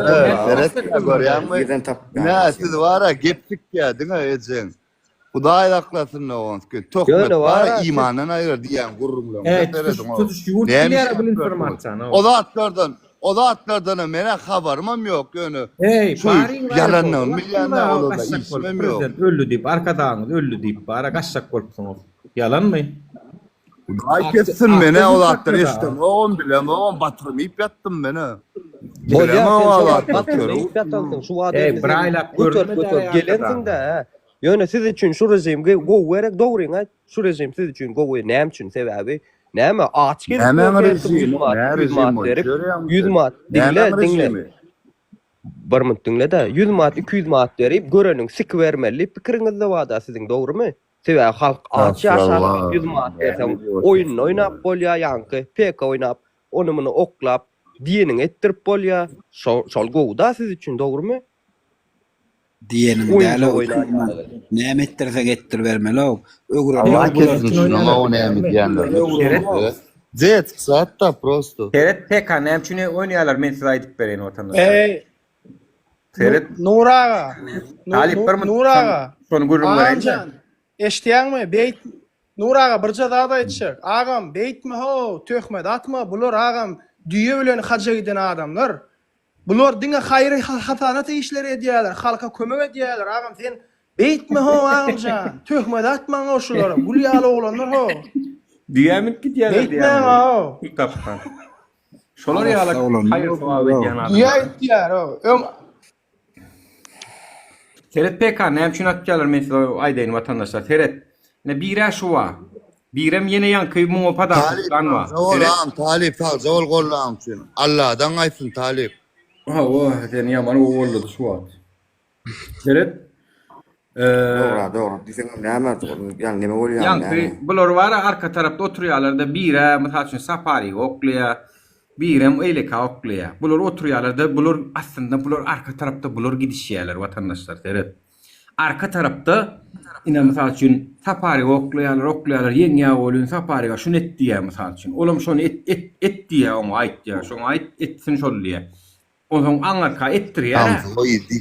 ne siz var geptik ya değil mi Ecen? Hudaý aklasın ne olsun ki tohmet var imandan ayır diyen gururumla. O da atlardan mene haberim yok yani. Yalanlar milyonlar olur da ismim yok. Öllü deyip arkadan öllü deyip bara kaçsak korksunuz. Yalan mı? Ay kessin mene o atlar işte. On bilem on batırmayıp yattım mene. Bilem o batırmayıp yattım. Braylap gelensin de. Yani siz için şu rejimge go verek doğruyun. Şu rejim siz için go ver. Näme için sebebi? Näme aç gelip. Näme rejim? Yüz mat. Dinle. Bir minut dinle de 100 mat 200 mat derip görenin sik vermeli. Pikirinizde wada sizin doğru mu? Sebäbi halk aç yaşar 100 mat dersem oyun oynap bolýar ýanky pek oynap onu muny oklap diýenin ettirip bolýar şol gowda siz için doğru mu? Diýenin däle näme ettirse ettir bermeli o. Allah kesin şunu o näme diýenler. Zet kısat da prosto. Seret PK nämçini oynaýarlar men size aýdyp berýän watandaşlar. Seret Nur ağa. Talip bir mi? Nur ağa. Şonu görürüm berýän. Amcan. Eşdiýärmi? Beyt Nur ağa birce daha da etçek. Ağam beytmi ho, töhmet atma. Bular ağam düýe bilen haja giden adamlar. Bular diňe haýry hasanat işleri edýärler, halka kömek edýärler. Ağam sen beytmi ho ağamjan? Töhmet atmaň oşulara. Gulýaly oglanlar ho. Düýämin gidýärler Beytmi ho. Hitapdan. Şolar ýaly haýır sowab edýän adam. Düýe etýär ho. Seret PK nämçini atýarlar men size aýdaýyn watandaşlar. Seret ne bire şu wa. Birem yine yankı mu pada lan wa. Oğlan talip sağ zol gollan için. Allah'dan aysın talip. Ha o sen yaman o oldu şu wa. Seret Doğru. Diysen näme yani neme bolýar? Yankı bular var arka tarapda oturýarlar da bire mesela üçün safari oklaya. Birem öyle ka oklaya. Bular oturýarlar da bular aslında bular arka tarapda bular gidişýärler watandaşlar. Seret arka tarapda ina misal üçün safari oklaýarlar ýeňe bolýan safariga şunu etdiýär misal üçün. Olam şonu etdiýär onu aýtdyýar. Şonu etsin şollyýar. Oňa aňarka etdirýär.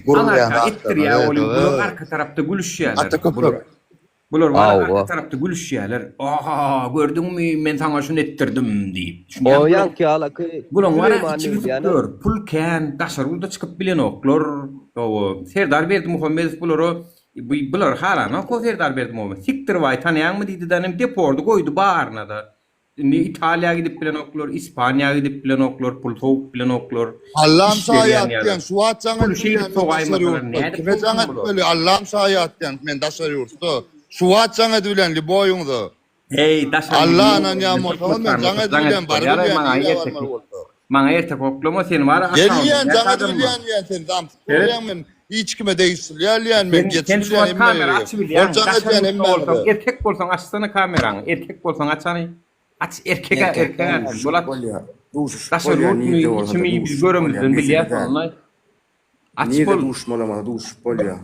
Aňarka etdirýär bular arka tarapda gülüşýärler. Bular var arka tarapda gülüşýärler. Aha gördüňmi men saňa şunu etdirdim diýip. O ýanky alaky. Bular var pulken daşarda çykyp bilen oklar. O Serdar Berdimuhammedow bular halana Serdar Berdimuhammedow siktir way tanýanmy diýdi danem depordu goýdu barna da. İtalya gidip bilen oklar, İspanya gidip bilen oklar, pul soğuk bilen oklar. Allah'ım sayatken suat sana Allah'ım sayatken men daşar yurtda. Suat sana bilen li boyuňda. Hey daşar. Allah'ın ýamur men sana bilen barym Maňa ertek oklama sen var aşağı. Gelýän sana bilen sen dam. Men hiç kime değiştirýärler men geçirýän kamera açyp bilýän. Erkek bolsaň açsana kameraňy. Erkek bolsaň açany. Aç erkek bolat. Daşar yurtmy içimi biz göremizden bilýär onlay. Aç bol duş malama duş bolýar.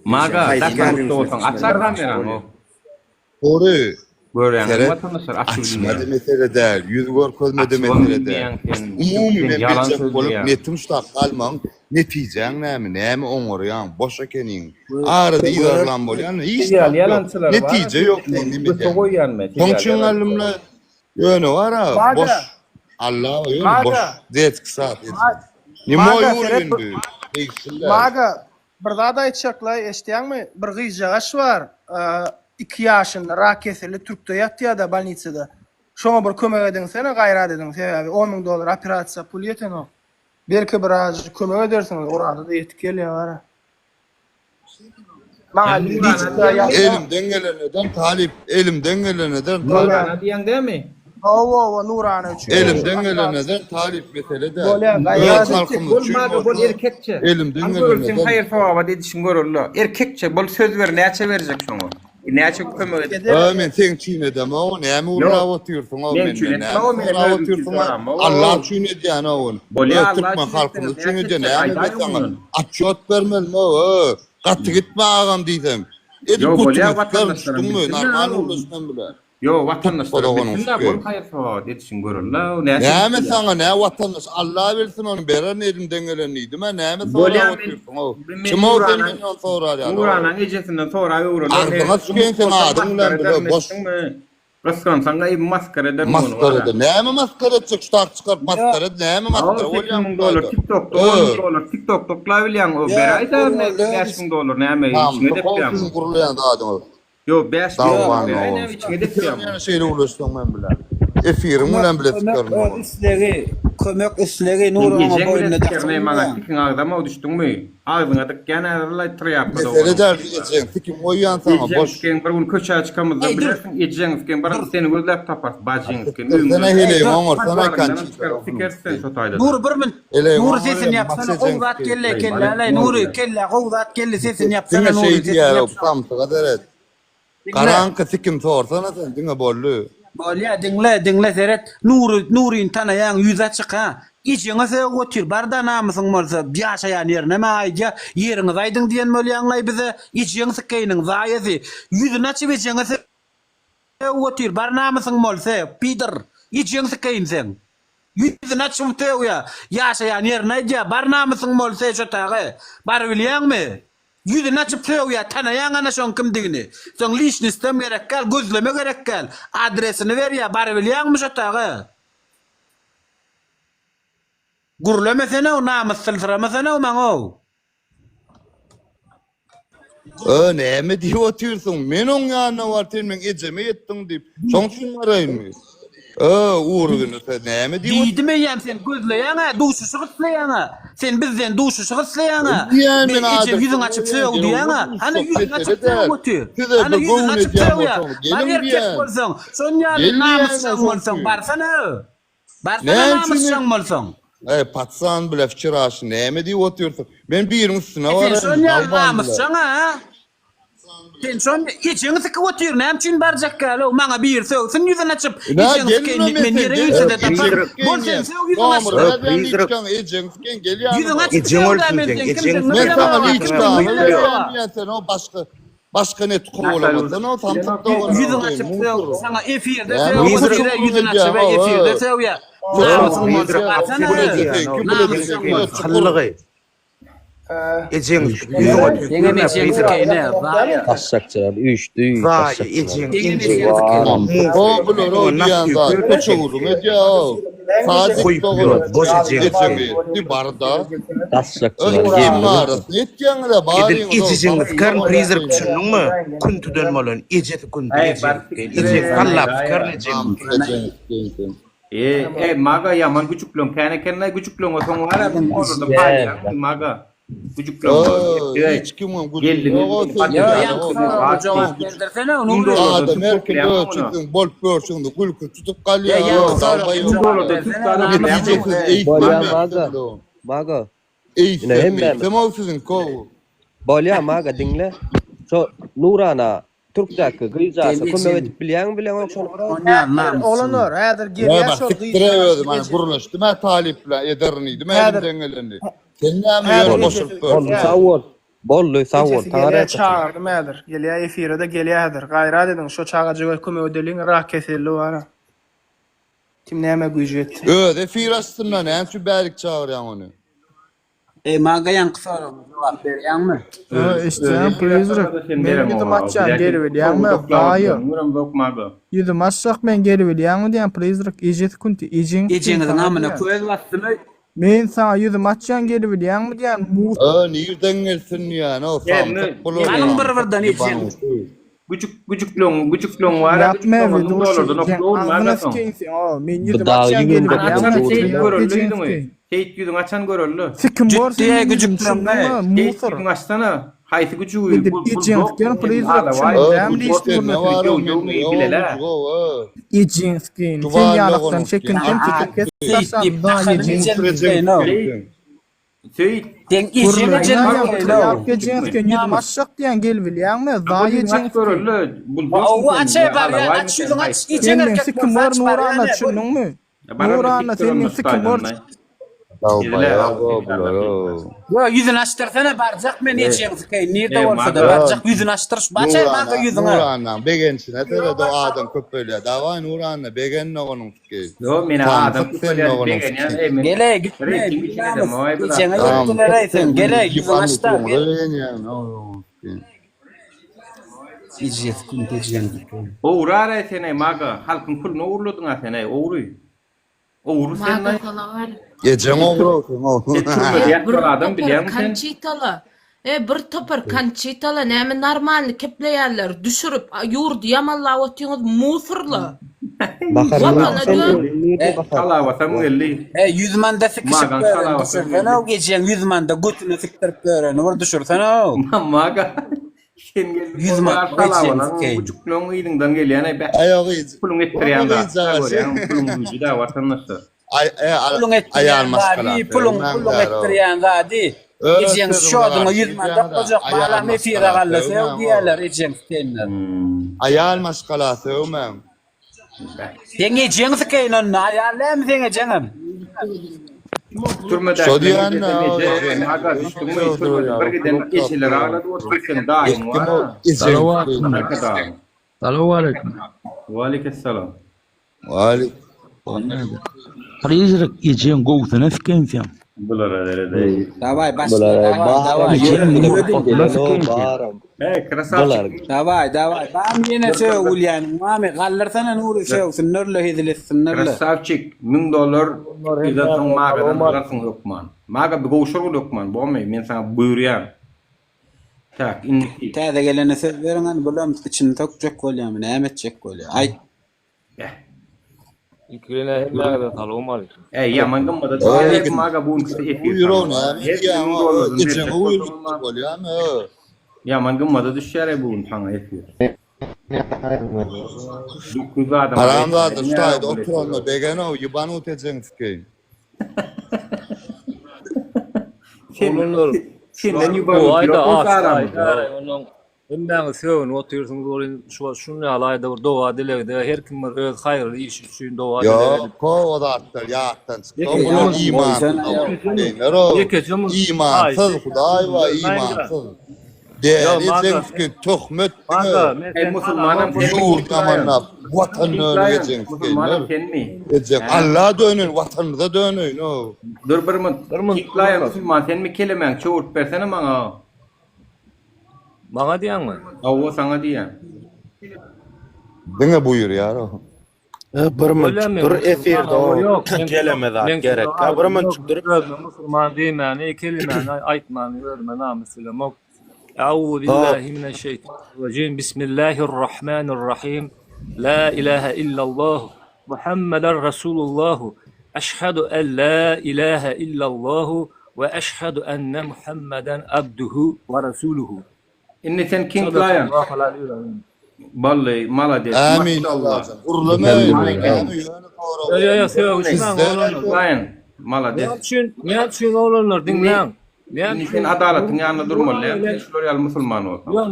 Maga daşar yurtda bolsaň açar kameraňy. Doğru. Görýän watandaşlar açmady mesele däl, ýüz görkezmedi mesele däl. Umumy men beçek bolup netim şutak galmaň, netijeň näme oňurýan, boş ekeniň. Arada ýerlan bolýan, hiç netije ýok diýip. Fonksiyonalymla ýöne bar, boş. Allah ýöne boş. Zet kısat. Nima ýurýan? Maga bir daha da etçekler eşdiýärmi? Bir gyýjagaş bar. 2 ýaşynda rak keseli Türkde ýatýar da balnitsada. Şoňa bir kömek ediň sene gaýrat ediň. Sebebi $10.000 operasiýa pul ýeten o. Belki bir az kömek edersiň, orada da ýetip gelýär. Elimden geleneden talip, elimden geleneden Nurana diýen dämi? Owa Nurana üçin. Elimden geleneden talip mesele de. Bol erkekçe. Elimden geleneden. Hayır sowaba dedişim görürler. Erkekçe bol söz ver, näçe berjek şoňa? Näçe kömek edip? Men sen çiğnedem o, näme uğra oturýarsyň o men. Allah çiğnedýän o. Türkmen halkyny çiğnedýän näme atçot bermelmi o. Gatty gitme agam diýdim. Yo bolýar watandaşlaryň normal ulaşman bilen. Yo watandaşlaryň bunda bol haýyr sowaba dedişim görürler. Näme saňa näme watandaş Allah bilsin onu beren elimden gelen idi. Men näme sowaba oturýarsyň o. Kim o demden soraýar. Nuranyň ejesinden soraýar urulur. Ardyňa çyken sen adam bilen bile boş. Raskan saňa maskara eder bunu. Maskara näme maskara etjek şutak çykarp maskara näme maskara bolýar. TikTok toklap bilýän o beraýda $5,000 näme içine dep ýa. Gurulýan adam. Yo 5,000 näme içine dep ýa. Şeýle ulaşdyň men bilen. Efirim bilen bile fikirler. Üsleri, kömek üsleri Nuranyň boýuna dakmay maňa tikin agdama düşdüňmi? Agdyňa dak genelli ýatrýar. Mesele der diýen tikin oýan saňa boş. Ken bir gün köçe çykamyzda bilersiň ejjeňiz ken bar seni gözläp tapar bajiňiz ken. Sana hele oňor sana kançy. Fikirsen şotayda. Nur bir min. Nur sesin ýapsana gowzat kelle Nuri kelle gowzat kelle sesin ýapsana Nuri sesin ýapsana. Karanky tikim sorsana sen diňe bolly. Bolýa dinle seret Nurin tanaýan ýüz açyk ha. Içiňe se gotyr barda namysyň bolsa ýaşaýan ýerine maýja ýeriňiz aýdyň diýen bolýanlay bize içiň sykaynyň zaýazy ýüzüne açyp içiňe se gotyr bar namysyň bolsa Peter Icen sikeyin sen. Yüzün açım tev ya. Yaşayan yerine ya. Barnamısın mol seço tağı. Bar biliyan mı? Yüzün açıp tev ya. Tanayan ana son kim digini. Son lişni istem gerek kal. Gözleme gerek kal. Adresini ver ya. Bar biliyan mı şu tağı? Gurlemesene o namus sıltıramesene o mağo. Näme diýip oturýarsyň? Men oň ýanyna bartym, men ejeme etdiň diýip. Soňsun araýmy? Uğurgunu sen näme diýip? Diýdime ýam sen gözleýäňä, duşy şygytlaýaňa. Sen bizden duşy şygytlaýaňa. Men ýüzüň açyp söýüň diýäňä. Ana ýüzüň açyp söýüň otur. Ana ýüzüň açyp söýüň. Bar erkek bolsaň, şoň ýaly namusçy bolsaň barsana. Barsana namusçy bolsaň. Patsan bile fikir aşın näme diýip oturýarsyň? Men birim üstüne var. Şoň ýaly namusçy ha. Sen şoň ýeçiňi sykyp otur, näme üçin barjak gal? O maňa bir söýsün ýüzüň açyp, ýeçiňi sykyp men ýere ýürse-de tapar. Bolsen söýüň ýüzüň açyp. Ýüzüň açyp söýüň men sen Men sana liçka, başka ne tukur bolamadan o tamtıkta olur. Ýüzüň açyp söýüň, sana efirde söýüň, ýüzüň açyp efirde söýüň. Namusyň bolsa barsana. Hallygy. Ejeng Taşşakçılar üçdü. O bulur o diýanda köçüwürüm edýär o. Saat boş ejeng barda. Taşşakçılar gemler. Netýäňde bari. Ejeng fikirn prizer düşündiňmi? Kun tüden bolan ejeti kun ejeng kallap fikirn ejeng. Maga yaman küçüklüğüm. Kene küçüklüğüm o son var ya. Orada paylaşım. Maga. Küçüklüğüm. Hiç kimim geldi. Cevap geldirsene onu. Adam erken çıktın bol pörsündü gülkü tutup kalıyor. Maga. Bolya maga dinle. Şu Nurana Türkdäki gyýjasy kömek edip bilen okşan. Olanor, häzir gelýär şol gyýjasy. Mana guruluşdy, mä talip bilen ederniydi, mäden gelendi. Sen näme ýol boşup Sawol. Bolly sawol. Taňa çağırdım häzir. Gelýär efirde gelýärdir. Gaýra dedin, şo çağajaga kömek edeliň rak keselli bar. Kim näme güýjet? Efir astyndan näçe bälik çağırýan ony? Maga ýankysalar jogap berýärmi? İşte prezir. Men ýüzüm açjan gelip edýärmi? Gaýy. Ýüzüm açsak men gelip edýärmi diýen prezir ejet kunti ejeňiň namyna köz bastmy. Men sana ýüzüm açjan gelip edýärmi diýen mu? Nirden gelsin ýa, no samtyk bolur. Anyň bir-birden ejeň. Küçüklüğüm var. Yapma ve dolaşırdı. Men ýüzüm açjan gelip edýärmi? Teyit yüzün açan görüldü. Sikim var diye küçüklüğüm ne? Teyit yüzün açsana. Haysi küçüğü. Ejensken prezir. Hem diýişdir ne var o bileler. Ejensken. Sen ýalakdan çekindim fikir kesarsan da ejensken. Teyit. Den ejensken ýüzüm açsak diýen gelip bilýärmi? Da ejensken görüldü. O açay bar ya. Aç ýüzüň aç. Ejeng erkek sikim var Nurana düşündiňmi? Nurana senin sikim var. Yo yüzünü açtırsana barcak men ejeng fikir nerede bolsa da barcak yüzünü açtırış baçay maga yüzüňe. Nurandan begençine de adam köp böyle dava Nuranna begenne onun fikir. Yo men adam köp böyle begen ya. Gele gitme. Ejenge ýetdiler aýsyn. Gele yüzünü açtır. Ejeng kunti ejeng. O urara sene maga halkın pulunu uğurladın ha sene uğruy. Uğru sen ne? Ejeng oğru. Adam bilýär misin? Kançytalı. Bir topar kançytalı näme normalny kepleýärler düşürüp ýurdy ýamanlap otýaňyz musurly. Kalawasam geldi. Yüzmanda sıkışıp düşürsene o geceň yüzmanda götüne sıktırıp göreni var düşürsene o. Maga. Sen geldi. Yüzman kalawalan küçüklüğün ýygyňdan gelýän be. Aýagy pulun etdirýän da. Pulun juda watandaşlar. Pulun etdirýän da. Pulun etdirýän da di. Ejeng şodyňa yüzmanda gojak balam efire gallasy diýerler ejeng kenler. Aýal maskalasy ömem. Sen ejeng skeýlen aýalem sen ejengem. Türmede. Şodyan aga düştüňmi birgeden eşler agladı oturýan daýym var. Assalamu alaykum. Wa alaykum assalam. Wa alaykum. Prizrak ejen gowsuna skensen. Bulara derede. Davay başla davay. Krasavçık. Davay. Bam yine söyle Ulyan. Mami gallarsana nuru söyle sınırlı hizli sınırlı. Krasavçık $1000 izatın magadan alarsın Lokman. Maga bir gowşur Lokman. Bolmay men sana buyuryan. Tak inni. Täze gelene söz verin hani bulam içini tokjak bolýar, nämetjek bolýar. Ay. İkilene hem nerede talığım var. Yaman gımmada da maga bu işte Buyur onu abi. Geçen buyur oluyor ama. Yaman gımmada düşer bu sana yapıyor. Aramda da şahit oturanla begene o yıbanı öteceksin ki. Olunur. Senden Bu ayda onun Önden söğün otuyorsunuz orayın şunu alayda bir dua dilekde her kim öz hayırlı iş için dua dilekde. Yok o da atlar ya attan çıktı. Onun imansız. İmansız Huday ve imansız. Diyeceksin ki töhmet Müslümanım yurdamanla vatanını diyeceksin ki. Allah'a dönün, vatanınıza dönün. Dur bir Müslüman Müslüman sen mi kelimen çoğurt versene bana. Bana diyen mi? O sana diyen. Bana buyur ya. Bir efirde gelemez gerek. Müslüman demeni, kelimeni aytmani, örmeni, Müslüman. Euzu billahi mineşşeytanirracim. Bismillahirrahmanirrahim. La ilahe illallah. Muhammeden Resulullah. Eşhedü en la ilahe illallah ve eşhedü enne Muhammeden abduhu ve resuluhu. İnni sen King Lion. Vallahi malades. Amin. Urlamayın. Lion. Malades. Ne için olurlar dinleyin. Sen adaletin yanında durmalı. Şuraya Müslüman ol. Ya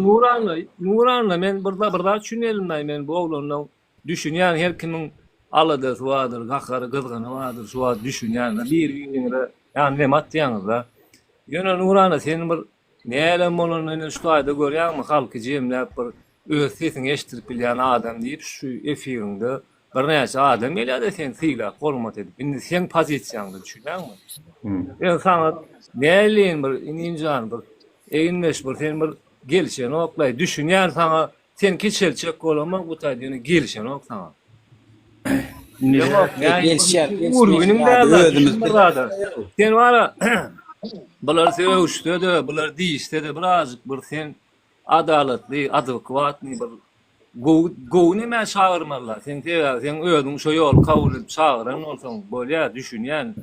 Nuran'la men burada düşünelim men bu oğlanla düşünen her kimin aladığı vardır, gakarı kızgını vardır, şu var düşünen bir yani ne maddiyanız da. Yine Nuran'la senin bir neylem olan şu ayda görüyor mu halkı cemlep bir öz sesini eştirip bilen adam deyip şu efirinde bir neyse adam geliyor da sen sıyla kormat edip sen pozisyonda düşünen mi? Ben sana neyleyin bir inincan bir eğinmeş bir sen bir gelişen oklay düşünen sana sen keçelçek olamak bu taydığını gelişen ok sana. Gelişer. Uyunun da sen var bular sevişti de bular değişti de birazcık bir sen adaletli, adekvatli bir Goğunu men çağırmalar. Sen ödün şu yol kabul edip çağıran olsan böyle düşünen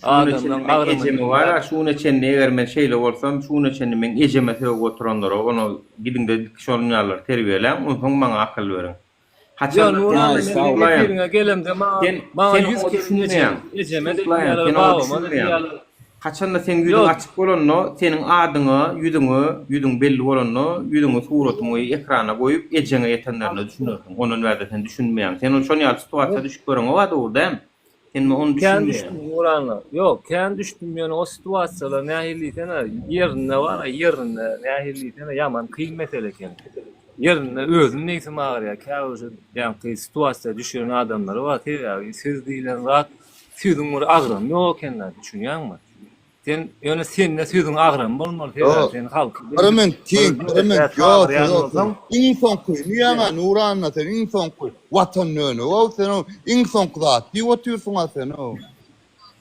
adamdan ağrımı var. Şunu çenne eğer men şeyle olsam şunu çenne men eceme söyle oturanlar onu gidin de şonyalar terbiyelem ondan bana akıl verin. Hatta Nuran'la gelem de bana 100 kişi eceme de Kaçanda sen yüzün açık olanno, senin adını, yüzün belli olanno, yüzünü suratını ekrana koyup ecene yetenlerini düşünüyorsun. Onun verdi sen düşünmeyen. Sen o şonyal situasya düşüp görün o var da orada hem. Sen onu düşünmeyen. Nuran'la. Yok, kendi düştüm yani o situasyalar nehirliyken yerinde var, yerinde nehirliyken yaman kıyım mesele kendi. Yerinde özün neyse mağar ya. Kâvıcı yani situasya düşüren adamları var. Siz değilen rahat, sizin var ağrım yok kendiler düşünüyor musun? Sen seninle sözün ağrım bulmalı sen halk. Aramen yok. İnsan kuy. Niye ama Nuran'la sen insan kuy. Vatan önü. O sen o insan kuzat. Bir otuyorsun sen o.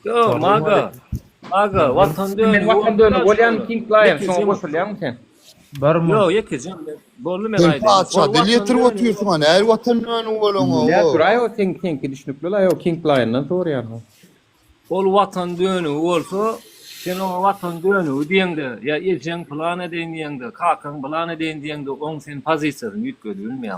Yok maga vatan dönü. Vatan dönü. Olyan King Lion. Son basılıyor mu sen? Yok yekeceğim. Borlu men aydı. Sen deliyetir otuyorsun hani. Her vatan önü olan o. Ya duray o sen düşünüklü la yok King Lion'dan sonra yani. Ol vatan dönü olsa sen o vatan dönü diyende ya ecen plan edin diyende kakan plan edin diyende on sen pozisyonu yükledilmiyor.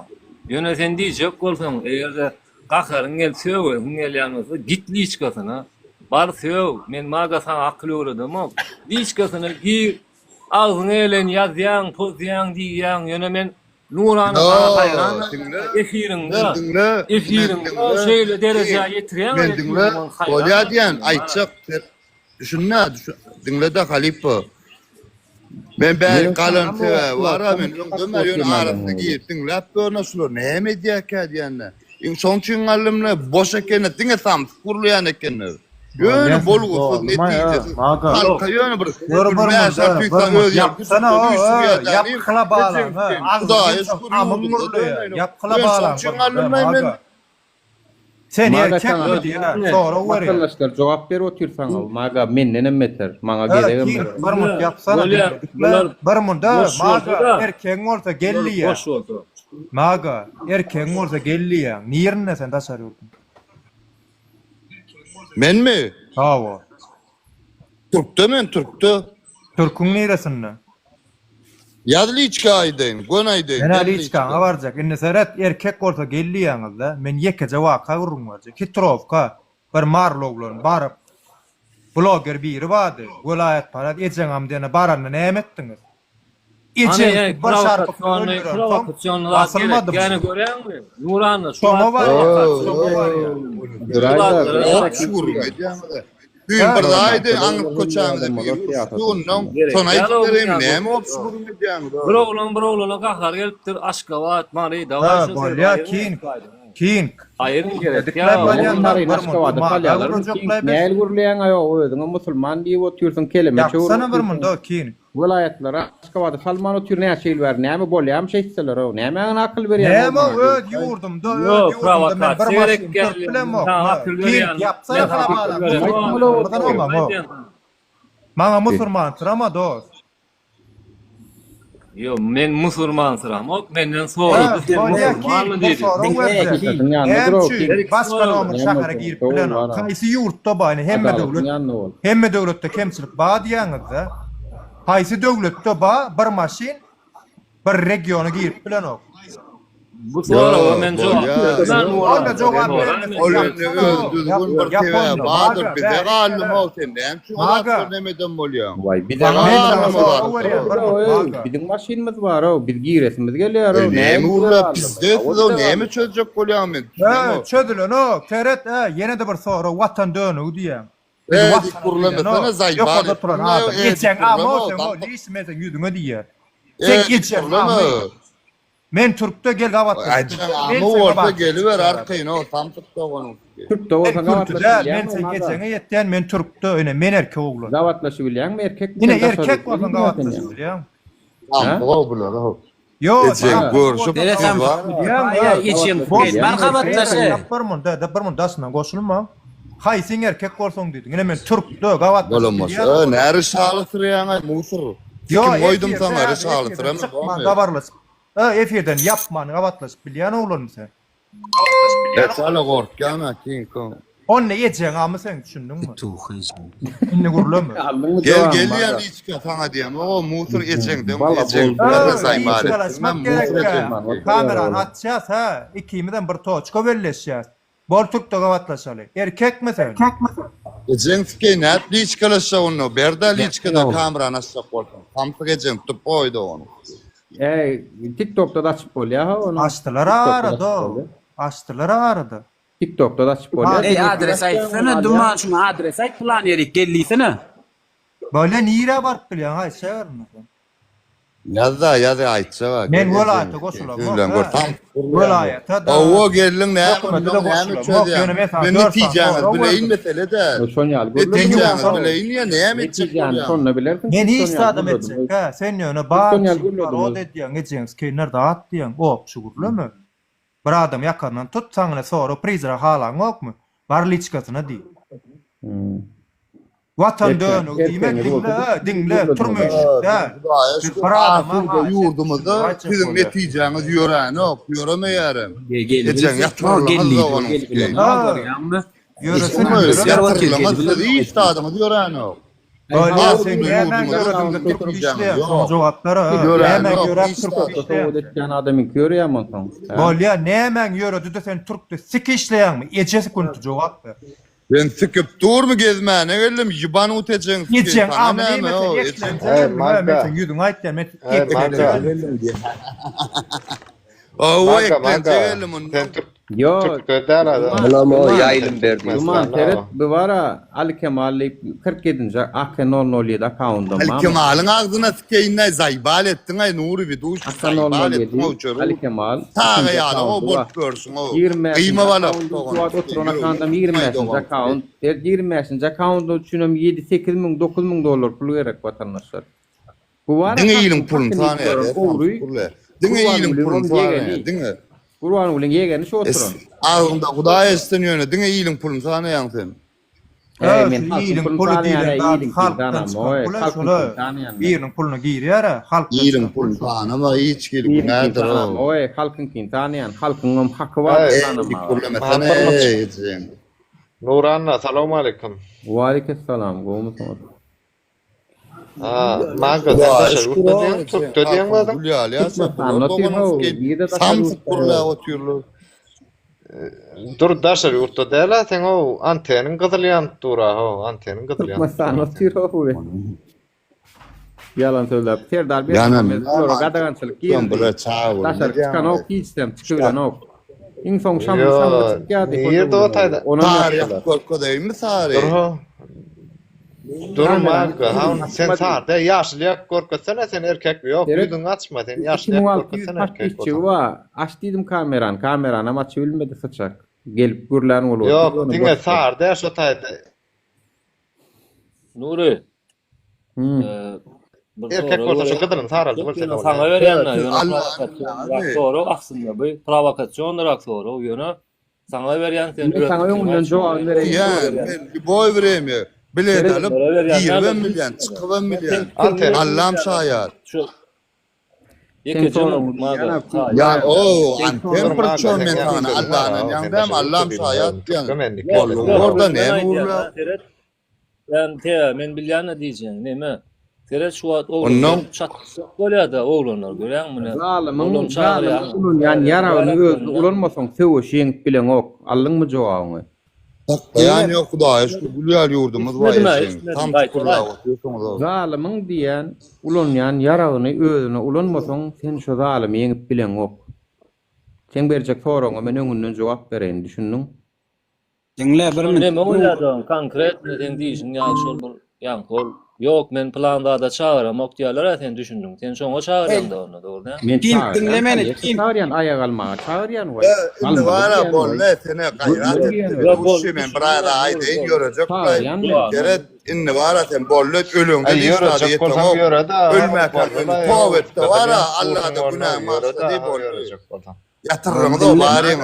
Yöne sen diyecek olsan eğer de kakarın gel söyle gel yalnız gitli iç kasına bar söyle men maga sana akıl öğredim o iç kasına gir ağzını elen yazyan pozyan diyen yöne men Nuran'a hayran efirinde şöyle dereceye getiriyor. Ben dinle. Kolya diyen ayçak dinle de halife. Ben kalan var men Ömer yön arasında giyip dinlep böyle nasıl ne medya diyenler. Son için alımla boş ekene dinge sam kurlayan ekene. Yönü bolgusu neticesi. Halka yönü bir. Yapsana o. Yap kıla bağlan. Amın nurlu ya. Yap kıla bağlan. Sen erkek mi diye sonra var ya. Arkadaşlar cevap ver otursan al. Maga menden emmeter. Maga gereğim. Bir mut yapsana. Bir mut da maga erkeğin olsa gelli ya. Maga erkeğin olsa gelli ya. Niyerine sen tasarıyordun. Men mi? Hava. Türk'te men Türk'te. Türk'ün neresinde? Yadliçka aydın, Gonaydın. Ben Aliçka varacak. İnne seret erkek olsa gelli yanılda. Men yekece vaka vurun varacak. Kitrovka. Bir marloglun barıp. Blogger biri vardı. Vilayet parat. Ecen amdiyana baranını ne emettiniz? Ecen bir şarkı provokasyonlar gerek. Yani gören mi? Nuran'la. Sonu var ya. Düğün bir daha idi anıp koçağımda bir yunun sonaydıklarım neymi opşurum edeceğim. Bir oğluna kahar geliptir aşka vaat mari davayşın. Bolya kin. Hayırın gerek ya. Onların aşka vadı palyalar. Neyel gurlayan ayo o ödün musulman diye otuyorsun kelime çoğu. Yapsana bir munda kin. Vilayetlere aşka vadı Salman otuyor ne şey ver neymi bolyam şey isteler o. Neymi akıl veriyor. Neymi öd yurdum da öd yurdum da ben bir maşın törtlem o. Kin yapsana kalabalık. Bana musulmansın ama dost. Yo men musulmansıram. Ok menden sonra musulmanmı dedi. Başka nomur şahara girip bilen o. Kaysi yurtta bayını hemme devlette kemçilik bağ diyanızda. Kaysi devlette bağ bir maşin bir regionu girip bilen o. Bu sonra o men cevap. Onda cevap vermez. Düzgün bir keve bağdır bize gallım o sende. Hem şu kadar demeden bolya. Vay bir de bizim maşinimiz var o. Biz giresimiz geliyor o. Neymi urla bizde o neymi çözecek bolya men. Çözülün o. Teret yine de bir sonra vatan dönü diye. Dik kurulamasana zayıf. Geçen ama o değişmezsen yüzüne diye. Sen geçen ama. Men Türk'te gel gavatla. Ama orada geliver arkayın o tam Türk'te onun. Türk'te olsa gavatla. Men sen geçene yetten men Türk'te öyle men erkek oğlu. Gavatlaşı bilýän mi erkek? Yine erkek olsan gavatlaşı bilýän. Tamam o bular. Yo, görüşüp ben gavatlaşı. Yapar mı dasına goşulma. Hay sen erkek olsan dedin. Yine men Türk'te gavatlaşı. Olamaz. Näre şalıtır ýa-ni musur. Yo, koydum sana näre şalıtır ama. Gavarlas. Efirden yapman gavatlaş bilýän oğlum sen. Etsala gorkana kinko. On ne yiyeceksin ama sen düşündün mü? İnne gurulama. Gel içki sana diýem. O musur yiyeceksin dem. Yiyeceksin. Kameran atacağız ha. İkimizden bir toçko belleşeceğiz. Bol Türk'te gavatlaşalı. Erkek mi sen? Yiyeceksin ki ne içkilaşa onu. Berdal içkida kameran açacak bolsun. Tamtık yiyeceksin. Tıp oydu onu. TikTok'ta da açıp bolya ha onu. Açtılar aradı. TikTok'ta da açıp bolya. Adres aytsana duman şunu adres ayt plan yerik gelliysene. Böyle nire barıp bilýän hay şäherni. Yazda aytsa bak. Men vilayete goşulam. Vilayete da. O gelin ne? Ben netijanı bileyin mesele de. Netijanı bileyin ya ne edecek ya? Men hiç adam edecek ha. Sen ýöne bar. O dediýän edeceğiz ki nerede at diýän. O şugurlama. Bir adam yakandan tut saňyna sonra prizra halaň okmy? Barliçkasyna diýip. Vatan dönü diýmek dinle turmuş. Parada yurdumuzda bizim netijaňyz ýöräni ok, ýöremeýärem. Edeceğin yatırlamaz. Yatırlamaz. İşte adamı ýöräni ok. Öyle sen hemen gördüm de Türk işleyen cevapları hemen görüp Türk işleyen adamı görüyor musun? Bolya ne hemen yürüdü de sen Türk'te sik işleyen mi? Ecesi kuntu cevap ver. Ben sıkıp dur mu gezmeye ne geldim yıban uteceksin. Geçen ama ne mesela yüzün aytten o eklenecek geldim. Sen Yo. Türk'te der adam. Ulan o yayılım verdi. Duman teret bu vara Ali Kemal'li 47. AK007 account'da Ali Kemal'ın ağzına sikeyinle zaybal ettin ay Nuri bir duş zaybal ettin o çörü. Ali Kemal. Tağı yani o bol görsün o. Kıyma var. Suat oturan account'da 20. account. 20. account'da üçünüm 7-8 min 9 min dolar pul gerek vatandaşlar. Bu vara dine iyilin pulun tane ya. Dine iyilin pulun tane. Dine. Kurban ulan yegeni şu oturan. Ağzında Kudaya isteniyor. Dine iyilin pulun tane yansın. Men halkın pulunu diýär, birinin pulunu giýýär, halk birinin pulunu tanama hiç gelip nädir o. Oy, halkın kin tanıyan, halkın hakkı var tanıma. Nuran, assalamu alaikum. Wa aleykümselam. Go'musun? Manga Türk'te diýen adam. Samsung kurla oturlu. Dur daşar yurtta dela sen o antenin gıdılyan dura o antenin gıdılyan. Masana tiro bu. Yalan söylep. Serdar bir gadagançylyk giýdi. Daşar çıkan o kiçtem çıkýan o. İň soň şamly çıkýardy. Ýerde o taýda. Tarih korkudaymy tarih. Durma ha sen sar da yaşlyak korkutsana sen erkek yok yüzün açma sen yaşlyak korkutsana erkek açdydım kameran ama çevilmedi sıçak gelip gürlän bolýar yok diňe sar da şu taýda Nuri erkek korkutsa gıdırın saraldı bolsa sana berýän sonra aslında bu provokasiýonlar sonra o ýöne sana berýän sen sana ýönden jogap berýän boy berýär bilet alıp 20 milyon, 20 milyon. Allah'ım şayar. Ya o anten pırçon mentana Allah'ın yanındayım Allah'ım şayar. Orada ne uğurla? Men bilýän diýjek, neme? Teres şu wagt oğlum çatsak bolýar-da oğlanlar görýärmi? Zalymyň yani yaragyny özüni ulanmasaň sevişiň bilen ok. Allyňmy jogabyňy? Yani yok Kudaya şu Gülýar ýurdumyz var. Tam kurla oturýarsyňyz. Zalymyň diýen ulanýan yaragyny özüne ulanmasaň sen şu zalymy ýeňip bilen ok. Sen berjek soraňa men öňünden jogap bereýin düşündiň. Dinle bir min. Neme oýladym konkret sen diýişiň ýa şol bir ýan kol. Yok men planda da çağıram ok diýerler sen düşündiň. Sen şoňa çağırýan da onu dogry. Men dinlemeni çağırýan aýak almaga çağırýan we. Indi wara bolle sene gaýrat etdi. Men birara aýdyň görejek. Geret indi wara sen bolle ölüňde diýýär. Ölmek Tawbetde wara Allah'da günah maksady bolýar. Yatırrığında o bariň.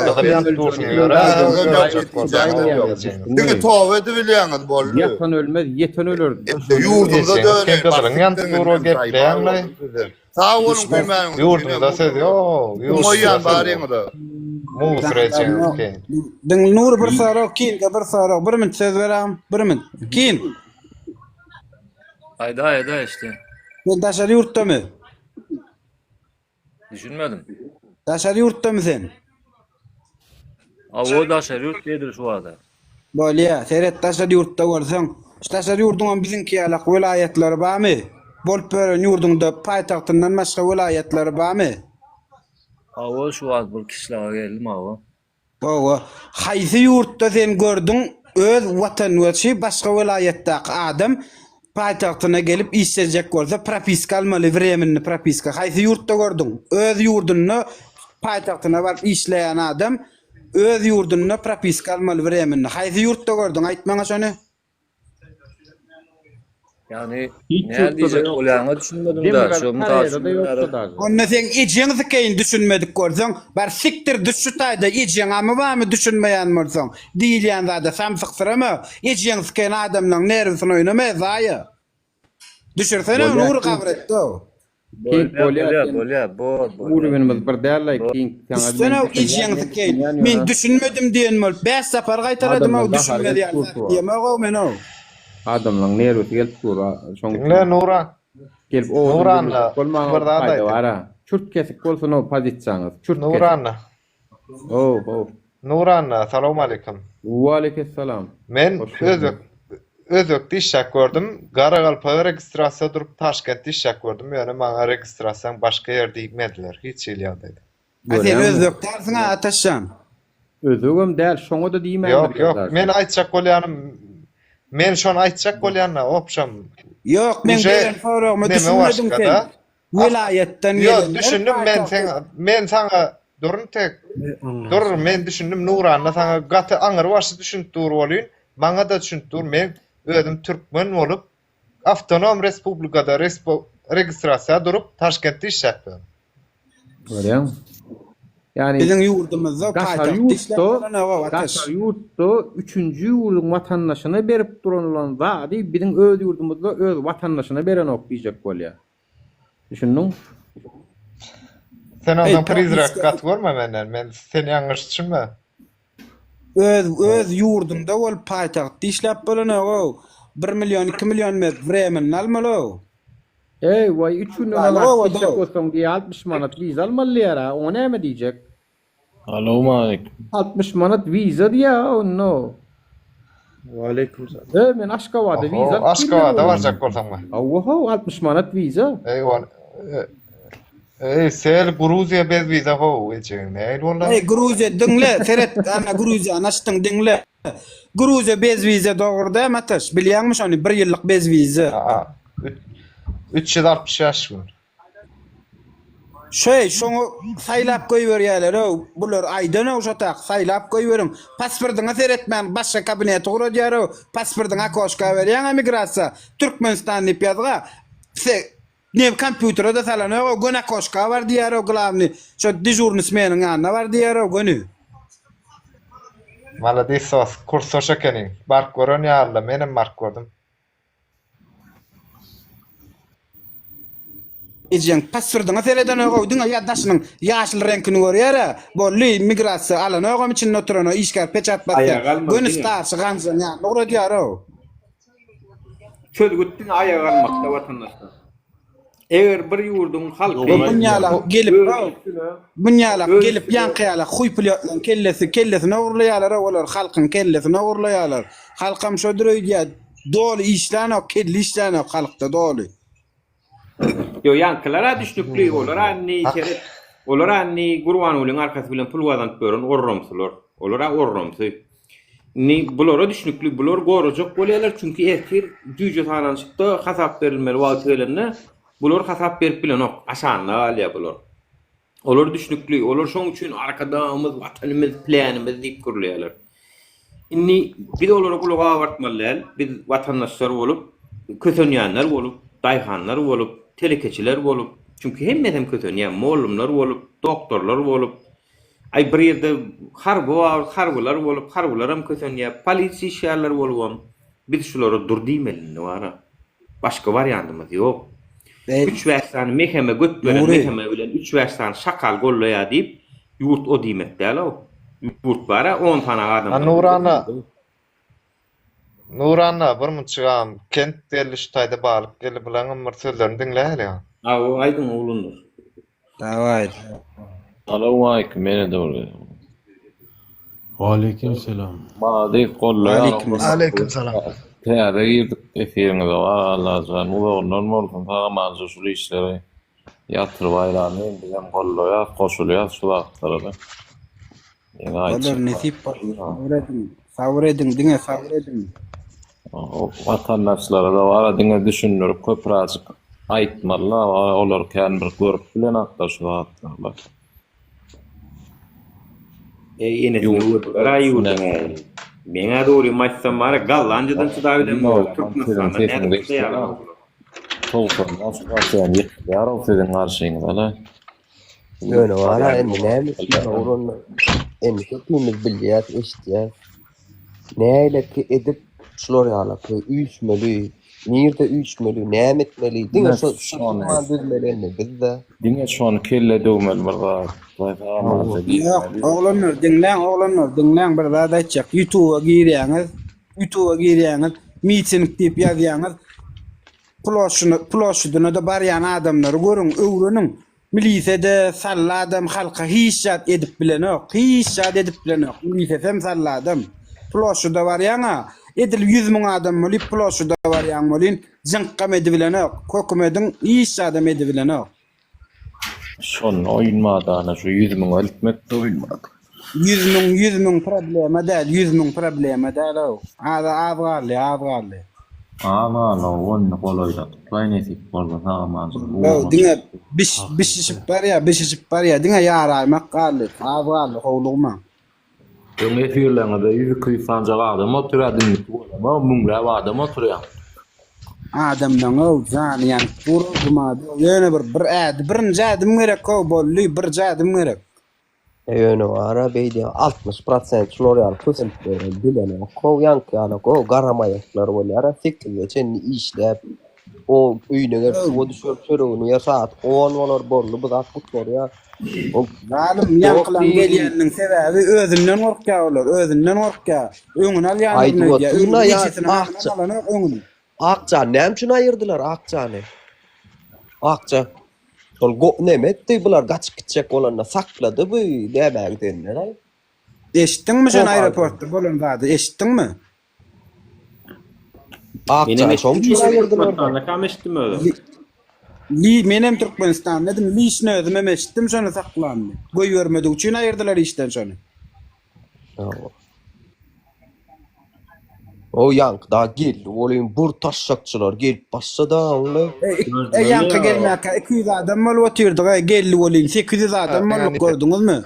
Çünkü tawbeti bilýäňiz boldy. Yatan ölmez, yeten ölür. Ýurdumda döner. Sağ olun bilmem. Ýurdumda söz ýok. Moýan bariňda. Ding Nur bir sorak kin, bir sorak. Bir min söz berem. Bir min. Kin. Ayda işte. Ben daşary ýurtdamy? Düşünmedim. Daşary ýurtdamy sen? O daşary ýurt diýdir şu wagda. Bolýa, seret daşary ýurtda görseň, daşary ýurduň biziňki ýalak welaýatlary barmy? Bolup beren ýurduňda paýtagtyndan başga welaýatlary barmy? O şu wagt bir kişiler geldim o. O, haýsy ýurtda sen gördüň öz watanwaçy başga welaýatdaky adam paýtagtyna gelip işlejek bolsa propiska almaly, временный propiska. Haýsy ýurtda gördüň? Öz ýurduny paýtagtyna baryp işleýän adam öz ýurduny propiska almaly, временный. Haýsy ýurtda gördüň? Aýtmaňa şonu. Yani ne diyecek olağanı düşünmedim da şu mutasyon. Onda sen ýeňiňi keyin düşünmedik görseň, bar siktir düşü taýda ýeňiňi bamy düşünmeýän bolsaň, diýilýän zada samsyksyramy, ýeňiňi keyin adamlaryň nerwsyny oýnama zaýa. Düşürsene nur gabretdi. Bolýar. Urbenimiz bir däle kiň sana ýeňiňi keyin men düşünmedim diýen bol, 5 sapar gaýtaradym o düşünmedi ýa-da men o. Adamlaryň nerwsy gelip tura. Ne Nura? Gelip o bolmagy wara. Çürt kesik bolsa no pozisiýaňyz. Çürt kesik. Nuranna. Nuranna, assalamu alaikum. Wa aleykümselam. Men özök dişek gördüm. Garagalpa registrasiýa durup Taşkentde dişek gördüm. Ýöne maňa registrasiýaň başga ýerde diýmediler. Hiç ýylýardy. Sen özök dersiňe ataşan. Özügem däl, şoňa da diýmän. Yok, men aýtjak bolýanym. Men şonu aýtjak bolýanna, opşam. Yok, men gelen soragmy düşünmedim sen. Vilayetden gelen. Yok, düşündüm men sana durun tek. Dur, men düşündüm Nuranna sana gaty aňyr başy düşündir bolýan. Maňa da düşündir. Men özüm türkmen bolup Awtonom Respublikada registrasiýa durup Taşkentde iş ýapdym. Görýän? Yani bizim yurdumuzda Gaçar yurtda 3-nji ýurdun watandaşyna berip durulan zady bizim öz yurdumuzda öz watandaşyna beren ok diýjek bolýar. Düşündiň? Sen ondan prizrak gat görme menden. Men seni ýangyş düşünme. Öz yurdumda bol paýtagtda işläp bolanok. 1 milyon 2 milyon met vremen almalı. Vay 3 gün ona işe koşsam diye 60 manat viza almalılar. O ne mi diyecek? Alo Malik. 60 manat viza diye no. Wa aleykum selam. Men Aşgabatda viza. Aşgabatda varjak bolsam mı? Oho 60 manat viza. Sel Gruziya bez viza ho eçen. Ne bolla? Gruziya dinle, seret ana Gruziya anaştyň dinle. Gruziya bez viza dogurda mataş. Bilýärmi şonu 1 ýyllyk bez viza. 360 ýaş var. Şoňu saýlap goýberýärler. Bular aýdan oşatak saýlap goýberin. Pasportyňa seretmän başga kabinet guraýar. Pasportyňa koşka berýän emigrasiýa. Türkmenistan diýip ýazga. Ne kompýuterda salanyň gona koşka bar diýär glavny. Şo dejurny smeniň ýanyna bar diýär gony. Malades sos kurs oşakening. Bark görän ýarla menem mark gördüm. Ejen pasportyňa sereden öwdüň ýadaşynyň ýaşyl reňkini görýär. Bolly migrasiýa alan öwgem için oturan işgär peçat batdy. Gönü starşy ganjyň ýa nogry diýär. Çöl gutdyň aýaga almakda watandaşlar. Eger bir ýurdun halky gelip ýankyýarlar, huýpulýarlar, kellesini ogurlaýarlar, olar halkyň kellesini ogurlaýarlar. Halkam şo dürüýär, doli işläne, kelli işläne halkda doli. Yo yankylara düşnükli olar anni keret. Olar anni Gurban ulyň arkasy bilen pul wazan görün orromsular. Olara orromsy. Ni bulara düşnükli bular gorajak bolýarlar çünki ertir düýje tananşykda hasap berilmeli wagtlarynda bular hasap berip bilen ok aşanla alýar bular. Olar düşnükli, olar şoň üçin arkadamyz, watanymyz, planymyz diýip gurlaýarlar. Inni biz olara kulaga abartmalylar, biz watandaşlar bolup, kösenýänler bolup, daýhanlar bolup, telekeçiler bolup, çünki hemmeden kösenýän mollumlar bolup, doktorlar bolup, ay bir ýerde harbylar bolup, harbylar hem kösenýär, polisiýalar bolup, biz şulara dur diýmelini wara. Başga variantymyz ýok. 3 wästan meheme götberen meheme bilen 3 wästan şakal gollaýar diýip ýurt o diýmek däl o. Ýurt bara 10 tane adam. Nuranna bir munçygam kent derliş taýda balyp gelip bilen bir sözlerini dinläýär. O aýdyň oglundur. Daway. Alo Malik, meni de bolýar. Wa aleykum selam. Bana de gollaýar. Aleykum selam. Täze girdik efiriňe Allah zan normal fahmanzy şu işleri ýatyryp aýrany bilen gollaýar, koşulýar şu wagtlarda. Olar nesip savredin diňe savredin. O vatandaşlara da wara diňe düşünürip köpüraçyk aýtmalylar, olar kän bir görüp bilen atlar şu wagtlarda. Ene raýuda. Meňe dogry maçsam bar Gallanjadan çydaýdym. Türkmenistanda näde? Tolkun nasıl ýar sizin garşyňyzda. Öyle wara endi näme urun endi köpümiz bilýär, eşitýär. Näle ki edip şular ýalap, üýtmeli, nirde üýtmeli, näme etmeli, diňe şu bilmeli bizde. Diňe şonu kelle döwmeli bir Oglanlar dinläň bir zat aýtjak. YouTube'a girýäňiz, miting diýip ýazýaňyz. Ploşudyna da barýan adamlar görüň, öwreniň. Milisiýede salla adam halka hiç zat edip bilenok, hiç zat edip bilenok. Milisiýem salla adam. Ploşuda barýaňa, edil 100 000 adam bolup ploşuda barýan bolyn, jynkam edip bilenok. Hökümetiň hiç zat edip bilenok. Şonu oýunmady ana şu 100 000 eltmek de oýunmady. 100 000 problema değil, 100 000 problema değil o. Az galli. Ama la onu kolayda tutlayın etik bolsa sağamaz. O dine bişişip var ya, dine yaraymak galli, az galli howlugma. Döň efirlerinde yüzü kıysanca adam oturadın. Ama mumla adam oturuyor. Adamdan o zany yani durma. Yöne birinci adım gerek o bolly bir adım gerek. Yönü var beydi 60% şnoriyal kısım bilen o yankı ala o garamayaklar olar siktir geçen işlep o üyüne su düşürür onu ya saat 10 olar borlu bu da tutlar ya. O zalim yankılan gelýäniniň sebebi özünden gorkýar olar, özünden gorkýar. Öňüne alýandyr ya, öňüne ýetişine Akça näme üçin ayırdılar Akçany? Akça sol go nemetdi bular gaçyp gitjek bolanda sakladı bu näme denler ay. Eşitdiňmi sen aeroportda bolan zady, eşitdiňmi? Akça şoň üçin ayırdylar. Kam eşitdim öyle. Menem Türkmenistan dedim, işini özüm eşitdim şonu saklandy. Goý görmedi üçin ayırdylar işden şonu. O yank da gel, olayım bur taşşakçılar gel bassa da only. Yanka gelmäkä 200 adam bol otyrdy, geldi olayım 800 adam bol gördüňizmi?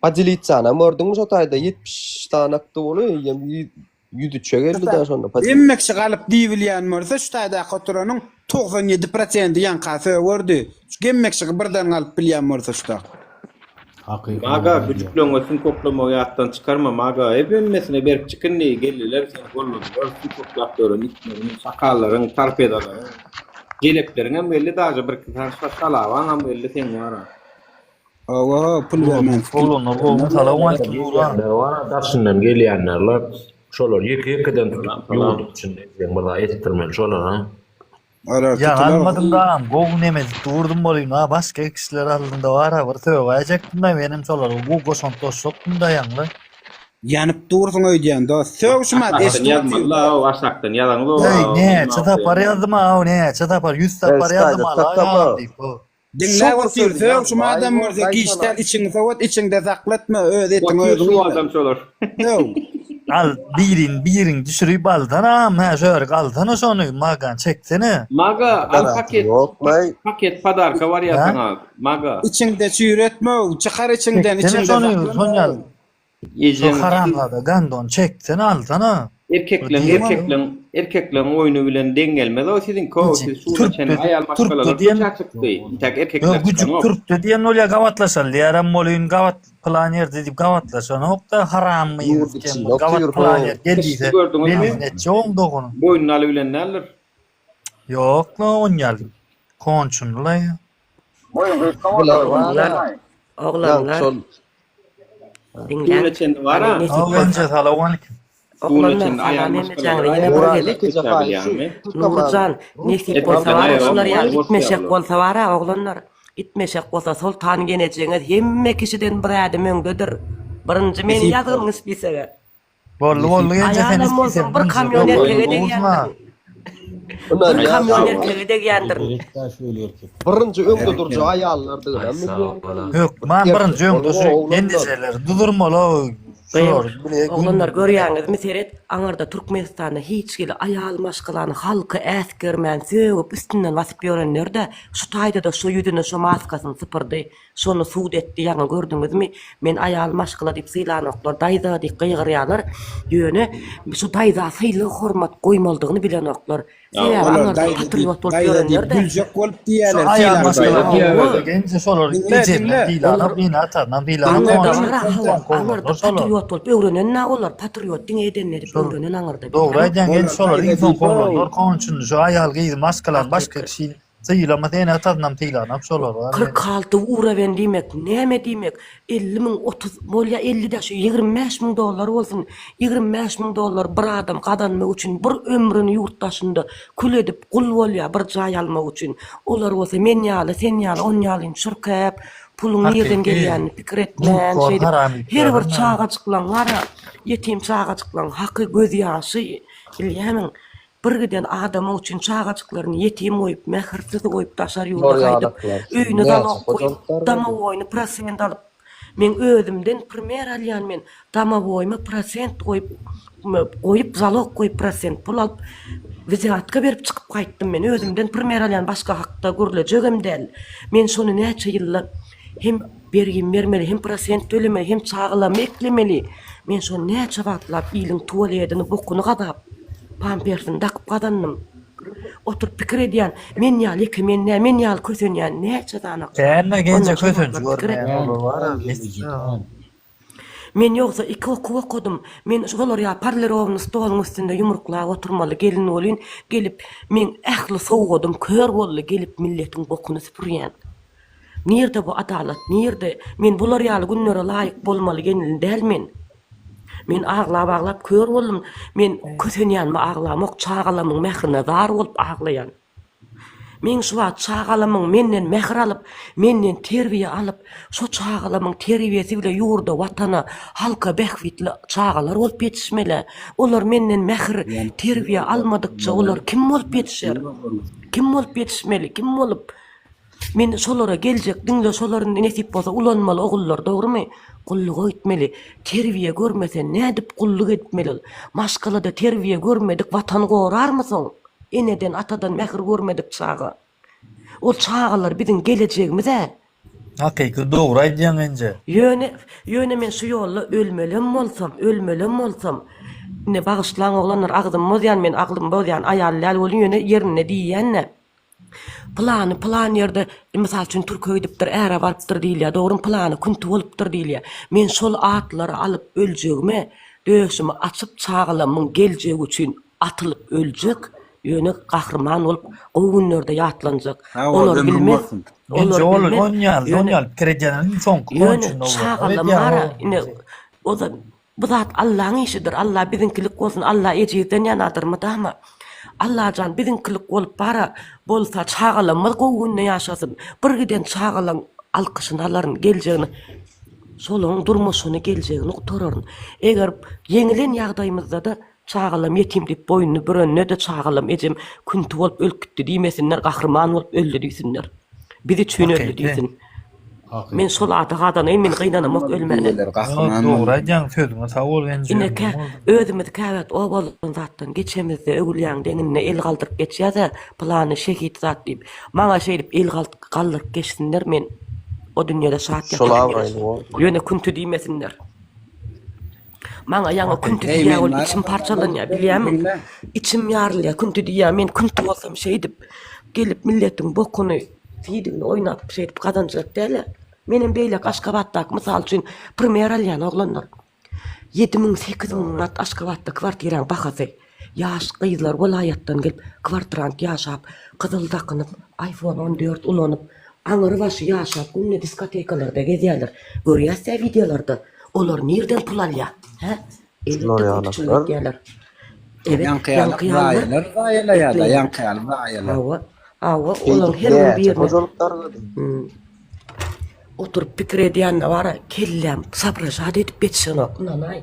Padilitsana mördüňiz otayda 70 tanakdy oly, ýa-ni 100 çegeldi da şonda. Emmekçi galyp diýilýän mörse şu taýda oturanyň 97% yankasy gördü. Şu gemmekçi birden galyp bilýän mörse şu taýda. Maga küçüklerin olsun koklama hayattan çıkarma maga hep emmesine berip çıkın diye gelirler sen kollun olsun koklaktörün itmerin sakalların tarpedaların geleplerin belli daha bir kıtar salavan am belli sen var. Owa pul vermän. Oğlum salavan var daşından gelýänler şolar ýeke-ýekeden ýurdup içinde burada ettirmeli şolar ha. Ya almadım da goğun emedi durdum bolayım ha başka kişiler aldığında var ha bir söyleyecektim da benim solar bu goşon tosoktum da yanlı. Yanıp dursun öýdýän da söwşmä Yazmalı o aşaktan yalanlı o. Ne çata para yazdım ha ne çata para 100 para yazdım ha. Dinle otur söwşmä adam bolsa gişler içiňde sowat içiňde saklatma öz etdiň özüň. Şu adam solar. Al birin düşürüp aldın ha şöyle kaldın sonu magan çeksene. Maga al paket padarka var ya sana maga. İçinde çüretme çıkar içinden sonu Yiyeceğin haramla da gandon çeksen aldın ha. Erkeklerin oyunu bilen dengelmez o sizin siz suçen ayal maşgalalar çıktı. Tak erkekler çıkıyor. Türk diyen olya gavatlasan diyaram molun gavat planer dedip gavatlasan hop da haram mı yürütken gavat planer geldiyse beline çoğun doğunu. Boynunu alıbilen ne alır? Yok la on geldi. Konçunla ya. Oğlanlar dinlen. Var ha? Önce salavan Oğlanlar salamen Nurcan nesip bolsa var şular ya itmeşek bolsa var ha oğlanlar itmeşek bolsa sol tan geneceğiňiz hemme kişiden bir adam öňdedir. Birinji men ýazyňyz bisege. Bollu ýa-da sen ispisem bir kamyonet tegedýär. Bir kamyonet tegedýär. Birinji öňde durjy aýallar degem. Yok, men birinji öňde durjy endiseler dudurmaly. Oğlanlar görýäňizmi seret aňarda Türkmenistanda hiç gele aýal maşgylany halky äskermän söwüp üstünden basyp ýörenler-de şu taýda da şu ýüdüne şu maskasyny sypyrdy şonu suud etdi ýa-ni gördüňizmi men aýal maşgyla diýip sylanoklar daýda diýip gygyrýarlar ýöne şu daýda syly hormat goýmaldygyny bilenoklar sebäbi aňarda patriot bolup ýörenler-de güljek bolup diýerler aýal maşgylany gençe şolar diýip men atardan patriot bolup öwrenen olar patriot diň edenleri öwrenen aňarda doğru aýdan genç şolar insan goýmalar konçun şu aýal gyýy maskalar başga kişi Tıyılama dene atadnam tıyılanam şolar var. 46 ura ben demek, näme demek? 50.000 30 bolya 50 de şu $25.000 bolsun. $25.000 bir adam gadanma üçin bir ömrüni ýurtdaşynda kül edip gul bolýar bir jaý almak üçin. Olar bolsa men ýaly, sen ýaly, on ýaly şurkap pulun nerden gelýän pikir etmän şeýdi. Her bir çağa çyklan, yetim çağa çyklan, haky göz ýaşy bilýämiň. Bir giden adamı üçün çağaçıklarını yetim oyup, mehirsiz oyup, taşar yolda kaydıp, öyünü dalıp koyup, dama oyunu, prosent alıp, Men özümden primer alýan men dama boýma prosent goýup zalog goýup prosent pul alıp viziatka berip çykyp gaýtdym men özümden primer alýan başga hakda görülejegem däl. Men şonu näçe ýyllar hem bergim bermeli hem prosent tölemeli hem çağılama eklemeli. Men şonu näçe wagtlap ýylyň tuwaletini bokuny gadap pampersini dakyp gadandym. Oturup pikir edýän men ýaly men ýaly kösenýän näçe dana. Kämme gençe kösenji Men ýogsa 2 okudum. Men şolar ýa parlerovny stoluň üstünde ýumruklap oturmaly gelin bolýyn, gelip men ähli sowgadym, kör boldy gelip milletiň bokuny süpürýän. Nirde bu adalet, nirde? Men bular ýaly günlere laýyk bolmaly gelin dälmen. Men ağlap kör boldum. Men kösenýänmi ağlamak, çağalamyň mährine zar bolup ağlaýan. Men şu wagt çağalamyň menden mehr alyp, menden terbiýe alyp, şu çağalamyň terbiýesi bilen ýurda, watana, halka behwitli çağalar bolup ýetişmeli. Olar menden mehr, terbiýe almadykça olar kim bolup ýetişer? Kim bolup ýetişmeli? Kim bolup? Men şolara geljek, diňle şolaryň nesip bolsa ulanmaly ogullar, dogrymy? Gulluk etmeli. Terbiýe görmesen nädip gulluk etmeli? Maşgalada terbiýe görmedik, watan gorarmysyň? Eneden atadan mehr görmedik çağa. O çağalar biziň gelejegimiz-ä. Hakyky dogry aýdýan enje. Ýöne men şu ýolla ölmelem bolsam, ne bagyşlaň oglanlar agdym bozýan, men aglym bozýan, aýallar bolýan ýöne ýerine diýýän. Plan ýerde misal üçin Türkiýe gidipdir, ära barypdyr diýilýär. Dogry plany kuntu bolupdyr diýilýär. Men şol atlary alyp öljegime, döşümi açyp çağalamyň geljegi üçin atylyp öljek. Ýöne gahrman bolup o günlerde ýatlanjak. Olar bilmez. Olar onyal kirejänin soňky üçin çağalamara o da bu zat Allahyň işidir. Allah biziňkilik bolsun, Allah ejizden ýanadyrmy dama? Allah jan biziňkilik bolup bara bolsa çağalamaz gowgunna ýaşasyn. Bir giden çağalan alkyşyny alaryn geljegini şolaň durmuşyny geljegini utararyn. Eger ýeňilen ýagdaýymyzda da çağalam ýetim diýip boýnuny bürenne de çağalam ejem kuntu bolup ölkütdi diýmesinler, gahrman bolup öldü diýsinler. Bizi çüýnöldü diýsin. Men şol adadan men gynanamak ölmeli. Dogry aýdýan sözüňe sag bol enje. Ineke özümiz käbet o bolan zatdan geçemizde ögülýän deňine el galdyryp geçýär-de plany şehit zat diýip maňa şeýlip el galdyryp geçsinler men o dünýede şahat ýaşaýan. Ýöne kuntu diýmesinler. Maňa ýaňa kuntu diýýär, içim parçalanýar, bilýärmi? İçim ýarylýar, kuntu diýýär, men kuntu bolsam şeý diýip gelip milletiň bokuny fiidini oynap şeýdip gadanjak däle. Menem beýlek Aşgabatda mysal üçin primer alýan oglanlar 7.000-8.000 manat Aşgabatda kwartiraň bahasy. Ýaş gyzlar welaýatdan gelip kwartirant ýaşap, Kızıldakynyp, iPhone 14 ulanyp, aňyry başy ýaşap, günne diskotekalarda gezýärler. Görýärsiz videolarda. Olar nerden pul alýar? Ha? Elbetde. Evet, yankıyanlar. Awa, olan her birine. Oturup pikir edýän bara kellem sabra şad edip betişen oknanay.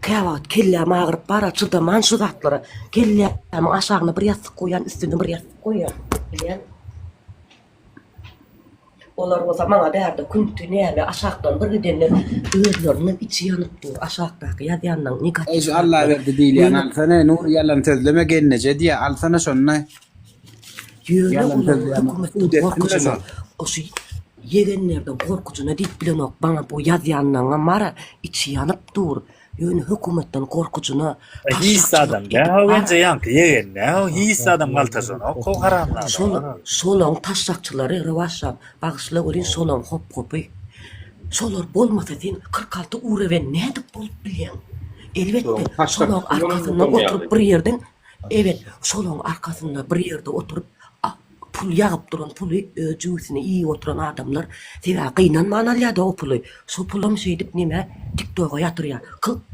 Käwat kellem ağırıp bara çydaman şu zatlara. Kellem aşagyna bir ýastık goýan, üstüne bir ýastık goýan. Bilýän? Olar o zamana därde kuntu näme aşakdan bir gidenler özlerinin içi ýanyp dur. Aşakdaky ýazýandan negatif. Allah berdi diýilýän alsana nur ýalan tözleme gelneje diýe alsana şonny. Ýöne o şu yegenlerden korkucuna diýip bilen ok bana bu ýazýandan mara içi ýanyp dur. Ýöne hökümetden korkucuna his adam ya bence yank yegen ya his adam galtason o haramlar. Şolaň taşrakçylary rewaşap bagyşla görün şolaň hop-hopy. Şolar bolmasa sen 46 urewen nädip bolup bilýän? Elbetde şolaň arkasynda oturup bir ýerden şolaň arkasynda bir ýerde oturup pul ýagyp duran puly öjüsine iyi oturan adamlar sebä gynanman alýar o puly. Şu pulum şeý dip nime TikTok'a ýatyrýar.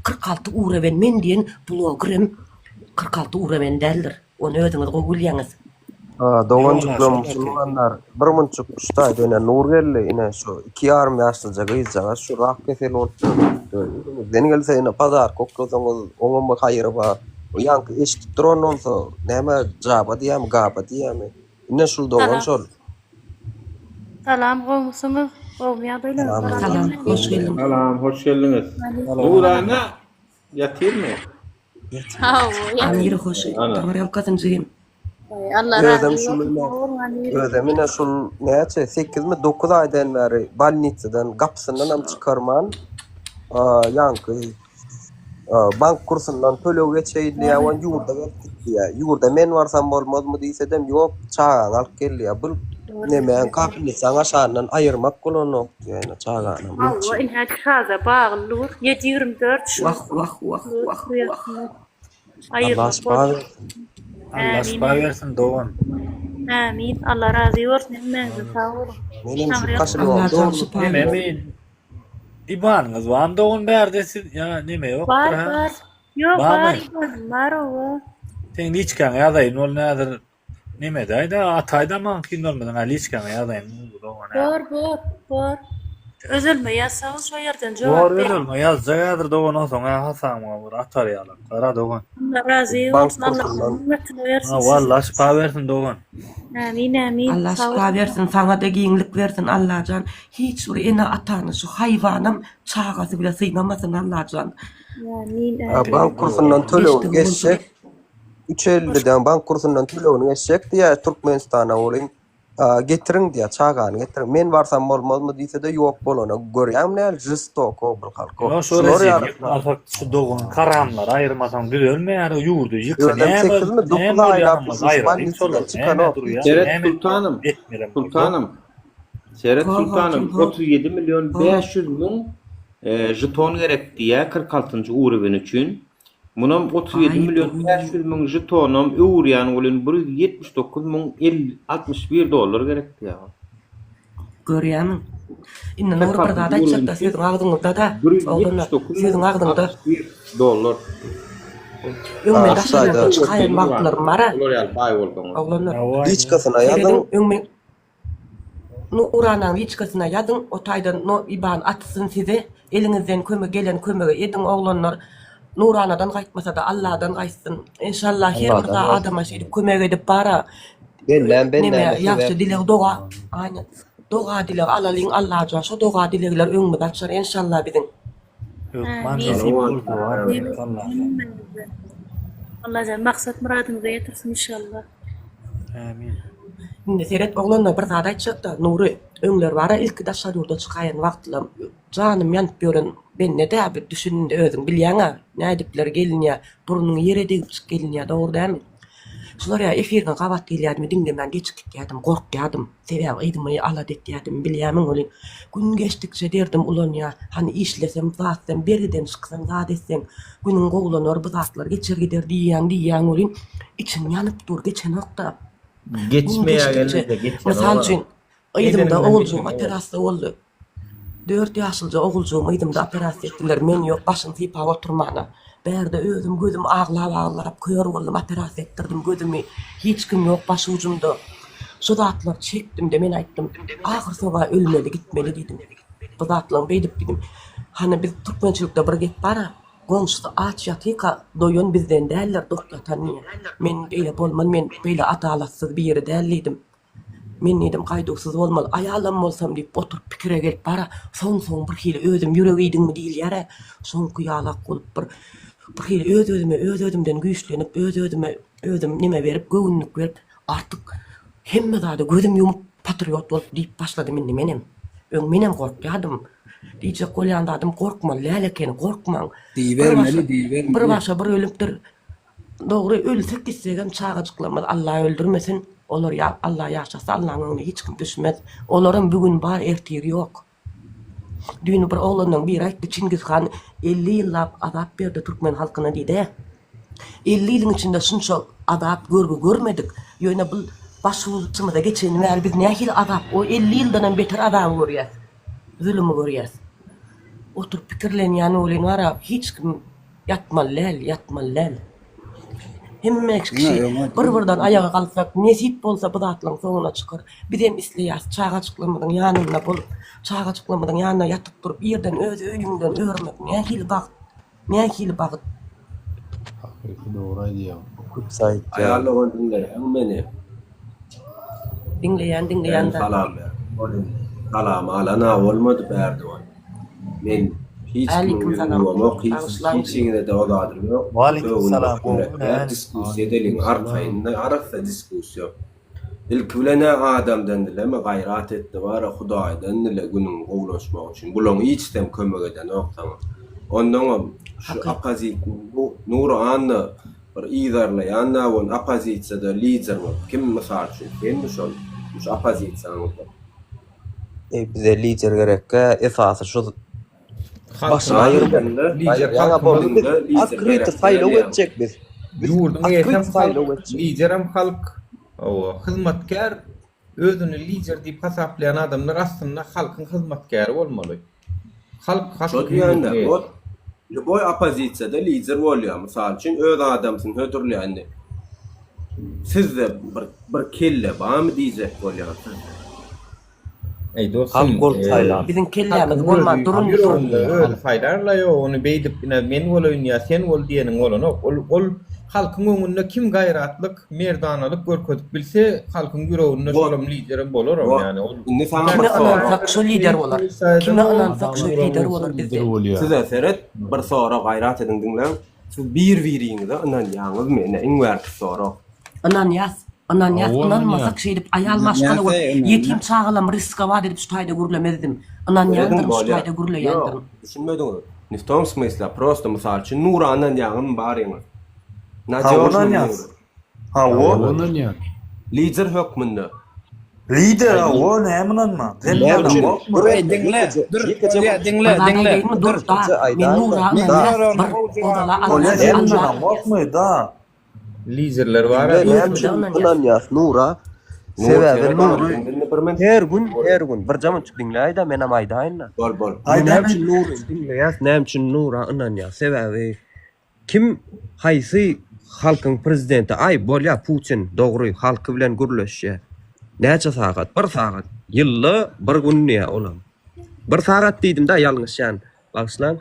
46 urewen men diýen blogerim 46 urewen däldir. Onu özüňiz goýulýaňyz. Doganjyklym musulmanlar bir munçuk usta döne nur geldi ine şu 2,5 ýaşlyja gyýjaga şu rak kesel bolupdy. Deni gelse ine pazar koklosaňyz oňa haýyry bar. O ýanky eşitip duran bolsa näme jaba diýämi, gapa diýämi? Ine şul dogan şol. Salam goýmusyňyz. Salam, hoş geldin. Salam, hoş geldiniz. Nurana yatır mı? Amir hoş. Tamam kaçıncıyım? Ödem ödemine şul näçe 8 mi 9 aydan beri balnitsadan gapsından am çıkarman yankı bank kursundan tölew geçeydi ya wan yurda ya yurda men varsam bolmaz mı diýsedem ýok çağan alyp geldi ya bu neme kapyny saňa şandan ayırmak bolanok diýene çağanam. Allah in hat haza bağlur 724 şu. Vah. Allah şifa Allah şifa versin Doğan. Amin. Allah razı olsun. Hemmenize sağ olun. Benim şu kaşılı oldu. Emin. İbanınız var mı Doğan berdesiz? Ya neme yok. Var. Yok var. Var o. Sen liçkan yadayın ol nedir? Neme dayda atayda mankin olmadan liçkan yadayın. Var. Özülme yazsa o yerden Doğru cevap ver. özülme yazsayadır Doğan o sonra Hasan var atar yalan. Kara Doğan. Allah razı olsun. Allah hürmetini versin. Vallahi şifa versin Doğan. Amin. Allah şifa versin, sana da giyinlik versin Allah can. Hiç bir ene atanı şu hayvanım çağası bile sıymamasın Allah can. Amin. Bank kursundan tölew geçsek 3.50'den bank kursundan tölewini geçsek diýär Türkmenistana bolyn getirin diýär çağany getirin. Men barsam bolmaz mı diýse-de ýok bolana görýärm näl jistok o bir halk. Yo şöyle alfak şu Doğan karamlar ayırmasam düzelmeýär ýurdu ýyksa Seret Sultanım 37 milyon 500 bin jeton gerek diye 46. uğrubun üçün. Munam 37 milyon 500 bin jetonum uğrayan olun 179 bin 61 dolar gerek diye. Görýärmi? Inne nur bir zada çykda sizin agdyňyzda da, sizin agdyňyzda dolar. Öňme daşlaryň çykaýan wagtlarym bar. Olar ýaly baý bolgan. Oglanlar. Hiç kasyna ýadyň. Öňme no uranaň hiç kasyna ýadyň, o taýdan no iban atsyn size, eliňizden gelen kömege ediň oglanlar. Nuranadan gaýtmasa da Allahdan gaýsyn. İnşallah her bir adama şeýle kömek edip bara. Ben ýaxşy dilek doga. Aýna. Doga dilek alalyň Allah ajan. Şo doga dilekler öňme daçar inşallah biziň. Allah jan maksat muradyňyza ýetirsin inşallah. Amin. Indi seret oglanlar bir zada aýtjak-da, Nuri öňler bara ilki daşar ýurda çykaýan wagtlar janym ýanyp ýören ben ne däbi düşündi özüň bilýäňa, nädipler gelinýär, burunyň ýere degip çyk gelinýär, dogry dämi? Şular ýa efirden gabat gelýärmi, dinlemän geçik gitýärdim, gorkýardım, sebäbi ýydymy ala detýärdim, bilýärmiň olin. Gün geçdikçe derdim ulan ýa, hani işlesem, zatsam, beriden çyksam, zat etsem, günüň gowlanar, bu zatlar geçer gider diýýäň olin. İçim ýanyp dur, geçen wagtda. Geçmeýär Mysal üçin, ýydymda oğulcuğum operasiýa boldy. 4 ýaşylja oğulcuğum ýydymda operasiýa etdiler, men ýok başyny typa oturmana. Berde özüm gözüm ağlap kör boldum, operasiýa etdirdim gözümi. Hiç kim ýok baş ucumda. Şu zatlar çekdim de men aýtdym, ahyr soba ölmeli gitmeli diýdim. Bu zatlaryň beýdip diýdim. Hani biz türkmençilikde bir gep bara. Gonşda aç yatyka doýun bizden däller dokýatan niýe. Men beýle bolmaly, men beýle atalatsız bir ýerde dällidim. Men edim gaýduksyz bolmaly, aýalam bolsam diýip oturup pikire gelip bara, soň bir hili özüm ýüregiňmi diýilýär. Soňky ýalak bolup bir hili özümden güýçlenip, özüm nime berip, göwnük berip, artyk hemme zada gözüm ýumup patriot bolup diýip başladym indi menem. Menem gorkýardym. Diýjek bolýandym gorkma, läleken gorkmaň. Diýermeli. Bir başa bir ölüpdir. Dogry ölsek gitsegem çağa çyklamaz. Allah öldürmesin. Olar ya Allah ýaşasa Allah'ın öňüne hiç kim düşmez. Olaryň bugün bar ertiri ýok. Düýnü bir oğlanyň bir aýtdy Çingizhan 50 ýyllap azap berdi türkmen halkyna diýdi. 50 ýylyň içinde şunça azap görmedik. Ýöne bu başymyzda geçen wär biz nähil azap, o 50 ýyldan beter azap görýär. Zulüm görýär. Oturup pikirlenýän olin wara hiç kim yatmal. Hemme kişi bir-birden ayağa kalksak, nesip bolsa bu zatlaryň soňuna çykar. Bizem isleýäs, çağa çyklamadan ýanynda bolup, çağa çyklamadan ýanyna ýatyp durup, ýerden öz öýüňden örmek, nähil bagyt. Doğru diýär. Saýt. Aýalyň dinleýän meni. Dinleýän. Salam ber. Kalam alana olmadı Erdoğan. Men hiç hiçine de odadır yok. Aleykümselam. Diskusiya edelim. Arkayında arafta diskusiya. İlk bilene adamdan dileme gayrat etti var Hudaýdan dile günün gowlaşmak üçin. Bulan içtem kömek eden ok tamam. Ondan şu apazit bu Nuran'ı bir idarlayanna on apazitsiyada lider mi? Kim misal üçün? Ben mi şu apazitsanı? Bize lider gerekke esası şu başına ayırganda lider halkında akrit faylo edecek biz. Yurdun etem halk liderim halk o hizmetkar özünü lider diýip hasaplayan adamlar aslında halkın hizmetkary bolmaly. Halk yani o boy apozitsiyada lider bolýar. Misal üçin öz adamsyň hötürleýände. Siz de bir kelle bam diýjek bolýar. Ey dostum, bizim kellämiz bolmaz durun. Öyle faydarla yo onu beýdip men bolayyn ýa sen bol diýeniň bolany. Ol halkyň öňünde kim gaýratlyk, merdanalyk görkezip bilse halkyň ýüreginde şolum liderim bolar ýani. Kime anansak şu lider bolar. Kime anansak şu lider bolar bizde. Size seret bir sonra gayrat edin diňlen. Siz bir biriňizde anan ýaňyz mene iň wärki sonra. Anan ýaz. Anan ýaz, ananmasak şeýdip aýal maşgala bol. Ýetim çağalam riska var edip şu taýda gürlemezdim. Anan ýandyr şu taýda gürleýändir. Düşünmediňiz. Ne в том смысле, просто mysal üçin Nura anan ýaňyň bar ýaňy. Anan ýaz. Anan ýaz. Lider hökmünde. Lider o nämenanma? Buraya dinle. Dur. Dinle. Dur da. Men Nura anan da. Liderler var. Anan ýaz Nura. Sebäbi Nura her gün bir jaman dinläýdi men hem aýdaýyn. Bol. Näçin Nura dinläýär? Näçin Nura anan ýaz sebäbi kim haýsy halkyň prezidenti ay bolýar Putin dogry halky bilen gürleşýär. Näçe sagat? 1 sagat. Ýylly 1 günniä olam. 1 sagat diýdim-de ýalňyşan. Bagyşlan.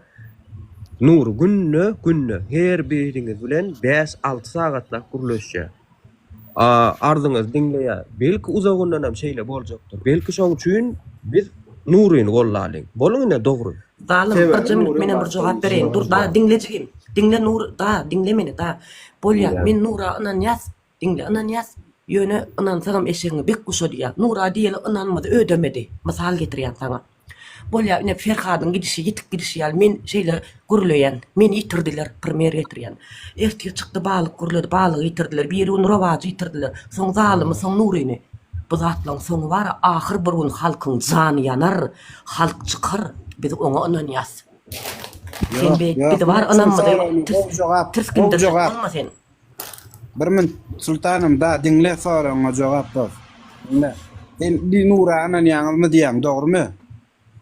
Nur günne her biriňiz bilen 5-6 sagatla gürleşýär. Ardyňyz dinleýär. Belki uzagyndan hem şeýle boljakdyr. Belki şoň üçin biz Nuryny gollalyň. Boluňyň dogry. Zalim bir jemlik menen bir jogap bereýin. Dur da dinlejigim. Dinle Nur da dinle meni da. Bolýar men Nura anan ýaz. Dinle anan ýaz. Ýöne anan sagam eşegiňi bek guşadýar. Nura diýeli ananmady ödemedi. Masal getirýän saňa. Bolýar ine Ferhadyň gidişi ýitip gidişi ýaly men şeýle gürleýän. Meni ýitirdiler premier getirýän. Ertege çykdy balyk gürledi, balygy ýitirdiler. Bir gün rowagy ýitirdiler. Soň zalymy soň Nuryny. Bu zatlaň soňy bar ahyr bir gün halkyň jany ýanar, halk çykar. Biz oňa anan ýaz. Sen bir de var anamady. Tirskindir. Olma sen. Bir min sultanım da dinle soraňa jogap ber. Dinle. Sen Nura anan ýaňyzmy diýäň, dogrymy?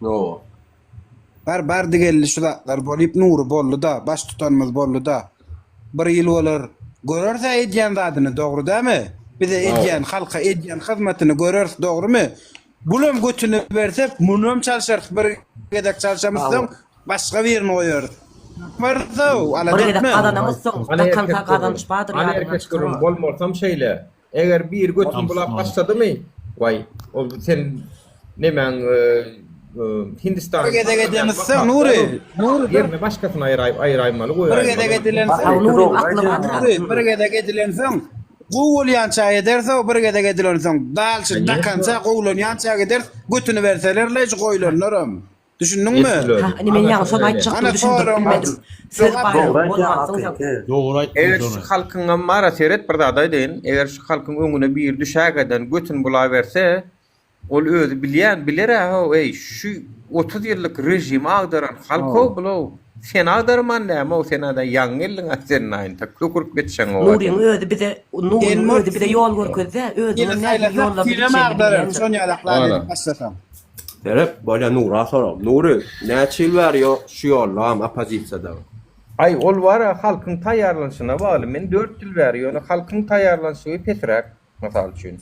No. Bar digelli şular bolyp Nuru boldy da, baş tutanmaz boldy da. Bir ýyl bolar. Görerse edýän zadyny dogry dämi? Bize edýän halka edýän hyzmatyny görers dogrymy? Bulam götüne bersek, munum çalışar, bir gedek çalışamazsan başga birini goýar. Barda, ala detme. Adanamyzsyň, takansa gadançpadyr ýa-da. Erkeklerim bolmasam şeýle. Eger bir götün bulap başladymy? Vay, o sen nemen Hindistan. Bir gedek edemezsen Nuri. Yerine başkasyna aýraýmaly goýar. Bir gedek edilensen. Bir gedek edilensen. Goýul ýança ederse, bir gedek edilensen. Dalşy dakança goýulan ýança eder, götüni berselerle hiç goýulanlarym. Düşündüňmi? Hani men ýa şol aýtjak düşündim bilmedim. Siz eger şu halkyň mara seret bir zada deýin, eger şu halkyň öňüne bir düşägeden götün bula berse, ol özü biler ha, ey şu 30 ýyllyk rejim agdaran halko bulaw. Sen agdarman näme, sen ada ýaňy ýylyň sen näin tak kökürk betşeň o. Nuryň özü bize ýol görkezde, özüne näme ýolla bilýän. Şoň ýalaklary başlasam. Terep bolýar Nura soram. Nury, näçe ýyl berýär şu ýollam opozisiýada? Ay ol var halkyň taýýarlanşyna bagly. Men 4 ýyl berýär, halkyň taýýarlanşy pesrak masal üçin.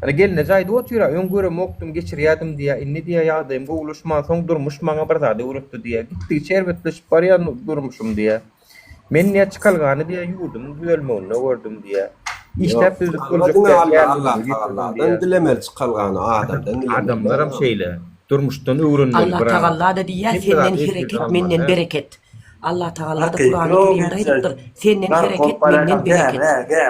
Hani gelne jaýda oturýar, öňgöre mokdum geçirýärdim diýä, inni diýä ýagdaýym gowuluşma soň durmuş maňa bir zady urutdy diýä. Gitdi şerbetleşip barýar durmuşum diýä. Men näçe çykalgany diýä ýurdum, bölmegini gördüm diýä. İşläp düzlük boljak diýä. Allah dilemel çykalgany adamdan. Adamlaram şeýle. durmuşdan öwrenmeli. Allah Teala da diýär senden hereket menden bereket. Allah Teala da Kur'an-ı Kerim'de aýdypdyr. Senden hereket menden bereket.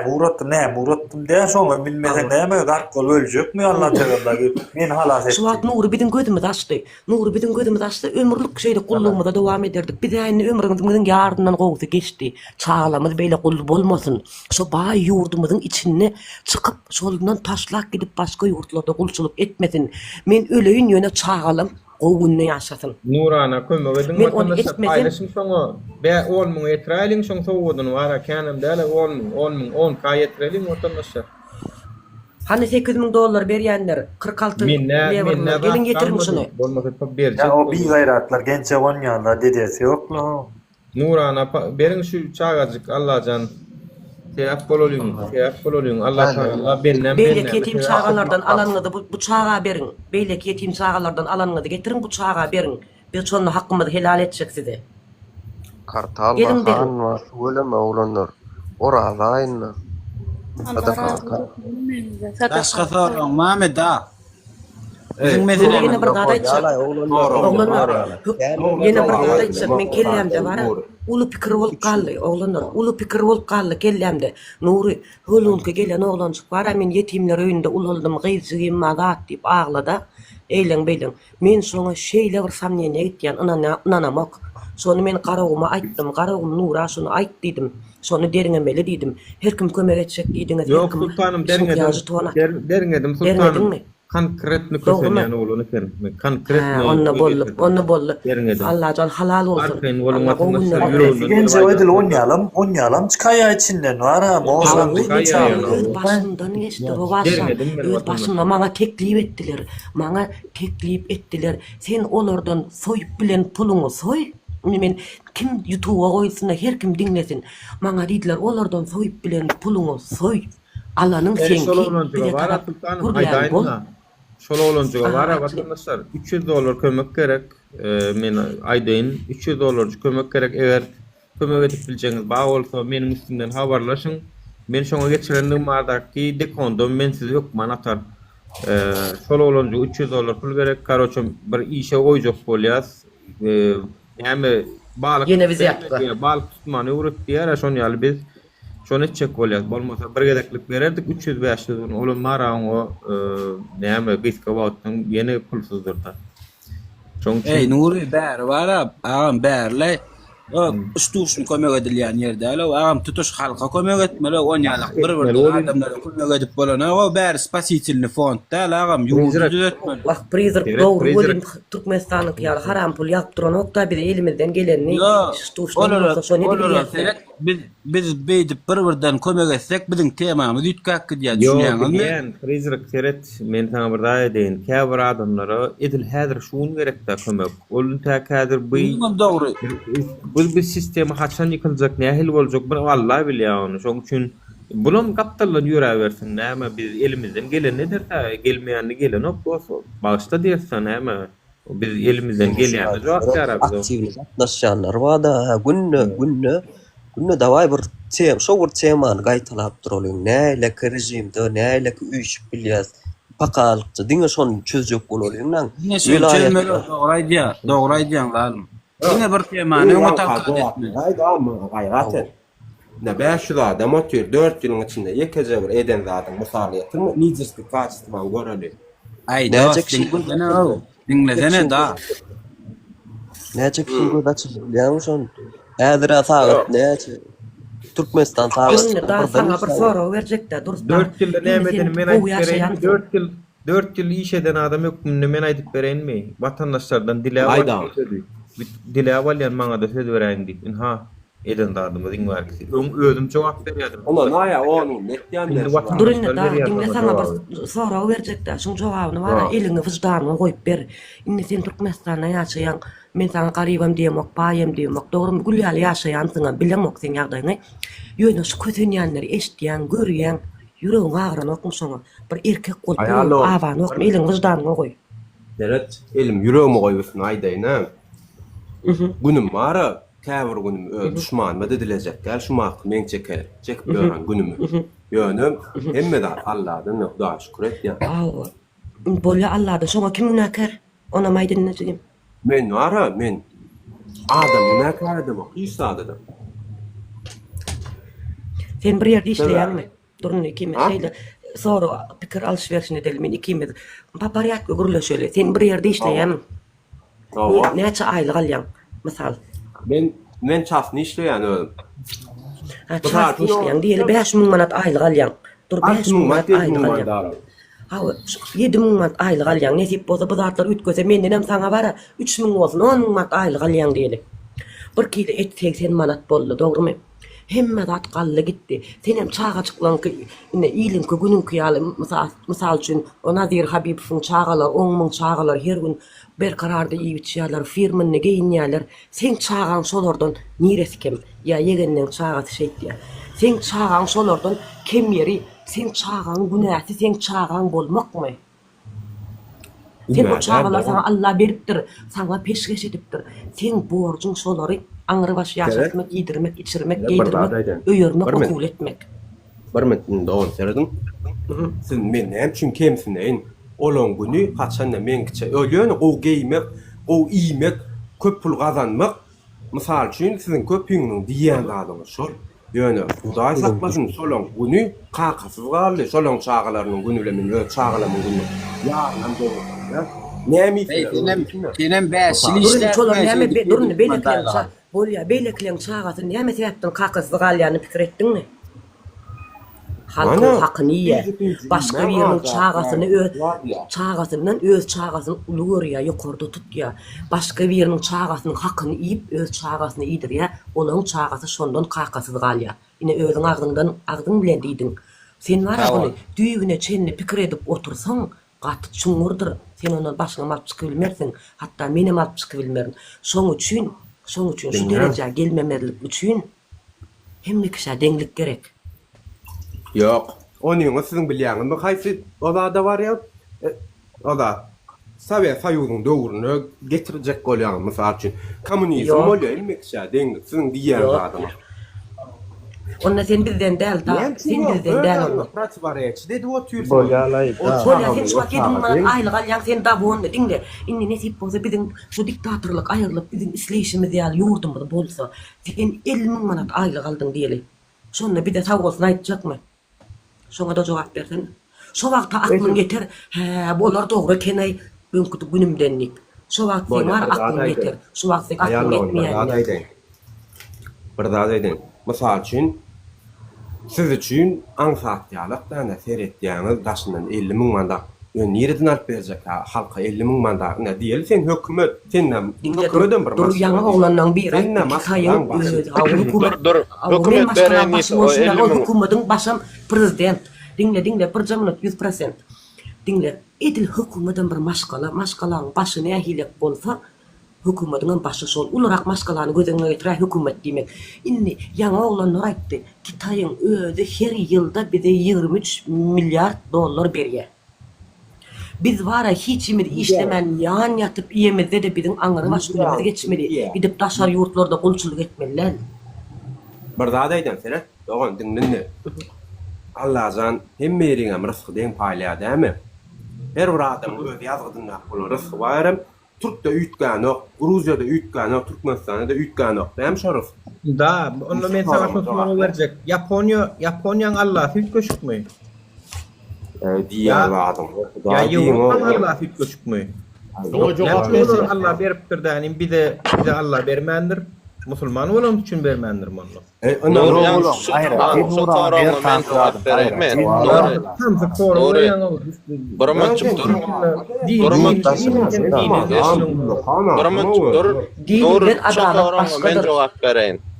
Uğrattım diye sonra bilmeden näme garkol öljekmi Allah Teala men halas etdi. Şuat nuru bizim gözümüz açtı. Nuru bizim gözümüz açtı. Ömürlük şeyde kulluğumuzda devam ederdik. Bir de aynı ömrümüzün yardımından gowy geçti. Çağlamız beýle kul bolmasın. Şu baý yurdumuzun içine çıkıp şolundan taşlak gidip başka yurtlarda kulçuluk etmesin. Men öleýin ýöne çağalım. O günni yaşasın. Nurana kömek edin Men onu vatandaşlar etmedim. paylaşım şoňa be 10.000 eträlin şoň sowudun wara kanam däle 10.000 kay eträlin vatandaşlar. Hani $8.000 berýänler 46 leverler gelin getirin şunu. Bolmasa pap berjek. Ya o bir gayratlar gençe oynarlar dedesi yok mu? Nurana berin şu çağacık Allah'can Teyap bololuyum. Allah Teala bennem. Beylek yetim çağalardan alanladı bu çağa berin. Beylek yetim çağalardan alanladı getirin bu çağa berin. Bir çonlu hakkımızı helal edecek size. Kartal Gelin bakan derim. var. Öleme oğlanlar. Orada aynı. Taşqa soran Mehmet ha. Yine bir gada içecek. Oğlanlar. Yine bir gada içecek. Men kellemde var. Ulu pikir bolup kaldy. Oğlanlar. Ulu pikir bolup kaldy kellemde. Nuri hölünke gelen oğlancık var. Men yetimler öýünde ulaldım. Gyzygym magat diýip ağlada. Eýleň beýleň. Men şoňa şeýle bir samnyň etýän anamak. Şonu men garawyma aýtdym. Garawym Nura şonu aýt diýdim. Şonu deriňemeli diýdim. Her kim kömek etjek diýdiňiz. Yok sultanım deriňedim sultanım. Konkretni kösenýän oğluny ken. Konkretni. Onna bolly. Allah can halal olsun. Gençe ödül oynayalım. Çıkaya içinden var ha. Başımdan geçti o başım. Başımda bana teklif ettiler. Sen olardan soyup bilen puluňy soy. Men kim YouTube'a koysun da her kim dinlesin. Bana diýdiler olardan soyup bilen puluňy soy. Allah'ın senki bir taraf kurlayan bol. Şol olanjyga bara vatandaşlar $300 kömek gerek. Men aýdaýyn $300 kömek gerek. Eger kömek edip biljeňiz baý bolsa menim üstümden habarlaşyň. Men şoňa geçirendim bardaky dekonto men size ýokman atar. Şol olanjyga $300 pul gerek. Karoçum bir işe oýjak bolýas. Hem balyk Yine bize yaptı. Balyk tutmany öwretdiler. Şonu ýaly biz şonu çek bolýar. Bolmasa bir gedeklik bererdik 300-500 olam maraň o näme gyska wagtdan ýene pulsuzdur da. Ey Nuri bär wara ağam bärle. O üstüsün kömek edilýän ýerde ağam tutuş halka kömek etmeli oňalyk bir adamlara kömek edip bolana o bär spasitilni fondda ağam ýurdu düzeltmeli. Bak prizir doğru bolim Türkmenistan'ın ýaly haram pul ýapdyran okda bir elimizden gelenini biz beýdip bir-birden kömek etsek biziň temamyz ýitkäk diýär düşünýäňizmi? Ýok, prizir seret men sana bir daha edeýin. Käbir adamlara edil häzir şuň gerekde kömek. Olun täkädir bu dogry. Bu sistemi haçan yıkılacak, nähil boljak bir wallahi bilýär onu. Şoň üçin bulum gapdalan ýöräbersin. Näme biz elimizden gelen nedir ta gelmeýänli gelen ok bolsa bagışta diýersen näme biz elimizden gelýände jogap berýärmiz. Aktivlik atnaşanlar var da günne davay bir çeman gaýtalap duralım. Näle rejimde näle üýşüp bilýäs. Pakalykça diňe şonu çözjek bolalım lan. Dogry aýdýan zalim. Yine bir temany öňe takip etme. Haydi ama gayret et. Ne 500 adam otur 4 ýylyň içinde ýekece bir eden zadyň mysalyatyn nijislik kaçdyman göreli. Dinlesene da. Näçe gün açylýar şon. Ädira sagat näçe Türkmenistan sagat. Da sana bir soru berjekde dursa. 4 ýyl näme men aýdyp 4 ýyl iş eden adam ýok men aýdyp berenmi? Vatandaşlardan dile avalyan maňa da söz beräýin diýip. Ha, eden dadymyň bar ki. Özüm jogap berýärdim. Ona näýe onu netdiýänler. Durun da dinle sana bir soru berjekde. Şoň jogabyny wara eliňe wyjdanyňa goýup ber. Indi sen Türkmenistanda ýaşaýan, men sana garybam diýmek, baýam diýmek, dogrymy gülýäli ýaşaýansyňa bilemek sen ýagdaýyny. Ýöne şu kötünýänleri eşitýän, görýän, ýüregiň agran okmuşyňa bir erkek bolup awan okmy eliň wyjdanyňa goý. Deret elim ýüregime goýusun aýdaýyn ha. Günüm bara käbir günüm düşmanma dedilecek. Gel şu mak men çeker. Çekip ýören günümü. Ýönüm hemme de Allah'dan Hudağa şükür et ya. Bolýa Allah'da şoňa kim günäkär? Ona maydın necim. Men wara men adamı ne karadım o istadım. Sen bir yerde işleýänmi? Durun ikimiz şeyle sonra pikir alışverişini edelim ikimiz. Paparyak guruluşöyle. Sen bir yerde işleýänmi? Näçe aýlyk alýan? Misal. Men çafny işleýän öldüm. Ha, çafny işleýän diýeli 5000 manat aýlyk alýan. Dur 5000 manat aýlyk alýan. Ha, 7000 manat aýlyk alýan. Nesip bolsa bu zatlar ütgöse menden hem saňa bara 3000 bolsun 10 manat aýlyk alýan diýeli. Bir kilo et 80 manat boldy, dogrymy? Hemme zat gally gitdi. Sen hem çağa çyklan ine iýlinki gününki ýaly mysal üçin o Nazir Habibowyň çağalar 10.000 çağalar her gün berkararda iýip içýärler, firmany geýinýärler. Sen çağaň şolardan nireskem ýa ýegenden çağaty şeýtdi. Sen çağaň şolardan kem ýeri, sen çağaň günäsi, sen çağaň bolmakmy? Sen o çağalar sana Allah beripdir, sana peşkeş edipdir. Sen borjun şolary aňry baş ýaşatmak, ýedirmek, içirmek, giydirmek, öýürmek, okul etmek. Bir minutda on serdim. Siz men näçin kemsineň? Olan günü haçanda menkiçe ölýän o geýmek, o iýmek, köp pul gazanmak. Mysal üçin siziň köpüňiň diýen zadyňyz şol. Ýöne Hudaý saklasyn şolan günü kakasyz galdy. Şolan çağalarynyň günü bilen men çağalamyň günü. Ýarynam bolýar. Näme Senem 5 ýyl işler. Durun beleklen çağ. Bolýa beleklen çağasyny näme sebäpden kakasyz galýany pikir etdiňmi? Halkyň hakyny ýe. Başga biriniň çağasyny çağasyndan öz çağasyny ulugurýa, ýokarda tutýa. Başga biriniň çağasynyň hakyny iýip öz çağasyny iýdirýä. Olaň çağasy şondan kakasyz galýa. Ine özüň agdyň bilen diýdiň. Sen wara bunu düýgüne çenni pikir edip otursaň, gaty çuňurdyr. Sen ondan başga alyp çykyp bilmersiň. Hatda menem alyp çykyp bilmerim. Şoň üçin şu derejä gelmemelik üçin hemme kişä deňlik gerek. Yok. Onu sizin bilýäňiz haýsy odada bar ýa? Oda Sovet Soýuzynyň döwrüne getirjek bolýan mysal üçin kommunizm bolýar ilmi kişä deň sizin diýýän zadyň. Onda sen bizden däl da, sen bizden däl onu. Pratsvareç dedi otur. Bolýa sen şu vakit manat aýlyk alýan sen da bunu diňle. Indi nesip bolsa biziň şu diktatorlyk aýrylyp biziň isleýişimiz ýaly ýurdumyz bolsa, sen 50.000 manat aýlyk aldyň diýeli. Şonda bir de sag bolsun aýtjakmy? Şoňa da jogap bersin. Şo wagtda aklyň geter. He, bolar dogry kenay öňküti günümdenlik. Şo wagt sen bar aklyň geter. Şo wagt sen aklyň getmeýär. Bir daha aýdyn. Mysal üçin siz üçin ansatýalykdan seretýäňiz daşyndan 50.000 mandat nereden alıp berjek halka 50.000 mandat ne diýeli sen hökümet senden hökümetten bir dur ýaňa oglanyň biri hökümet berenýär o 50.000 hökümetin başam prezident dinle bir jamyat 100%. Dinle edil hökümetin bir maşgalaň başy nähilek bolsa hökümetiň başy şol ularak maşgalany gözeňe getirä hökümet diýmek. Indi ýaňa oglanlar aýtdy, Kitaýyň özü her ýylda bize 23 milyar dollar berýär. Biz wara hiç kimir işlemän ýan ýatyp ýemizde de biziň aňyry başgynymyz geçmeli. Gidip daşar ýurtlarda gulçylyk etmeliler. Bir zat aýdym sene, dogan dinle. Allah zan hemme ýeriňe rızky deň paýlýar dämi? Her bir adam öz ýazgydyna bolar rızky barym. Türk'te ütgän ok, Gruziýada ütgän ok, Türkmenistanda ütgän ok. Näme şerif? Da, onu men sana soňra berjek. Ýaponiýaň Allah süt köşükmi? Diýär adam. Ya Ýewropa Allah süt köşükmi? O jogap bersen Allah beripdir dänim, bize Allah bermendir. Musulman bolan üçin bermendir molla.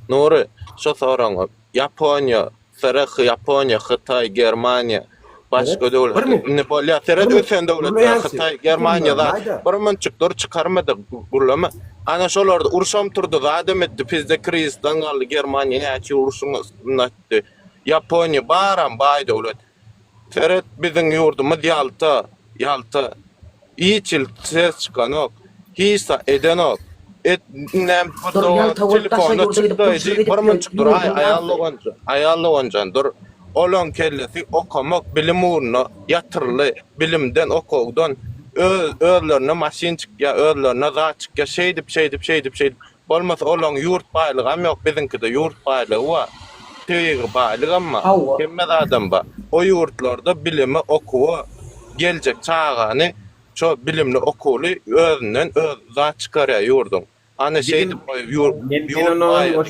Nuri, şu soraňa Ýaponiýa, Ýaponiýa, Hytaý, Germaniýa başga döwlet. Ne bolýar? Terät ösen döwletler Hytaý, Germaniýada bir münçükler çykarmady gurlama. Ana şolarda urşam turdy, adam etdi. Bizde krizden galdy Germaniýa näçe urşumy natdy. Ýaponiýa baram baý döwlet. Terät biziň ýurdumyz ýalta. Iýçil ses çykanok, hissa edenok. Nem telefonu çıktı, barman çıktı, ayarlawancan dur. Olan kellesi okumak bilim uğruna yatırlı, bilimden okudun özlerine maşinçik ya özlerine zaçyk ya şeydip bolmasa olaň ýurt baýlygam ýok bizinkide ýurt baýlygy bar. Töýegi baýlyk amma kemme adam bar. O ýurtlarda bilimi okuwy geljek çağany şo bilimli okuly özünden öz zat çykarýar ýurdun. Ana şeydip ýurt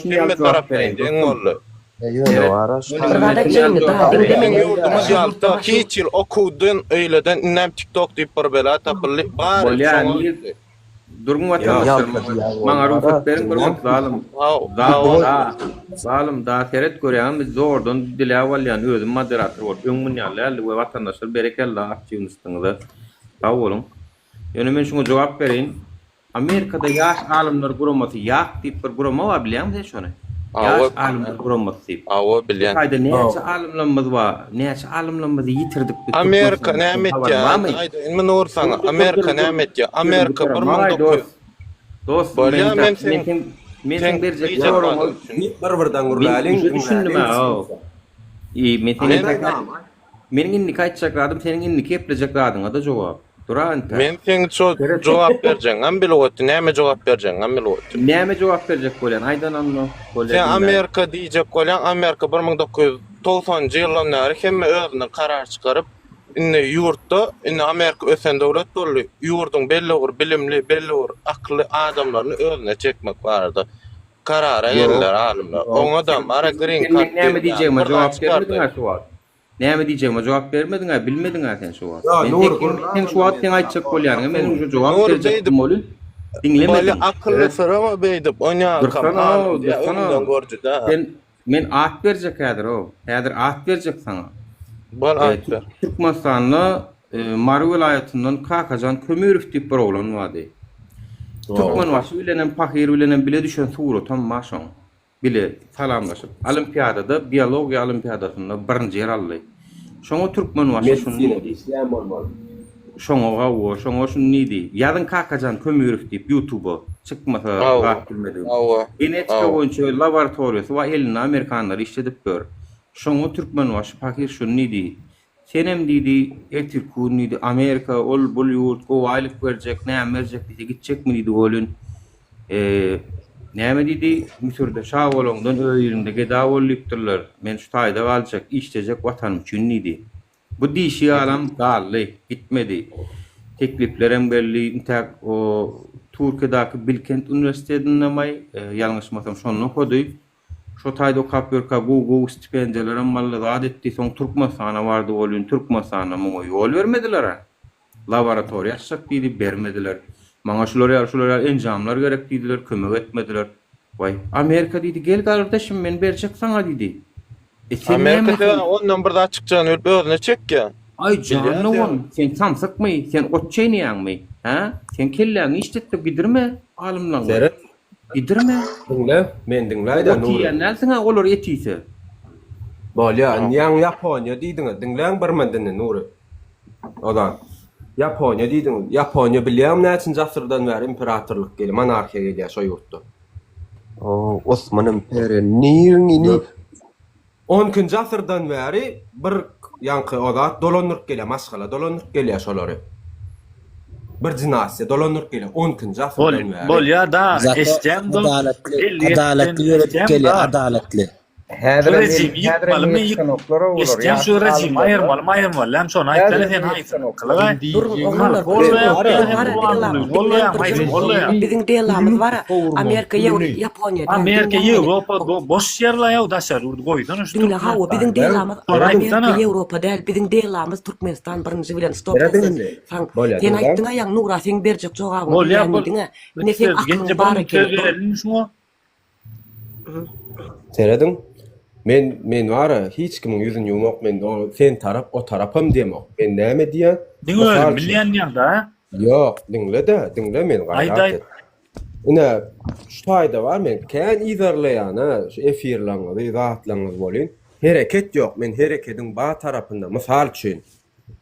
kemme tarapdan deň boldy. Hiç yıl okudun öyleden inem TikTok diýip bir bela tapyly bar. Durgun vatandaşlar. Maňa ruhsat beriň bir zalim. Zalim da seret görýän biz zordan dile awalyan özüm moderator bolup öňmün ýaly we vatandaşlar berekelli aktiwistiniňiz. Sağ bolun. Ýöne men şuňa jogap berin. Amerikada ýaş alimler guramasy ýak diýip bir gurama bar bilýärmi şonu? Ýaş alimler guramasy diýip. Awa bilýän. Haýda näçe alimlerimiz bar? Näçe alimlerimizi ýitirdik? Amerika näme etýär? Haýda men ursaňa Amerika näme etýär? Amerika 1900 dost men berjek bir-birden gurlalyň. Düşündüm ha. Menin inni kaçakladım, senin inni keplejekladın da jogap. Duran. Men sen jogap berjeň, am bilýärdi, näme jogap berjeň, am bilýärdi. Näme jogap berjek bolýan? Aýdan anla. Sen Amerika diýjek bolýan, Amerika 1990-njy ýyllarda hemme özüne karar çykaryp, inni ýurtda, inni Amerika ösen döwlet boldy. Ýurdun belli bir bilimli, belli bir akly adamlaryny özüne çekmek bardy. Karara geldiler alimler. Oňa da ara green card. Näme diýjegime jogap bermediň şuwat. Näme diýjegime jogap bermediň, bilmediň sen şuwat. Sen şuwat sen aýtjak bolýan, men şu jogap berjekdim bolýan. Dinlemedim. Akıllı sorama beýdip, oňa kapan. Ondan görjü da. Men at berjek häzir o. Häzir at berjek saňa. Bol at ber. Türkmenistanly Mary vilayatyndan Kakajan Kömürüf diýip bir oglan bardy. Türkmen waşy bilenen Pahir bilenen bile düşen suwru tam maşon. Bile salamlaşyp olimpiadada biologiýa olimpiadasynda birinji ýer aldy. Şoňa Türkmen waşy şunu isläm bolmaly. Şoňa şunu nidi? Ýa-da Kakajan Kömürüf diýip YouTube çykmasa rahat bilmedim. Genetika boýunça laboratoriýasy we elini Amerikanlar işledip ber. Şoňa Türkmen waşy Pahir şunu nidi? Senem diýdi, Ertirkun diýdi, Amerika ol bul ýurt go aýlyk berjek, näme berjek diýdi, gitjekmi diýdi bolun. Näme diýdi, Misirde şah bolondan öýünde geda bolýupdyrlar. Men şu taýda galjak, işlejek watanym üçin diýdi. Bu diýişi alam gally, gitmedi. Tekliflerem belli, intak o Türkiýedeäki Bilkent Üniversitetinden may, ýalňyşmasam şonu okudy. Şo taýda okapýarka Google stipendiýalary malla zat etdi, soň Türkmenistana bardy bolýan, Türkmenistana muňa ýol bermediler. Laboratoriýa açsak diýdi, bermediler. Maňa şular enjamlar gerek diýdiler, kömek etmediler. Vay, Amerika diýdi, gel gardaşym men berjek saňa diýdi. Amerikada ondan bir daha çykjany ölüp özüne çekki. Ay canım on, sen samsakmy, sen otçeýnýärmi? Ha? Sen kelläňi işletip gidirme, alymlaň. Gidirme. Dinle, men dinläýdi Nur. Diýenler sana olar etýse. Bolýan, ýan Ýaponiýa diýdiň, dinläň bir mendini Nur. Oda. Ýaponiýa diýdiň, Ýaponiýa bilýärmi näçinji asyrdan bäri imperatorlyk geldi, monarxiýa geldi şo ýurtda. Osman imperiýaly 10-njy asyrdan bäri bir ýanky oda dolanyp gelýär, maşgala dolanyp gelýär şolary. Bir dinasiýa dolanyp gelýär 10-njy asyrdan bäri. Bolýar da, eşdem adaletli ýöretip gelýär, adaletli. Rejim ýykmalymy ýykmaly. Eşdem şu rejim aýyrmaly, hem şonu aýtdylar sen aýtdyň. Biziň deýlamyz bar. Amerika, Ýaponiýa. Amerika, Ýewropa boş ýerler ýa daşar goýdan şu. Dinle ha, biziň deýlamyz Amerika, Ýewropa däl, biziň deýlamyz Türkmenistan birinji bilen stop. Sen aýtdyň ýa Nura sen berjek jogabyň. Ne sen aklyň bar eken. Seredin? Men wara hiç kimin ýüzüni ýumok, men sen tarap o tarapam diýmek. Men näme diýen? Diňle bilýän ýa-da? Ýok, dinle men gaýrat. Ina şu taýda bar men kän izerleýän, şu efirlaryňyzy, zatlaryňyzy bolýan. Hereket ýok, men hereketiň ba tarapynda mysal üçin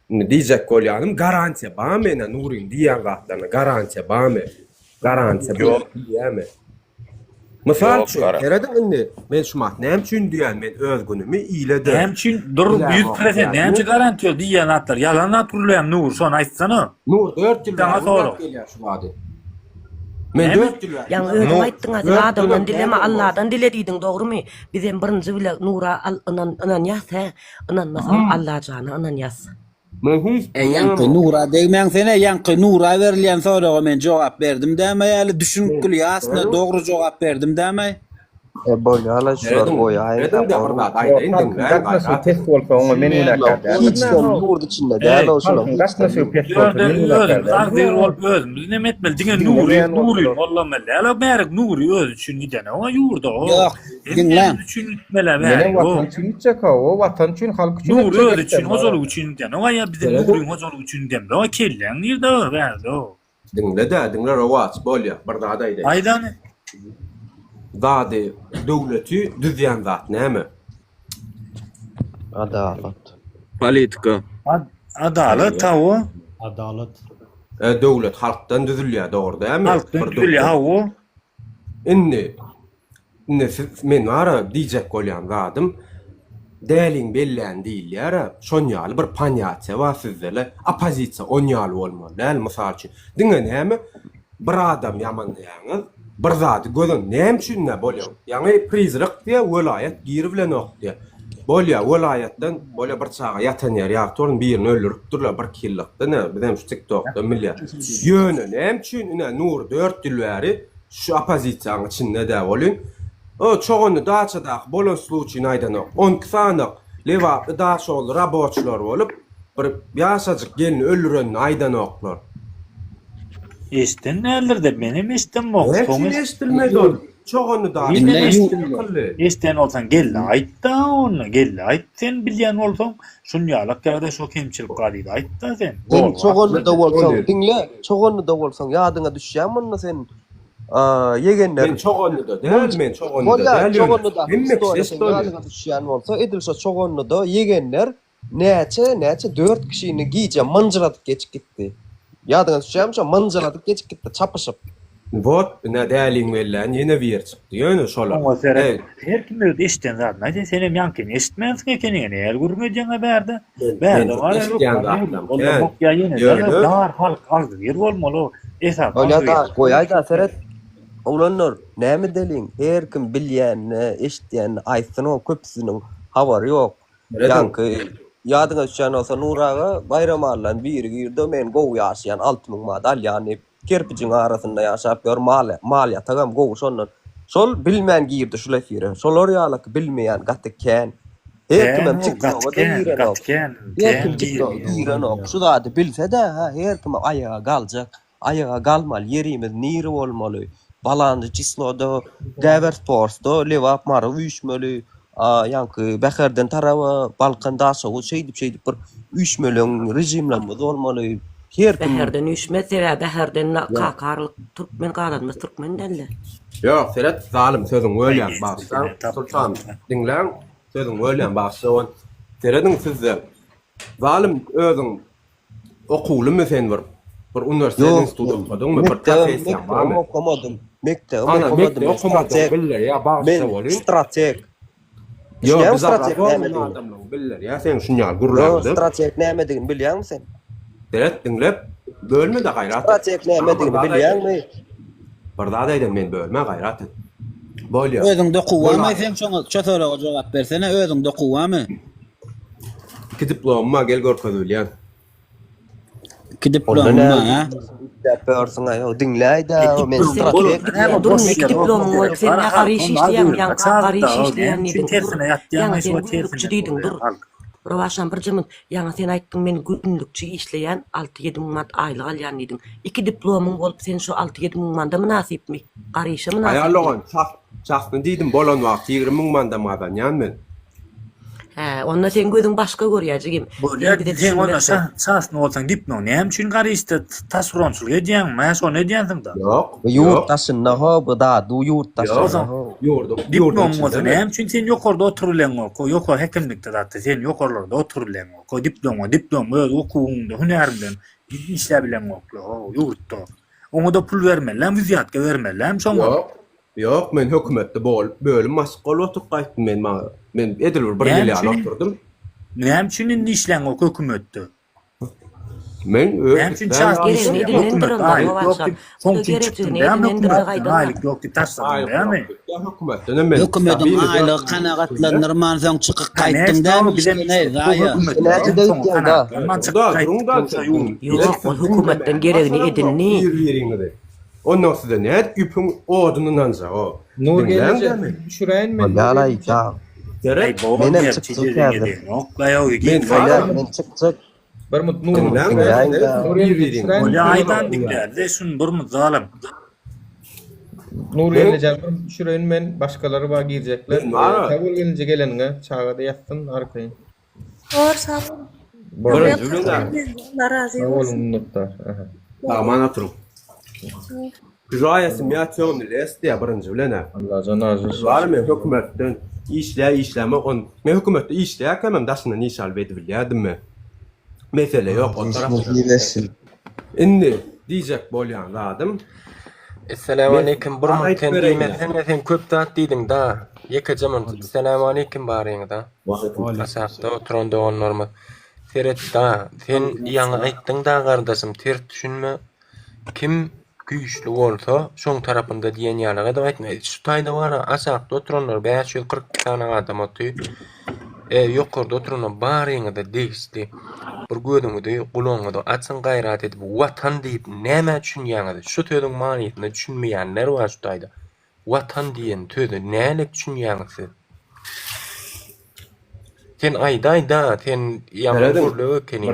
diýjek bolýanym garantiýa bar mena Nuryň diýen gatlaryna garantiýa barmy? Garantiýa ýok diýämi? Misal Yok, üçin, gara. herede indi men şumat näme üçin diýen men öz günümi iýledi. Näme üçin dur 100% näme üçin garanti ýok diýen atlar. Yalan aturlaýam Nur, şonu aýtsana. Nur 4 ýyl Daňa soru. gelýär şu wady. Men 4 ýyl. Ýa özüň aýtdyňaz, adamdan dileme, Allahdan dilediýiň, dogrymy? Biz hem birinji bile Nura anan ýaz, inanmasa Allah jany anan ýaz. Men hiç Yankı Nura degmen sene yankı Nura verilýän soraga men jogap berdim däme ýaly düşünüp gülýär aslında dogry jogap berdim däme. Böyle hala şular koy ayda. Test bolsa oňa men ulakar. Hiç sen yurt içinde değerli olsun. Kaçma şu test bolsa men ulakar. Takdir bolup özüm. Biz näme etmeli? Diňe Nuri, walla mele. Ala merak Nuri öz üçin gidene. O ýurda o. Yok, dinlen. Üçin gitmele Mene merak. watan üçin gitjek o watan üçin halk üçin. Nuri öz üçin, hozurlyk üçin gidene. O ýa bize Nuri hozurlyk üçin demde. O kelleň ýerde o berdi o. Dinle rawat bolýar. Bir daha aýdy. Aýdany. Dady döwleti düzýän zat näme? Adalet. Politika. Adalet tawo. Adalet. Döwlet halkdan düzülýär, dogry däme? Halkdan düzülýär hawo. Indi men ara diýjek bolýan zadym däliň bellän diýilýär. Şonýaly bir panyatça wa sizle opozisiýa onýaly bolmaly. Däl mysal üçin. Diňe näme? Bir adam ýamanlaýaňyz bir zat gözün näme üçin ne bolýar? Ýani prizrak diýe welaýat giri bilen okdy. Bolýar welaýatdan bolýar bir çaga ýatan ýer ýagtorun birini öldüripdirler bir killikde ne bizim şu TikTokda millet. Ýöne näme üçin ine Nur 4 ýyl bäri şu opozisiýanyň içinde de bolýan. O çoğunu daçada bolan sluçyn aýdany 10 sanyk leva daçol raboçlar bolup bir ýaşajyk gelin öldüren aýdany oklar. Eşten näler de benim eştem bok. Hepsini eştilmedi ol. Çoğunu da eşten olsan gelle aýt da onu gelle aýt sen bilýän bolsaň şunýalyk ýa-da şo kemçilik galydy aýt da sen. Sen çoğunu da bolsaň dinle, çoğunu da bolsaň ýadyňa düşýärmi sen? Yegenler. Men çoğunu da değil, men çoğunu da değil. Çoğunu da ýadyňa düşýän bolsa edilse çoğunu da yegenler näçe 4 kişini giýje manjyratyp geçip gitdi. Ýadyňa düşýärmi? Manjyratyp geçip gitdi çapyşyp. Bot ne däliň welläň ýene bir çykdy. Ýöne şolar. Her kim öýde eşten zat. Näde senem ýankyň eşitmänsik ekeniň näme gurmajyňa berdi. Berdi var ya. Bok ýene dar halk azdy yer bolmaly. Esap. Öyle da koyayda seret. Olanlar näme deliň? Her kim bilýän, eşitýän aýtsyň o köpsiniň habary ýok. Ýanky ýadyňa düşýän bolsa Nuraga bayram arlan bir girdi men gow ýaşaýan 60 000 madal ýani kerpiçiň arasynda ýaşap ýör mal ýatagam gow şondan. Şol bilmän girdi şula fire. Şolar ýalyk bilmeýän gatykän. Her kim çykdy o da gatykän. Her kim çykdy şu da bilse-de her kim ayağa galjak. Ayağa galmal yerimiz niri bolmaly. Balandy çisloda, Däwer Sportsda lewap mary üýşmeli. Ýanky Bäherden taraba Balkan daşa o şeýdip bir üýşmeliň rejimlenmez bolmaly. Her kim Bäherden üýşmese we Bäherden kakarlyk türkmen galanmaz türkmen dälle. Ýok, Seret zalim sözüň ölýän bagsaň, sultan dinläň sözüň ölýän bagsaň. Seretdiň sizde zalim özüň okulymy sen bir üniversiteden student boldum, bir professiýa barmy? Okumadım. Mektep okumadım. Biller ya bagsa bolýar. Strateg. Ýok, biz adamlaryň biller ya sen şunýal gurulady. Strateg näme digin bilýärmi sen? Seret dinlep bölme de gaýrat. Strateg näme digin bilýärmi? Bir daha da men bölme gaýrat. Bolýar. Özüň dokubamy sen şoňa çötöre jogap bersene özüň dokubamy. 2 diplomma gel görkezilýär. 2 diplomma ha. Persona ýa dinläýdi men strateg. Iki diplomum bolup sen gary iş işleýän, gary iş işleýän diýdin. Tersine ýatýan şu tersine. Rowaşan bir jymyn, ýa sen aýtdyň men günlükçi işleýän 6-7 manat aýlyk alýan diýdin. 2 diplomum bolup sen şu 6-7 manada münasipmi? Gary işe münasip. Aýarlagan çaqny diýdim bolan wagt 20 000 manda madanýan men. Onda sen gözüň başga görýärjigim. Sen ona sasny bolsaň dipno näme üçin gary işte tasronçylyk edýänmi? Şonu edýänsiň da. Ýok. Ýurtdaşyna bu da ýurtdaşyna. Dipnom bolsa näme üçin sen ýokarda oturulýan o? Ýokar hekimlikde zatda sen ýokarlarda oturulýan o. Diplom öz okuwyňda, hünärinden işläp bilen o ýurtda. Oňa da pul bermelem, wiziýatga bermelem şoňa. Yok, men hökümetde böyle masqol oturup qaytdım men edil bir ýyl oturdum. Näme üçin indi işleň o hökümetde? Men Näme üçin çağırdı hökümet? Aylyk ýok diýip taşladym, näme? Hökümetin aylygy kanagatlanyrman soň çykyp gaýtdyňdan Yok, o hökümetten geregini edinni. Ondan sonra ne? Üpün odunundan za o. Nur gelecek. Şuraya mı? Yalay ta. Gerek. Menem çıktık geldim. Men çıktık. Bir mut nur. Aydan diklerdi şun bir mut zalim. Nur gelecek. Şuraya men başkaları var girecekler. Kabul gelince gelenine çağda yatsın arkayın. Doğru sağ olun. Bora jülüňä. Allah razı olsun. Oğlum nokta. Aman oturun. Güzayasım ya çoğun leste ya birinci bilene. Allah canı razı olsun. Var mı hökümetten işleme on. Men hökümette işleýär kemem daşyndan işal edip bilýärdim mi? Mesele yok o tarafta. Indi diýjek bolýan zadım. Assalamu alaykum. Bir mümkin diýmesen sen köp zat diýdiň da. Ýekejemem. Assalamu alaykum baryň da. Asapda oturanda onlarmy. Seret da sen ýaňy aýtdyň da gardaşym ters düşünme. Kim güýçli bolsa şoň tarapynda diýen ýalyga da aýtmaýdy. Şu taýda bara asapda oturanlar 540 tane adam otuy. Ýokarda oturanlar baryňy da degisli. Bir gödüňde gulaňy da açyň gaýrat edip watan diýip näme üçin ýaňydy. Şu tödüň manyýetini düşünmeýänler bar şu taýda. Watan diýen töde nälik üçin ýaňysy? Sen aýda sen ýaňy keni.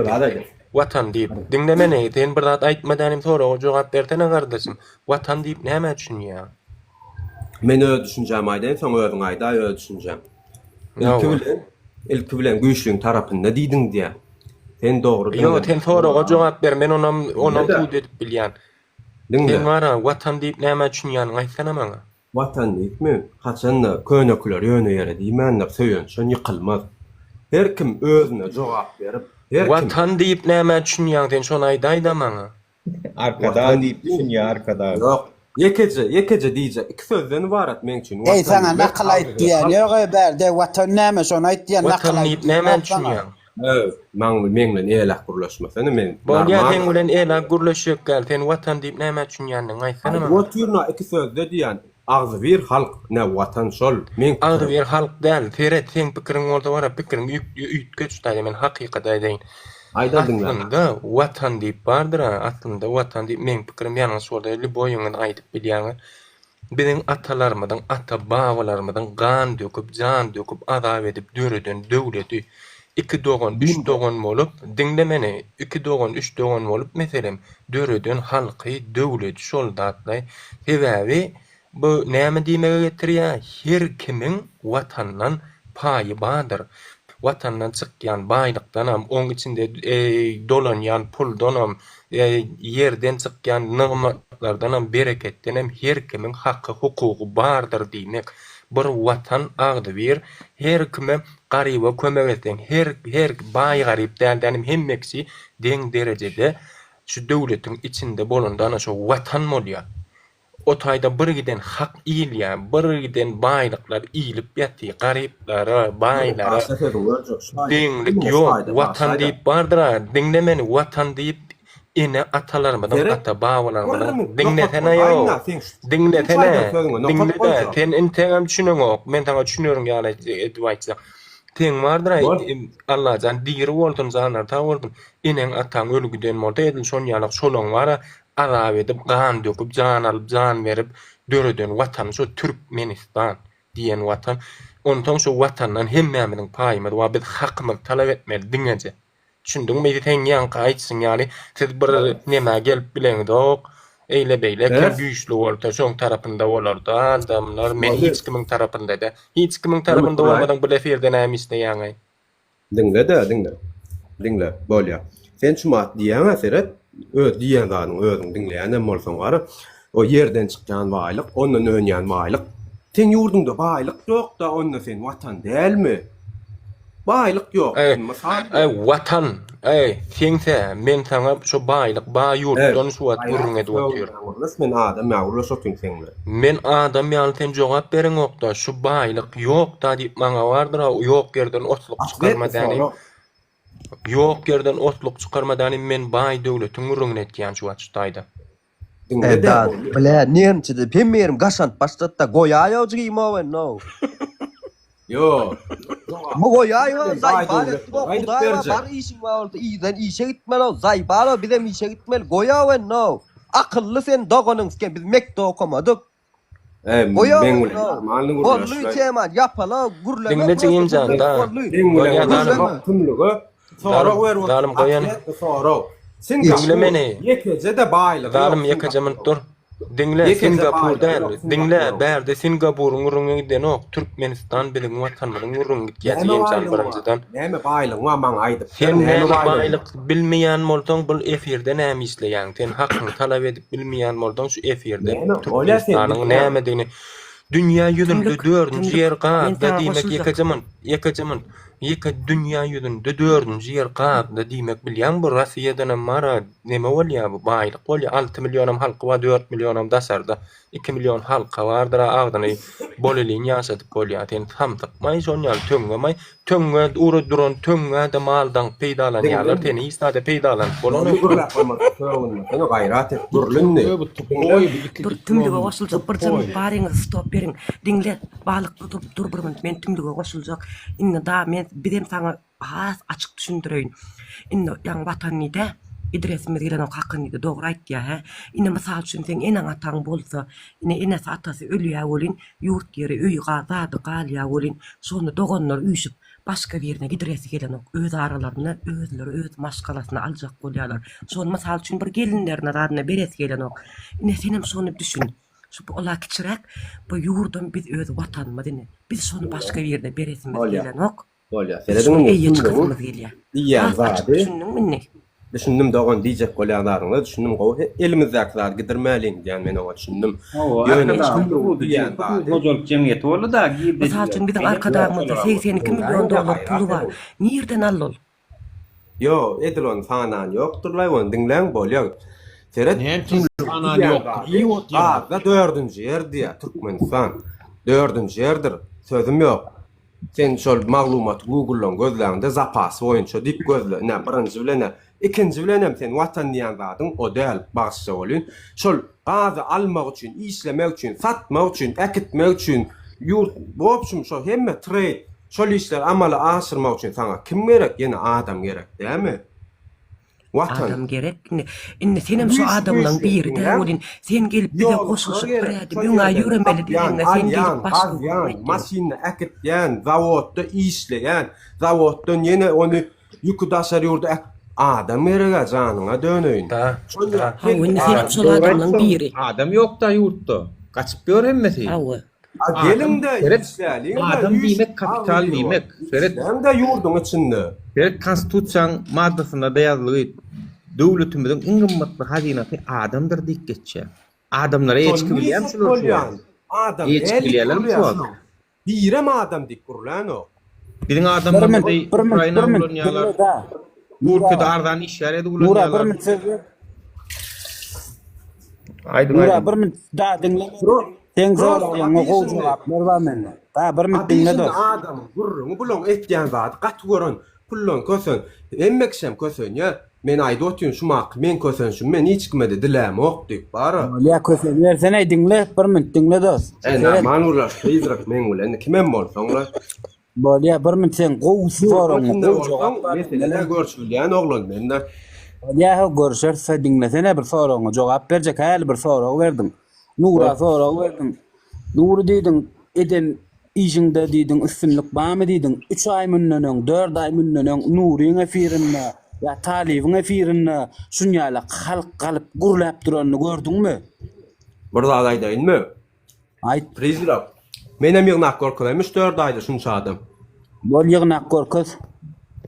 Watan diýip diňlemeni, sen bir zat aýtmadanym sonra o jogap berdene gardaşym. Watan diýip näme üçin ýa? Men öýe düşünjem aýdan, soň öýüň aýda öýe düşünjem. Ilki bilen güýçlüň tarapynda diýdiň diýe. Sen dogry. Ýok, sen sonra o jogap ber, men onam tuýdy edip bilýän. Sen wara watan diýip näme üçin ýanyň aýtsana maňa. Watan diýipmi? Haçanda könekler ýöne ýere diýmänler söýünçe ýykylmaz. Her kim özüne jogap berip Watan diýip näme üçin ýaň sen şonu aýda maňa. Arkada diýip düşünýär arkada. Yok. Yekece diýjek. İki sözden ibaret men üçin. Ey sana nakıl aýtdyň. Ýöge berde watan näme şonu aýtdyň nakıl Watan diýip näme üçin ýaň? Men bilen elak gurlaşmasany men. Bolýan sen bilen elak gurlaşyp gel. Sen watan diýip näme üçin ýanyň aýtsana maňa. Oturna iki sözde diýen. Ağzı bir halk ne watan şol. Men ağzı bir halk däl. Seret sen pikiriň bolsa bara pikiriň üýtgeç taýda men hakykat aýdaýyn. Aslında watan diýip bardyr. Aslında watan diýip men pikirim ýanyň şolda boýuňy aýdyp bilýär. Biziň atalarymyň, ata babalarymyň gan döküp, jan döküp, azap edip döreden döwleti 2 dogan, 3 dogan bolup, diňlemeni 2 dogan, 3 dogan bolup meselem döreden halky döwlet şoldatly sebäbi bu näme diýmege getirýär? Her kimiň watandan paýy bardyr. Watandan çykýan baýlykdan hem oň içinde dolanýan puldan hem ýerden çykýan nygmatlardan hem bereketden hem her kimiň haqqy, hukugy bardyr diýmek. Bir watan agdy bir her kime garyba kömek etsen, her baý garyp dälden hemmeksi deň derejede şu döwletiň içinde bolandan şu watan bolýar. O taýda bir giden hak iýilýär, bir giden baýlyklar iýilip ýatdy, garyplara, baýlara. Deňlik ýok, watan diýip bardyr. Diňlemeni watan diýip ene atalarymyň, ata babalarymyň diňletene ýok. Diňletene. Diňlede sen inteňem düşüneňok. Men taňa düşünýärem ýaly edip aýtsam. Teň bardyr. Allah jan diýri boldun zanar ta boldun. Eneň ataň ölgüden bolsa edil şon ýalyk şolaň bara azap edip, gan döküp, jan alyp, jan berip, döreden watan şu Türkmenistan diýen watan. Ondan şu watandan hemmämiň paýmy we biz hakmy talap etmeli diňeje. Düşündiňmi? Sen ýan gaýtsyn ýaly, siz bir näme gelip bileňdok, eýle beýle kim güýçli bolsa şoň tarapynda bolardy. Adamlar men hiç kimiň tarapynda da, hiç kimiň tarapynda bolmadan bu leferden näme isleýäň? Dinle, bolýar. Sen şumat diýäň Seret, diýen zanyň özüň dinleýän bolsaň bar, o ýerden çykýan baýlyk, ondan öňýän 10 ýurdunda baýlyk ýok da onda sen watan dälmi? Baylyk ýok. Watan, sense men sana şu baylyk, yurtdan şu wat gurrun edip otyr. Men adam ýagly şotun seňle. Men adam ýaly sen jogap beriň okda, şu baylyk ýok da diýip maňa bardyra, ýok yerden otluk çykarmadan. Ýok yerden otluk çykarmadan men bay döwletiň gurrun etýän şu watdaýda. Da, bile niyemçide pemmerim gaşant başlatda goyayo jymawen no. Yo. Bu goyayo zaybalet go Hudaýa bar işin boldy. Ýydan işe gitmeli, zaybalo bizem işe gitmeli. Goyawen no. Akylly sen dogonyň sen biz mekde okamadyk. Ben malny gurlaş. Çeman yapala gurlama. Dinleçe imjanda. Goýadan tümlügi. Sonra Dalym goýan. Sonra. Sen dinle meni. Yekece de baylyk. Dalym yekejemyn dur. Dinle Singapur'da, dinle berde Singapur'un urunga giden ok, Türkmenistan bilen watanlaryň urunga gitýär diýen birinjiden. Näme baylyk wa maň aýdyp. Sen näme baylyk bilmeýän bolsaň bu efirde näme isleýän? Sen hakyny talap edip bilmeýän bolsaň şu efirde Türkmenistanyň näme diýeni dünýä ýüzünde 4-nji ýer gapda diýmek yekejemyn dünýä ýüzünde 4-nji ýer gapda diýmek bilýän bu Russiýadan mara näme bolýar bu baylyk bolýar 6 million halky we 4 million dasarda 2 million halka bardyr agdyny bolelyň ýaşadyp bolýar sen hamtakmay şonýal töňe ury duran töňe de maldan peýdalanýarlar seni istada peýdalan bolany Sen gayrat et durlunny. Dur tümlüge goşuljak bir jym baryňyz stop beriň. Dinle balykly dur bir minut men tümlüge goşuljak. Indi da men birem sana açyk düşündireýin. Indi ýa watanyda idresimiz gelen ok hakyny dogry aýtdy ha. Indi mysal üçin sen eneň ataň bolsa, ene atasy ölýär bolin, ýurt ýeri öý gazady galýar bolin, şonu dogonlar üýşüp başka bir yerine gidresi gelen ok öz aralarına özleri öz maşgalasyna aljak bolýarlar. Şonu mysal üçin bir gelinlerine radyna beresi gelen ok. Ine senem şonu düşün. Şu ola kiçirek bu ýurdun biz öz watanymyz ine. Biz şonu başka bir ýerde beresimiz gelen ok. Bolýar. Seredin Ýa zady. Düşündüm dogon diýjek bolýarlaryňy, düşündüm gowy elimizdäkiler gidirmäliň diýen men oňa düşündüm. Gojalyk jemgyýeti boldy da giýip. Mysal üçin biziň arkadaşymyzda 82 million dollar pulu bar. Nirden alol? Yo, edilon fanan ýokdur laýwan dinläň bolýar. Seret fanan ýok. Da 4-nji ýer diýär Türkmenistan. 4-nji ýerdir. Sözüm ýok. Sen şol maglumat Google'dan gözläňde zapas boýunça diýip gözle. Birinji bilen ikinji bilenem sen watan diýen zadyň o däl bagşy bolýan. Şol gazy almak üçin, işlemek üçin, satmak üçin, ekitmek üçin ýurt bopşum şo hemme trade şol işler amaly aşyrmak üçin sana kim gerek? Ýene adam gerek, däme? Adam gerek. Indi senem şu adamlaň biri de bolin. Sen gelip bize goşuşyp berdi. Müňa ýüremeli diýende sen gelip başga maşyna ekitýän, zawodda işleýän, zawoddan ýene ony ýükü daşar ýurda adam merege janyňa döneýin. Ha, indi sen şu adamlaň biri. Adam ýok da ýurtda. Gaçyp göremmesi. Gelinde adam diýmek kapital diýmek. Hem de ýurduň içinde. Berek konstitusiýaň maddasyna da ýazylyr. Döwletimiziň iň gymmatly hazynasy adamdyr diýip geçýär. Adamlara eçki bilýän şular. Adam eçkilerler şu. Birem adam diýip gurulan o. Biziň adamlar Ukraina bolýarlar. Burkut ardan işler edi ulanýarlar. Nura bir minut. Nura bir minut da dinle. Sen soraýan gowy jogap berýär mende. Da bir minut dinle de. Adam gurrun bulan etýän zat gat görün. Pullon kösün. Emmeksem kösün ýa. Men aýdy otýan şumak, men kösün şu men hiç kimede dilem ok diýip bara. Ya kösün versene dinle, bir minut dinle dos. Man urlar, izrak men bilen kimem bolsaňlar. Bolýa bir minut sen gowy soraň, gowy jogap mesele görüşýän oglan mende. Ya görüşerse dinlesene bir soraňa jogap berjek häl bir soraň berdim. Nura soraň berdim. Nuri diýdiň eden işinde diýdiň üstünlük barmy diýdiň 3 ay münnäň 4 ay münnäň Nuriň efirinne ya talibiň efirinne şunýala halk galyp gurlap duranyny gördüňmi? Bir zat aýdaýynmy? Aýt. Prezident. Menem ýygnak gorkulaýmyş 4 aýda şunça adam. Bol ýygnak gorkuz.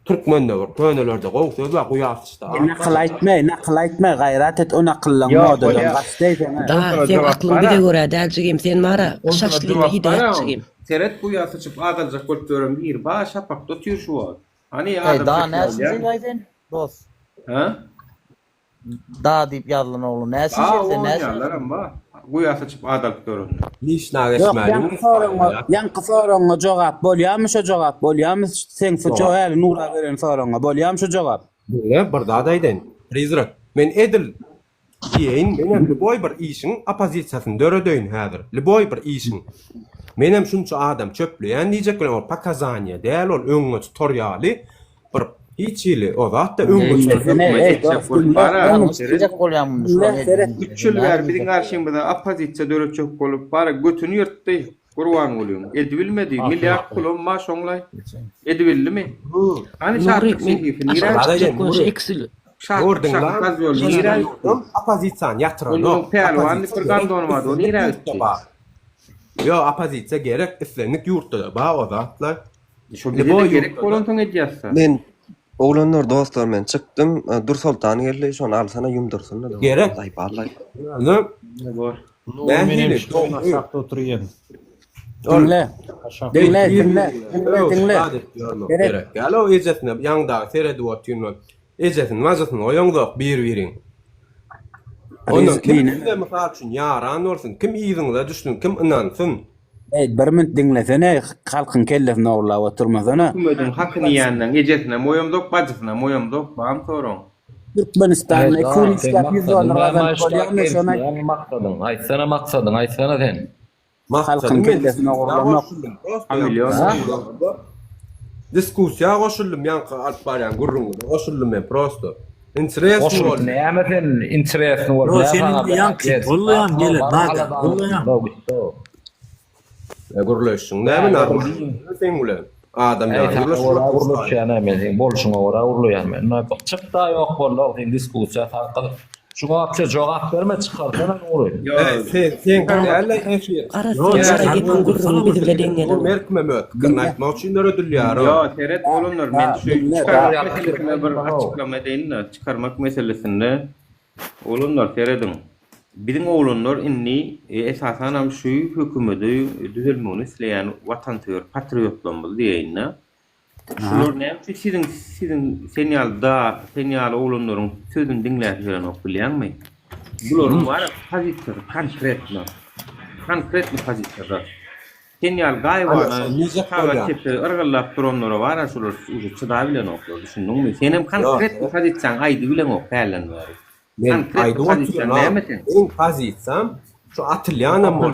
Türkmende var, könelerde gowy söz we guýaşda. Nakıl aýtma, gaýrat et ona kıllanmadan gaçdaýsan. Da, sen aklyň bile görä, dälçigim sen mara, şaşlyny hidaýatçygym. Seret bu yasa çıp ağalacak bolup görüm bir ba şapakda otyr şu var. Hani Hey, adam daha çekmez näsin ya. söýläýsin? Dost. Ha? Da diýip ýazlan oğlu. Näsin Aa söýläýsin? o Näsin? ýallar ama bu yasa çıp ağalıp görüm. Niş Yok, nagesmeli. yankı soruňa jogap bolýarmy şu jogap? Bolýarmy sen şu jogap Nura beren soruňa bolýarmy şu jogap? Ne bir daha daýdyn. Prizrak. Men edil diýen menem Liboy bir işin opozisiýasyny döredöýün häzir. Liboy bir işin. Menem şunça adam çöplüýän diýjekler o pakazaniýa däl ol öňe tutarýaly bir hiç ýyly o zatda öňe Üçülär biziň garşymyzda opozisiýa döretjek bolup bara götünü ýırtdy. Gurban bolýum. Edibilmedi. Milliard kulum ma şoňlay. Edibildimi? Hani şarkı Eksil. Gördün lan. Opozisiýan ýatyran. Onu pelwan bir gandonmady. O nire ötdi. Yo opozisiýa gerek islenlik ýurtda ba o zatlar. Şu bize gerek bolantaň edýärse. Men oğlanlar dostlar men çıktım. Dur Sultan geldi şonu alsana yumdursun da. Gerek. Ay vallahi. Ne var? Ben Benim hili. şu aşağıda oturuyorum. Dinle. Dinle. Gerek. Gel o ejesine ýaňda seredi otyny. Ejesini mazasyn oýaňda bir-biriň. Onu kim de misal üçin ýaran bolsun, kim ýygyňda düşdün, kim inansyn. Ey, bir minut dinlesene, halkın kellesine uğurlap oturmasana. Hükümetin hakkını yiyenden, gecesine moyamdok, bacısına moyamdok, bağım sorun. Türkmenistan'da ekonomistler yüz dolarlardan kolyamda şuna... Aytsana maksadın, aytsana sen. Halkın kellesine uğurlamak. Diskusiýa goşuldum ýanky alyp barýan gurrungy. Goşuldum men prosto. Interes bol. Näme sen interesini bol. Yo senin ýanky bolýan gele, nada. Bolýan. Gurulýaşyň näme narmy? Sen bilen. Adam ýa-da men bolşuňa ora urulýan men. Näme çykda ýok boldy, sen diskusiýa tarqaly. Şuňa apça jogap berme çykarsana uruly. Yo, sen gälle eşi. Merkmemet, gynatmak üçin öredilýär. Yo, seret bolunlar, men şu çıkarmak bir açıklama edeyim, çıkarmak meselesinde olunlar seredin. Bizim oğlanlar inni esasen hem şu hükümeti düzelmeni isleyen vatansever patriotlar diýeýin. Şular näme sizin senyal oğlanlaryň sözüni dinläýän ok bilýärmi? Bularym var pozisiýa konkretny pozisiýa. Senyal gaýwany hava çepleri ırgallap duranlara var, şular çyda bilen oklar. Düşündiňmi? Senem konkret pozisiýaň aýdy bilen ok pälenler. Men aýdy oturýan. Benim pozisiýam şu atylýanam bol.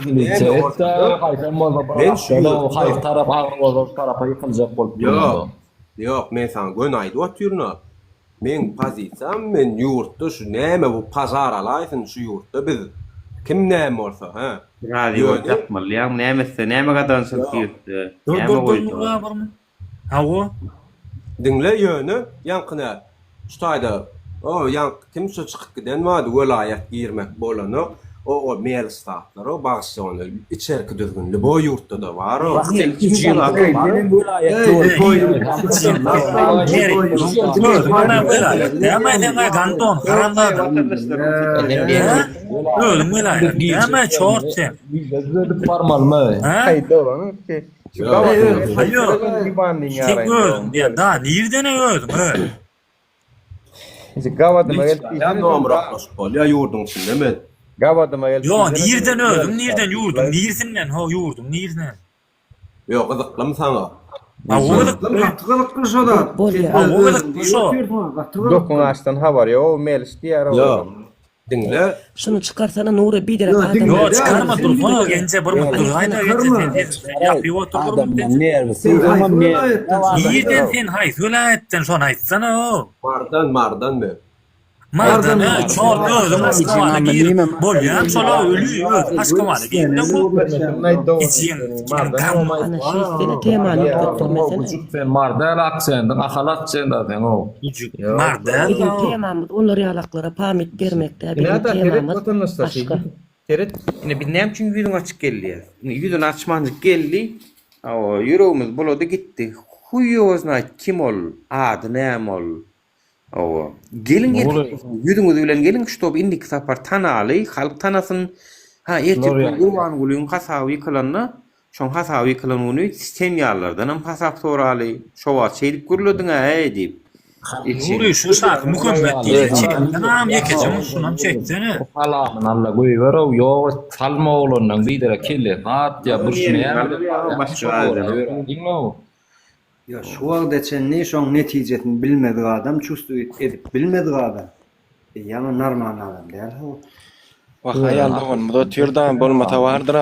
Men şu hayır tarap ağır bolup tarafa ýykyljak bolup. Yok, men sana gön aýdy oturýan. Men pozisiýam men ýurtda şu näme bu pazar alaýsyn şu ýurtda biz kim näme bolsa, ha? Radio yapmalıyam, näme gadan sürtýärdi. Näme goýdy? Hawa? Dinle ýöne, ýankyna şu taýda o kimse çıkıp giden vardı velayet girmek bolany o mel statları o bağışsony içerki düzgünlüğü bu yurtda da var o. Benim velayet Näme ganton karanda öldüm velayet. Näme çort sen. Parmalmy? Hayır. Ya da nereden öldüm? Gavadyma gelip nomrak bolýa ýurdun içinde mi? Gavadyma gelip. Yo, nerden öldüm? Nerden ýurdum? Nersinden ho ýurdum? Nerden? Yo, gyzyklym sana. Dokun açtan habar yo, mail istýär. Yo. Dinle. Şunu çıkarsana Nuri bir direk adam. Yo, çıkarma dur. Bana gence bir mutlu. Hayda yapıyor oturum. Nereden sen hay? Söyle son aytsana o. Mardan mı? Mardan ha, çok öldüm askavana girip bolýan şola ölüyor. Askavana girip bu için mardan ana şeýsine temal götürmesene. Sen mardan aksendiň, ahalat sendiň o. Mardan. Bizim temamız onları ýalaklara pamit bermekde. Bizim temamız başka. Seret, ine biz näme üçin ýüzüň açyk geldi? Ýüzüň açmandyk geldi. O ýüregimiz bolady gitdi. Huýozna kim ol? Ady näme ol? O gelin ýüzüňiz bilen gelin ştob indik sapar tanaly, halk tanasyn. Ha, erkek gurban gulyn kasawy ýykylanna Şoň hasaby kılanyny sen ýallardan hem hasap soraly. Şowa çeýip gürledin diýip. Nuri şu şarkı mükemmel diye çektim. Yekeceğim şundan çeksene. Halamın Allah goýber o yo salma oğlundan bir kille. Hat ya burşmaya. Ya şu wagtda çenni şoň netijesini bilmedi adam çustu edip bilmedi adam. Ýa normal adam däl. Hayal doğan bu türden bolmata vardır.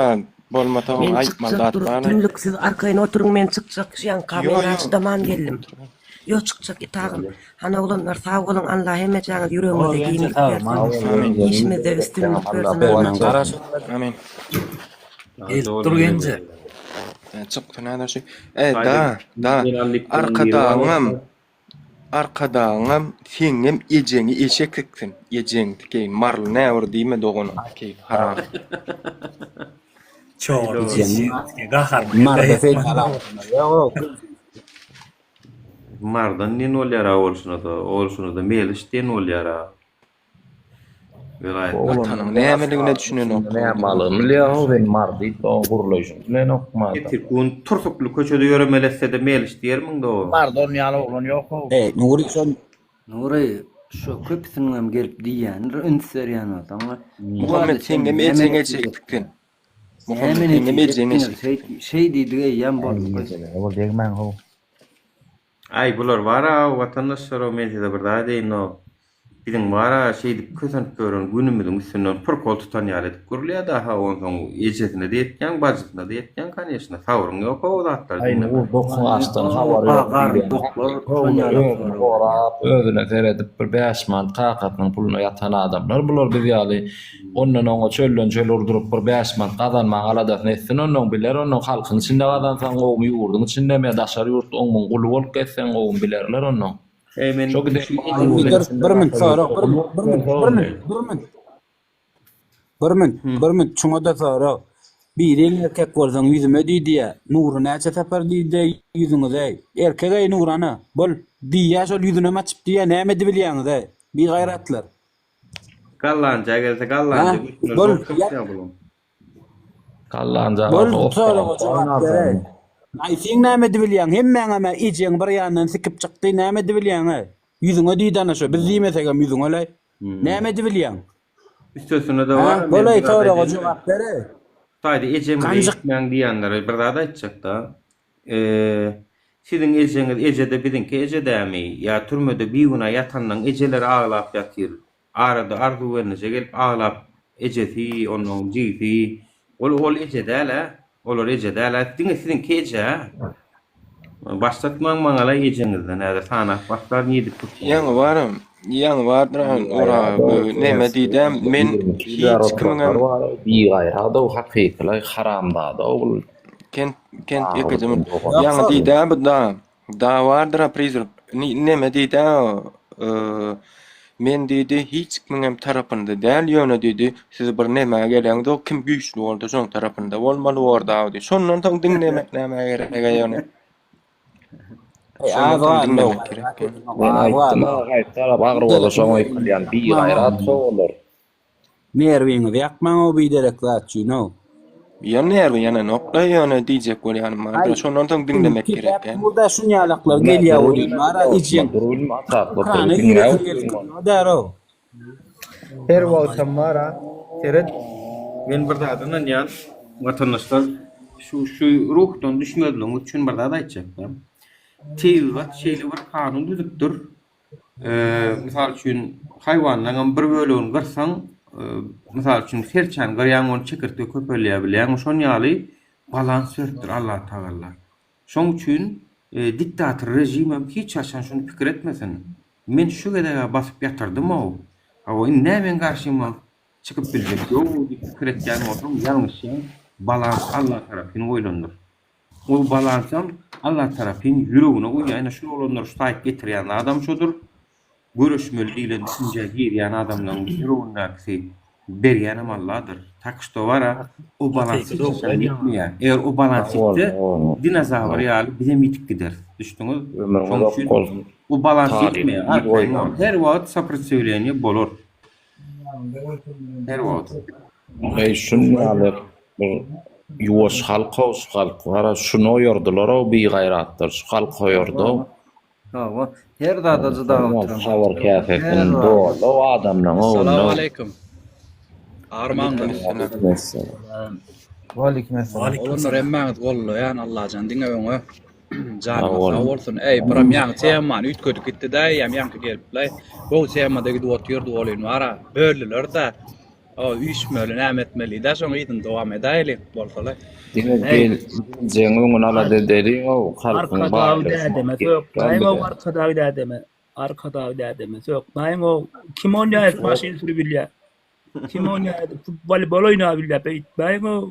Bolmata aýtmaldat bana. Tünlük siz arkaýyna oturuň men çykjak şeýan kamera açdaman geldim. Yo çykjak itagym. Hana ulanlar sag bolan Allah hemme jaňyz ýüregiňizde giňip bersin. İşimizde üstünlük bersin. Amin. Turgenje. Çıktı näder şey. Da. Arkadaňam seňem ejeňi eşekliksin. Ejeň tikeýin marly näwer diýme dogony. Keýip haram. Çok gahar. Mardan ne olýar olşuna da meýilişden olýar. Watanyň nämeligine düşünen ok. Nämaly milýan ben mardy to gurulaýjym. Bilen okma. Kun tursukly köçede ýöremelese de meýiliş diýermiň de o. Mardon ýaly oglan ýok. Nuri şon Nuri şu köpsüňem gelip diýän ünsler ýany taňa. Muhammed seňem ejeňe çekdikden. Muhammed seňem ejeňe şey diýdi ýan boldy. Ol degmen ho. Ay bular wara watandaşlar o meýilde bir daha deýin o. Bizim wara şeýdip kösenip görün günümizden üstünden pur kol tutan ýaly edip görülýär da ha oňsoň ejesine de etken, bazysyna da etken kanyşna sawryň ýok o zatlar. Aýna bu dokun açdan hawary özüne teredip bir 5 man taqatnyň puluny ýatan adamlar bular bir ýaly ondan oňa çöllön urdurup bir 5 man gazanmaň aladatyn etsin ondan biler ondan halkyň içinde gazansaň oňy ýurdun içinde me daşary ýurt oňmyň guly bolup ketsen oňy bilerler ondan. Çok bir min çuňa da sonra bir erkek bolsaň ýüzüme diýdi, Nuru näçe sefer diýdi ýüzüňize. Erkek Nurana bol diýä şol ýüzüne maçyp diýä näme diýip bilýäňiz bir gaýratlar. Gallanca gelse gallanca. Bol gallanca. Bol Ay sen näme diýip bilýäň? Hemmeňe ejeň bir ýandan sikip çykdy, näme diýip bilýäň? Ýüzüňe diýdi ana şo, biz diýmesek hem ýüzüňe lay. Näme diýip bilýäň? Üstesine de var. Bolay toýraga jogap bere. Taýdy ejem diýmän diýenler bir daha da aýtjak da. Siziň ejeňiz ejede biziňki ejedämi? Ýa türmede bir güna ýatanyň ejeleri ağlap ýatyr. Arada arzu berneje gelip ağlap ejesi, onuň jiýsi. Ol ejedäle. Olar ejedäle. Siziň keje. Başlatmaň maňala ejeňizden näde sanak başlar niýe dip turýar? Ýa vardyr ora näme diýdim men hiç kimiňe bir gaýrada o hakykly haramda da ol kent ýekejem ýa diýdim da vardyr prezident näme diýdi men diýdi hiç kimiňe tarapynda däl ýöne diýdi siz bir näme geleňde o kim güýçli boldy şoň tarapynda bolmaly orda diýdi şondan soň dinlemek näme gerek ýöne. Nerwiňiz ýakmaň o biderek zat, you know. Ya nerwi ýana nokta ýöne diýjek bolýan mar. Şondan soň dinlemek gerek. Burada şu ýalaklar gelýär bolýar. Mara içen. Daro. Her wagtda mara seret men bir dadynyň ýan watandaşlar şu ruhdan düşmediň üçin bir dady aýtjaklar. Tewat şeýle bir kanun düzükdir. Misal üçin haýwanlaryň bir bölegini gırsaň, misal üçin serçän garýan onu çekirdi köpelýär bilýän, şoň ýaly balans berdir Allah Taala. Şoň üçin diktator rejimem hiç açan şunu pikir etmesin. Men şu gedege basyp ýatardym o. Awa nämen garşyma çykyp biljek. Ýok, pikir etýän oldum, ýalňyş balans Allah tarapyny oýlandyr. O balansam Allah tarapyn ýüregine goýýan şu olanlar şu taýyp getirýän adam şudur. Görüşmeli diýilen düşünje girýän adamlaryň ýüregine berýänem Allah'dır. Takşto wara o balans etmeýär. Eger o balans etdi, dinozawr ýaly bilemeydik gider. Düşdüňiz? O balans etmeýär. Her wagt saprotivleniýe bolar. Her wagt. Şunu alyp Yuwaş halk hoş halk var. Şunu oyordular o bir gayrattır. Şu halk oyordu. Ha, her dada da Power kafetin doğru o adamla o. Assalamu alaykum. Arman da. Waalaikumsalam. Olur emmaňyz gollu ýa-ni Allah jan diňe öňe. Janyňyz sag bolsun. Ey, biram ýaňy çeýman ütködük gitdi-de, ýam gelipler. Bu çeýmada gidip oturýardy bolyn wara. Böldüler da. O üýşmeli, nämetmeli de şoň ýytyn dowam edäýli bolsalar. Diňe jeňiň ala dedi o halkyň Arkada deme yok. Daima o arkada deme. Arkada deme yok. Daima o kim oynayıp maşin sürüp bilýär. Kim oynayıp voleybol oynayıp bilýär. Daima